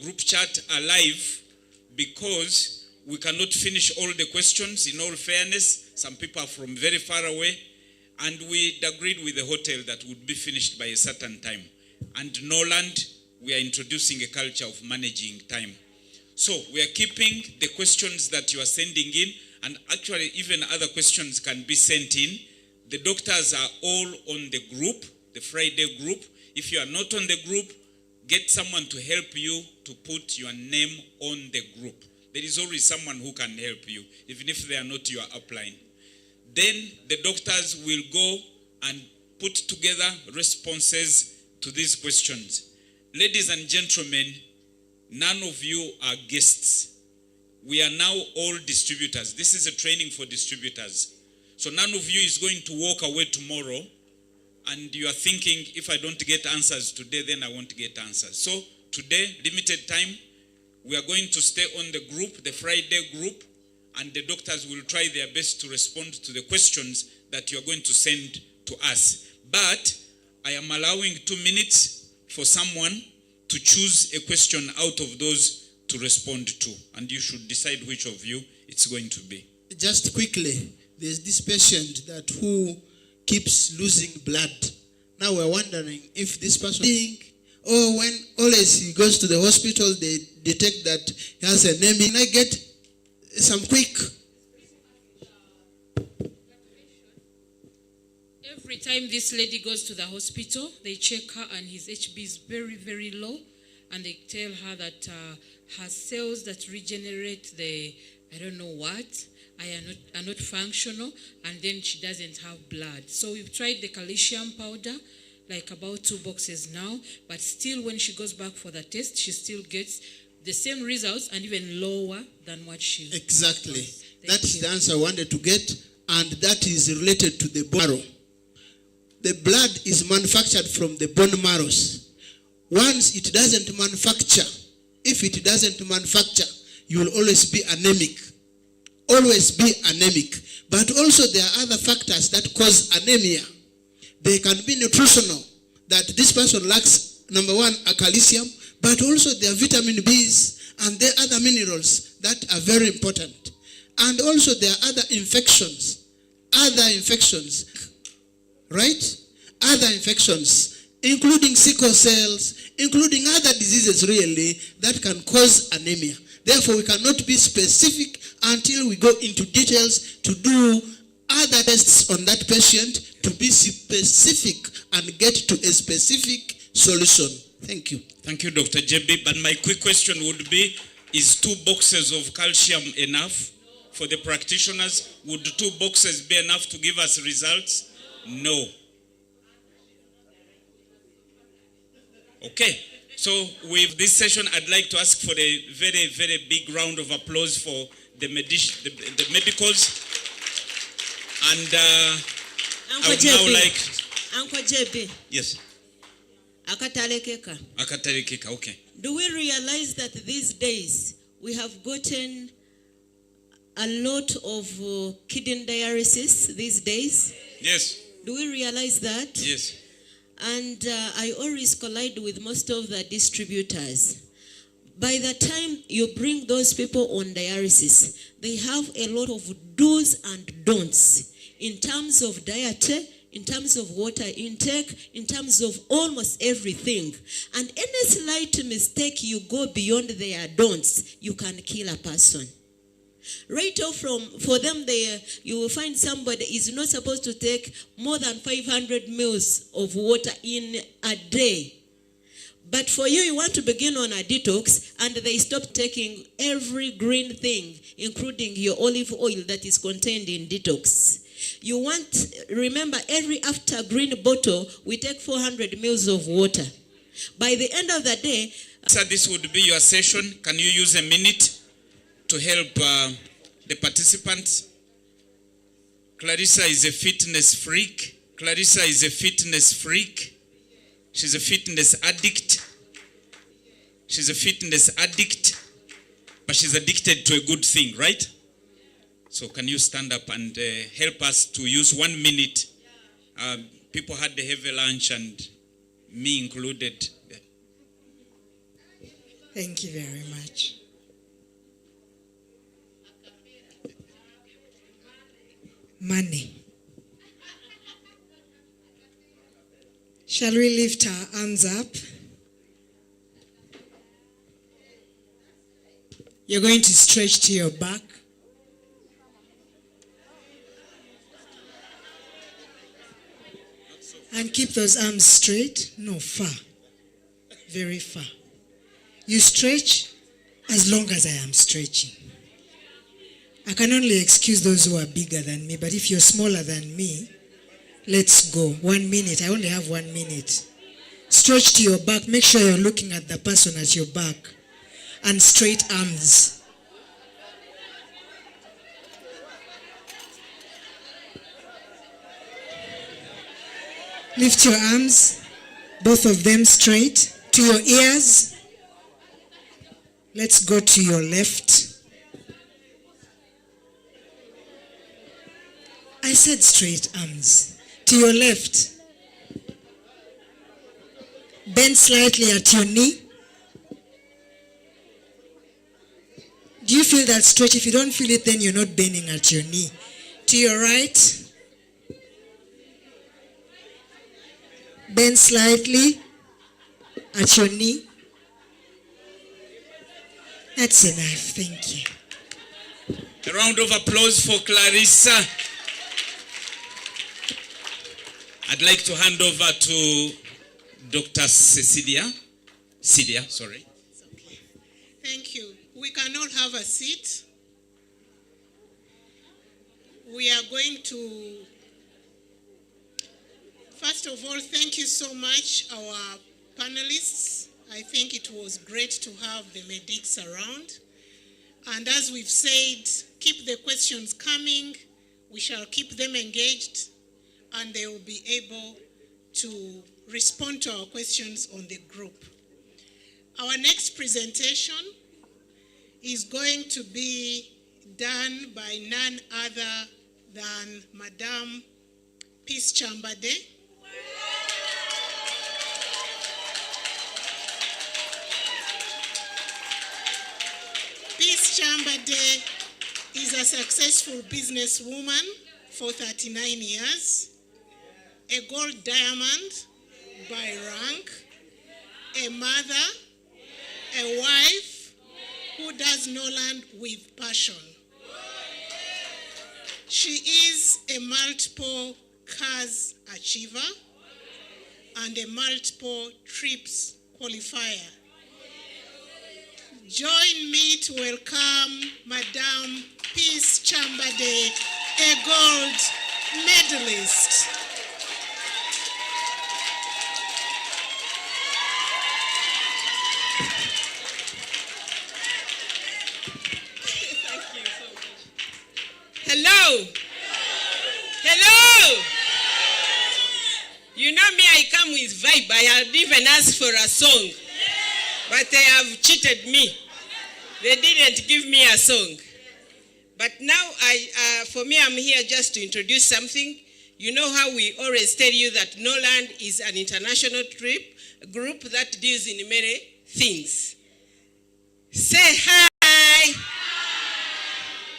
group chat alive because we cannot finish all the questions. In all fairness, some people are from very far away, and we agreed with the hotel that would be finished by a certain time. And Norland, we are introducing a culture of managing time. So we are keeping the questions that you are sending in, and actually even other questions can be sent in. The doctors are all on the group, the Friday group. If you are not on the group, get someone to help you to put your name on the group. There is always someone who can help you, even if they are not your upline. Then the doctors will go and put together responses to these questions. Ladies and gentlemen, none of you are guests. We are now all distributors. This is a training for distributors. So none of you is going to walk away tomorrow and you are thinking, if I don't get answers today, then I won't get answers. So today, limited time, we are going to stay on the group, the Friday group, and the doctors will try their best to respond to the questions that you are going to send to us. But I am allowing 2 minutes for someone to choose a question out of those to respond to. And you should decide which of you it's going to be. Just quickly, there's this patient that who keeps losing blood. Now we're wondering if this person when always he goes to the hospital, they detect that he has anemia. Can I get some quick? Every time this lady goes to the hospital, they check her and his HB is very, very low. And they tell her that her cells that regenerate the, I don't know what, are not functional, and then she doesn't have blood. So we've tried the calcium powder, like about 2 boxes now, but still when she goes back for the test, she still gets the same results and even lower than what she Exactly. That's the answer I wanted to get. and that is related to the bone marrow. The blood is manufactured from the bone marrows. Once it doesn't manufacture, if it doesn't manufacture, you will always be anemic. Always be anemic. But also there are other factors that cause anemia. They can be nutritional, that this person lacks, number one, a calcium, but also there are vitamin B's and there are other minerals that are very important. And also there are other infections, right? Other infections, including sickle cells, including other diseases really that can cause anemia. Therefore, we cannot be specific until we go into details to do other tests on that patient to be specific and get to a specific solution. Thank you. Thank you, Dr. JB. But my quick question would be, is 2 boxes of calcium enough for the practitioners? Would 2 boxes be enough to give us results? No. Okay. So with this session, I'd like to ask for a very, very big round of applause for the medicals. And I would now like... Uncle JB. Yes. Akatalekeka. Akatalekeka, okay. Do we realize that these days we have gotten a lot of kidney dialysis these days? Yes. Do we realize that? Yes. And I always collide with most of the distributors. By the time you bring those people on dialysis, they have a lot of do's and don'ts in terms of diet, in terms of water intake, in terms of almost everything. And any slight mistake you go beyond their don'ts, you can kill a person. Right off for them, you will find somebody is not supposed to take more than 500 mils of water in a day. But for you, you want to begin on a detox, and they stop taking every green thing, including your olive oil that is contained in detox. You want, remember, every after green bottle, we take 400 mils of water. By the end of the day... So this would be your session. Can you use a minute to help the participants? Clarissa is a fitness freak. Clarissa is a fitness freak. She's a fitness addict. She's a fitness addict, but she's addicted to a good thing, right? So can you stand up and help us to use 1 minute? People had a heavy lunch, and me included. Thank you very much. Money. Shall we lift our arms up? You're going to stretch to your back. And keep those arms straight. No, far. Very far. You stretch as long as I am stretching. I can only excuse those who are bigger than me, but if you're smaller than me, let's go. 1 minute. I only have 1 minute. Stretch to your back. Make sure you're looking at the person at your back. And straight arms. Lift your arms, both of them straight to your ears. Let's go to your left. I said straight arms. To your left. Bend slightly at your knee. Do you feel that stretch? If you don't feel it, then you're not bending at your knee. To your right. Bend slightly at your knee. That's enough. Thank you. A round of applause for Clarissa. I'd like to hand over to Dr. Celia, sorry. Thank you. We can all have a seat. We are going to, first of all, thank you so much, our panelists. I think it was great to have the medics around. And as we've said, keep the questions coming. We shall keep them engaged, and they will be able to respond to our questions on the group. Our next presentation is going to be done by none other than Madame Peace Chambade. Peace Chambade is a successful businesswoman for 39 years, a gold diamond by rank, a mother, a wife who does Norland with passion. She is a multiple CARS achiever and a multiple TRIPS qualifier. Join me to welcome Madame Peace Chambade, a gold medalist. Hello. Hello. You know me, I come with vibe. I had even asked for a song, but they have cheated me. They didn't give me a song. But now, for me, I'm here just to introduce something. You know how we always tell you that Norland is an international group that deals in many things. Say hi.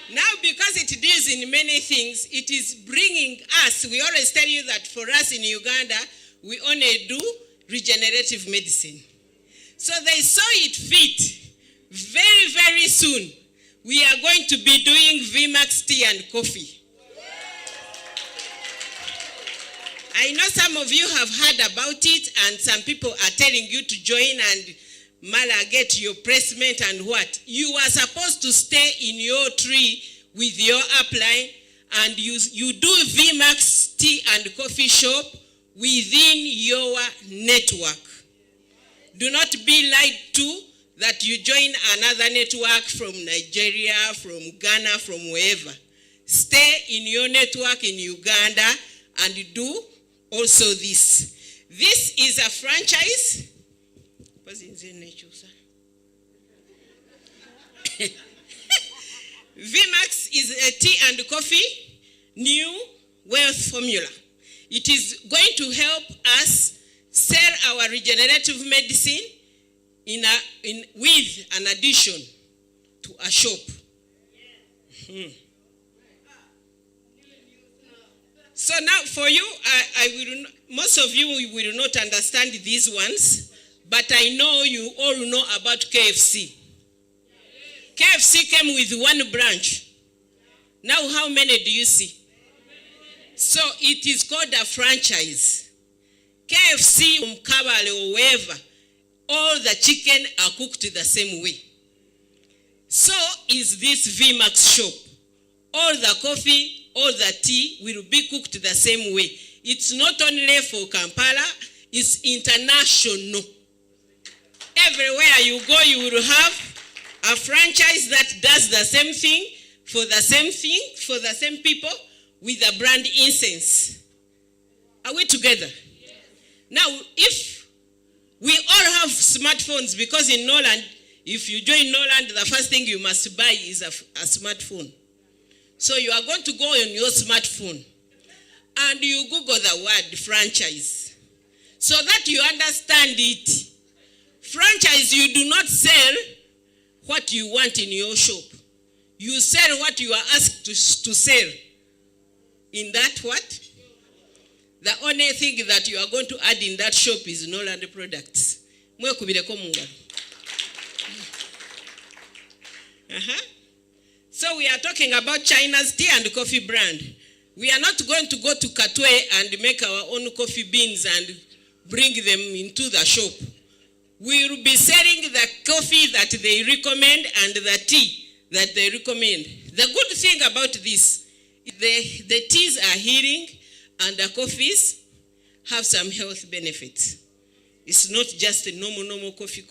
Now, because it deals in many things, it is bringing us, we always tell you that for us in Uganda, we only do regenerative medicine. So they saw it fit. Very, very soon, we are going to be doing VMAX tea and coffee. I know some of you have heard about it, and some people are telling you to join and Mala, get your placement and what. You are supposed to stay in your tree with your upline, and you do VMAX tea and coffee shop within your network. Do not be lied to that you join another network from Nigeria, from Ghana, from wherever. Stay in your network in Uganda and do also this. This is a franchise. VMAX is a tea and coffee new wealth formula. It is going to help us sell our regenerative medicine with an addition to a shop. So now for you, most of you will not understand these ones, but I know you all know about KFC. KFC came with one branch. Now how many do you see? So it is called a franchise. KFC, Kabale or wherever, all the chicken are cooked the same way. So is this VMAX shop. All the coffee, all the tea will be cooked the same way. It's not only for Kampala, it's international. Everywhere you go, you will have a franchise that does the same thing, for the same people, with the brand incense. Are we together? Yes. Now, if we all have smartphones, because in Norland, if you join Norland, the first thing you must buy is a smartphone. So you are going to go on your smartphone and you Google the word franchise so that you understand it. Franchise, you do not sell what you want in your shop. You sell what you are asked to sell. In that what? The only thing that you are going to add in that shop is Norland products. So we are talking about China's tea and coffee brand. We are not going to go to Katwe and make our own coffee beans and bring them into the shop. We will be selling the coffee that they recommend and the tea that they recommend. The good thing about this, the teas are healing and the coffees have some health benefits. It's not just a normal coffee.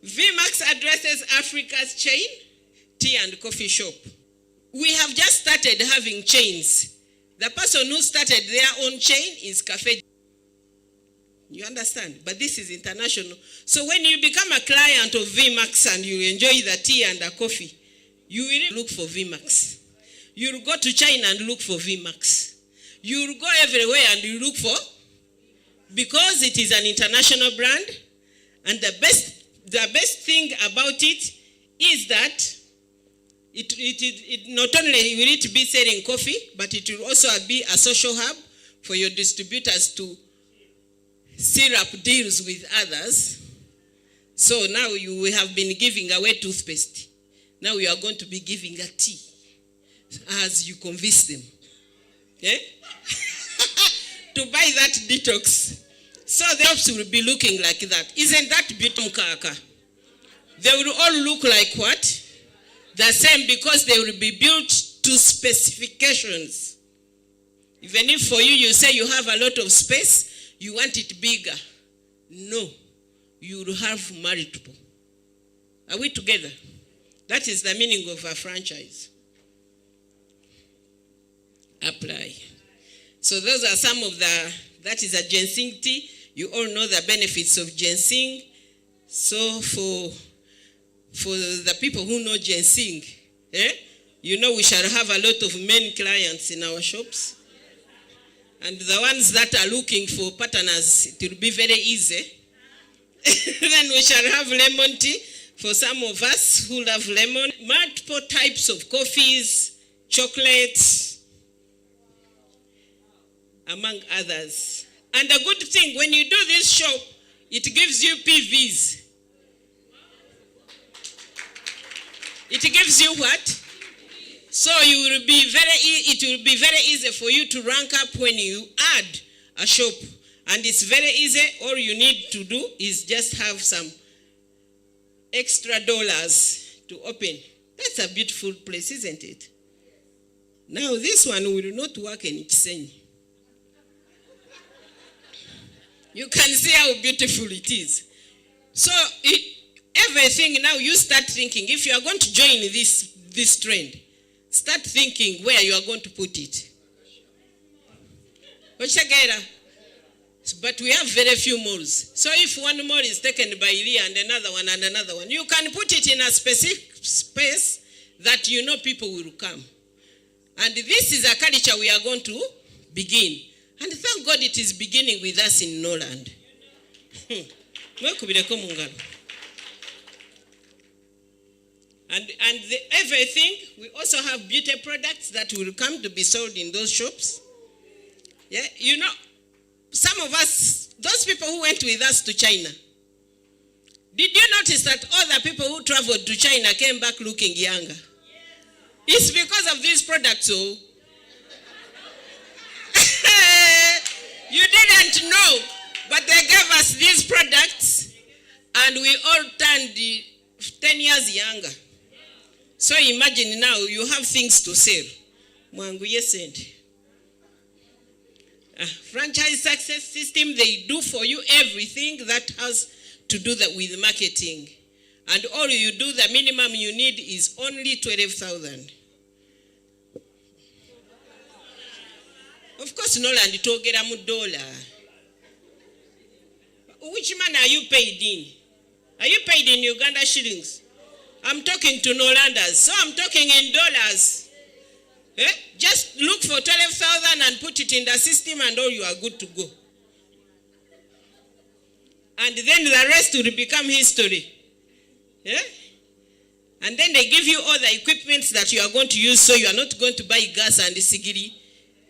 VMAX addresses Africa's chain tea and coffee shop. We have just started having chains. The person who started their own chain is Cafe. You understand? But this is international. So when you become a client of VMAX and you enjoy the tea and the coffee, you will look for VMAX. You'll go to China and look for VMAX. You'll go everywhere and you look for, because it is an international brand, and the best thing about it is that it not only will it be selling coffee, but it will also be a social hub for your distributors to seal up deals with others. So now we have been giving away toothpaste. Now we are going to be giving a tea as you convince them. Eh? To buy that detox. So the shops will be looking like that. Isn't that beautiful, Kaka? They will all look like what? The same, because they will be built to specifications. Even if for you say you have a lot of space, you want it bigger. No, you will have multiple. Are we together? That is the meaning of a franchise. Apply. So those are some of that is a ginseng tea. You all know the benefits of ginseng. So for the people who know ginseng, you know we shall have a lot of men clients in our shops. And the ones that are looking for partners, it will be very easy. Then we shall have lemon tea for some of us who love lemon. Multiple types of coffees, chocolates, among others. And the good thing, when you do this shop, it gives you PVs. It gives you what? So it will be very easy for you to rank up when you add a shop. And it's very easy. All you need to do is just have some extra dollars to open. That's a beautiful place, isn't it? Now this one will not work in Chisenyi. You can see how beautiful it is. So everything now you start thinking, if you are going to join this trend, start thinking where you are going to put it. But we have very few malls. So if one mall is taken by Leah and another one, you can put it in a specific space that you know people will come. And this is a culture we are going to begin. And thank God it is beginning with us in Norland. And everything, we also have beauty products that will come to be sold in those shops. Yeah, you know, some of us, those people who went with us to China, did you notice that all the people who traveled to China came back looking younger? It's because of these products, oh. You didn't know, but they gave us these products and we all turned 10 years younger. So imagine now you have things to sell. Franchise success system, they do for you everything that has to do with marketing. And all you do, the minimum you need is only 12,000. Of course, Norland togera mu dollar. Which man are you paid in? Are you paid in Uganda shillings? I'm talking to Norlanders, so I'm talking in dollars. Just look for 12,000 and put it in the system and all you are good to go. And then the rest will become history. And then they give you all the equipment that you are going to use, so you are not going to buy gas and sigiri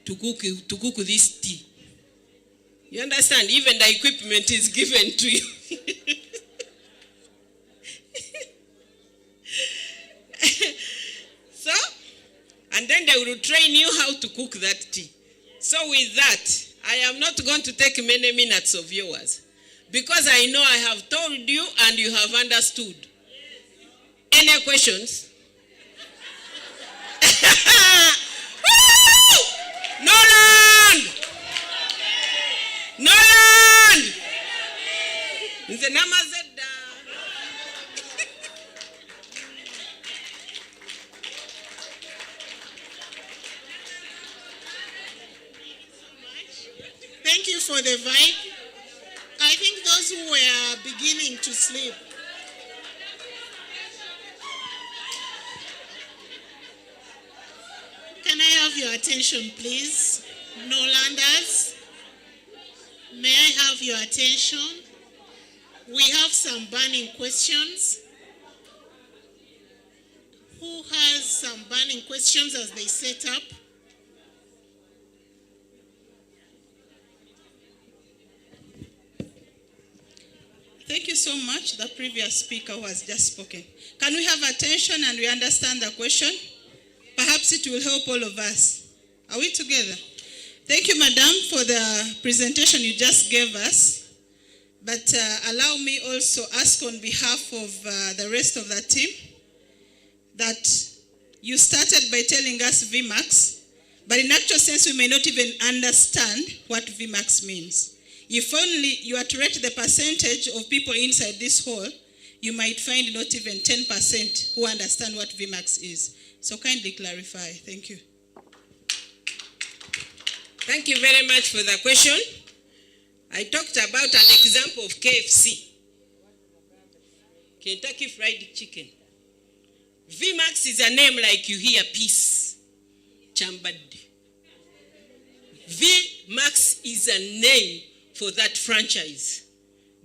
to cook this tea. You understand? Even the equipment is given to you. So, and then they will train you how to cook that tea. So with that, I am not going to take many minutes of yours, because I know I have told you and you have understood. Any questions? Norland! Norland! for the vibe. I think those who were beginning to sleep. Can I have your attention, please? Norlanders, may I have your attention? We have some burning questions. Who has some burning questions as they set up? Thank you so much. The previous speaker who has just spoken. Can we have attention and we understand the question? Perhaps it will help all of us. Are we together? Thank you, Madam, for the presentation you just gave us. But allow me also ask on behalf of the rest of the team that you started by telling us VMAX, but in actual sense we may not even understand what VMAX means. If only you are to rate the percentage of people inside this hall, you might find not even 10% who understand what VMAX is. So kindly clarify. Thank you. Thank you very much for the question. I talked about an example of KFC, Kentucky Fried Chicken. VMAX is a name like you hear peace, Chambad. VMAX is a name for that franchise.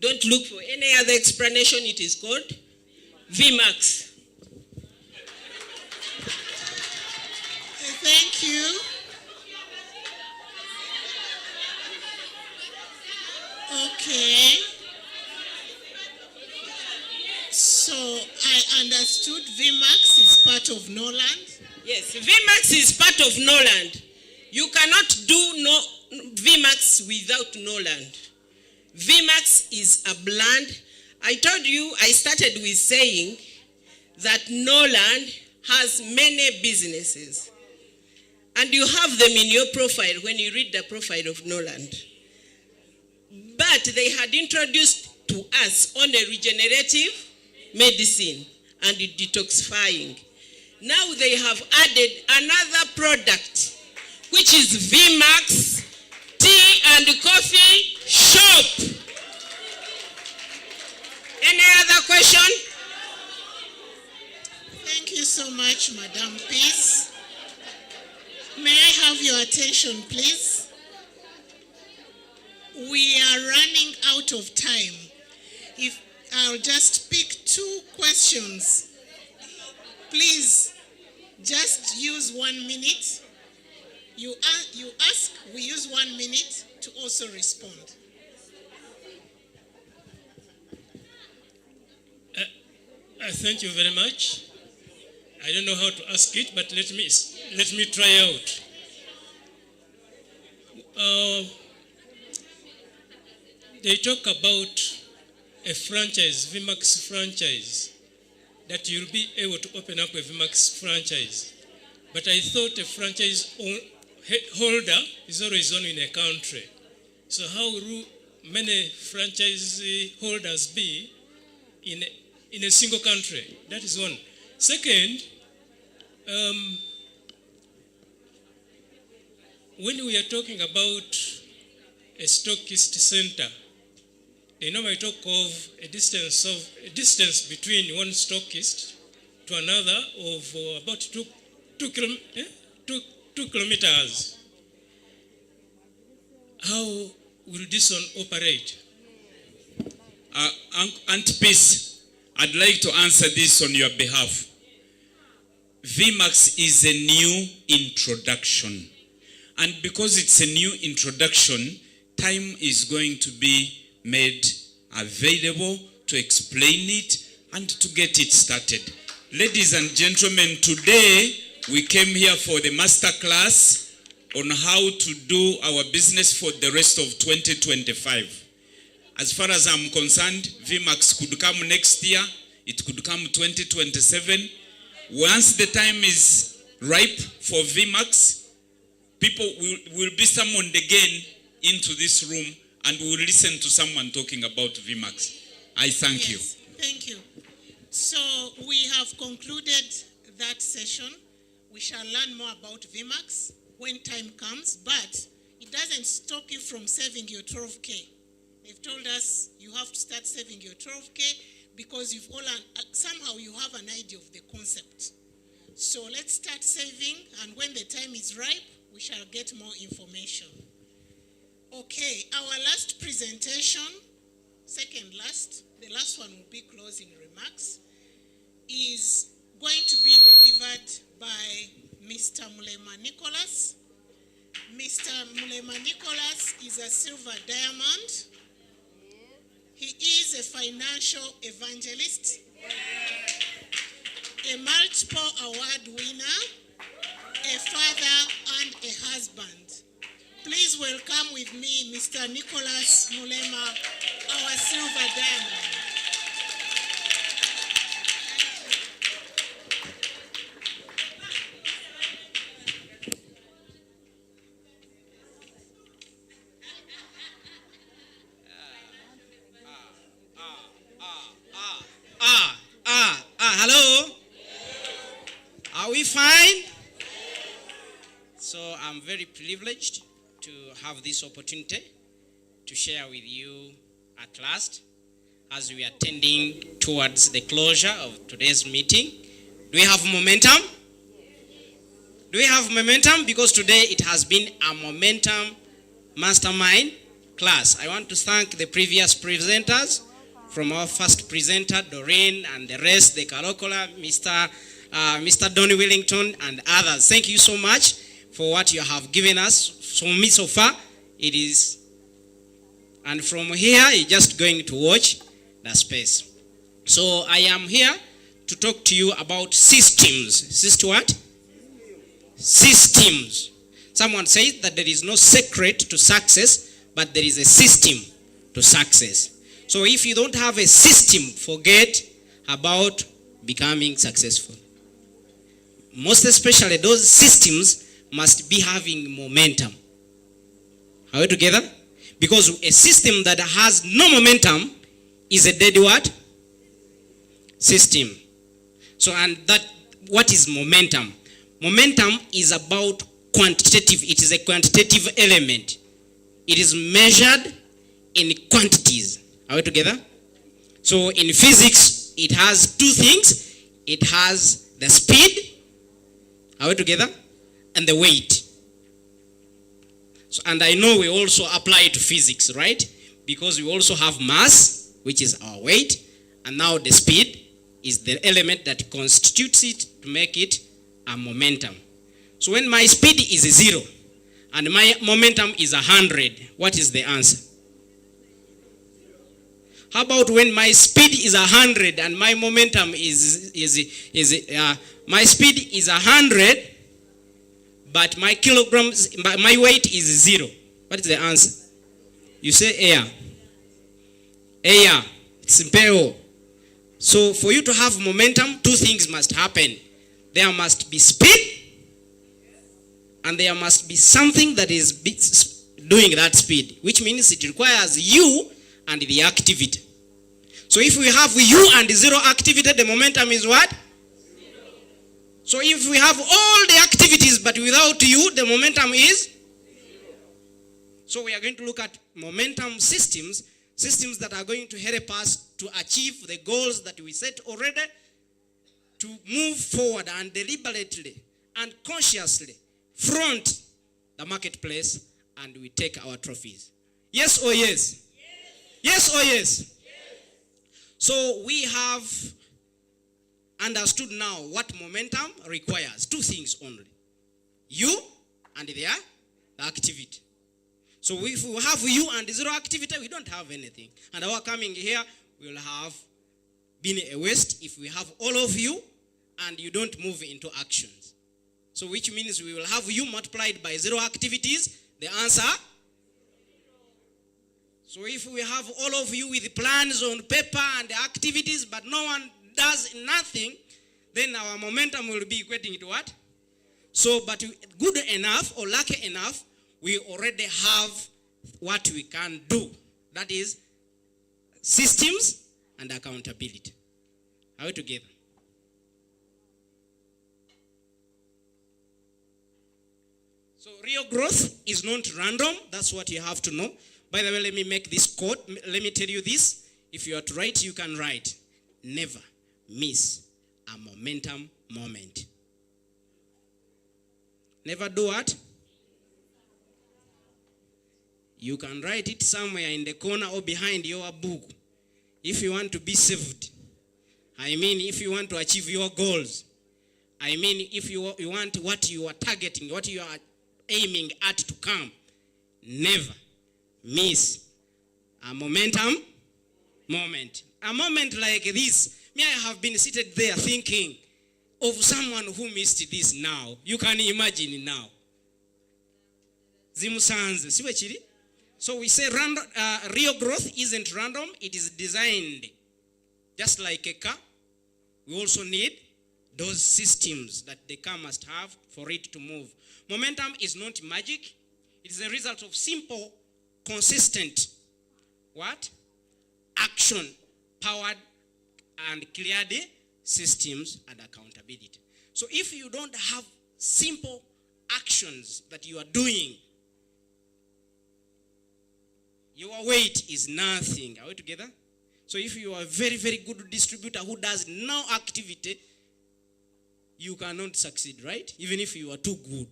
Don't look for any other explanation. It is called VMAX. Thank you. Okay. So I understood VMAX is part of Norland. Yes, VMAX is part of Norland. You cannot do VMAX without Norland. VMAX is a brand. I told you, I started with saying that Norland has many businesses. And you have them in your profile when you read the profile of Norland. But they had introduced to us only regenerative medicine and detoxifying. Now they have added another product, which is VMAX Tea and Coffee Shop. Any other question? Thank you so much, Madam Peace. May I have your attention, please? We are running out of time. If I'll just pick 2 questions. Please, just use 1 minute. You ask, we use 1 minute to also respond. Thank you very much. I don't know how to ask it, but let me try out. They talk about a franchise, VMAX franchise, that you'll be able to open up a VMAX franchise. But I thought a franchise holder is always only in a country. So how will many franchise holders be in a single country? That is one. Second, when we are talking about a stockist center, they normally talk of a distance between one stockist to another of about 2 kilometers. How will this one operate? Aunt Peace, I'd like to answer this on your behalf. VMAX is a new introduction. And because it's a new introduction, time is going to be made available to explain it and to get it started. Ladies and gentlemen, today we came here for the Masterclass on how to do our business for the rest of 2025. As far as I'm concerned, VMAX could come next year, it could come 2027. Once the time is ripe for VMAX, people will be summoned again into this room and we will listen to someone talking about VMAX. I thank you. Thank you. So we have concluded that session. We shall learn more about VMAX when time comes, but it doesn't stop you from saving your 12K. They've told us you have to start saving your 12K because somehow you have an idea of the concept. So let's start saving, and when the time is ripe, we shall get more information. Okay, our last presentation, second last, the last one will be closing remarks, is going to be delivered by Mr. Mulema Nicholas. Mr. Mulema Nicholas is a silver diamond. He is a financial evangelist, a multiple award winner, a father, and a husband. Please welcome with me Mr. Nicholas Mulema, our silver diamond. Hello? Are we fine? So I'm very privileged to have this opportunity to share with you at last as we are tending towards the closure of today's meeting. Do we have momentum? Do we have momentum? Because today it has been a momentum mastermind class. I want to thank the previous presenters, from our first presenter, Dorin, and the rest, the curricula, Mr. Donny Willington, and others. Thank you so much for what you have given us. For me so far, it is, and from here, you're just going to watch the space. So I am here to talk to you about systems. What? Systems. Someone says that there is no secret to success, but there is a system to success. So if you don't have a system, forget about becoming successful. Most especially, those systems must be having momentum. Are we together? Because a system that has no momentum is a dead what? System. So, and that, what is momentum? Momentum is about quantitative. It is a quantitative element. It is measured in quantities. Are we together? So in physics, it has two things. It has the speed. Are we together? And the weight. So, and I know we also apply it to physics, right? Because we also have mass, which is our weight. And now the speed is the element that constitutes it to make it a momentum. So when my speed is 0 and my momentum is 100, what is the answer? How about when my speed is 100 and my momentum my speed is 100, but my kilograms, my weight is 0. What is the answer? You say air. Air. It's impero. So for you to have momentum, two things must happen. There must be speed, and there must be something that is doing that speed, which means it requires you and the activity. So if we have you and 0 activity, the momentum is what? 0. So if we have all the activities but without you, the momentum is 0. So we are going to look at momentum systems, systems that are going to help us to achieve the goals that we set already, to move forward and deliberately and consciously front the marketplace, and we take our trophies. Yes or yes? Yes or yes? So we have understood now what momentum requires. Two things only. You and the activity. So if we have you and 0 activity, we don't have anything. And our coming here will have been a waste if we have all of you and you don't move into actions. So which means we will have you multiplied by 0 activities. The answer? So if we have all of you with plans on paper and activities, but no one does nothing, then our momentum will be equating to what? So, but good enough or lucky enough, we already have what we can do. That is systems and accountability. Are we together? So real growth is not random. That's what you have to know. By the way, let me make this quote. Let me tell you this. If you are to write, you can write. Never miss a momentum moment. Never do what? You can write it somewhere in the corner or behind your book. If you want to be saved. I mean, if you want to achieve your goals. I mean, if you want what you are targeting, what you are aiming at to come. Never miss a momentum moment. A moment like this. Me, I have been seated there thinking of someone who missed this now. You can imagine now. Zimusanze. Siwe chiri? So we say real growth isn't random. It is designed. Just like a car, we also need those systems that the car must have for it to move. Momentum is not magic. It is a result of simple, consistent, what? Action, powered and cleared systems and accountability. So if you don't have simple actions that you are doing, your weight is nothing. Are we together? So if you are a very, very good distributor who does no activity, you cannot succeed, right? Even if you are too good.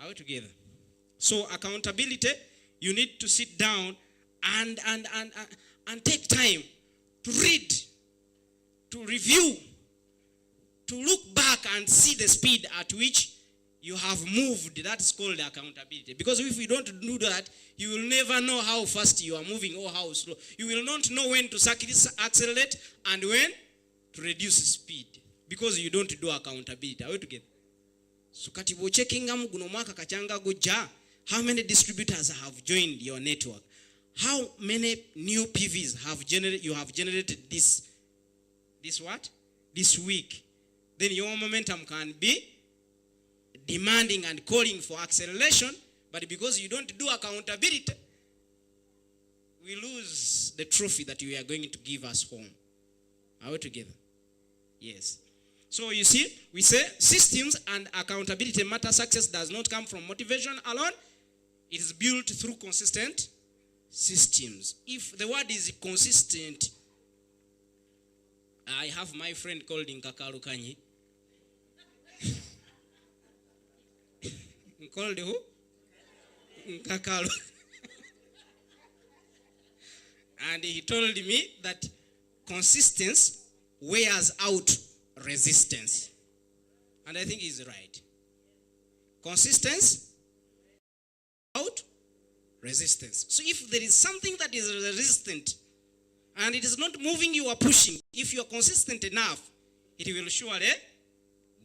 Are we together? So accountability, you need to sit down and take time to read, to review, to look back and see the speed at which you have moved. That is called accountability. Because if you don't do that, you will never know how fast you are moving or how slow. You will not know when to accelerate and when to reduce speed. Because you don't do accountability. Are we together? So katibu checking guno mwaka kachanga goja. How many distributors have joined your network? How many new PVs you have generated this what? This week. Then your momentum can be demanding and calling for acceleration, but because you don't do accountability, we lose the trophy that you are going to give us home. Are we together? Yes. So you see, we say systems and accountability matter. Success does not come from motivation alone. It is built through consistent systems. If the word is consistent, I have my friend called Nkakalu Kanyi. Called who? Nkakalu. And he told me that consistency wears out resistance. And I think he's right. Consistency out resistance. So if there is something that is resistant and it is not moving, you are pushing. If you are consistent enough, it will surely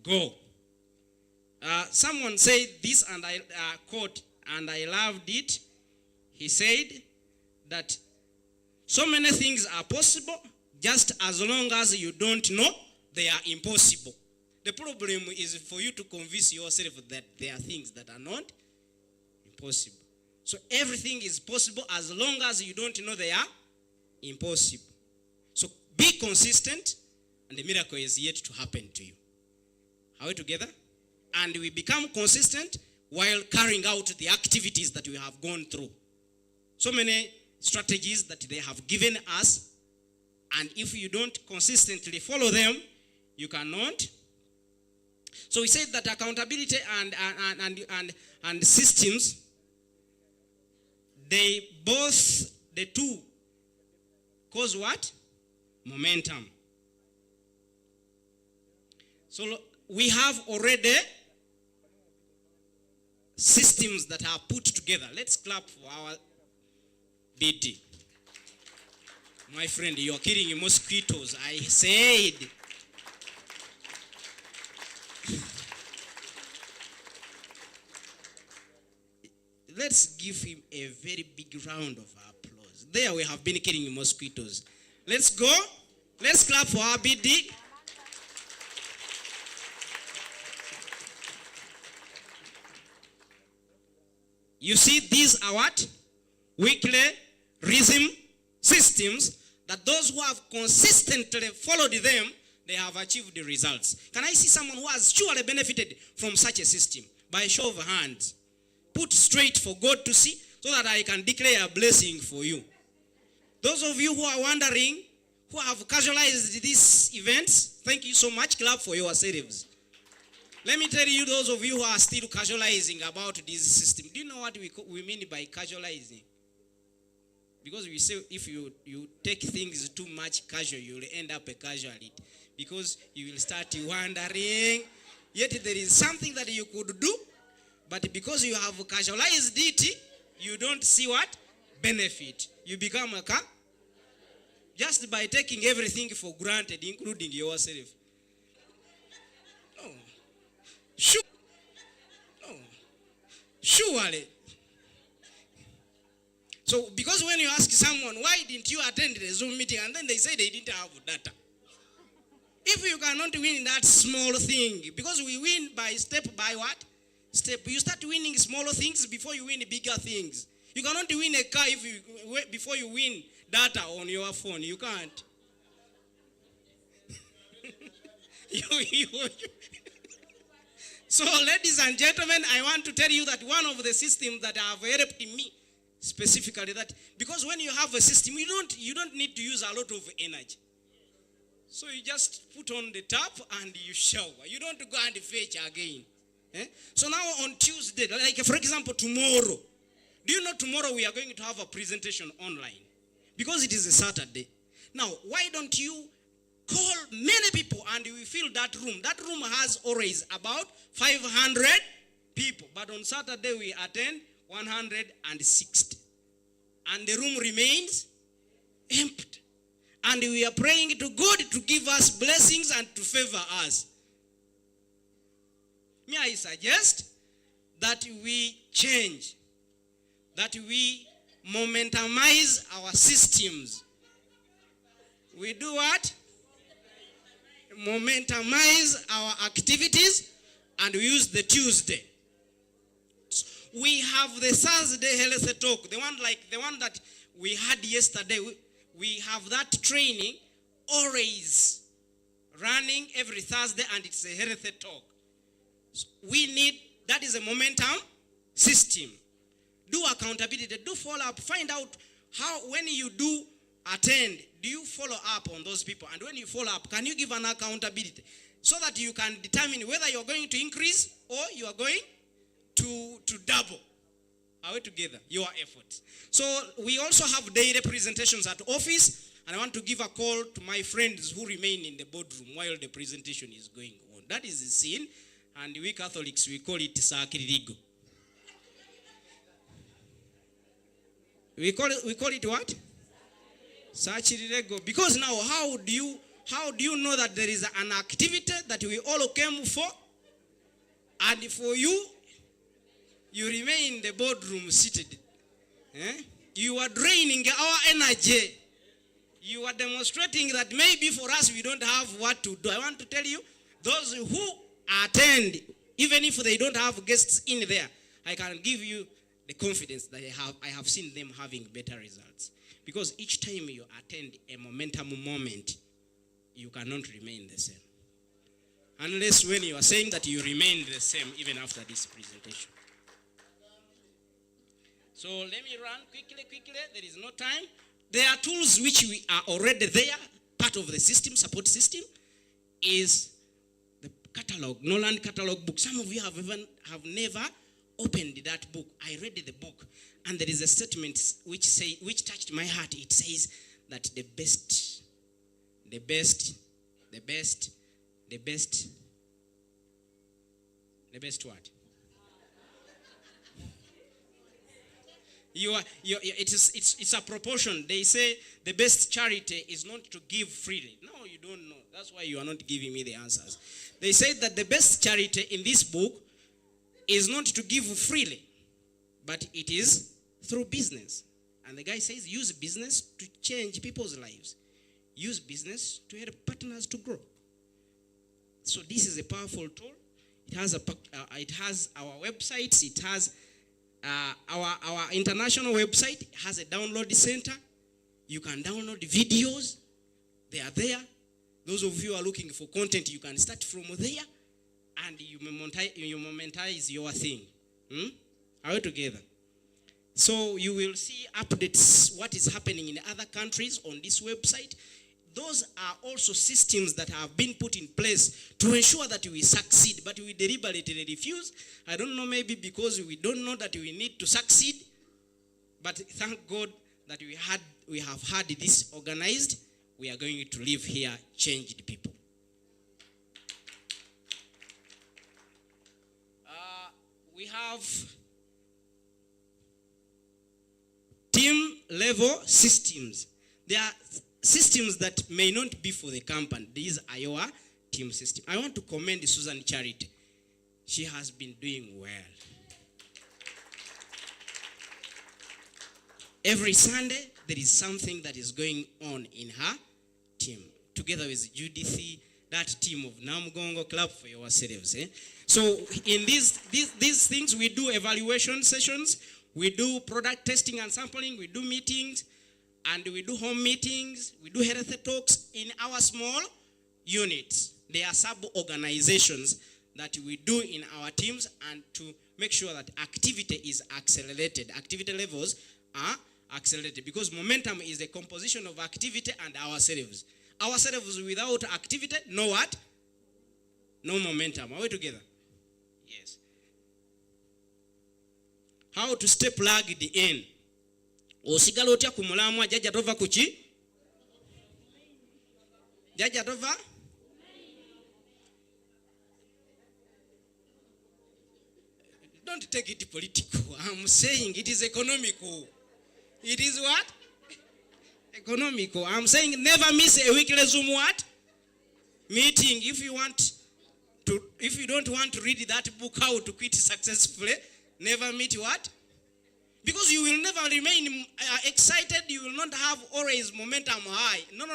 go. Someone said this, and I quote, and I loved it. He said that so many things are possible just as long as you don't know they are impossible. The problem is for you to convince yourself that there are things that are not impossible. So everything is possible as long as you don't know they are impossible. So be consistent, and the miracle is yet to happen to you. Are we together? And we become consistent while carrying out the activities that we have gone through. So many strategies that they have given us, and if you don't consistently follow them, you cannot. So we said that accountability and systems, the two cause what? Momentum. So we have already systems that are put together. Let's clap for our BD. My friend, you are killing mosquitoes. I said. Let's give him a very big round of applause. There we have been killing mosquitoes. Let's go. Let's clap for our BD. You see, these are what? Weekly rhythm systems that those who have consistently followed them, they have achieved the results. Can I see someone who has surely benefited from such a system? By a show of hands. Put straight for God to see, so that I can declare a blessing for you. Those of you who are wondering, who have casualized these events, thank you so much. Clap for yourselves. Let me tell you, those of you who are still casualizing about this system, do you know what we mean by casualizing? Because we say if you take things too much casual, you will end up a casualty. Because you will start wondering, yet there is something that you could do, but because you have casualized it, you don't see what? Benefit. You become a car just by taking everything for granted, including yourself. No. No. Surely. So, because when you ask someone, why didn't you attend the Zoom meeting? And then they say they didn't have data. If you cannot win that small thing, because we win by step by what? Step. You start winning smaller things before you win bigger things. You cannot win a car before you win data on your phone. You can't. So, ladies and gentlemen, I want to tell you that one of the systems that have helped me specifically, that because when you have a system, you don't need to use a lot of energy. So you just put on the tap and you shower. You don't go and fetch again. So now on Tuesday, like for example tomorrow, do you know tomorrow we are going to have a presentation online? Because it is a Saturday. Now, why don't you call many people and we fill that room? That room has always about 500 people. But on Saturday we attend 160. And the room remains empty. And we are praying to God to give us blessings and to favor us. May I suggest that we change, that we momentamize our systems. We do what? Momentamize our activities and we use the Tuesday. We have the Thursday health talk, the one that we had yesterday. We have that training always running every Thursday, and it's a health talk. So that is a momentum system. Do accountability, do follow up, find out how, when you do attend, do you follow up on those people? And when you follow up, can you give an accountability so that you can determine whether you're going to increase or you are going to double? Are we together? Your efforts. So we also have daily presentations at office, and I want to give a call to my friends who remain in the boardroom while the presentation is going on. That is the scene, and we Catholics, we call it Sakiririgo. We call it what? Sakiririgo. Because now, how do you know that there is an activity that we all came for, and for you remain in the boardroom seated? You are draining our energy. You are demonstrating that maybe for us we don't have what to do. I want to tell you, those who attend, even if they don't have guests in there, I can give you the confidence that I have seen them having better results. Because each time you attend a momentum moment, you cannot remain the same. Unless when you are saying that you remain the same even after this presentation. So let me run quickly. There is no time. There are tools which we are already there. Part of the system, support system, is the catalog, Norland catalog book. Some of you have never opened that book. I read the book, and there is a statement which touched my heart. It says that the best what? It's a proportion. They say the best charity is not to give freely. No, you don't know. That's why you are not giving me the answers. They say that the best charity in this book is not to give freely, but it is through business. And the guy says use business to change people's lives. Use business to help partners to grow. So this is a powerful tool. It has our websites. It has our international website. Has a download center. You can download videos. They are there. Those of you who are looking for content, you can start from there and you monetize your thing. Are we together? So you will see updates, what is happening in other countries on this website. Those are also systems that have been put in place to ensure that we succeed, but we deliberately refuse. I don't know, maybe because we don't know that we need to succeed, but thank God that we have had this organized. We are going to live here changed people. We have team level systems. There are systems that may not be for the company. These are your team systems. I want to commend Susan Charity. She has been doing well. Every Sunday, there is something that is going on in her team. Together with Judith, that team of Namugongo, clap for yourselves. So in these things, we do evaluation sessions, we do product testing and sampling, we do meetings, and we do home meetings, we do health talks in our small units. There are sub-organizations that we do in our teams, and to make sure that activity is accelerated. Activity levels are accelerated because momentum is the composition of activity and ourselves. Ourselves without activity, no what? No momentum. Are we together? Yes. How to stay plugged in? Osigala otya ku mulamwa jaja tova kuki? Jaja tova? Don't take it political. I'm saying it is economical. It is what? Economical. I'm saying never miss a weekly Zoom what? Meeting. If you don't want to read that book, How to Quit Successfully, never meet what? Because you will never remain excited. You will not have always momentum high. No.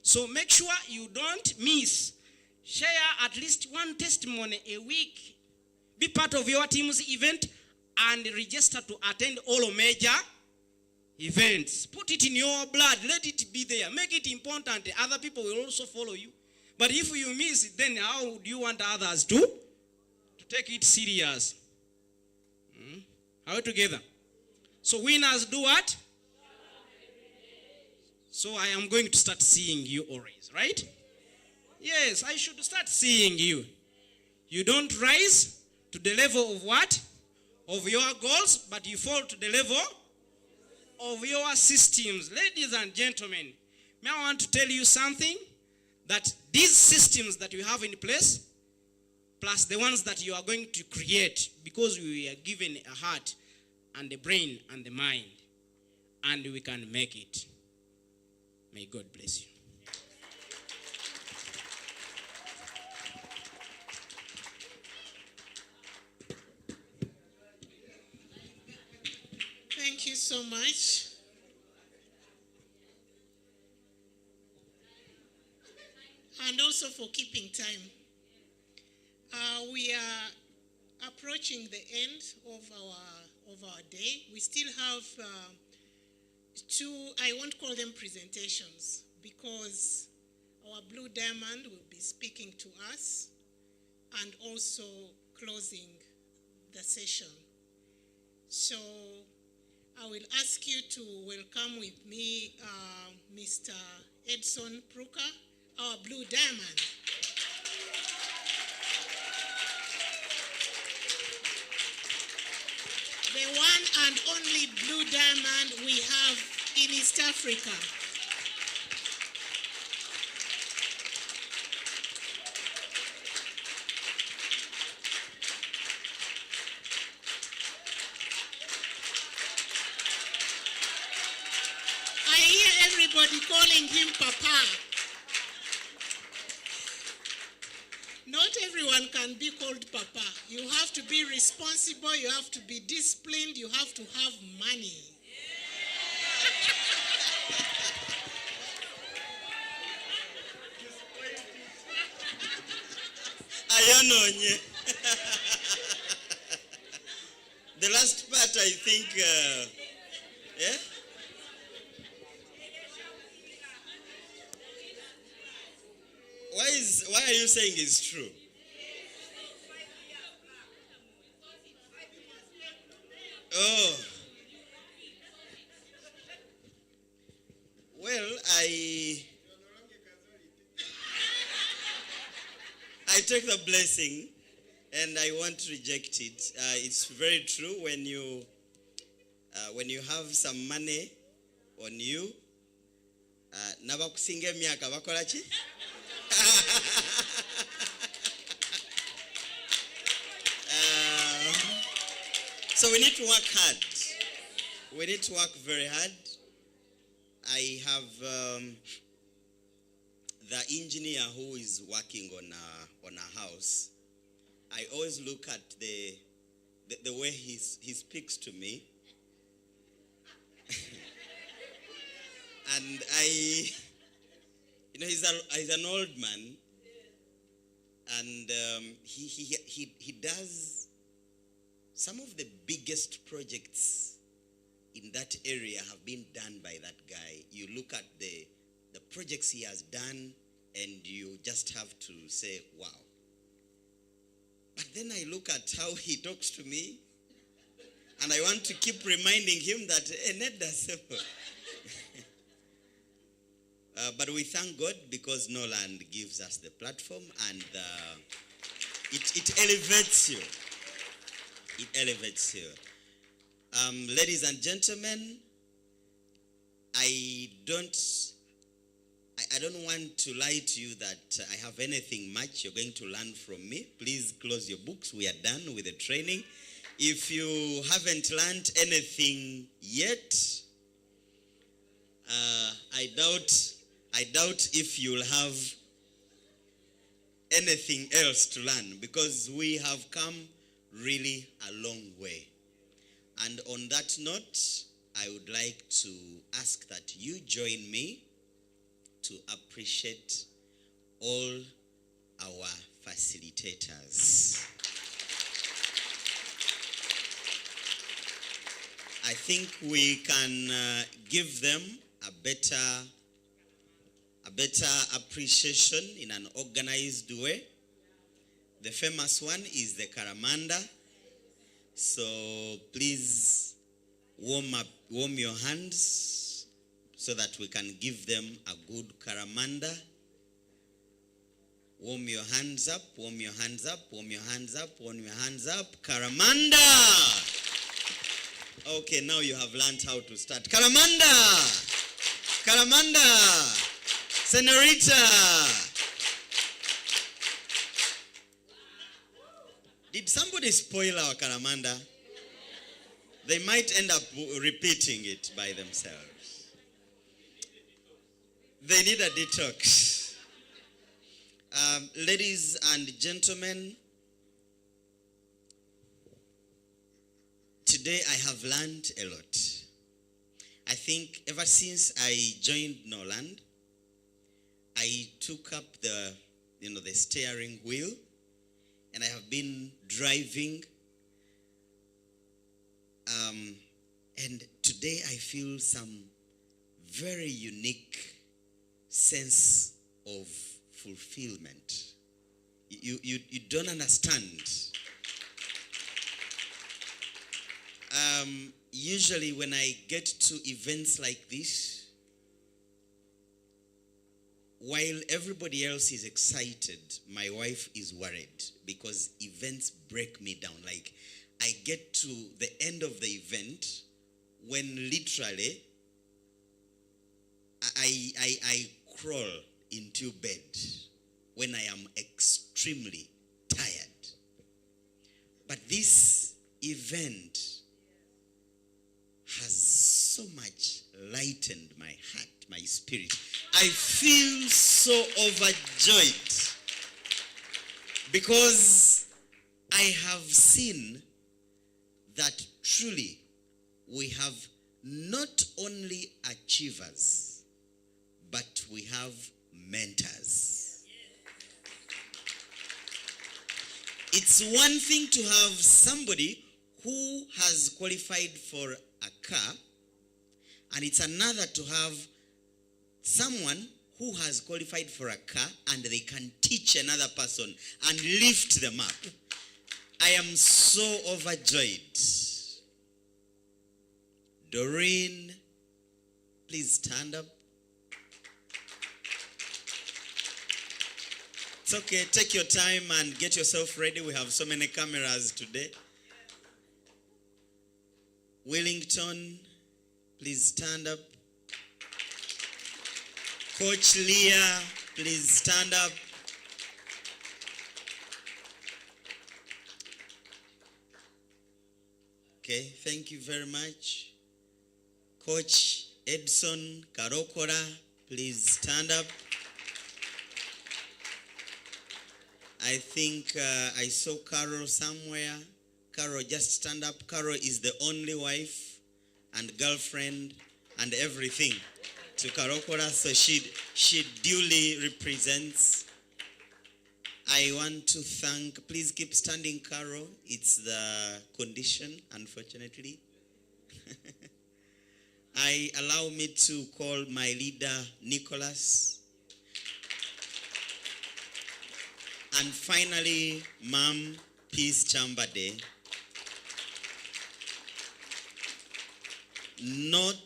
So make sure you don't miss. Share at least one testimony a week. Be part of your team's event and register to attend all major events. Put it in your blood. Let it be there. Make it important. Other people will also follow you. But if you miss it, then how do you want others to take it serious? Are we together? So winners do what? So I am going to start seeing you always, right? Yes, I should start seeing you. You don't rise to the level of what? Of your goals, but you fall to the level of your systems. Ladies and gentlemen, may I want to tell you something? That these systems that you have in place, plus the ones that you are going to create, because we are given a heart and the brain and the mind, and we can make it. May God bless you. Thank you so much. And also for keeping time. We are approaching the end of our day. We still have two, I won't call them presentations, because our Blue Diamond will be speaking to us and also closing the session. So I will ask you to welcome with me Mr. Edson Pruka, our Blue Diamond. The one and only Blue Diamond we have in East Africa. I hear everybody calling him Papa. Not everyone can be called Papa. You have to be responsible, you have to be disciplined, you have to have money. Ayanonye. The last part, I think, yeah? are you saying is true? Oh. Well, I take the blessing and I won't reject it. It's very true when you have some money on you. Nabakusinga emyaka bakola ki? So we need to work hard. We need to work very hard. I have the engineer who is working on a house. I always look at the way he speaks to me. And he's an old man, and he does some of the biggest projects in that area have been done by that guy. You look at the projects he has done, and you just have to say, wow. But then I look at how he talks to me, and I want to keep reminding him that, Ned does simple. But we thank God because Norland gives us the platform, and it elevates you. It elevates you. Ladies and gentlemen, I don't want to lie to you that I have anything much you're going to learn from me. Please close your books. We are done with the training. If you haven't learned anything yet, I doubt if you'll have anything else to learn, because we have come really a long way. And on that note, I would like to ask that you join me to appreciate all our facilitators. I think we can give them a better appreciation in an organized way. The famous one is the Karamanda. So please warm your hands so that we can give them a good Karamanda. Warm your hands up, warm your hands up, warm your hands up, warm your hands up. Karamanda! Okay, now you have learned how to start. Karamanda! Karamanda! Senorita! Did somebody spoil our Karamanda? They might end up repeating it by themselves. They need a detox. Ladies and gentlemen, today I have learned a lot. I think ever since I joined Norland, I took up the steering wheel, and I have been driving. And today I feel some very unique sense of fulfillment. You don't understand. Usually when I get to events like this, while everybody else is excited, my wife is worried because events break me down. Like, I get to the end of the event when literally I crawl into bed when I am extremely tired. But this event has so much lightened my heart, my spirit. I feel so overjoyed because I have seen that truly we have not only achievers, but we have mentors. It's one thing to have somebody who has qualified for a car, and it's another to have someone who has qualified for a car and they can teach another person and lift them up. I am so overjoyed. Dorin, please stand up. It's okay, take your time and get yourself ready. We have so many cameras today. Wellington, please stand up. Coach Leah, please stand up. Okay, thank you very much. Coach Edson Karokora, please stand up. I think I saw Carol somewhere. Carol, just stand up. Carol is the only wife and girlfriend and everything to Karokora, so she duly represents. I want to thank, please keep standing, Carol. It's the condition, unfortunately. Allow me to call my leader, Nicholas. And finally, Mom, Peace Chambade. Not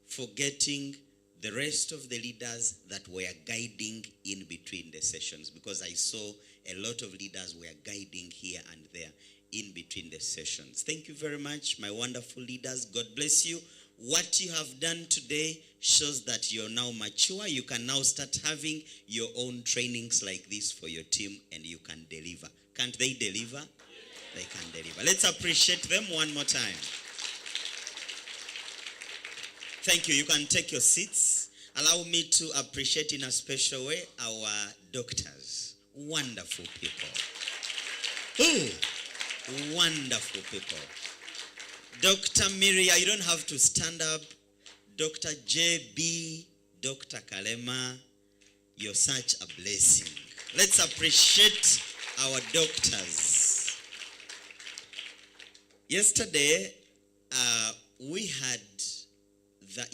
forgetting the rest of the leaders that were guiding in between the sessions, because I saw a lot of leaders were guiding here and there in between the sessions. Thank you very much, my wonderful leaders. God bless you. What you have done today shows that you're now mature. You can now start having your own trainings like this for your team, and you can deliver. Can't they deliver? They can deliver. Let's appreciate them one more time. Thank you. You can take your seats. Allow me to appreciate in a special way our doctors. Wonderful people. Ooh, wonderful people. Dr. Miria, you don't have to stand up. Dr. JB, Dr. Kalema, you're such a blessing. Let's appreciate our doctors. Yesterday, we had that,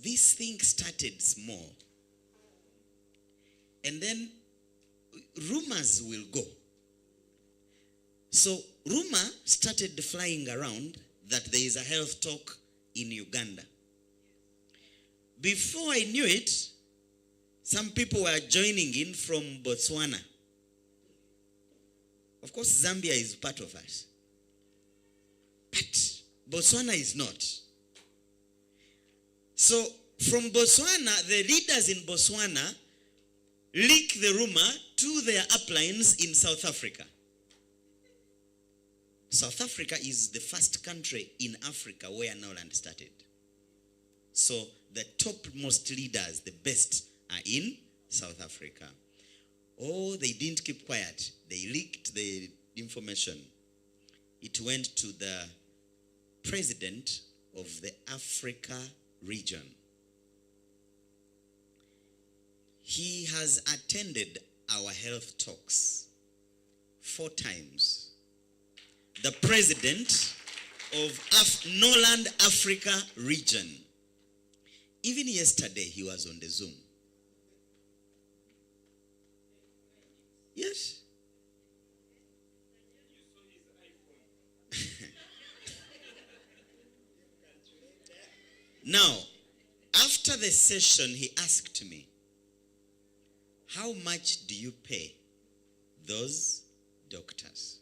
this thing started small. And then rumors will go. So rumor started flying around that there is a health talk in Uganda. Before I knew it, some people were joining in from Botswana. Of course, Zambia is part of us. But Botswana is not. So from Botswana, the leaders in Botswana leak the rumor to their uplines in South Africa. South Africa is the first country in Africa where Norland started. So the topmost leaders, the best, are in South Africa. Oh, they didn't keep quiet. They leaked the information. It went to the president of the Africa region. He has attended our health talks 4 times. The president of Norland Africa region. Even yesterday, he was on the Zoom. Yes. Now, after the session, he asked me, how much do you pay those doctors?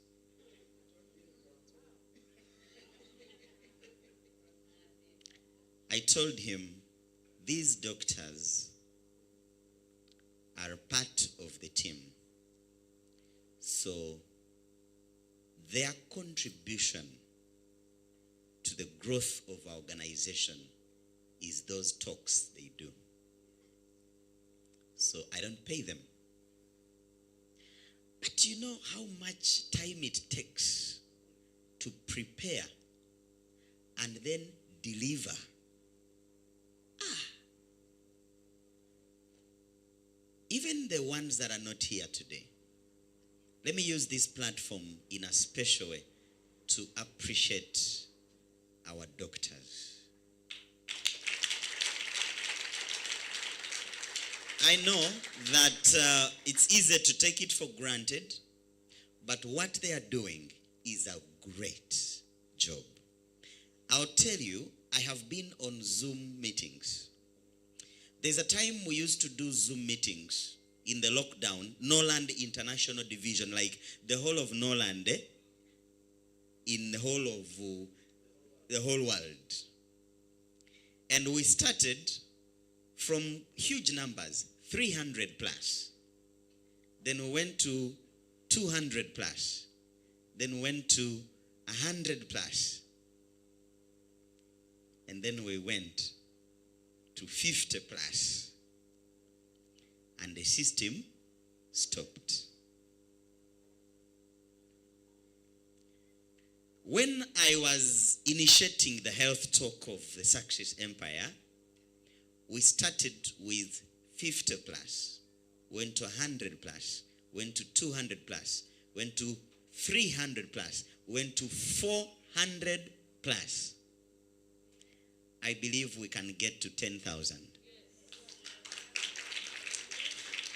I told him, these doctors are part of the team. So their contribution to the growth of our organization is those talks they do. So I don't pay them. But you know how much time it takes to prepare and then deliver. Even the ones that are not here today. Let me use this platform in a special way to appreciate our doctors. I know that it's easy to take it for granted, but what they are doing is a great job. I'll tell you, I have been on Zoom meetings. There's a time we used to do Zoom meetings in the lockdown, Norland International Division, like the whole of Norland, in the whole of the whole world. And we started from huge numbers, 300 plus. Then we went to 200 plus. Then we went to 100 plus. And then we went to 50 plus. And the system stopped. When I was initiating the health talk of the Success Empire, we started with 50 plus, went to 100 plus, went to 200 plus, went to 300 plus, went to 400 plus. I believe we can get to 10,000.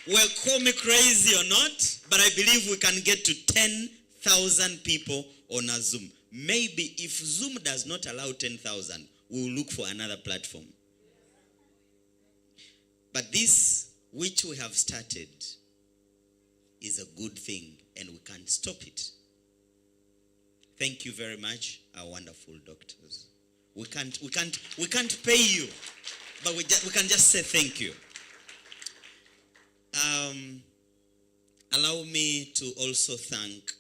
Well, call me crazy or not, but I believe we can get to 10,000 people on a Zoom. Maybe if Zoom does not allow 10,000, we will look for another platform. But this, which we have started, is a good thing, and we can't stop it. Thank you very much, our wonderful doctors. We can't pay you, but we can just say thank you. Allow me to also thank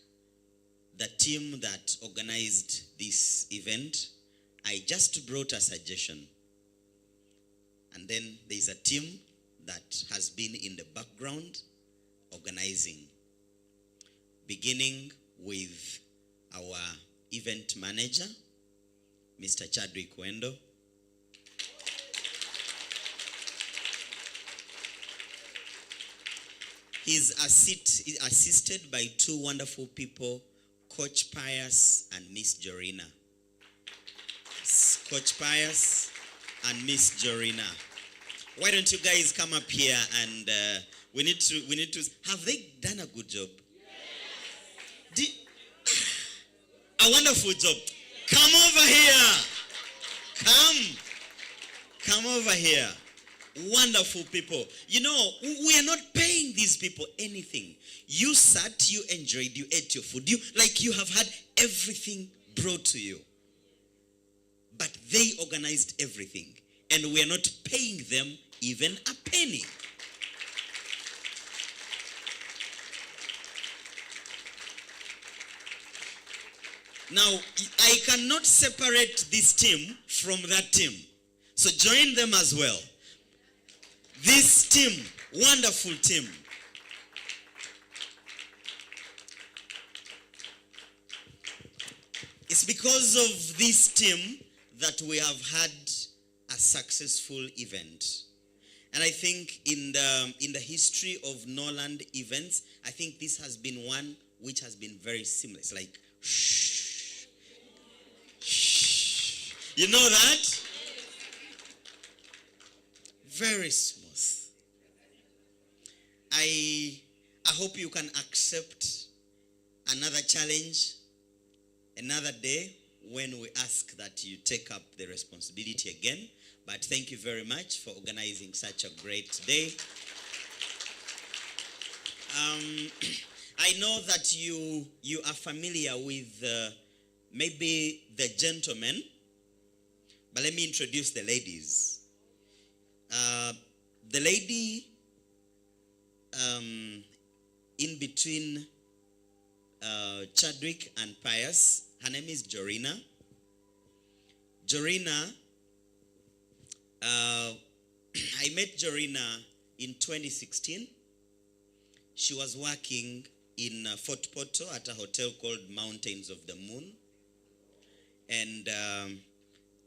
the team that organized this event. I just brought a suggestion. And then there's a team that has been in the background organizing, beginning with our event manager, Mr. Chadwick Wendo. He's assisted by two wonderful people, Coach Pius and Miss Dorina. Coach Pius and Miss Dorina. Why don't you guys come up here and we need to. Have they done a good job? Yes. A wonderful job. Come over here. Come over here. Wonderful people. You know, we are not paying these people anything. You sat, you enjoyed, you ate your food. You have had everything brought to you. But they organized everything. And we are not paying them even a penny. Now, I cannot separate this team from that team. So join them as well. This team, wonderful team. It's because of this team that we have had a successful event. And I think in the history of Norland events, I think this has been one which has been very seamless. Like, shh. Shh. You know that? Very smooth. I hope you can accept another challenge, another day, when we ask that you take up the responsibility again. But thank you very much for organizing such a great day. I know that you are familiar with maybe the gentlemen, but let me introduce the ladies. The lady in between Chadwick and Pius, her name is Dorina. Dorina, I met Dorina in 2016. She was working in Fort Porto at a hotel called Mountains of the Moon. And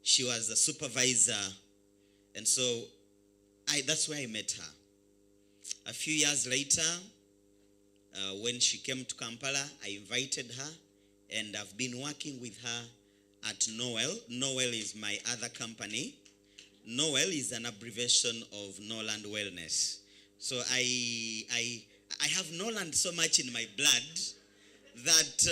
she was a supervisor. And so that's where I met her. A few years later, when she came to Kampala, I invited her, and I've been working with her at Noel. Noel is my other company. Noel is an abbreviation of Norland Wellness. So I have Norland so much in my blood that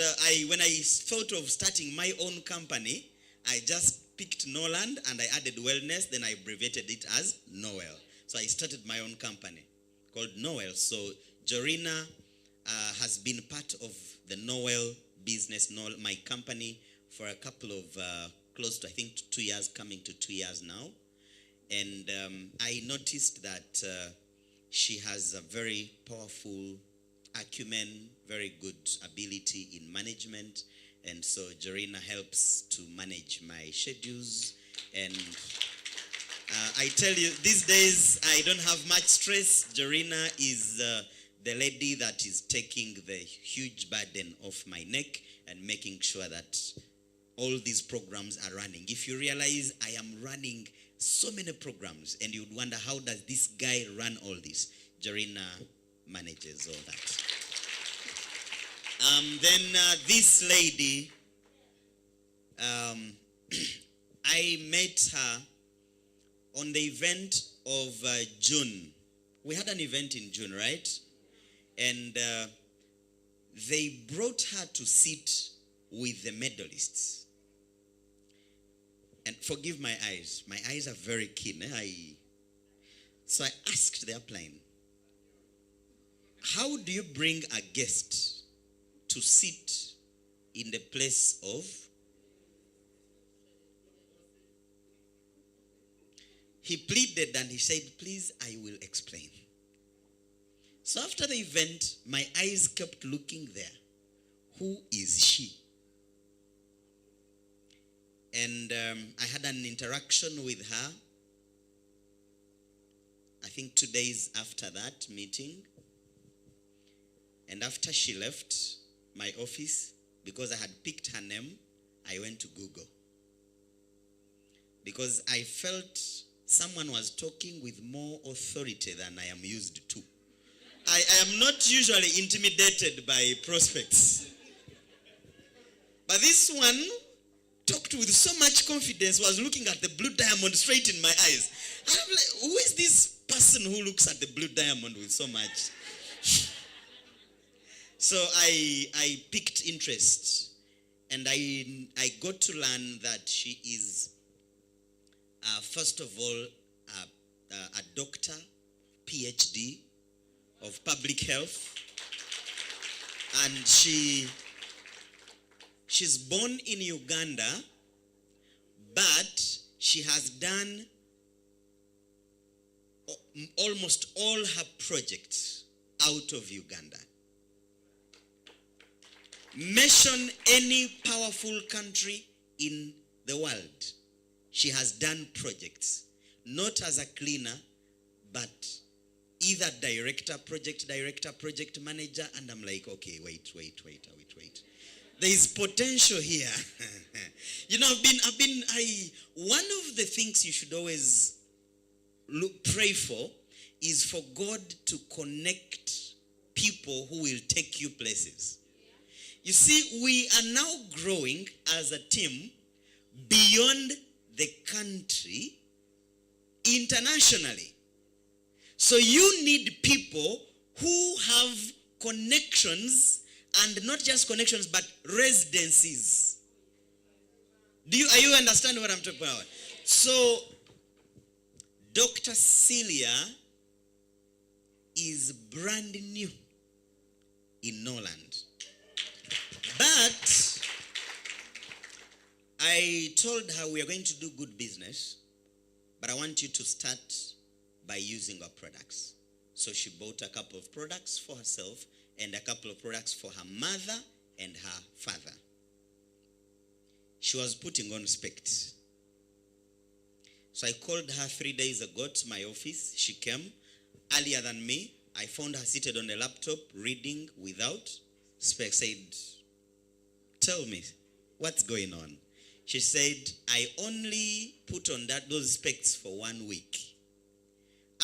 when I thought of starting my own company, I just picked Norland and I added wellness, then I abbreviated it as Noel. So I started my own company called Noel. So Jorina has been part of the Noel business, my company, for a couple of, close to, I think, 2 years, coming to 2 years now. And I noticed that she has a very powerful acumen, very good ability in management. And so Jorina helps to manage my schedules. And I tell you, these days I don't have much stress. Jorina is the lady that is taking the huge burden off my neck and making sure that all these programs are running. If you realize I am running so many programs and you'd wonder, how does this guy run all this? Jorina manages all that. Then this lady, I met her on the event of June. We had an event in June, right? And they brought her to sit with the medalists. And forgive my eyes. My eyes are very keen. So I asked the upline, how do you bring a guest to sit in the place of? He pleaded and he said, please, I will explain. So after the event, my eyes kept looking there. Who is she? And I had an interaction with her, I think 2 days after that meeting. And after she left my office, because I had picked her name, I went to Google. Because I felt someone was talking with more authority than I am used to. I am not usually intimidated by prospects. But this one talked with so much confidence, was looking at the blue diamond straight in my eyes. And I'm like, who is this person who looks at the blue diamond with so much? So I picked interest, and I got to learn that she is, first of all, a doctor, PhD of public health, and she's born in Uganda, but she has done almost all her projects out of Uganda. Mention any powerful country in the world, she has done projects, not as a cleaner, but either director, project manager, and I'm like, okay, wait. There is potential here. You know, one of the things you should always pray for is for God to connect people who will take you places. You see, we are now growing as a team beyond the country, internationally. So you need people who have connections, and not just connections, but residencies. Are you understand what I'm talking about? So, Dr. Celia is brand new in Norland. But I told her we are going to do good business, but I want you to start by using our products. So she bought a couple of products for herself and a couple of products for her mother and her father. She was putting on specs. So I called her 3 days ago to my office. She came earlier than me. I found her seated on a laptop reading without specs. Said, tell me, what's going on? She said, I only put on those specs for 1 week.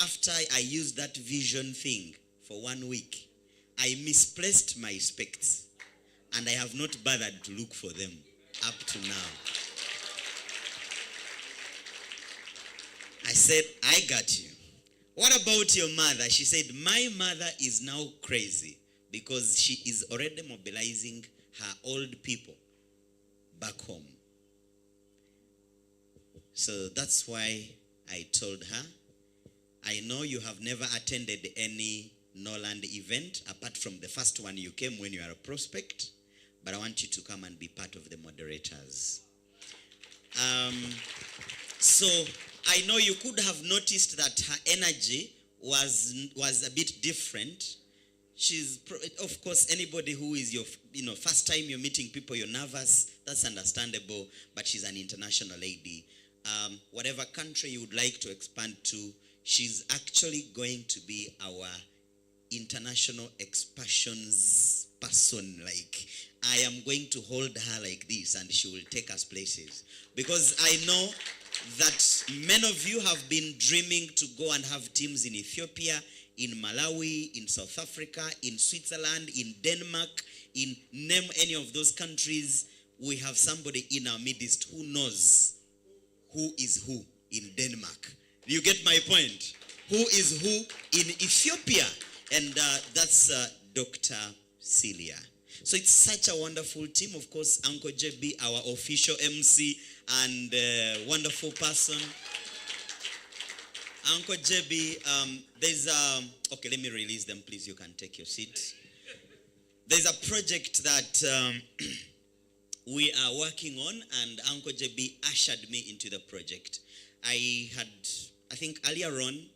After I used that vision thing for 1 week, I misplaced my specs and I have not bothered to look for them up to now. I said, I got you. What about your mother? She said, my mother is now crazy because she is already mobilizing her old people back home. So that's why I told her, I know you have never attended any Norland event apart from the first one you came when you are a prospect, but I want you to come and be part of the moderators. So I know you could have noticed that her energy was a bit different. She's, of course, anybody who is your first time you're meeting people, you're nervous. That's understandable. But she's an international lady. Whatever country you would like to expand to, she's actually going to be our international expansions person. Like, I am going to hold her like this, and she will take us places. Because I know that many of you have been dreaming to go and have teams in Ethiopia, in Malawi, in South Africa, in Switzerland, in Denmark, in name any of those countries. We have somebody in our midst who knows who is who in Denmark. You get my point? Who is who in Ethiopia? And that's Dr. Celia. So it's such a wonderful team. Of course, Uncle JB, our official MC and wonderful person. Uncle JB, there's okay, let me release them, please. You can take your seat. There's a project that we are working on, and Uncle JB ushered me into the project. I think earlier on,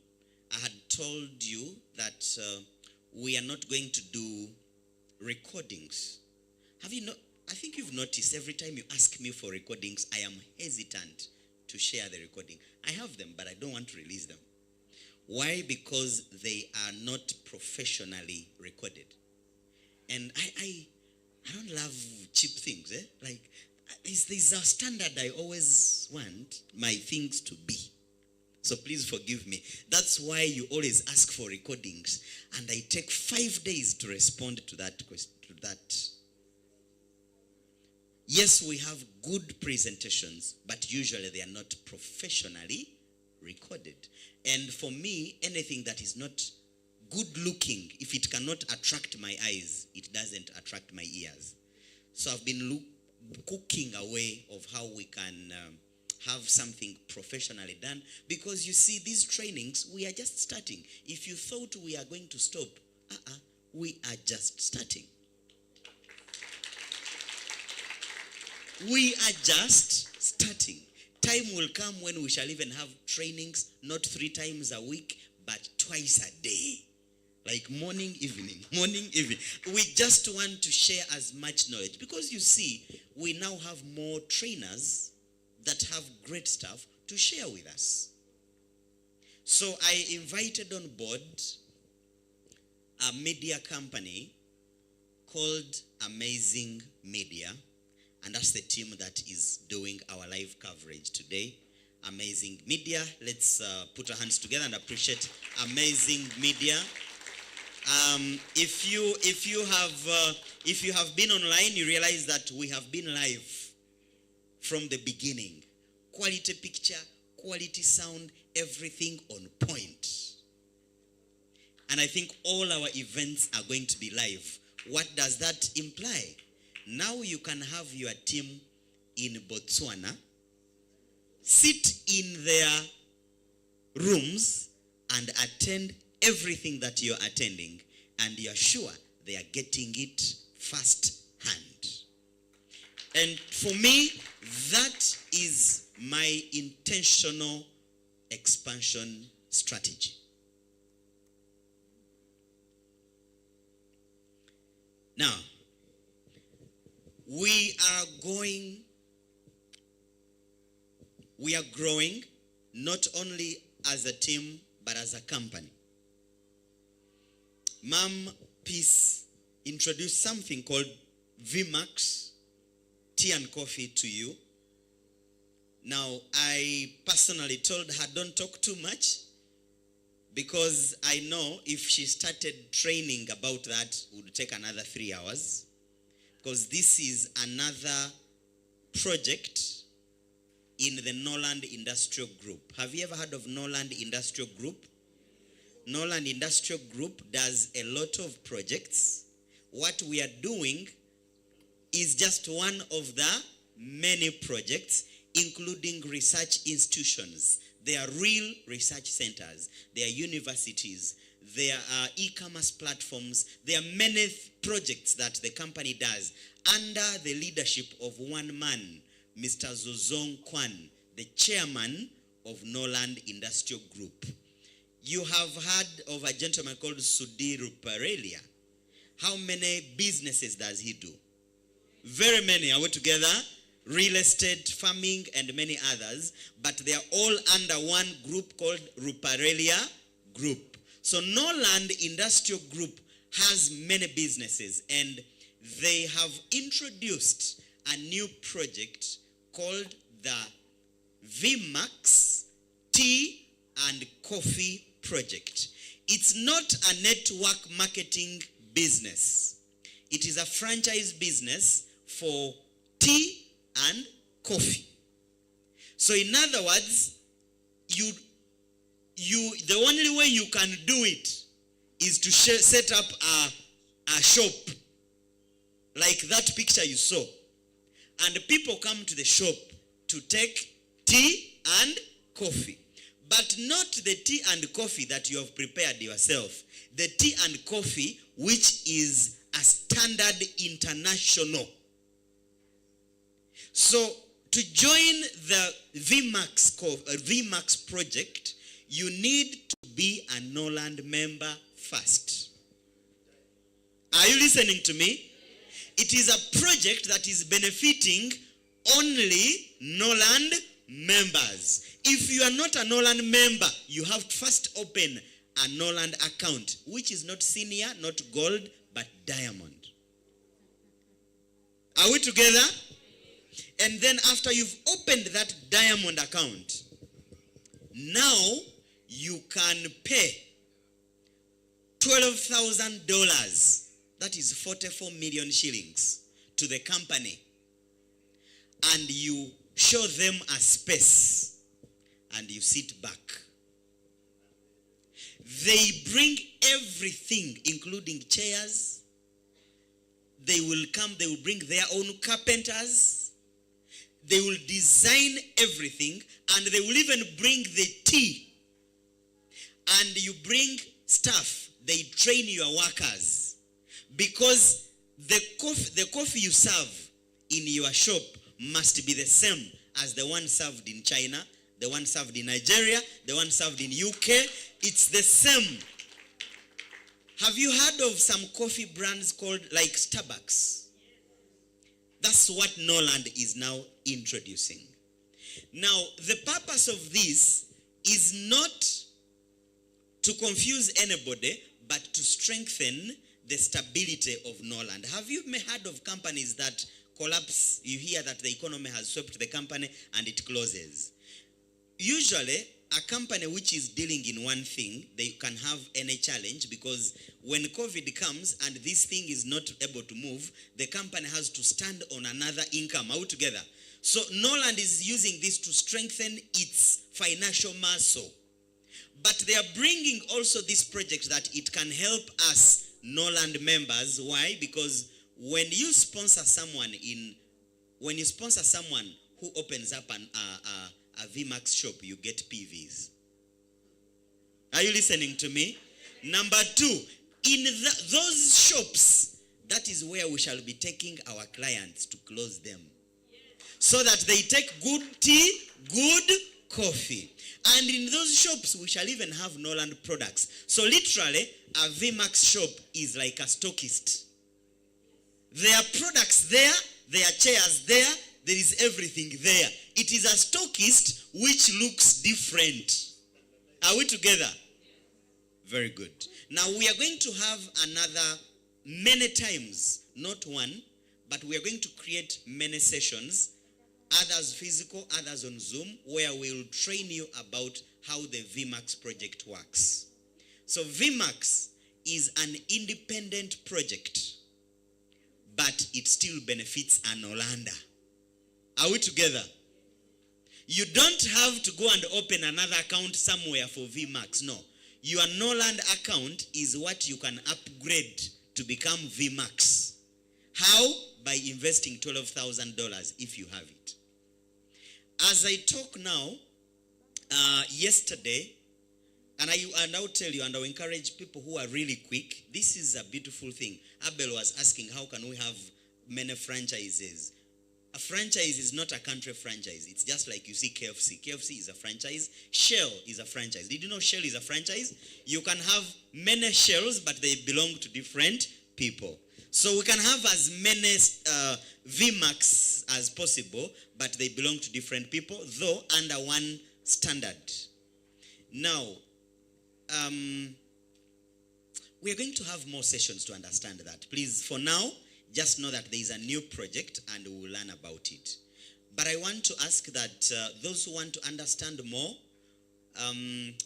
I had told you that we are not going to do recordings. Have you not? I think you've noticed every time you ask me for recordings, I am hesitant to share the recording. I have them, but I don't want to release them. Why? Because they are not professionally recorded. And I don't love cheap things. Like, there's a standard I always want my things to be. So please forgive me. That's why you always ask for recordings. And I take 5 days to respond to that question. Yes, we have good presentations, but usually they are not professionally recorded. And for me, anything that is not good looking, if it cannot attract my eyes, it doesn't attract my ears. So I've been cooking a way of how we can have something professionally done, because you see, these trainings, we are just starting. If you thought we are going to stop, we are just starting. We are just starting. Time will come when we shall even have trainings, not 3 times a week, but twice a day. Like morning, evening, morning, evening. We just want to share as much knowledge, because you see, we now have more trainers that have great stuff to share with us. So I invited on board a media company called Amazing Media, and that's the team that is doing our live coverage today. Amazing Media. Let's put our hands together and appreciate Amazing Media. If you have been online, you realize that we have been live from the beginning. Quality picture, quality sound, everything on point. And I think all our events are going to be live. What does that imply? Now you can have your team in Botswana sit in their rooms and attend everything that you're attending, and you're sure they are getting it first hand. And for me, that is my intentional expansion strategy. Now, we are growing not only as a team, but as a company. Mom Peace introduced something called VMAX, tea and coffee to you. Now, I personally told her, don't talk too much, because I know if she started training about that, it would take another 3 hours. Because this is another project in the Norland Industrial Group. Have you ever heard of Norland Industrial Group? Norland Industrial Group does a lot of projects. What we are doing is just one of the many projects, including research institutions. They are real research centers. They are universities. There are e-commerce platforms. There are many projects that the company does under the leadership of one man, Mr. Zozong Kwan, the chairman of Norland Industrial Group. You have heard of a gentleman called Sudhir Ruparelia. How many businesses does he do? Very many. Are we together? Real estate, farming, and many others. But they are all under one group called Ruparelia Group. So Norland Industrial Group has many businesses, and they have introduced a new project called the VMAX Tea and Coffee Project. It's not a network marketing business. It is a franchise business for tea and coffee. So in other words, the only way you can do it is to set up a shop like that picture you saw. And people come to the shop to take tea and coffee. But not the tea and coffee that you have prepared yourself. The tea and coffee which is a standard international. So to join the VMAX project, you need to be a Norland member first. Are you listening to me? It is a project that is benefiting only Norland members. If you are not a Norland member, you have to first open a Norland account, which is not senior, not gold, but diamond. Are we together? And then after you've opened that diamond account, now you can pay $12,000, that is 44 million shillings, to the company. And you show them a space and you sit back. They bring everything, including chairs. They will come, they will bring their own carpenters. They will design everything, and they will even bring the tea. And you bring staff, they train your workers. Because the coffee you serve in your shop must be the same as the one served in China, the one served in Nigeria, the one served in UK. It's the same. Have you heard of some coffee brands called like Starbucks? That's what Norland is now introducing. Now, the purpose of this is not to confuse anybody, but to strengthen the stability of Norland. Have you heard of companies that collapse? You hear that the economy has swept the company and it closes. Usually, a company which is dealing in one thing, they can have any challenge, because when COVID comes and this thing is not able to move, the company has to stand on another income altogether. So Norland is using this to strengthen its financial muscle. But they are bringing also this project that it can help us Norland members. Why? Because when you sponsor someone who opens up a VMAX shop, you get PVs. Are you listening to me? Number two, in those shops, that is where we shall be taking our clients to close them. So that they take good tea, good coffee. And in those shops, we shall even have Norland products. So literally, a VMAX shop is like a stockist. There are products there, there are chairs there, there is everything there. It is a stockist which looks different. Are we together? Very good. Now we are going to have another many times, not one, but we are going to create many sessions, others physical, others on Zoom, where we will train you about how the VMAX project works. So VMAX is an independent project, but it still benefits an Norlander. Are we together? You don't have to go and open another account somewhere for VMAX. No. your Norland account is what you can upgrade to become VMAX. How? By investing $12,000 if you have it. As I talk now, yesterday, and I'll tell you, and I'll encourage people who are really quick, this is a beautiful thing. Abel was asking, how can we have many franchises? A franchise is not a country franchise. It's just like you see KFC. KFC is a franchise. Shell is a franchise. Did you know Shell is a franchise? You can have many Shells, but they belong to different people. So we can have as many VMAX as possible, but they belong to different people, though under one standard. Now, we are going to have more sessions to understand that. Please, for now, just know that there is a new project and we will learn about it. But I want to ask that those who want to understand more,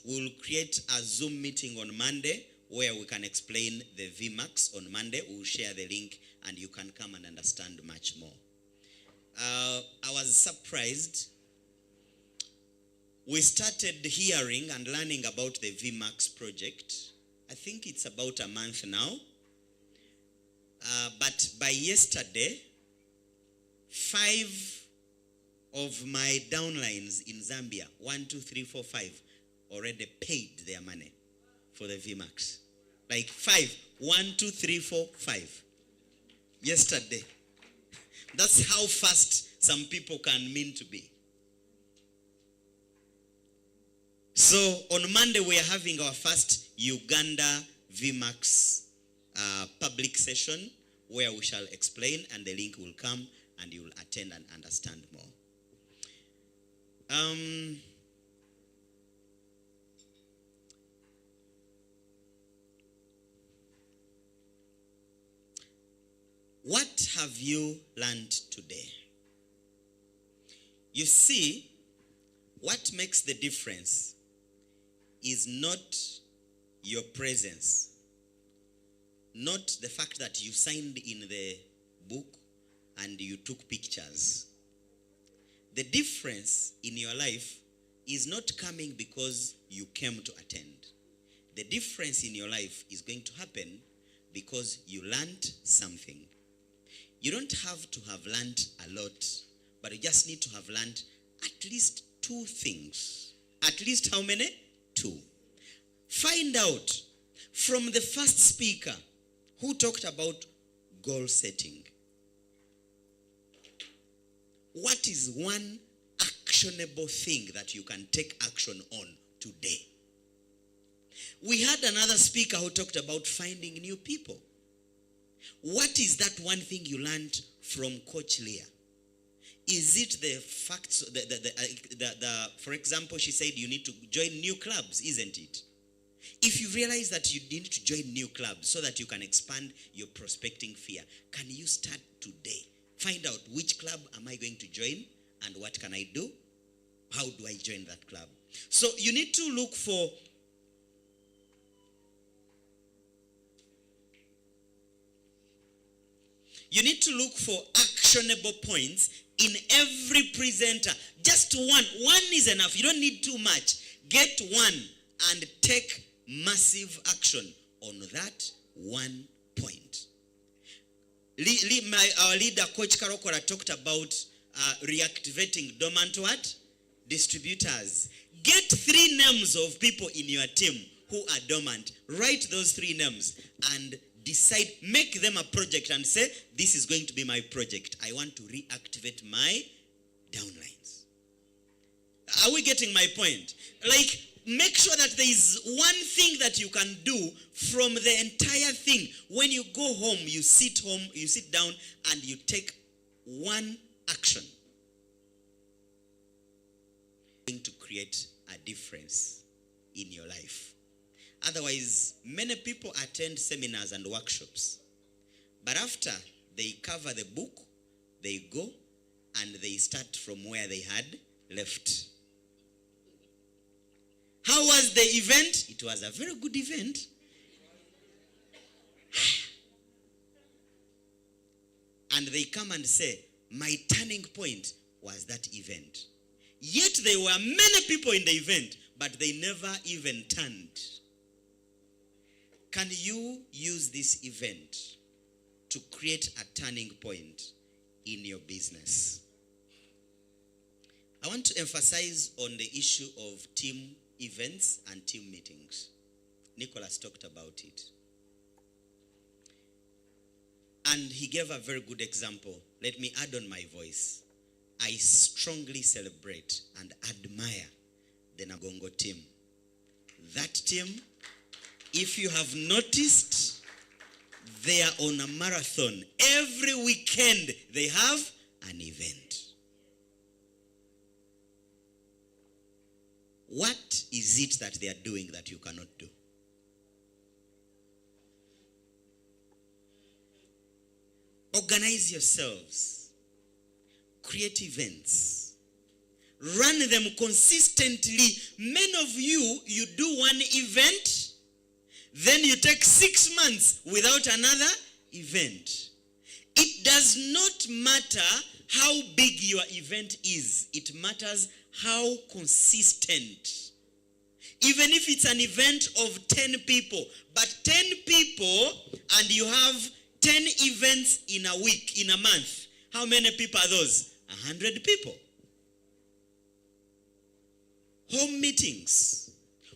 we'll create a Zoom meeting on Monday where we can explain the VMAX on Monday. We'll share the link and you can come and understand much more. I was surprised. We started hearing and learning about the VMAX project. I think it's about a month now. But by yesterday, 5 of my downlines in Zambia, 1, 2, 3, 4, 5, already paid their money for the VMAX. Like 5, 1, 2, 3, 4, 5. Yesterday. That's how fast some people can mean to be. So on Monday, we are having our first Uganda VMAX public session where we shall explain and the link will come and you will attend and understand more. What have you learned today? You see, what makes the difference is not your presence, not the fact that you signed in the book and you took pictures. The difference in your life is not coming because you came to attend. The difference in your life is going to happen because you learned something. You don't have to have learned a lot, but you just need to have learned at least 2 things. At least how many? 2. Find out from the first speaker who talked about goal setting. What is one actionable thing that you can take action on today? We had another speaker who talked about finding new people. What is that one thing you learned from Coach Leah? Is it the facts, for example, she said you need to join new clubs, isn't it? If you realize that you need to join new clubs so that you can expand your prospecting fear, can you start today? Find out which club am I going to join and what can I do? How do I join that club? So you need to look for actionable points in every presenter. Just one. One is enough. You don't need too much. Get one and take massive action on that one point. Our leader, Coach Karokora, talked about reactivating dormant what? Distributors. Get 3 names of people in your team who are dormant. Write those 3 names and decide, make them a project and say, this is going to be my project. I want to reactivate my downlines. Are we getting my point? Like, make sure that there is one thing that you can do from the entire thing. When you go home, you sit down and you take one action. Going to create a difference in your life. Otherwise, many people attend seminars and workshops. But after they cover the book, they go and they start from where they had left. How was the event? It was a very good event. And they come and say, my turning point was that event. Yet there were many people in the event, but they never even turned. Can you use this event to create a turning point in your business? I want to emphasize on the issue of team events and team meetings. Nicholas talked about it. And he gave a very good example. Let me add on my voice. I strongly celebrate and admire the Nagongo team. That team, if you have noticed, they are on a marathon. Every weekend they have an event. What is it that they are doing that you cannot do? Organize yourselves. Create events. Run them consistently. Many of you do one event, then you take 6 months without another event. It does not matter how big your event is. It matters how consistent. Even if it's an event of 10 people, but 10 people and you have 10 events in a week, in a month, how many people are those? 100 people. Home meetings.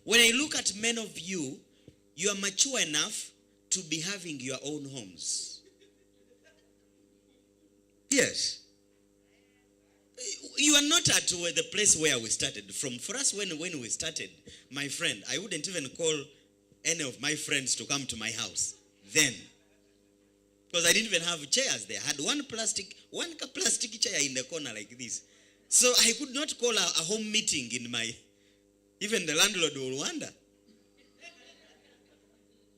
When I look at many of you, you are mature enough to be having your own homes. Yes. You are not at the place where we started from. For us, when we started, my friend, I wouldn't even call any of my friends to come to my house then. Because I didn't even have chairs there. I had one plastic chair in the corner like this. So I could not call a home meeting in my, even the landlord will wonder.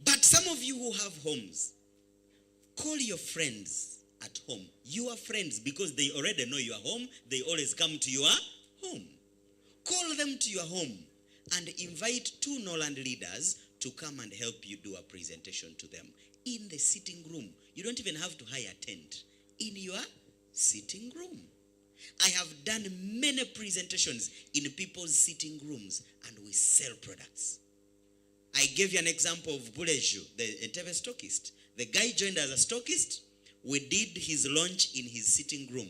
But some of you who have homes, call your friends at home. Your friends, because they already know your home, they always come to your home. Call them to your home and invite 2 Norland leaders to come and help you do a presentation to them in the sitting room. You don't even have to hire a tent. In your sitting room. I have done many presentations in people's sitting rooms and we sell products. I gave you an example of Buleju, the Entebbe stockist. The guy joined as a stockist. We did his launch in his sitting room.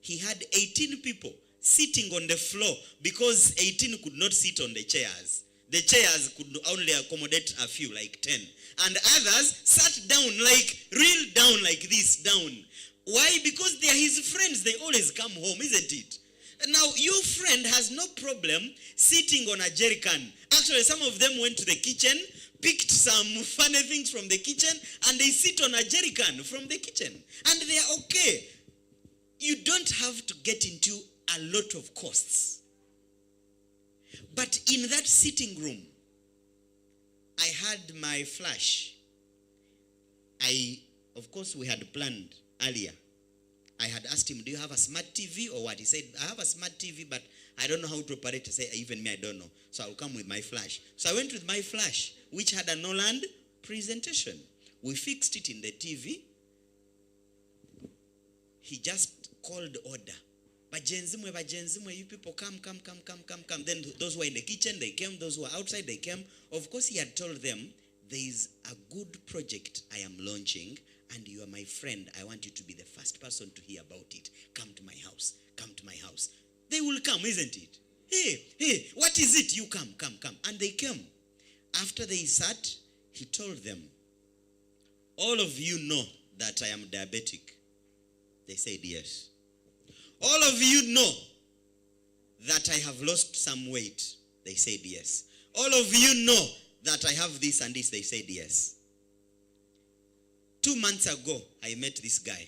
He had 18 people sitting on the floor because 18 could not sit on the chairs. The chairs could only accommodate a few, like 10. And others sat down, like real down like this, down. Why? Because they are his friends. They always come home, isn't it? Now, your friend has no problem sitting on a jerry can. Actually, some of them went to the kitchen, picked some funny things from the kitchen, and they sit on a jerry can from the kitchen. And they are okay. You don't have to get into a lot of costs. But in that sitting room, I had my flash. Of course, we had planned earlier. I had asked him, do you have a smart TV or what? He said, I have a smart TV, but I don't know how to operate. I said, even me, I don't know. So I'll come with my flash. So I went with my flash, which had a Norland presentation. We fixed it in the TV. He just called order. Bajenzimwe, you people come. Then those who were in the kitchen, they came. Those who were outside, they came. Of course, he had told them, there is a good project I am launching, and you are my friend. I want you to be the first person to hear about it. Come to my house. Come to my house. They will come, isn't it? Hey, what is it? You come. And they came. After they sat, he told them, all of you know that I am diabetic. They said yes. All of you know that I have lost some weight. They said yes. All of you know that I have this and this. They said yes. 2 months ago, I met this guy.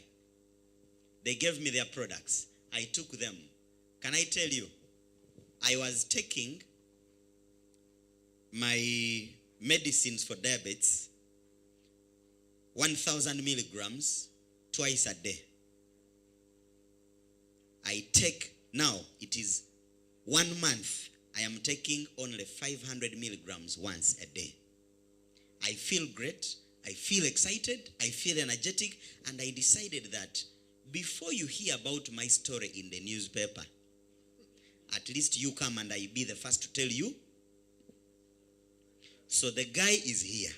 They gave me their products. I took them. Can I tell you? I was taking my medicines for diabetes, 1,000 milligrams, twice a day. I take, now it is 1 month, I am taking only 500 milligrams once a day. I feel great, I feel excited, I feel energetic, and I decided that before you hear about my story in the newspaper, at least you come and I be the first to tell you. So the guy is here.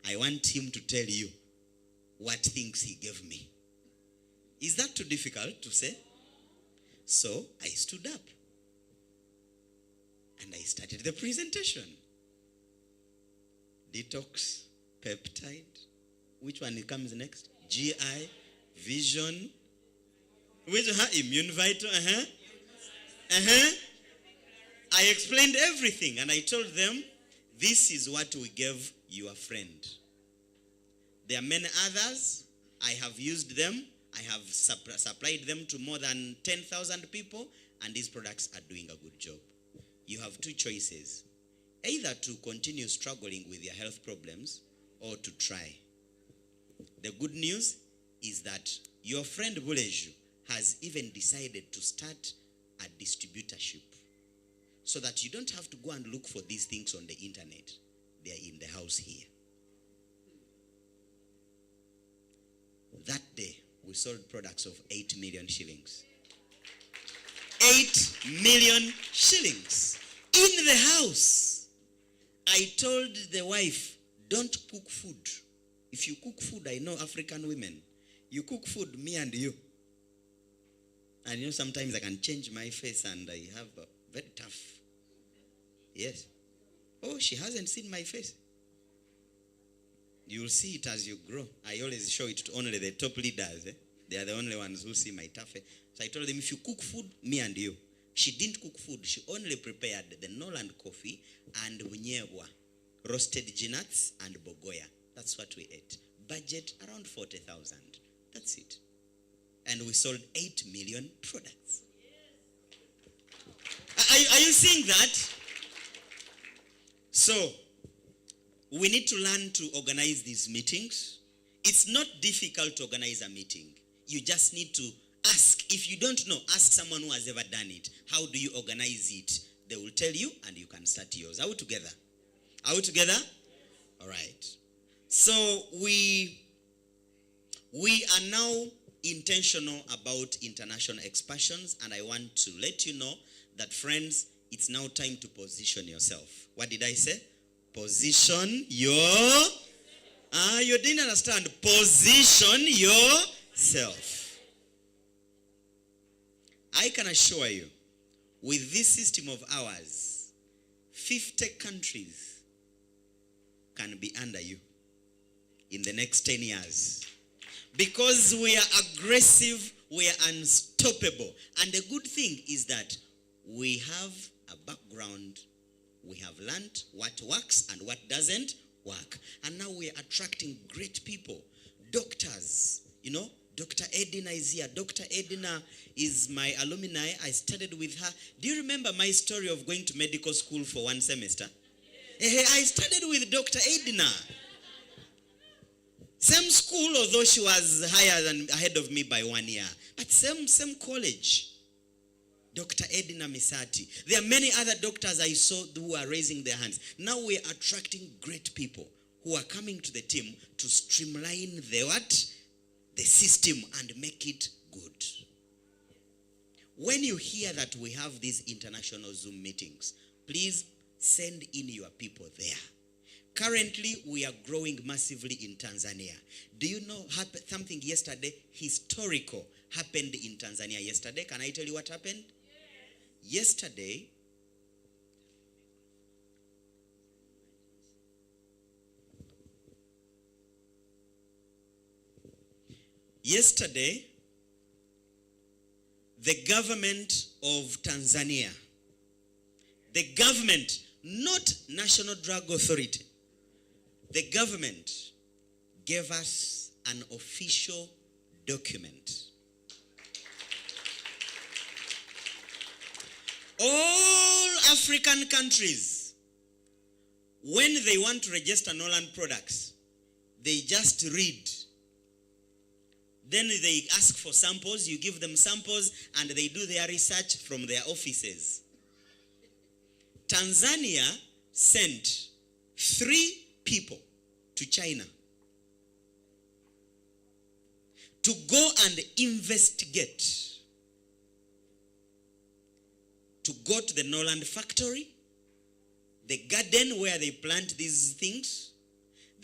I want him to tell you what things he gave me. Is that too difficult to say? So I stood up and I started the presentation. Detox, peptide. Which one comes next? GI, vision. Which one? Immune vital. I explained everything and I told them, this is what we gave your friend. There are many others. I have used them. I have supplied them to more than 10,000 people, and these products are doing a good job. You have two choices. Either to continue struggling with your health problems or to try. The good news is that your friend Buleju has even decided to start a distributorship so that you don't have to go and look for these things on the internet. They are in the house here. That day, we sold products of 8 million shillings. 8 million shillings in the house. I told the wife, don't cook food. If you cook food, I know African women. You cook food, me and you. And you know, sometimes I can change my face and I have a very tough. Yes. Oh, she hasn't seen my face. You'll see it as you grow. I always show it to only the top leaders. They are the only ones who see my tough face. So I told them, if you cook food, me and you. She didn't cook food. She only prepared the Norland coffee and unyebwa, roasted nuts and bogoya. That's what we ate. Budget around 40,000. That's it. And we sold 8 million products. Are you seeing that? So, we need to learn to organize these meetings. It's not difficult to organize a meeting. You just need to ask. If you don't know, ask someone who has ever done it. How do you organize it? They will tell you and you can start yours. Are we together? Are we together? All right. So we are now intentional about international expansions, and I want to let you know that, friends, it's now time to position yourself. What did I say? Position your... you didn't understand. Position yourself. I can assure you, with this system of ours, 50 countries can be under you in the next 10 years. Because we are aggressive, we are unstoppable. And the good thing is that we have a background. We have learned what works and what doesn't work. And now we are attracting great people. Doctors, you know, Dr. Edina is here. Dr. Edina is my alumni. I studied with her. Do you remember my story of going to medical school for one semester? Yes. I studied with Dr. Edina. Same school, although she was ahead of me by 1 year. But same college. Dr. Edina Misati. There are many other doctors I saw who are raising their hands. Now we are attracting great people who are coming to the team to streamline the system and make it good. When you hear that we have these international Zoom meetings, please send in your people there. Currently, we are growing massively in Tanzania. Do you know something yesterday, historical, happened in Tanzania yesterday? Can I tell you what happened? Yesterday, the government of Tanzania, the government, not National Drug Authority, the government gave us an official document. All African countries, when they want to register Norland products, they just read. Then they ask for samples, you give them samples, and they do their research from their offices. Tanzania sent 3 people to China to go and investigate, to go to the Norland factory, the garden where they plant these things,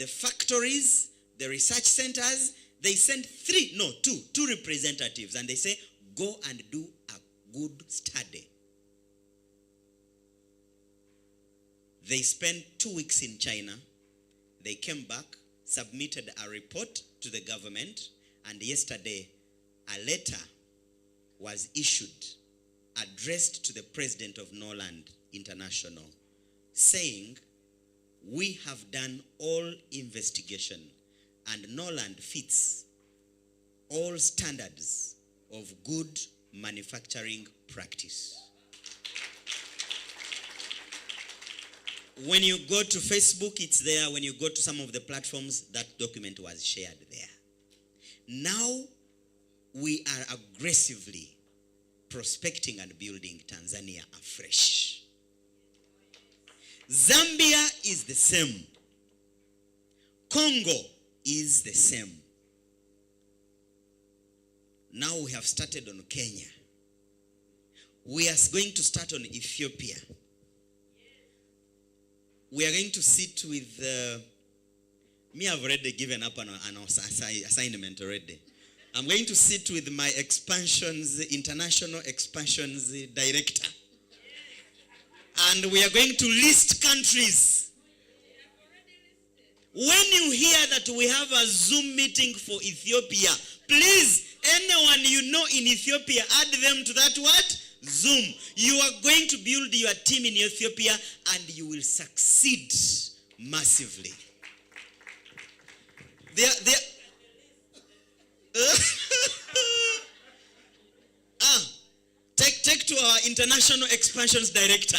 the factories, the research centers. They send two representatives, and they say, go and do a good study. They spent 2 weeks in China. They came back, submitted a report to the government, and yesterday a letter was issued addressed to the president of Norland International saying, we have done all investigation and Norland fits all standards of good manufacturing practice. When you go to Facebook, it's there. When you go to some of the platforms, that document was shared there. Now, we are aggressively prospecting and building Tanzania afresh. Zambia is the same. Congo is the same. Now we have started on Kenya. We are going to start on Ethiopia. We are going to sit with, me I've already given up an assignment already. I'm going to sit with my international expansions director. And we are going to list countries. When you hear that we have a Zoom meeting for Ethiopia, please, anyone you know in Ethiopia, add them to that what? Zoom. You are going to build your team in Ethiopia and you will succeed massively. Take to our international expansions director.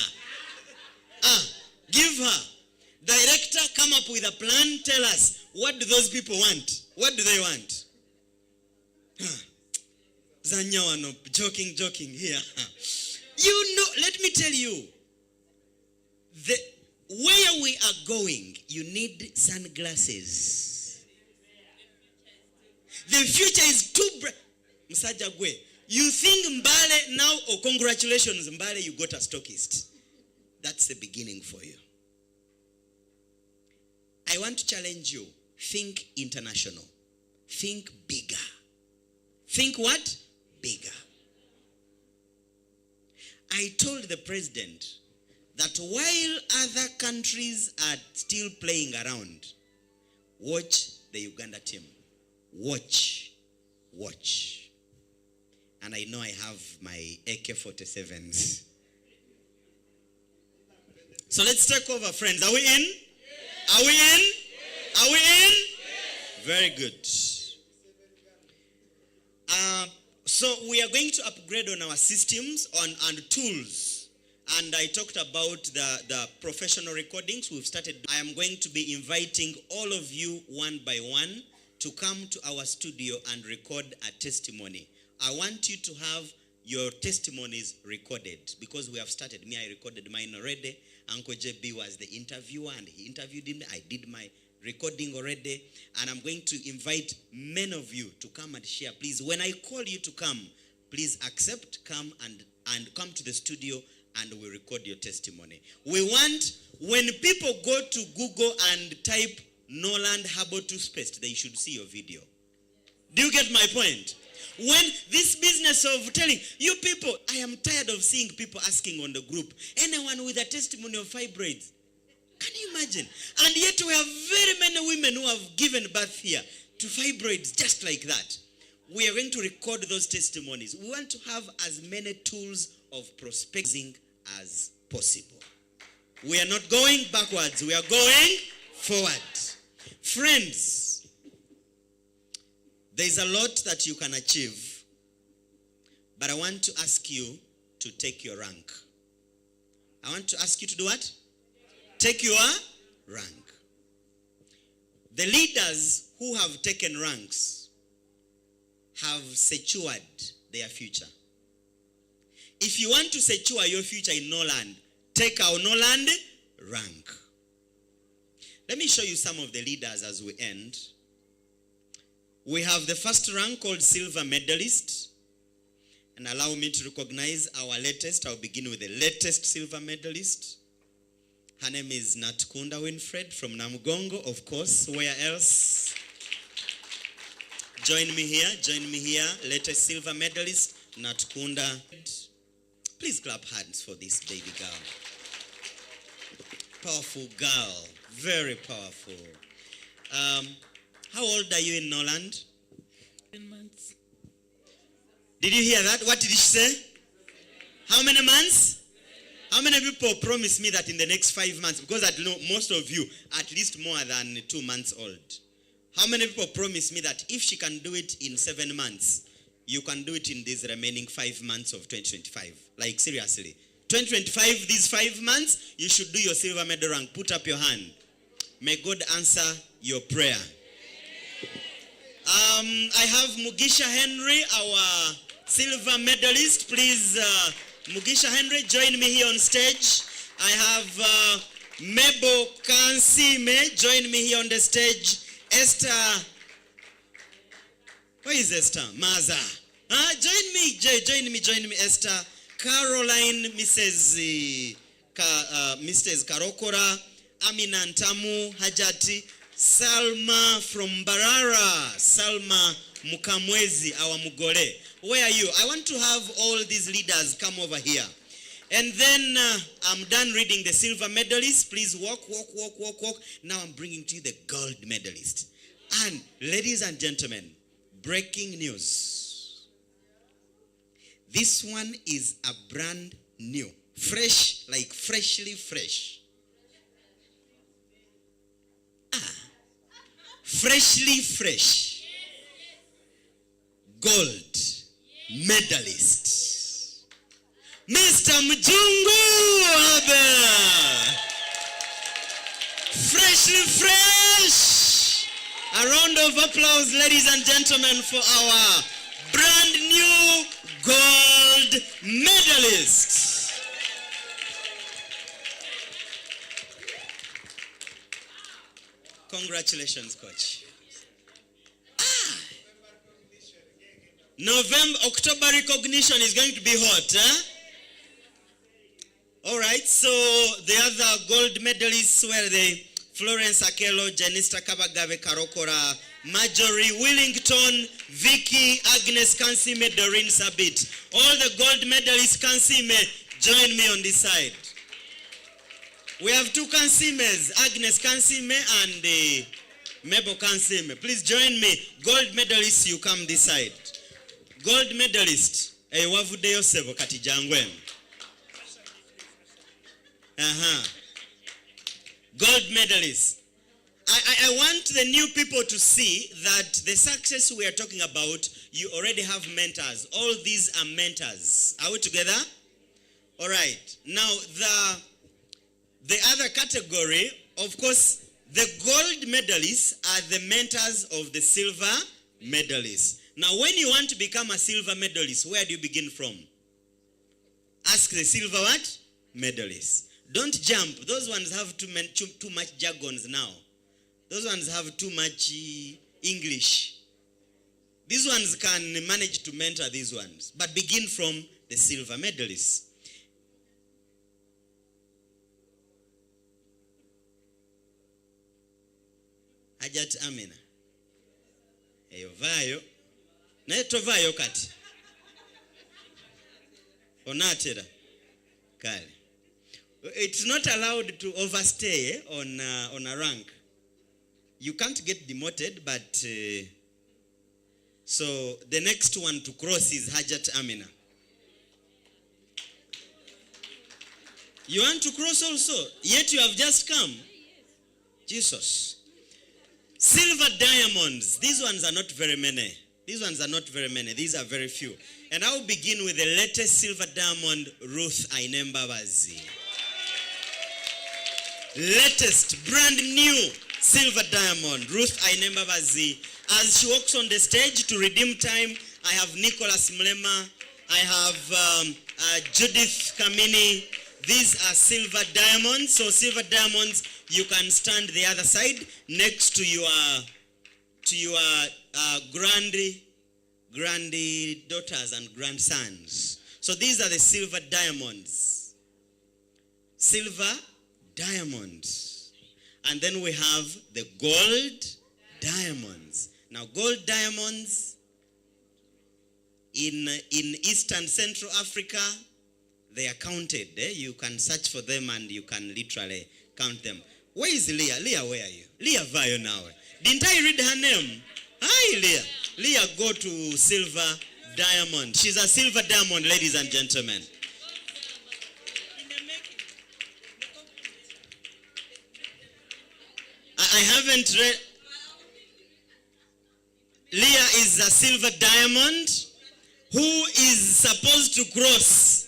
Give her. Director, come up with a plan. Tell us, what do those people want? What do they want? Zanyawano, joking here. You know, let me tell you, where we are going, you need sunglasses. The future is too bright. Msajagwe, you think Mbale now, oh congratulations Mbale, you got a stockist. That's the beginning for you. I want to challenge you. Think international. Think bigger. Think what? Bigger. I told the president that while other countries are still playing around, watch the Uganda team. Watch. And I know I have my AK-47s. So let's take over, friends. Are we in? Yes. Are we in? Yes. Are we in? Yes. Very good. So we are going to upgrade on our systems and tools. And I talked about the professional recordings we've started. I am going to be inviting all of you one by one to come to our studio and record a testimony. I want you to have your testimonies recorded because we have started. I recorded mine already. Uncle JB was the interviewer and he interviewed him. I did my recording already. And I'm going to invite many of you to come and share. Please, when I call you to come, please accept, come and come to the studio and we'll record your testimony. We want, when people go to Google and type Norland Herbal Toothpaste, they should see your video. Do you get my point? When this business of telling you people, I am tired of seeing people asking on the group, anyone with a testimony of fibroids. Can you imagine? And yet we have very many women who have given birth here to fibroids just like that. We are going to record those testimonies. We want to have as many tools of prospecting as possible. We are not going backwards. We are going forward. Friends, there's a lot that you can achieve, but I want to ask you to take your rank. I want to ask you to do what? Take your rank. The leaders who have taken ranks have secured their future. If you want to secure your future in Norland, take our Norland rank. Let me show you some of the leaders as we end. We have the first rank called silver medalist. And allow me to recognize our latest. I'll begin with the latest silver medalist. Her name is Natkunda Winfred from Namugongo, of course. Where else? Join me here. Latest silver medalist, Natkunda. Please clap hands for this baby girl. Powerful girl, very powerful. How old are you in Norland? 10 months. Did you hear that? What did she say? How many months? How many people promise me that in the next 5 months, because I know most of you at least more than 2 months old. How many people promise me that if she can do it in 7 months, you can do it in these remaining 5 months of 2025? Like seriously. 2025, these 5 months, you should do your silver medal rank. Put up your hand. May God answer your prayer. I have Mugisha Henry, our silver medalist. Please, Mugisha Henry, join me here on stage. I have Mebo Kansime, join me here on the stage. Esther, where is Esther? Maza. Join me, Esther. Caroline, Mrs. Karokora, Amina Ntamu, Hajati, Salma from Barara, Salma Mukamwezi, our Mugole. Where are you? I want to have all these leaders come over here. And then I'm done reading the silver medalists. Please walk. Now I'm bringing to you the gold medalist. And ladies and gentlemen, breaking news. This one is a brand new, fresh, like freshly fresh. Freshly fresh. Gold medalist. Mr. Mjungu Abe. Freshly fresh. A round of applause, ladies and gentlemen, for our brand new gold medalist. Congratulations, coach. October recognition is going to be hot, eh? All right, so the other gold medalists were the Florence Akelo, Janista Kabagabe Karokora, Marjorie Willington, Vicky, Agnes Kansime, Dorin Sabit. All the gold medalists, Kansime, join me on this side. We have two Kansimes, Agnes Kansime and Mebo Kansime. Please join me. Gold medalists, you come this side. Gold medalist, wavudeyo sebo kati jangwen. Gold medalist. I want the new people to see that the success we are talking about, you already have mentors. All these are mentors. Are we together? All right. Now, the other category, of course, the gold medalists are the mentors of the silver medalists. Now, when you want to become a silver medalist, where do you begin from? Ask the silver what? Medalist. Don't jump. Those ones have too much jargons now. Those ones have too much English. These ones can manage to mentor these ones. But begin from the silver medalists. Hajat Amina. Eyovayo. Na tovayo kati. Onatera. Kale. It's not allowed to overstay on a rank. You can't get demoted, but so the next one to cross is Hajat Amina. You want to cross also, yet you have just come. Jesus. Silver diamonds. These ones are not very many. These are very few. And I'll begin with the latest silver diamond, Ruth Ainembabazi. Latest, brand new silver diamond, Ruth Ainembabazi. As she walks on the stage to redeem time, I have Nicholas Mlema, I have Judith Kamini. These are silver diamonds. So silver diamonds, you can stand the other side next to your granddaughters and grandsons. So these are the silver diamonds. Silver diamonds. And then we have the gold diamonds. Now, gold diamonds in Eastern Central Africa, they are counted. You can search for them and you can literally count them. Where is Leah? Leah, where are you? Leah Vayo now. Didn't I read her name? Hi, Leah. Leah, go to silver diamond. She's a silver diamond, ladies and gentlemen. I haven't read. Leah is a silver diamond who is supposed to cross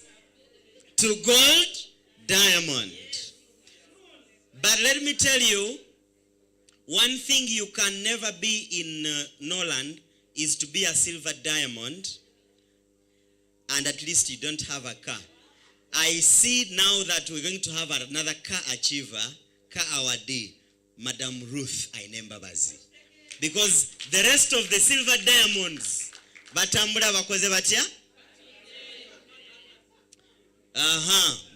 to gold diamond. But let me tell you, one thing you can never be in Norland is to be a silver diamond and at least you don't have a car. I see now that we're going to have another car achiever, car awardee, Madam Ruth Ainembabazi. Because the rest of the silver diamonds, batambula bakoze batya?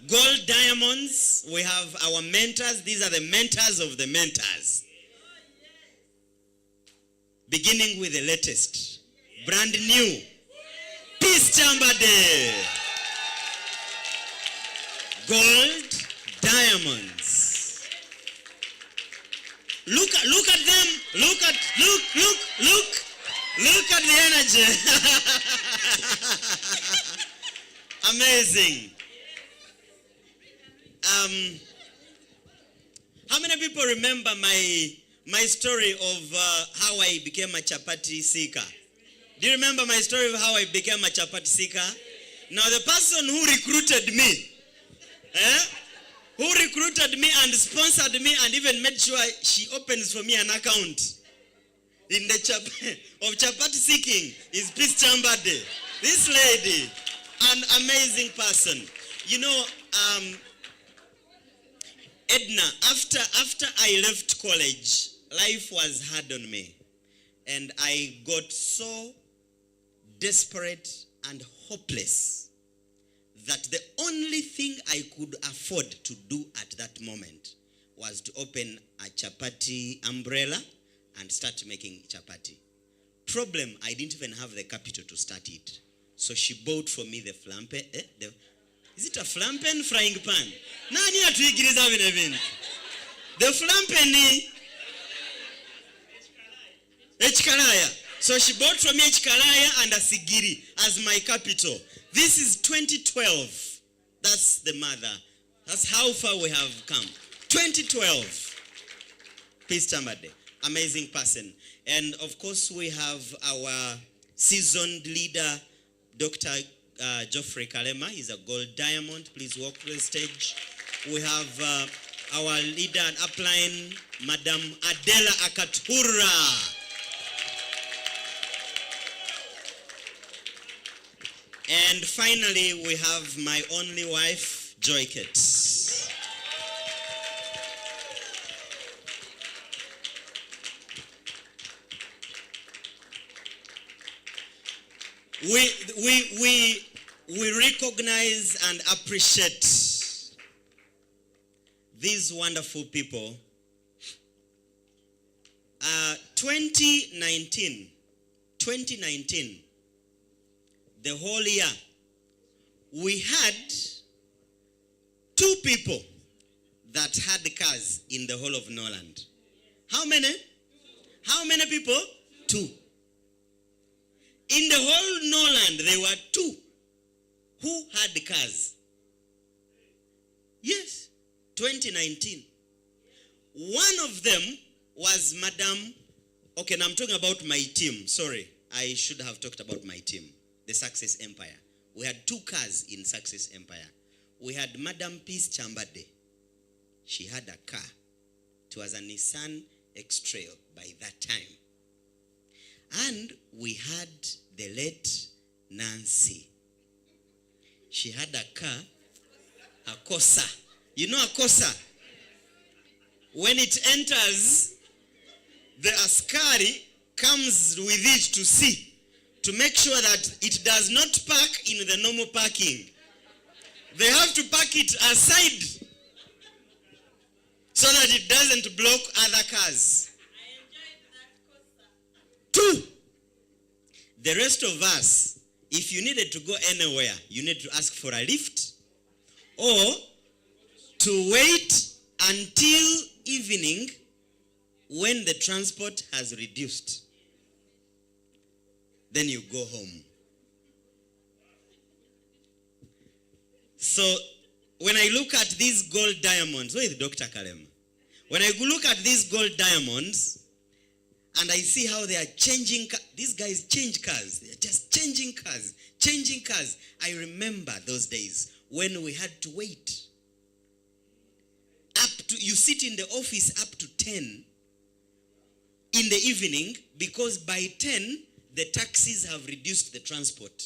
Gold diamonds, we have our mentors. These are the mentors of the mentors. Beginning with the latest, brand new, Peace Chamber Day. Gold diamonds. Look at them. Look at the energy. Amazing. How many people remember my story of how I became a chapati seeker? Do you remember my story of how I became a chapati seeker? Now the person who recruited me, and sponsored me and even made sure she opens for me an account in the of chapati seeking is Peace Chamber Day. This lady, an amazing person. You know, Edna, after I left college, life was hard on me. And I got so desperate and hopeless that the only thing I could afford to do at that moment was to open a chapati umbrella and start making chapati. Problem, I didn't even have the capital to start it. So she bought for me the flampen. Is it a flampen frying pan? Nani atuigiriza vile. The flampen echkalaya. So she bought from me echkalaya and a sigiri as my capital. This is 2012. That's the mother. That's how far we have come. 2012. Peace Chamber Day. Amazing person. And of course we have our seasoned leader, Dr. Geoffrey Kalema. He's a gold diamond. Please walk to the stage. We have our leader and upline, Madam Adela Akatura. And finally, we have my only wife, Joy Kate. We recognize and appreciate these wonderful people. 2019, the whole year, we had 2 people that had cars in the whole of Norland. How many? How many people? 2. In the whole Norland, there were 2 who had cars. Yes, 2019. One of them was Madam, okay, now I'm talking about my team. Sorry, I should have talked about my team. The Success Empire. We had 2 cars in Success Empire. We had Madam Peace Chamber Day. She had a car. It was a Nissan X-Trail by that time. And we had the late Nancy. She had a car, a Corsa. You know a Corsa? When it enters, the askari comes with it to see, to make sure that it does not park in the normal parking. They have to park it aside. so that it doesn't block other cars. 2. The rest of us, if you needed to go anywhere, you need to ask for a lift or to wait until evening when the transport has reduced. Then you go home. So when I look at these gold diamonds, where is Dr. Kalema? When I look at these gold diamonds, and I see how they are changing, these guys change cars. They're just changing cars. I remember those days when we had to wait. You sit in the office up to 10 in the evening because by 10, the taxis have reduced the transport.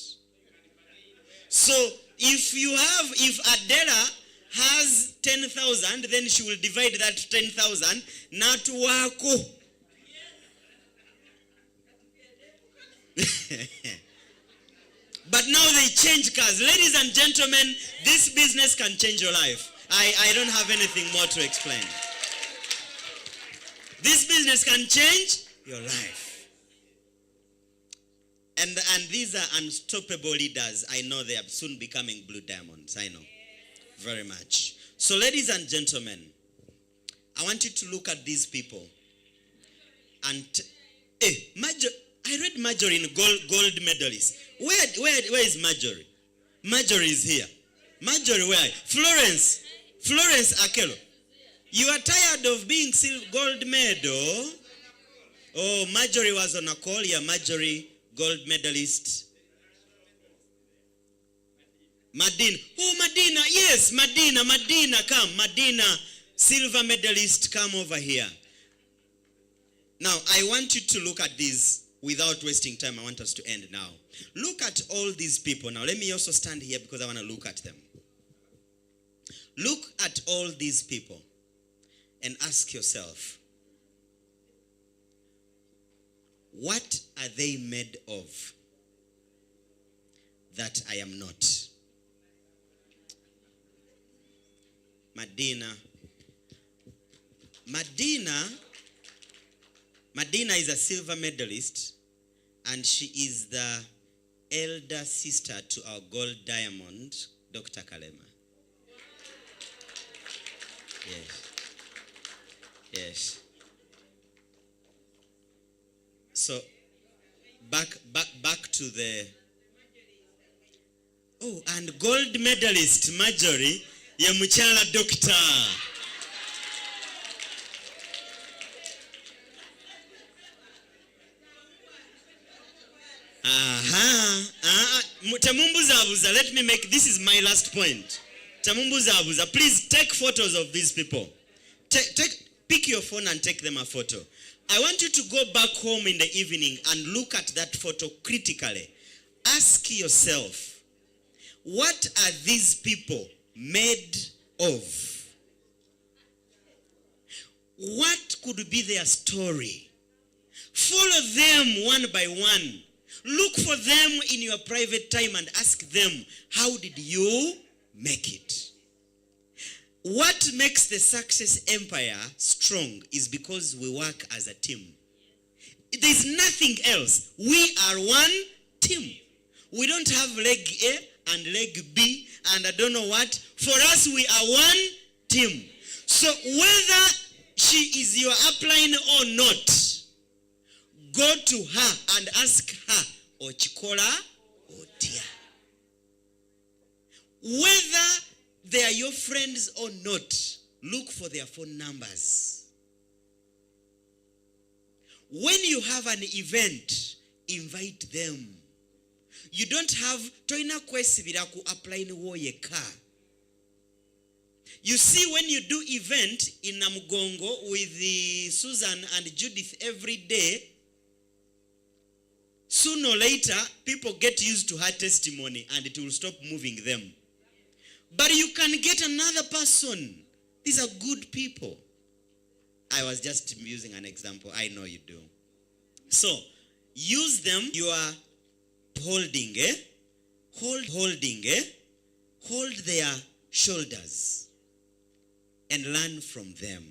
So if Adela has 10,000, then she will divide that 10,000 na tuwako. But now they change cars. Ladies and gentlemen, this business can change your life. I don't have anything more to explain. This business can change your life. And these are unstoppable leaders. I know they are soon becoming blue diamonds. I know. Very much. So ladies and gentlemen, I want you to look at these people. And I read Marjorie in gold medalist. Where is Marjorie? Marjorie is here. Marjorie, where? Florence Akelo. You are tired of being gold medal. Oh, Marjorie was on a call. Yeah, Marjorie, gold medalist. Madina. Oh, Madina. Yes, Madina, come. Madina, silver medalist, come over here. Now, I want you to look at these. Without wasting time, I want us to end now. Look at all these people. Now, let me also stand here because I want to look at them. Look at all these people and ask yourself, what are they made of that I am not? Madina is a silver medalist, and she is the elder sister to our gold diamond, Dr. Kalema. Yes. So, back to the... Oh, and gold medalist, Marjorie, ya muchala doctor. Tamumbuzabuza, let me make, this is my last point. Tamumbuzabuza, please take photos of these people. Pick your phone and take them a photo. I want you to go back home in the evening and look at that photo critically. Ask yourself, what are these people made of? What could be their story? Follow them one by one. Look for them in your private time and ask them, how did you make it? What makes the success empire strong is because we work as a team. There's nothing else. We are one team. We don't have leg A and leg B and I don't know what. For us, we are one team. So whether she is your upline or not, go to her and ask her, Ochikola Otia. Whether they are your friends or not, look for their phone numbers. When you have an event, invite them. You don't have toina kwesibira ku apply woye car. You see, when you do event in Namugongo with the Susan and Judith every day, sooner or later, people get used to her testimony and it will stop moving them. But you can get another person. These are good people. I was just using an example. I know you do. So, use them. You are holding, hold their shoulders and learn from them.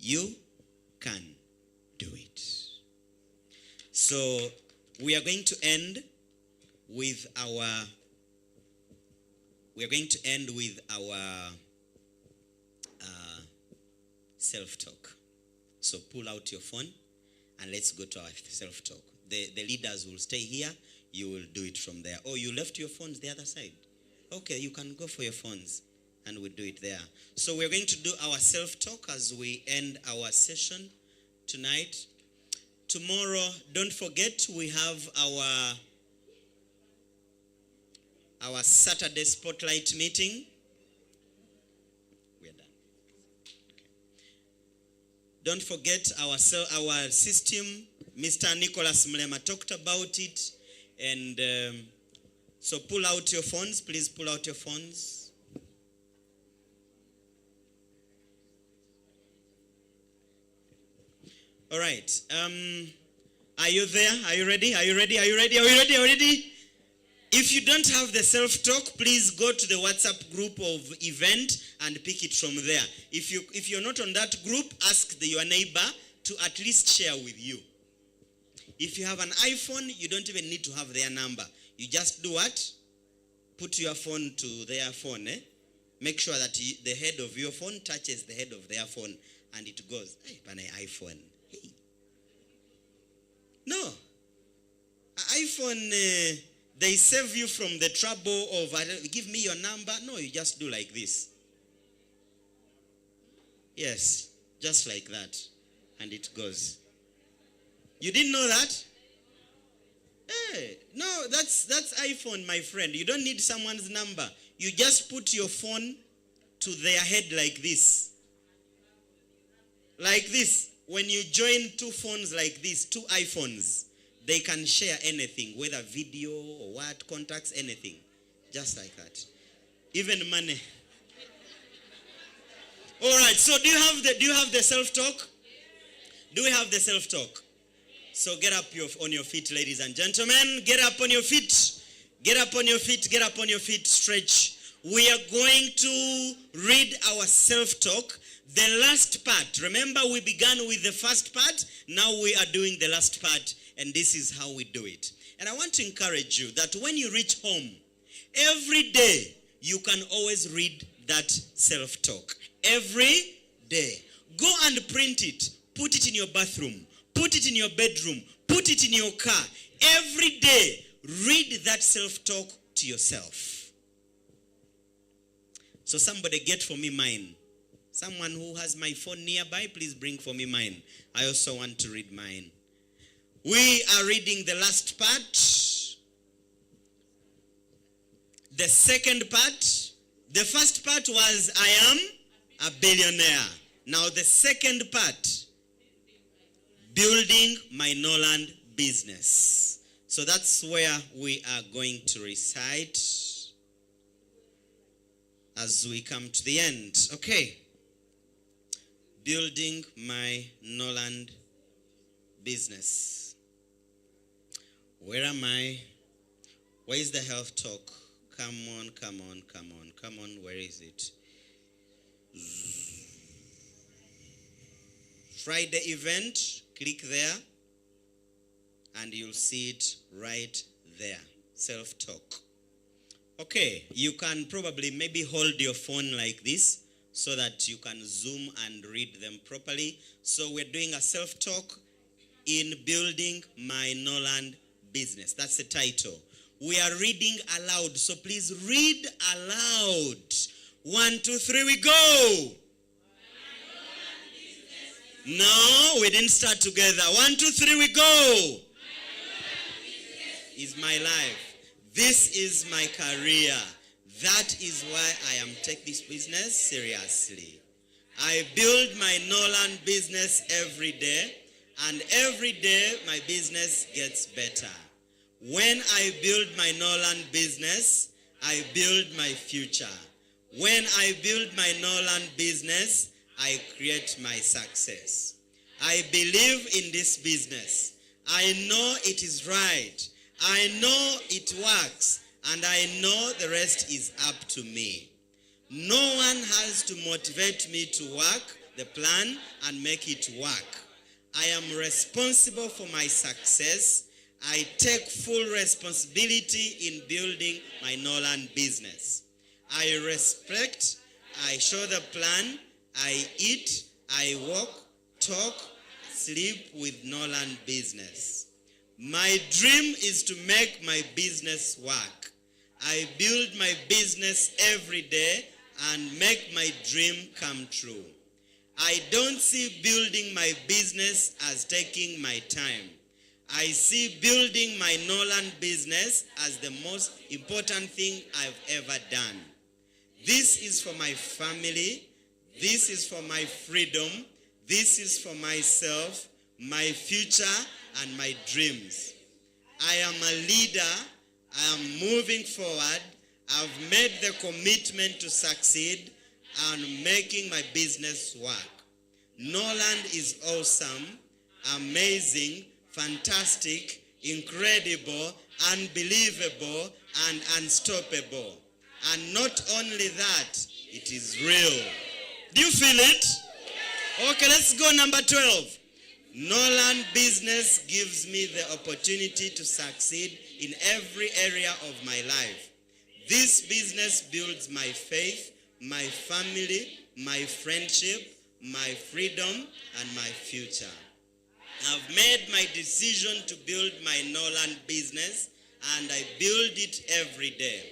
you can do it. So we are going to end with our self-talk. So pull out your phone and let's go to our self-talk. The leaders will stay here. You will do it from there. Oh, you left your phones the other side? Okay, you can go for your phones and we'll do it there. So we're going to do our self-talk as we end our session tonight. Tomorrow, don't forget, we have our Saturday Spotlight meeting. We're done. Okay. Don't forget our system. Mr. Nicholas Mlema talked about it. And so pull out your phones. Please pull out your phones. All right. Are you there? Are you ready? Are you ready? Are you ready? Are you ready? Are you ready? If you don't have the self-talk, please go to the WhatsApp group of event and pick it from there. If you're not on that group, ask your neighbor to at least share with you. If you have an iPhone, you don't even need to have their number. You just do what? Put your phone to their phone. Make sure that the head of your phone touches the head of their phone and it goes, hey, an iPhone. Hey. No. iPhone, they save you from the trouble of, give me your number. No, you just do like this. Yes, just like that. And it goes. You didn't know that? Hey, no, that's iPhone, my friend. You don't need someone's number. You just put your phone to their head like this. Like this. When you join two phones like this, two iPhones, they can share anything, whether video or what, contacts, anything. Just like that. Even money. All right, so do you have the self-talk? Do we have the self-talk? So get up on your feet, ladies and gentlemen. Get up on your feet. Get up on your feet. Get up on your feet. Stretch. We are going to read our self-talk. The last part. Remember, we began with the first part. Now we are doing the last part. And this is how we do it. And I want to encourage you that when you reach home, every day, you can always read that self-talk. Every day. Go and print it. Put it in your bathroom. Put it in your bedroom. Put it in your car. Every day, read that self-talk to yourself. So somebody get for me mine. Someone who has my phone nearby, please bring for me mine. I also want to read mine. We are reading the last part. The second part. The first part was, I am a billionaire. Now the second part, building my Norland business. So that's where we are going to recite as we come to the end. Okay. Building my Norland business. Where am I? Where is the health talk? Come on, come on, come on, come on. Where is it? Friday event, click there and you'll see it right there. Self-talk. Okay, you can probably maybe hold your phone like this so that you can zoom and read them properly. So we're doing a self-talk in building my Norland business. That's the title. We are reading aloud, so please read aloud. 1, 2, 3, we go. No, we didn't start together. 1, 2, 3, we go. Is my life. This is my career. That is why I am taking this business seriously. I build my Norland business every day, and every day my business gets better. When I build my Norland business, I build my future. When I build my Norland business, I create my success. I believe in this business. I know it is right. I know it works. And I know the rest is up to me. No one has to motivate me to work the plan and make it work. I am responsible for my success. I take full responsibility in building my Norland business. I respect, I show the plan, I eat, I walk, talk, sleep with Norland business. My dream is to make my business work. I build my business every day and make my dream come true. I don't see building my business as taking my time. I see building my Norland business as the most important thing I've ever done. This is for my family. This is for my freedom. This is for myself, my future, and my dreams. I am a leader. I am moving forward. I've made the commitment to succeed and making my business work. Norland is awesome, amazing, fantastic, incredible, unbelievable, and unstoppable. And not only that, it is real. Do you feel it? Okay, let's go number 12. Norland business gives me the opportunity to succeed in every area of my life. This business builds my faith, my family, my friendship, my freedom, and my future. I've made my decision to build my Norland business, and I build it every day.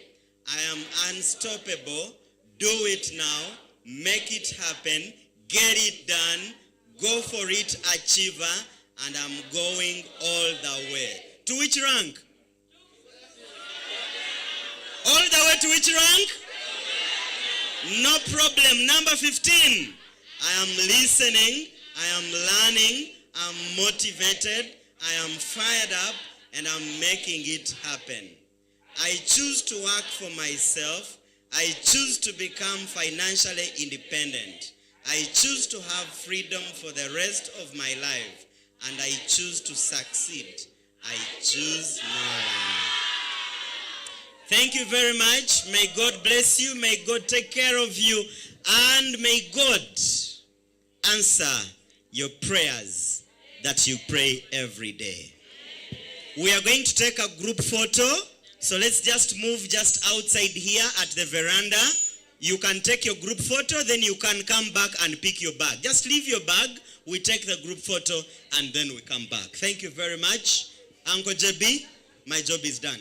I am unstoppable. Do it now. Make it happen. Get it done. Go for it, achiever. And I'm going all the way. To which rank? All the way to which rank? No problem. Number 15. I am listening. I am learning. I'm motivated. I am fired up. And I'm making it happen. I choose to work for myself. I choose to become financially independent. I choose to have freedom for the rest of my life. And I choose to succeed. I choose Norland. Thank you very much. May God bless you. May God take care of you. And may God answer your prayers that you pray every day. We are going to take a group photo. So let's just move just outside here at the veranda. You can take your group photo, then you can come back and pick your bag. Just leave your bag, we take the group photo, and then we come back. Thank you very much. Uncle JB, my job is done.